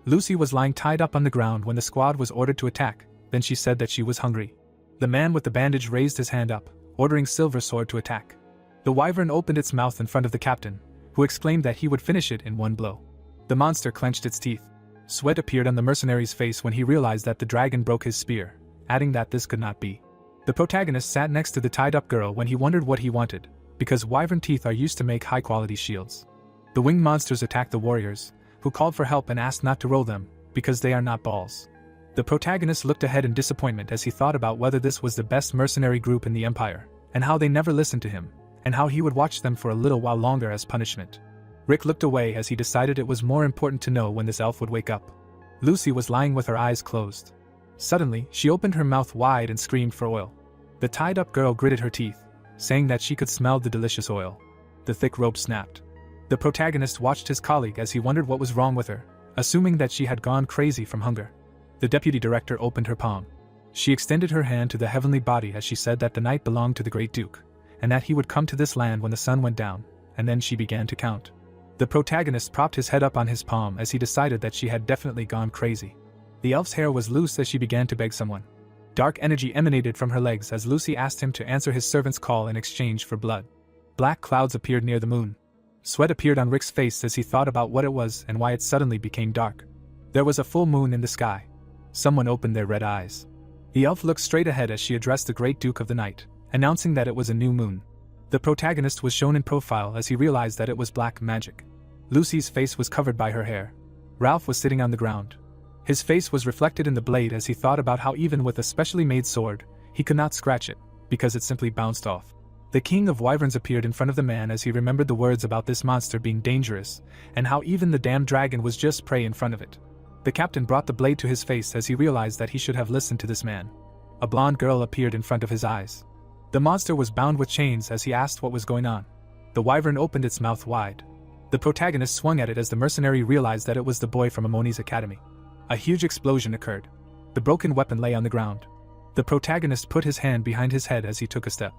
Lucy was lying tied up on the ground when the squad was ordered to attack. Then she said that she was hungry. The man with the bandage raised his hand up, ordering Silver Sword to attack. The wyvern opened its mouth in front of the captain, who exclaimed that he would finish it in one blow. The monster clenched its teeth. Sweat appeared on the mercenary's face when he realized that the dragon broke his spear, adding that this could not be. The protagonist sat next to the tied-up girl when he wondered what he wanted, because wyvern teeth are used to make high-quality shields. The winged monsters attacked the warriors, who called for help and asked not to roll them, because they are not balls. The protagonist looked ahead in disappointment as he thought about whether this was the best mercenary group in the Empire, and how they never listened to him, and how he would watch them for a little while longer as punishment. Rick looked away as he decided it was more important to know when this elf would wake up. Lucy was lying with her eyes closed. Suddenly, she opened her mouth wide and screamed for oil. The tied-up girl gritted her teeth, saying that she could smell the delicious oil. The thick rope snapped. The protagonist watched his colleague as he wondered what was wrong with her, assuming that she had gone crazy from hunger. The deputy director opened her palm. She extended her hand to the heavenly body as she said that the night belonged to the great duke, and that he would come to this land when the sun went down, and then she began to count. The protagonist propped his head up on his palm as he decided that she had definitely gone crazy. The elf's hair was loose as she began to beg someone. Dark energy emanated from her legs as Lucy asked him to answer his servant's call in exchange for blood. Black clouds appeared near the moon. Sweat appeared on Rick's face as he thought about what it was and why it suddenly became dark. There was a full moon in the sky. Someone opened their red eyes. The elf looked straight ahead as she addressed the great duke of the night, announcing that it was a new moon. The protagonist was shown in profile as he realized that it was black magic. Lucy's face was covered by her hair. Ralph was sitting on the ground. His face was reflected in the blade as he thought about how even with a specially made sword, he could not scratch it, because it simply bounced off. The king of wyverns appeared in front of the man as he remembered the words about this monster being dangerous, and how even the damned dragon was just prey in front of it. The captain brought the blade to his face as he realized that he should have listened to this man. A blonde girl appeared in front of his eyes. The monster was bound with chains as he asked what was going on. The wyvern opened its mouth wide. The protagonist swung at it as the mercenary realized that it was the boy from Amoni's academy. A huge explosion occurred. The broken weapon lay on the ground. The protagonist put his hand behind his head as he took a step.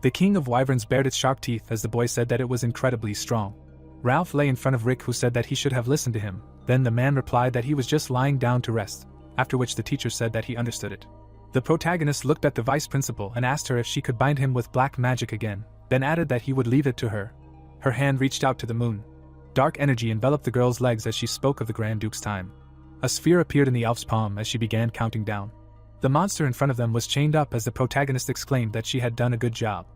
The king of wyverns bared its sharp teeth as the boy said that it was incredibly strong. Ralph lay in front of Rick, who said that he should have listened to him. Then the man replied that he was just lying down to rest, after which the teacher said that he understood it. The protagonist looked at the vice principal and asked her if she could bind him with black magic again, then added that he would leave it to her. Her hand reached out to the moon. Dark energy enveloped the girl's legs as she spoke of the Grand Duke's time. A sphere appeared in the elf's palm as she began counting down. The monster in front of them was chained up as the protagonist exclaimed that she had done a good job.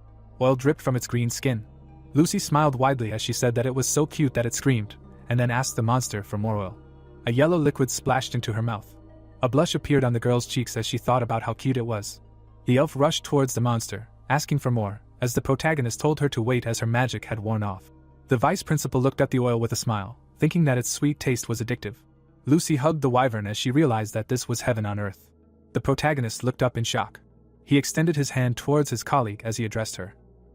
Oil dripped from its green skin. Lucy smiled widely as she said that it was so cute that it screamed, and then asked the monster for more oil. A yellow liquid splashed into her mouth. A blush appeared on the girl's cheeks as she thought about how cute it was. The elf rushed towards the monster, asking for more, as the protagonist told her to wait as her magic had worn off. The vice principal looked at the oil with a smile, thinking that its sweet taste was addictive. Lucy hugged the wyvern as she realized that this was heaven on earth. The protagonist looked up in shock. He extended his hand towards his colleague as he addressed her.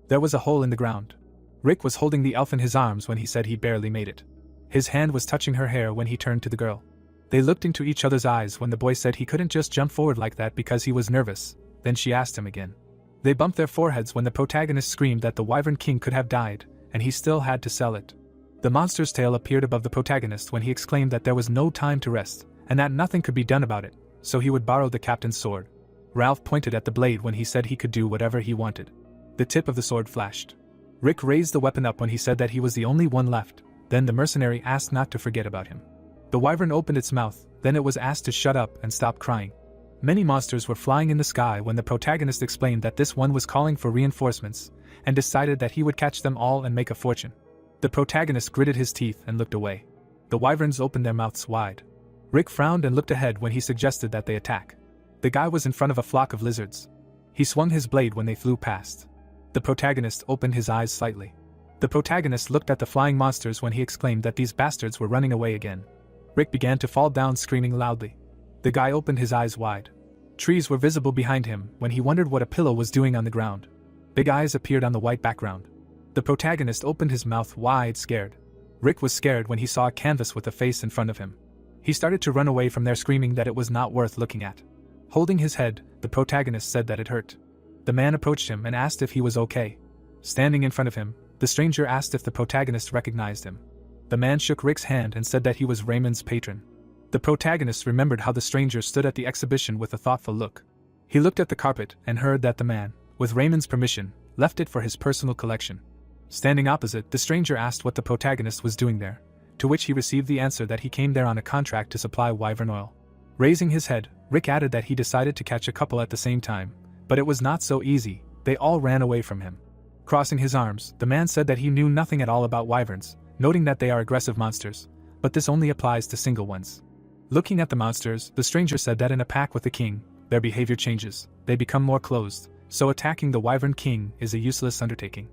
There was a hole in the ground. Rick was holding the elf in his arms when he said he barely made it. His hand was touching her hair when he turned to the girl. They looked into each other's eyes when the boy said he couldn't just jump forward like that because he was nervous. Then she asked him again. They bumped their foreheads when the protagonist screamed that the Wyvern King could have died, and he still had to sell it. The monster's tail appeared above the protagonist when he exclaimed that there was no time to rest, and that nothing could be done about it, so he would borrow the captain's sword. Ralph pointed at the blade when he said he could do whatever he wanted. The tip of the sword flashed. Rick raised the weapon up when he said that he was the only one left, then the mercenary asked not to forget about him. The wyvern opened its mouth, then it was asked to shut up and stop crying. Many monsters were flying in the sky when the protagonist explained that this one was calling for reinforcements, and decided that he would catch them all and make a fortune. The protagonist gritted his teeth and looked away. The wyverns opened their mouths wide. Rick frowned and looked ahead when he suggested that they attack. The guy was in front of a flock of lizards. He swung his blade when they flew past. The protagonist opened his eyes slightly. The protagonist looked at the flying monsters when he exclaimed that these bastards were running away again. Rick began to fall down screaming loudly. The guy opened his eyes wide. Trees were visible behind him when he wondered what a pillow was doing on the ground. Big eyes appeared on the white background. The protagonist opened his mouth wide, scared. Rick was scared when he saw a canvas with a face in front of him. He started to run away from there screaming that it was not worth looking at. Holding his head, the protagonist said that it hurt. The man approached him and asked if he was okay. Standing in front of him, the stranger asked if the protagonist recognized him. The man shook Rick's hand and said that he was Raymond's patron. The protagonist remembered how the stranger stood at the exhibition with a thoughtful look. He looked at the carpet and heard that the man, with Raymond's permission, left it for his personal collection. Standing opposite, the stranger asked what the protagonist was doing there, to which he received the answer that he came there on a contract to supply wyvern oil. Raising his head, Rick added that he decided to catch a couple at the same time, but it was not so easy, they all ran away from him. Crossing his arms, the man said that he knew nothing at all about wyverns, noting that they are aggressive monsters, but this only applies to single ones. Looking at the monsters, the stranger said that in a pack with the king, their behavior changes, they become more closed, so attacking the wyvern king is a useless undertaking.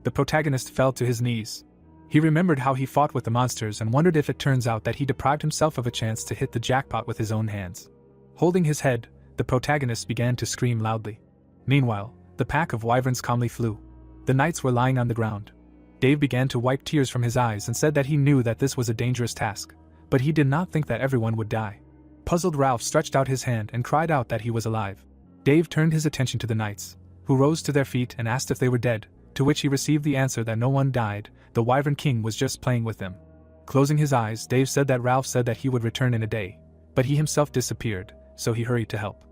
The protagonist fell to his knees. He remembered how he fought with the monsters and wondered if it turns out that he deprived himself of a chance to hit the jackpot with his own hands. Holding his head, the protagonist began to scream loudly. Meanwhile, the pack of wyverns calmly flew. The knights were lying on the ground. Dave began to wipe tears from his eyes and said that he knew that this was a dangerous task, but he did not think that everyone would die. Puzzled, Ralph stretched out his hand and cried out that he was alive. Dave turned his attention to the knights, who rose to their feet and asked if they were dead, to which he received the answer that no one died, the wyvern king was just playing with them. Closing his eyes, Dave said that Ralph said that he would return in a day, but he himself disappeared, so he hurried to help.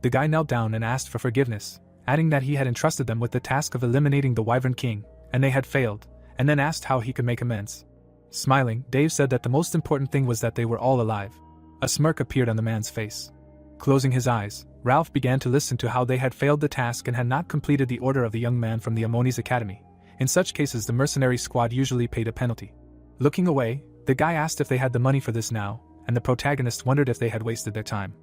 The guy knelt down and asked for forgiveness, adding that he had entrusted them with the task of eliminating the wyvern king, and they had failed, and then asked how he could make amends. Smiling, Dave said that the most important thing was that they were all alive. A smirk appeared on the man's face. Closing his eyes, Ralph began to listen to how they had failed the task and had not completed the order of the young man from the Ammoni's academy. In such cases, the mercenary squad usually paid a penalty. Looking away, the guy asked if they had the money for this now, and the protagonist wondered if they had wasted their time.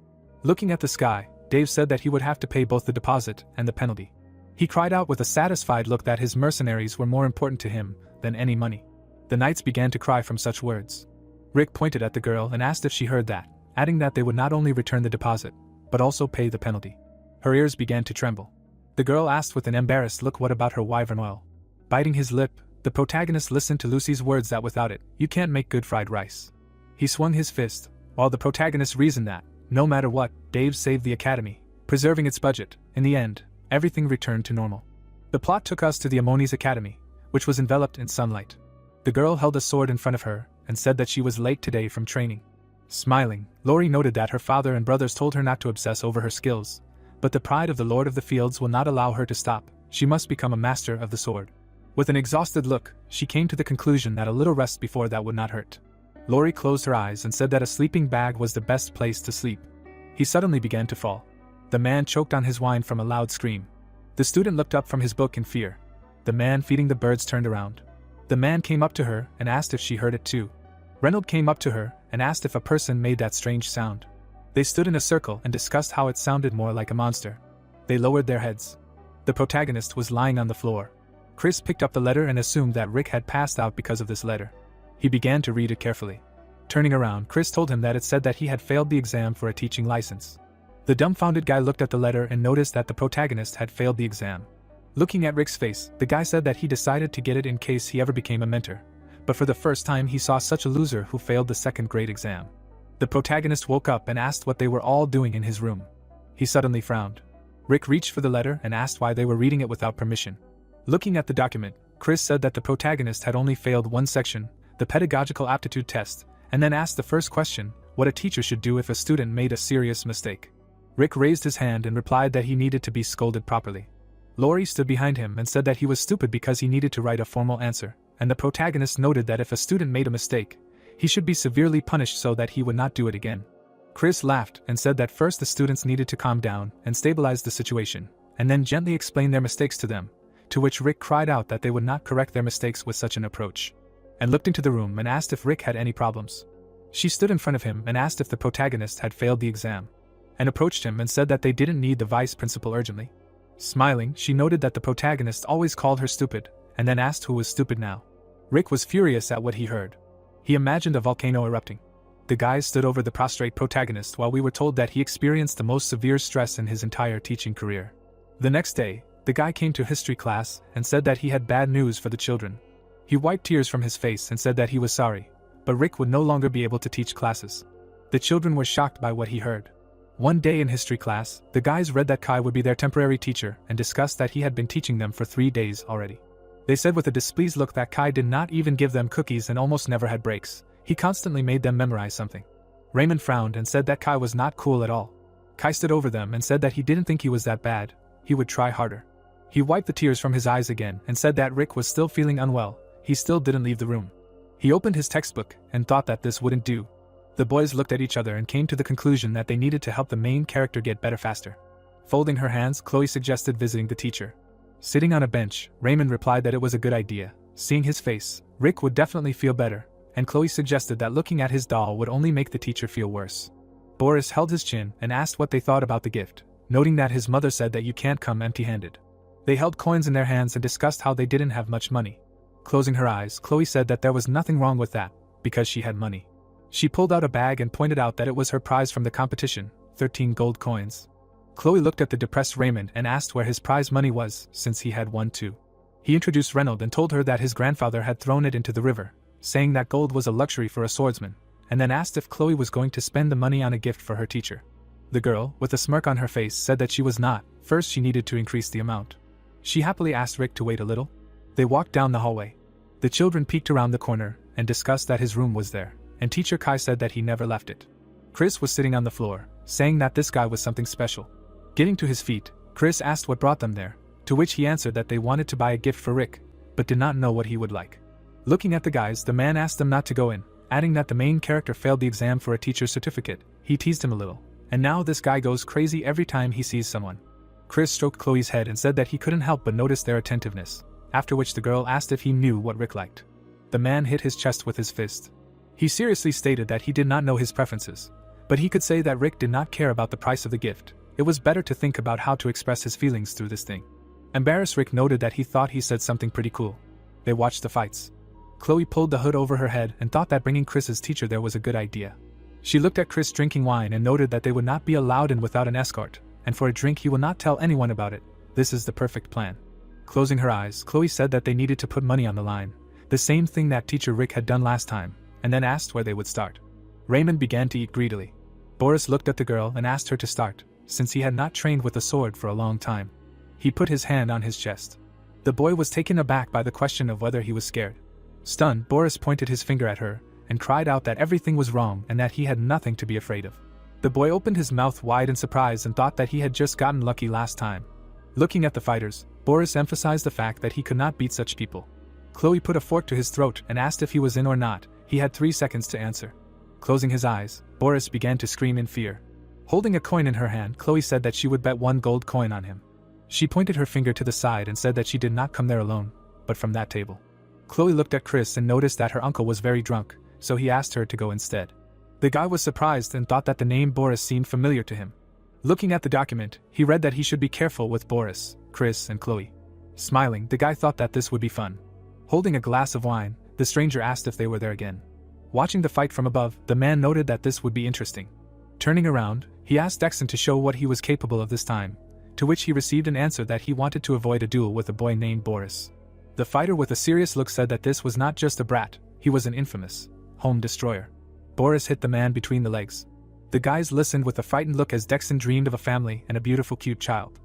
Looking at the sky, Dave said that he would have to pay both the deposit and the penalty. He cried out with a satisfied look that his mercenaries were more important to him than any money. The knights began to cry from such words. Rick pointed at the girl and asked if she heard that, adding that they would not only return the deposit, but also pay the penalty. Her ears began to tremble. The girl asked with an embarrassed look what about her wyvern oil. Biting his lip, the protagonist listened to Lucy's words that without it, you can't make good fried rice. He swung his fist, while the protagonist reasoned that, no matter what, Dave saved the academy, preserving its budget. In the end, everything returned to normal. The plot took us to the Ammoni's academy, which was enveloped in sunlight. The girl held a sword in front of her and said that she was late today from training. Smiling, Lori noted that her father and brothers told her not to obsess over her skills, but the pride of the Lord of the Fields will not allow her to stop. She must become a master of the sword. With an exhausted look, she came to the conclusion that a little rest before that would not hurt. Lori closed her eyes and said that a sleeping bag was the best place to sleep. He suddenly began to fall. The man choked on his wine from a loud scream. The student looked up from his book in fear. The man feeding the birds turned around. The man came up to her and asked if she heard it too. Reynolds came up to her and asked if a person made that strange sound. They stood in a circle and discussed how it sounded more like a monster. They lowered their heads. The protagonist was lying on the floor. Chris picked up the letter and assumed that Rick had passed out because of this letter. He began to read it carefully. Turning around, Chris told him that it said that he had failed the exam for a teaching license. The dumbfounded guy looked at the letter and noticed that the protagonist had failed the exam. Looking at Rick's face, the guy said that he decided to get it in case he ever became a mentor. But for the first time he saw such a loser who failed the second grade exam. The protagonist woke up and asked what they were all doing in his room. He suddenly frowned. Rick reached for the letter and asked why they were reading it without permission. Looking at the document, Chris said that the protagonist had only failed one section, the pedagogical aptitude test, and then asked the first question, what a teacher should do if a student made a serious mistake. Rick raised his hand and replied that he needed to be scolded properly. Lori stood behind him and said that he was stupid because he needed to write a formal answer, and the protagonist noted that if a student made a mistake, he should be severely punished so that he would not do it again. Chris laughed and said that first the students needed to calm down and stabilize the situation, and then gently explain their mistakes to them, to which Rick cried out that they would not correct their mistakes with such an approach, and looked into the room and asked if Rick had any problems. She stood in front of him and asked if the protagonist had failed the exam, and approached him and said that they didn't need the vice principal urgently. Smiling, she noted that the protagonist always called her stupid, and then asked who was stupid now. Rick was furious at what he heard. He imagined a volcano erupting. The guys stood over the prostrate protagonist while we were told that he experienced the most severe stress in his entire teaching career. The next day, the guy came to history class and said that he had bad news for the children. He wiped tears from his face and said that he was sorry, but Rick would no longer be able to teach classes. The children were shocked by what he heard. One day in history class, the guys read that Kai would be their temporary teacher and discussed that he had been teaching them for 3 days already. They said with a displeased look that Kai did not even give them cookies and almost never had breaks. He constantly made them memorize something. Raymond frowned and said that Kai was not cool at all. Kai stood over them and said that he didn't think he was that bad, he would try harder. He wiped the tears from his eyes again and said that Rick was still feeling unwell, he still didn't leave the room. He opened his textbook and thought that this wouldn't do. The boys looked at each other and came to the conclusion that they needed to help the main character get better faster. Folding her hands, Chloe suggested visiting the teacher. Sitting on a bench, Raymond replied that it was a good idea. Seeing his face, Rick would definitely feel better, and Chloe suggested that looking at his doll would only make the teacher feel worse. Boris held his chin and asked what they thought about the gift, noting that his mother said that you can't come empty-handed. They held coins in their hands and discussed how they didn't have much money. Closing her eyes, Chloe said that there was nothing wrong with that, because she had money. She pulled out a bag and pointed out that it was her prize from the competition, 13 gold coins. Chloe looked at the depressed Raymond and asked where his prize money was, since he had won too. He introduced Reynold and told her that his grandfather had thrown it into the river, saying that gold was a luxury for a swordsman, and then asked if Chloe was going to spend the money on a gift for her teacher. The girl, with a smirk on her face, said that she was not. First she needed to increase the amount. She happily asked Rick to wait a little. They walked down the hallway. The children peeked around the corner and discussed that his room was there, and teacher Kai said that he never left it. Chris was sitting on the floor, saying that this guy was something special. Getting to his feet, Chris asked what brought them there, to which he answered that they wanted to buy a gift for Rick, but did not know what he would like. Looking at the guys, the man asked them not to go in, adding that the main character failed the exam for a teacher's certificate. He teased him a little, and now this guy goes crazy every time he sees someone. Chris stroked Chloe's head and said that he couldn't help but notice their attentiveness, after which the girl asked if he knew what Rick liked. The man hit his chest with his fist. He seriously stated that he did not know his preferences, but he could say that Rick did not care about the price of the gift. It was better to think about how to express his feelings through this thing. Embarrassed, Rick noted that he thought he said something pretty cool. They watched the fights. Chloe pulled the hood over her head and thought that bringing Chris's teacher there was a good idea. She looked at Chris drinking wine and noted that they would not be allowed in without an escort, and for a drink he will not tell anyone about it. This is the perfect plan. Closing her eyes, Chloe said that they needed to put money on the line, the same thing that teacher Rick had done last time, and then asked where they would start. Raymond began to eat greedily. Boris looked at the girl and asked her to start, since he had not trained with a sword for a long time. He put his hand on his chest. The boy was taken aback by the question of whether he was scared. Stunned, Boris pointed his finger at her and cried out that everything was wrong and that he had nothing to be afraid of. The boy opened his mouth wide in surprise and thought that he had just gotten lucky last time. Looking at the fighters, Boris emphasized the fact that he could not beat such people. Chloe put a fork to his throat and asked if he was in or not. He had 3 seconds to answer. Closing his eyes, Boris began to scream in fear. Holding a coin in her hand, Chloe said that she would bet 1 gold coin on him. She pointed her finger to the side and said that she did not come there alone, but from that table. Chloe looked at Chris and noticed that her uncle was very drunk, so he asked her to go instead. The guy was surprised and thought that the name Boris seemed familiar to him. Looking at the document, he read that he should be careful with Boris, Chris, and Chloe. Smiling, the guy thought that this would be fun. Holding a glass of wine, the stranger asked if they were there again. Watching the fight from above, the man noted that this would be interesting. Turning around, he asked Dexon to show what he was capable of this time, to which he received an answer that he wanted to avoid a duel with a boy named Boris. The fighter with a serious look said that this was not just a brat, he was an infamous home destroyer. Boris hit the man between the legs. The guys listened with a frightened look as Dexon dreamed of a family and a beautiful cute child.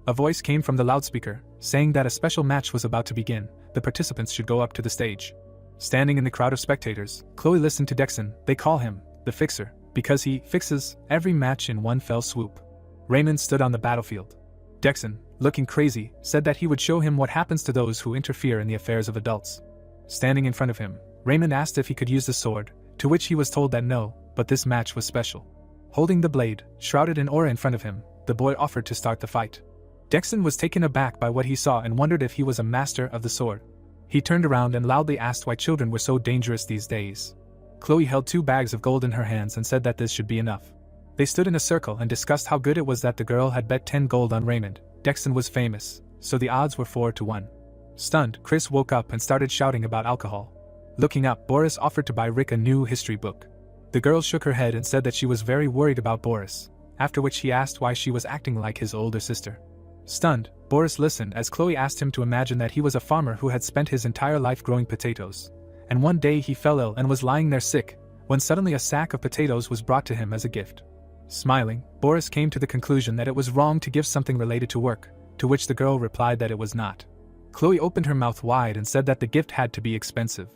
A voice came from the loudspeaker, saying that a special match was about to begin. The participants should go up to the stage. Standing in the crowd of spectators, Chloe listened to Dexon. They call him the Fixer, because he fixes every match in one fell swoop. Raymond stood on the battlefield. Dexon, looking crazy, said that he would show him what happens to those who interfere in the affairs of adults. Standing in front of him, Raymond asked if he could use the sword, to which he was told that no, but this match was special. Holding the blade, shrouded in aura in front of him, the boy offered to start the fight. Dexon was taken aback by what he saw and wondered if he was a master of the sword. He turned around and loudly asked why children were so dangerous these days. Chloe held 2 bags of gold in her hands and said that this should be enough. They stood in a circle and discussed how good it was that the girl had bet 10 gold on Raymond. Dexon was famous, so the odds were 4 to 1. Stunned, Chris woke up and started shouting about alcohol. Looking up, Boris offered to buy Rick a new history book. The girl shook her head and said that she was very worried about Boris, after which he asked why she was acting like his older sister. Stunned, Boris listened as Chloe asked him to imagine that he was a farmer who had spent his entire life growing potatoes. And one day he fell ill and was lying there sick, when suddenly a sack of potatoes was brought to him as a gift. Smiling, Boris came to the conclusion that it was wrong to give something related to work, to which the girl replied that it was not. Chloe opened her mouth wide and said that the gift had to be expensive.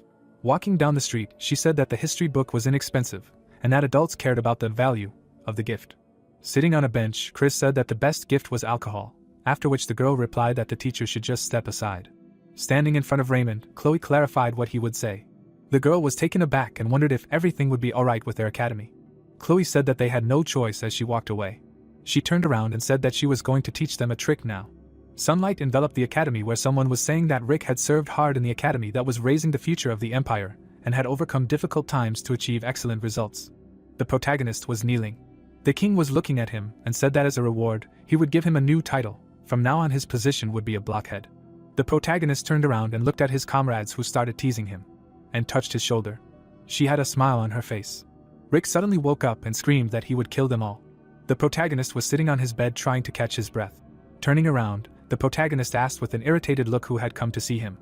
Walking down the street, she said that the history book was inexpensive, and that adults cared about the value of the gift. Sitting on a bench, Chris said that the best gift was alcohol, after which the girl replied that the teacher should just step aside. Standing in front of Raymond, Chloe clarified what he would say. The girl was taken aback and wondered if everything would be alright with their academy. Chloe said that they had no choice as she walked away. She turned around and said that she was going to teach them a trick now. Sunlight enveloped the academy where someone was saying that Rick had served hard in the academy that was raising the future of the empire, and had overcome difficult times to achieve excellent results. The protagonist was kneeling. The king was looking at him and said that as a reward, he would give him a new title. From now on his position would be a blockhead. The protagonist turned around and looked at his comrades who started teasing him, and touched his shoulder. She had a smile on her face. Rick suddenly woke up and screamed that he would kill them all. The protagonist was sitting on his bed trying to catch his breath. Turning around, the protagonist asked with an irritated look who had come to see him.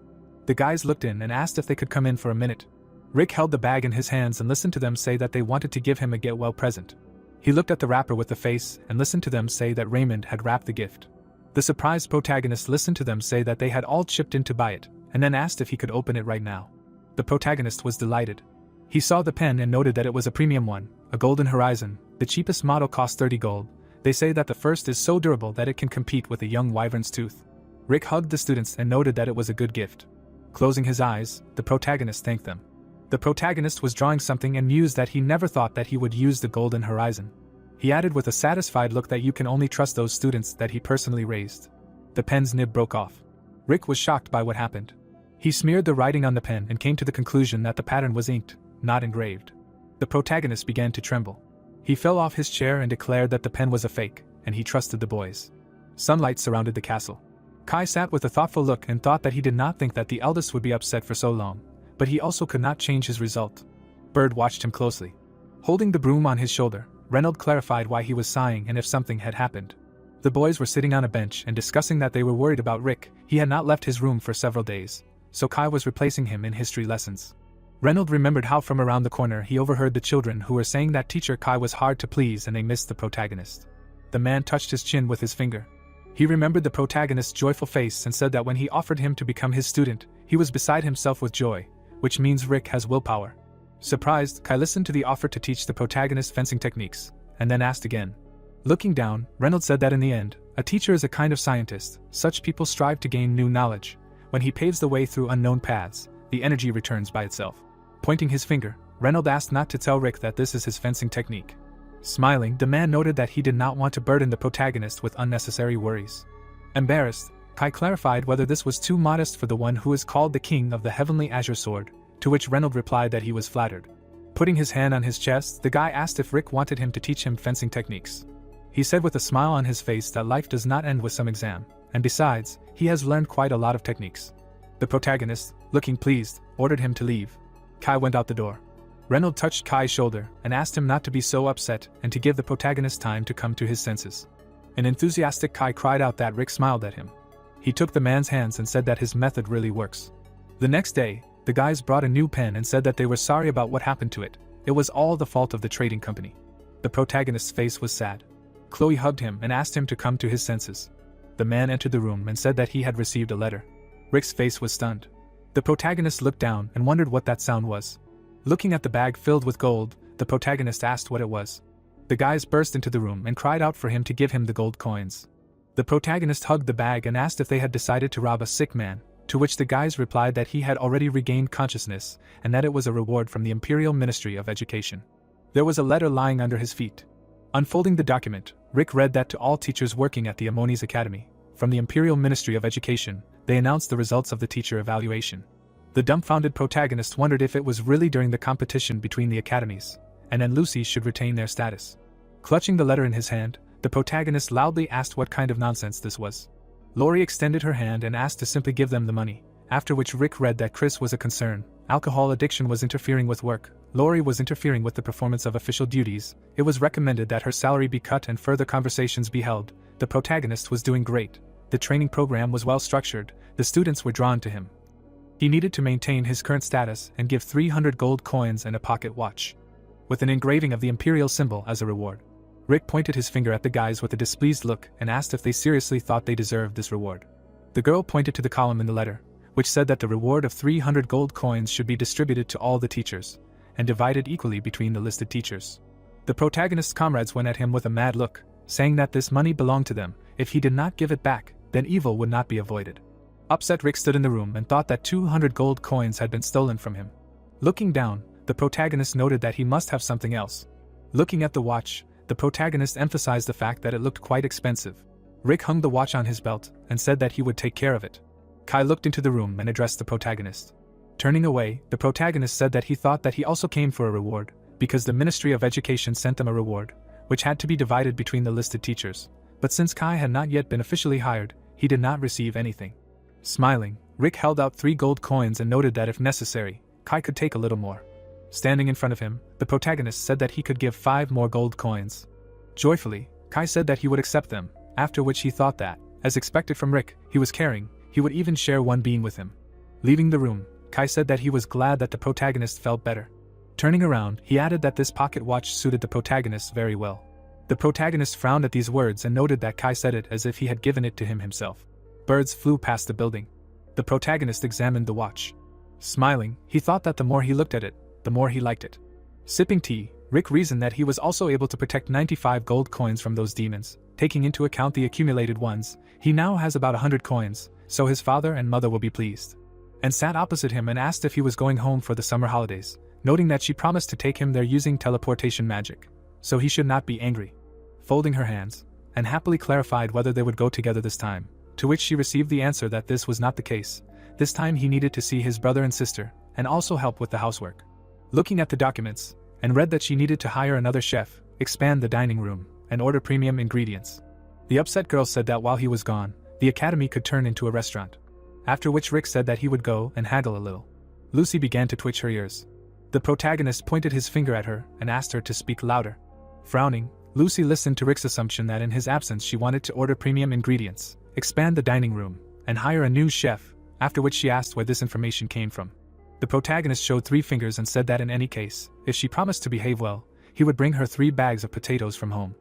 The guys looked in and asked if they could come in for a minute. Rick held the bag in his hands and listened to them say that they wanted to give him a get-well present. He looked at the wrapper with the face and listened to them say that Raymond had wrapped the gift. The surprised protagonist listened to them say that they had all chipped in to buy it, and then asked if he could open it right now. The protagonist was delighted. He saw the pen and noted that it was a premium one, a Golden Horizon. The cheapest model cost 30 gold. They say that the first is so durable that it can compete with a young wyvern's tooth. Rick hugged the students and noted that it was a good gift. Closing his eyes, the protagonist thanked them. The protagonist was drawing something and mused that he never thought that he would use the Golden Horizon. He added with a satisfied look that you can only trust those students that he personally raised. The pen's nib broke off. Rick was shocked by what happened. He smeared the writing on the pen and came to the conclusion that the pattern was inked, not engraved. The protagonist began to tremble. He fell off his chair and declared that the pen was a fake, and he trusted the boys. Sunlight surrounded the castle. Kai sat with a thoughtful look and thought that he did not think that the eldest would be upset for so long, but he also could not change his result. Bird watched him closely. Holding the broom on his shoulder, Reynolds clarified why he was sighing and if something had happened. The boys were sitting on a bench and discussing that they were worried about Rick. He had not left his room for several days, so Kai was replacing him in history lessons. Reynolds remembered how from around the corner he overheard the children who were saying that teacher Kai was hard to please and they missed the protagonist. The man touched his chin with his finger. He remembered the protagonist's joyful face and said that when he offered him to become his student, he was beside himself with joy, which means Rick has willpower. Surprised, Kai listened to the offer to teach the protagonist fencing techniques, and then asked again. Looking down, Reynolds said that in the end, a teacher is a kind of scientist. Such people strive to gain new knowledge. When he paves the way through unknown paths, the energy returns by itself. Pointing his finger, Reynolds asked not to tell Rick that this is his fencing technique. Smiling, the man noted that he did not want to burden the protagonist with unnecessary worries. Embarrassed, Kai clarified whether this was too modest for the one who is called the King of the Heavenly Azure Sword, to which Reynolds replied that he was flattered. Putting his hand on his chest, the guy asked if Rick wanted him to teach him fencing techniques. He said with a smile on his face that life does not end with some exam, and besides, he has learned quite a lot of techniques. The protagonist, looking pleased, ordered him to leave. Kai went out the door. Reynolds touched Kai's shoulder and asked him not to be so upset and to give the protagonist time to come to his senses. An enthusiastic Kai cried out that Rick smiled at him. He took the man's hands and said that his method really works. The next day, the guys brought a new pen and said that they were sorry about what happened to it. It was all the fault of the trading company. The protagonist's face was sad. Chloe hugged him and asked him to come to his senses. The man entered the room and said that he had received a letter. Rick's face was stunned. The protagonist looked down and wondered what that sound was. Looking at the bag filled with gold, the protagonist asked what it was. The guys burst into the room and cried out for him to give him the gold coins. The protagonist hugged the bag and asked if they had decided to rob a sick man, to which the guys replied that he had already regained consciousness and that it was a reward from the Imperial Ministry of Education. There was a letter lying under his feet. Unfolding the document, Rick read that to all teachers working at the Amoni's Academy, from the Imperial Ministry of Education, they announced the results of the teacher evaluation. The dumbfounded protagonist wondered if it was really during the competition between the academies, and then Lucy should retain their status. Clutching the letter in his hand, the protagonist loudly asked what kind of nonsense this was. Lori extended her hand and asked to simply give them the money, after which Rick read that Chris was a concern, alcohol addiction was interfering with work, Lori was interfering with the performance of official duties, it was recommended that her salary be cut and further conversations be held, the protagonist was doing great, the training program was well structured, the students were drawn to him. He needed to maintain his current status and give 300 gold coins and a pocket watch, with an engraving of the imperial symbol as a reward. Rick pointed his finger at the guys with a displeased look and asked if they seriously thought they deserved this reward. The girl pointed to the column in the letter, which said that the reward of 300 gold coins should be distributed to all the teachers, and divided equally between the listed teachers. The protagonist's comrades went at him with a mad look, saying that this money belonged to them, if he did not give it back, then evil would not be avoided. Upset, Rick stood in the room and thought that 200 gold coins had been stolen from him. Looking down, the protagonist noted that he must have something else. Looking at the watch, the protagonist emphasized the fact that it looked quite expensive. Rick hung the watch on his belt and said that he would take care of it. Kai looked into the room and addressed the protagonist. Turning away, the protagonist said that he thought that he also came for a reward, because the Ministry of Education sent them a reward, which had to be divided between the listed teachers. But since Kai had not yet been officially hired, he did not receive anything. Smiling, Rick held out 3 gold coins and noted that if necessary, Kai could take a little more. Standing in front of him, the protagonist said that he could give 5 more gold coins. Joyfully, Kai said that he would accept them, after which he thought that, as expected from Rick, he was caring, he would even share one being with him. Leaving the room, Kai said that he was glad that the protagonist felt better. Turning around, he added that this pocket watch suited the protagonist very well. The protagonist frowned at these words and noted that Kai said it as if he had given it to him himself. Birds flew past the building. The protagonist examined the watch. Smiling, he thought that the more he looked at it, the more he liked it. Sipping tea, Rick reasoned that he was also able to protect 95 gold coins from those demons. Taking into account the accumulated ones, he now has about 100 coins, so his father and mother will be pleased. And sat opposite him and asked if he was going home for the summer holidays, noting that she promised to take him there using teleportation magic, so he should not be angry. Folding her hands, and happily clarified whether they would go together this time, to which she received the answer that this was not the case. This time he needed to see his brother and sister, and also help with the housework. Looking at the documents, and read that she needed to hire another chef, expand the dining room, and order premium ingredients. The upset girl said that while he was gone, the academy could turn into a restaurant. After which Rick said that he would go and haggle a little. Lucy began to twitch her ears. The protagonist pointed his finger at her and asked her to speak louder. Frowning, Lucy listened to Rick's assumption that in his absence she wanted to order premium ingredients, expand the dining room, and hire a new chef, after which she asked where this information came from. The protagonist showed 3 fingers and said that in any case, if she promised to behave well, he would bring her 3 bags of potatoes from home.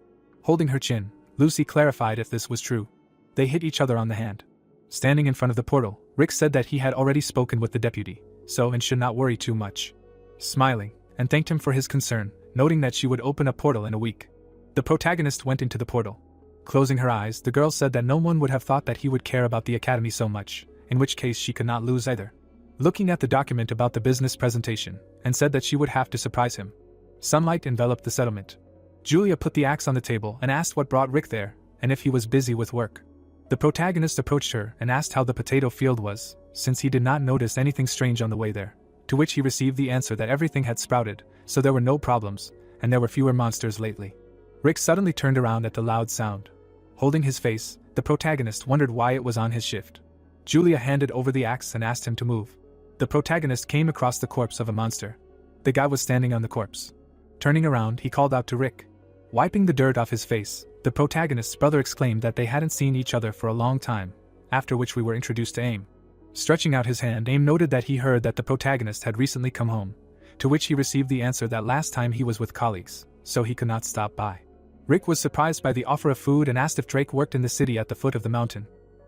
Holding her chin, Lucy clarified if this was true. They hit each other on the hand. Standing in front of the portal, Rick said that he had already spoken with the deputy, so and should not worry too much. Smiling, and thanked him for his concern, noting that she would open a portal in a week. The protagonist went into the portal. Closing her eyes, the girl said that no one would have thought that he would care about the academy so much, in which case she could not lose either. Looking at the document about the business presentation, and said that she would have to surprise him. Sunlight enveloped the settlement. Julia put the axe on the table and asked what brought Rick there, and if he was busy with work. The protagonist approached her and asked how the potato field was, since he did not notice anything strange on the way there, to which he received the answer that everything had sprouted, so there were no problems, and there were fewer monsters lately. Rick suddenly turned around at the loud sound. Holding his face, the protagonist wondered why it was on his shift. Julia handed over the axe and asked him to move. The protagonist came across the corpse of a monster. The guy was standing on the corpse. Turning around, he called out to Rick. Wiping the dirt off his face, the protagonist's brother exclaimed that they hadn't seen each other for a long time, after which we were introduced to Aim. Stretching out his hand, Aim noted that he heard that the protagonist had recently come home, to which he received the answer that last time he was with colleagues, so he could not stop by. Rick was surprised by the offer of food and asked if Drake worked in the city at the foot of the mountain.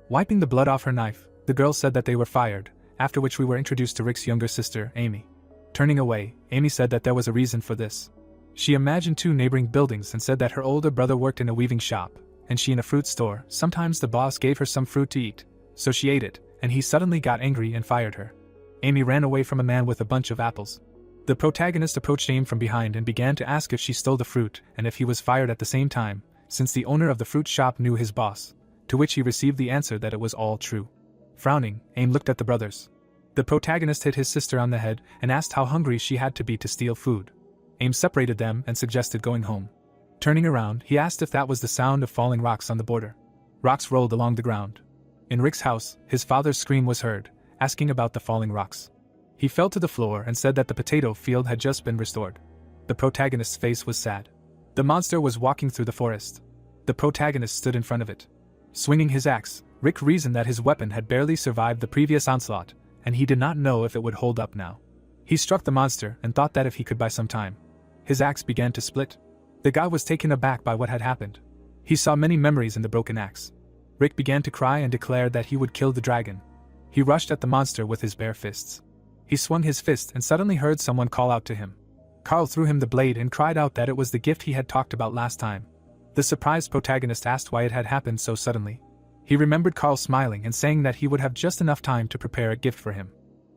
Wiping the blood off her knife, the girl said that they were fired, after which we were introduced to Rick's younger sister, Amy. Turning away, Amy said that there was a reason for this. She imagined 2 neighboring buildings and said that her older brother worked in a weaving shop, and she in a fruit store. Sometimes the boss gave her some fruit to eat, so she ate it, and he suddenly got angry and fired her. Amy ran away from a man with a bunch of apples. The protagonist approached Amy from behind and began to ask if she stole the fruit and if he was fired at the same time, since the owner of the fruit shop knew his boss, to which he received the answer that it was all true. Frowning, Amy looked at the brothers. The protagonist hit his sister on the head and asked how hungry she had to be to steal food. Amy separated them and suggested going home. Turning around, he asked if that was the sound of falling rocks on the border. Rocks rolled along the ground. In Rick's house, his father's scream was heard, asking about the falling rocks. He fell to the floor and said that the potato field had just been restored. The protagonist's face was sad. The monster was walking through the forest. The protagonist stood in front of it. Swinging his axe, Rick reasoned that his weapon had barely survived the previous onslaught, and he did not know if it would hold up now. He struck the monster and thought that if he could buy some time. His axe began to split. The guy was taken aback by what had happened. He saw many memories in the broken axe. Rick began to cry and declared that he would kill the dragon. He rushed at the monster with his bare fists. He swung his fist and suddenly heard someone call out to him. Carl threw him the blade and cried out that it was the gift he had talked about last time. The surprised protagonist asked why it had happened so suddenly. He remembered Carl smiling and saying that he would have just enough time to prepare a gift for him.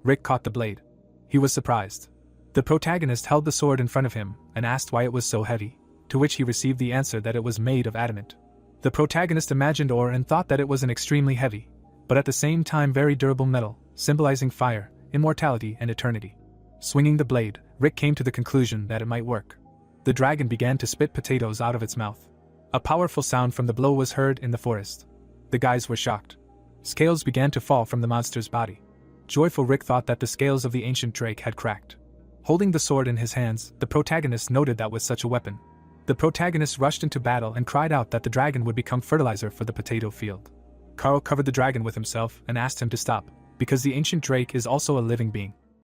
Rick caught the blade. He was surprised. The protagonist held the sword in front of him and asked why it was so heavy, to which he received the answer that it was made of adamant. The protagonist imagined ore and thought that it was an extremely heavy, but at the same time very durable metal, symbolizing fire, immortality and eternity. Swinging the blade, Rick came to the conclusion that it might work. The dragon began to spit potatoes out of its mouth. A powerful sound from the blow was heard in the forest. The guys were shocked. Scales began to fall from the monster's body. Joyful Rick thought that the scales of the ancient drake had cracked. Holding the sword in his hands, the protagonist noted that with such a weapon, the protagonist rushed into battle and cried out that the dragon would become fertilizer for the potato field. Carl covered the dragon with himself and asked him to stop, because the ancient drake is also a living being.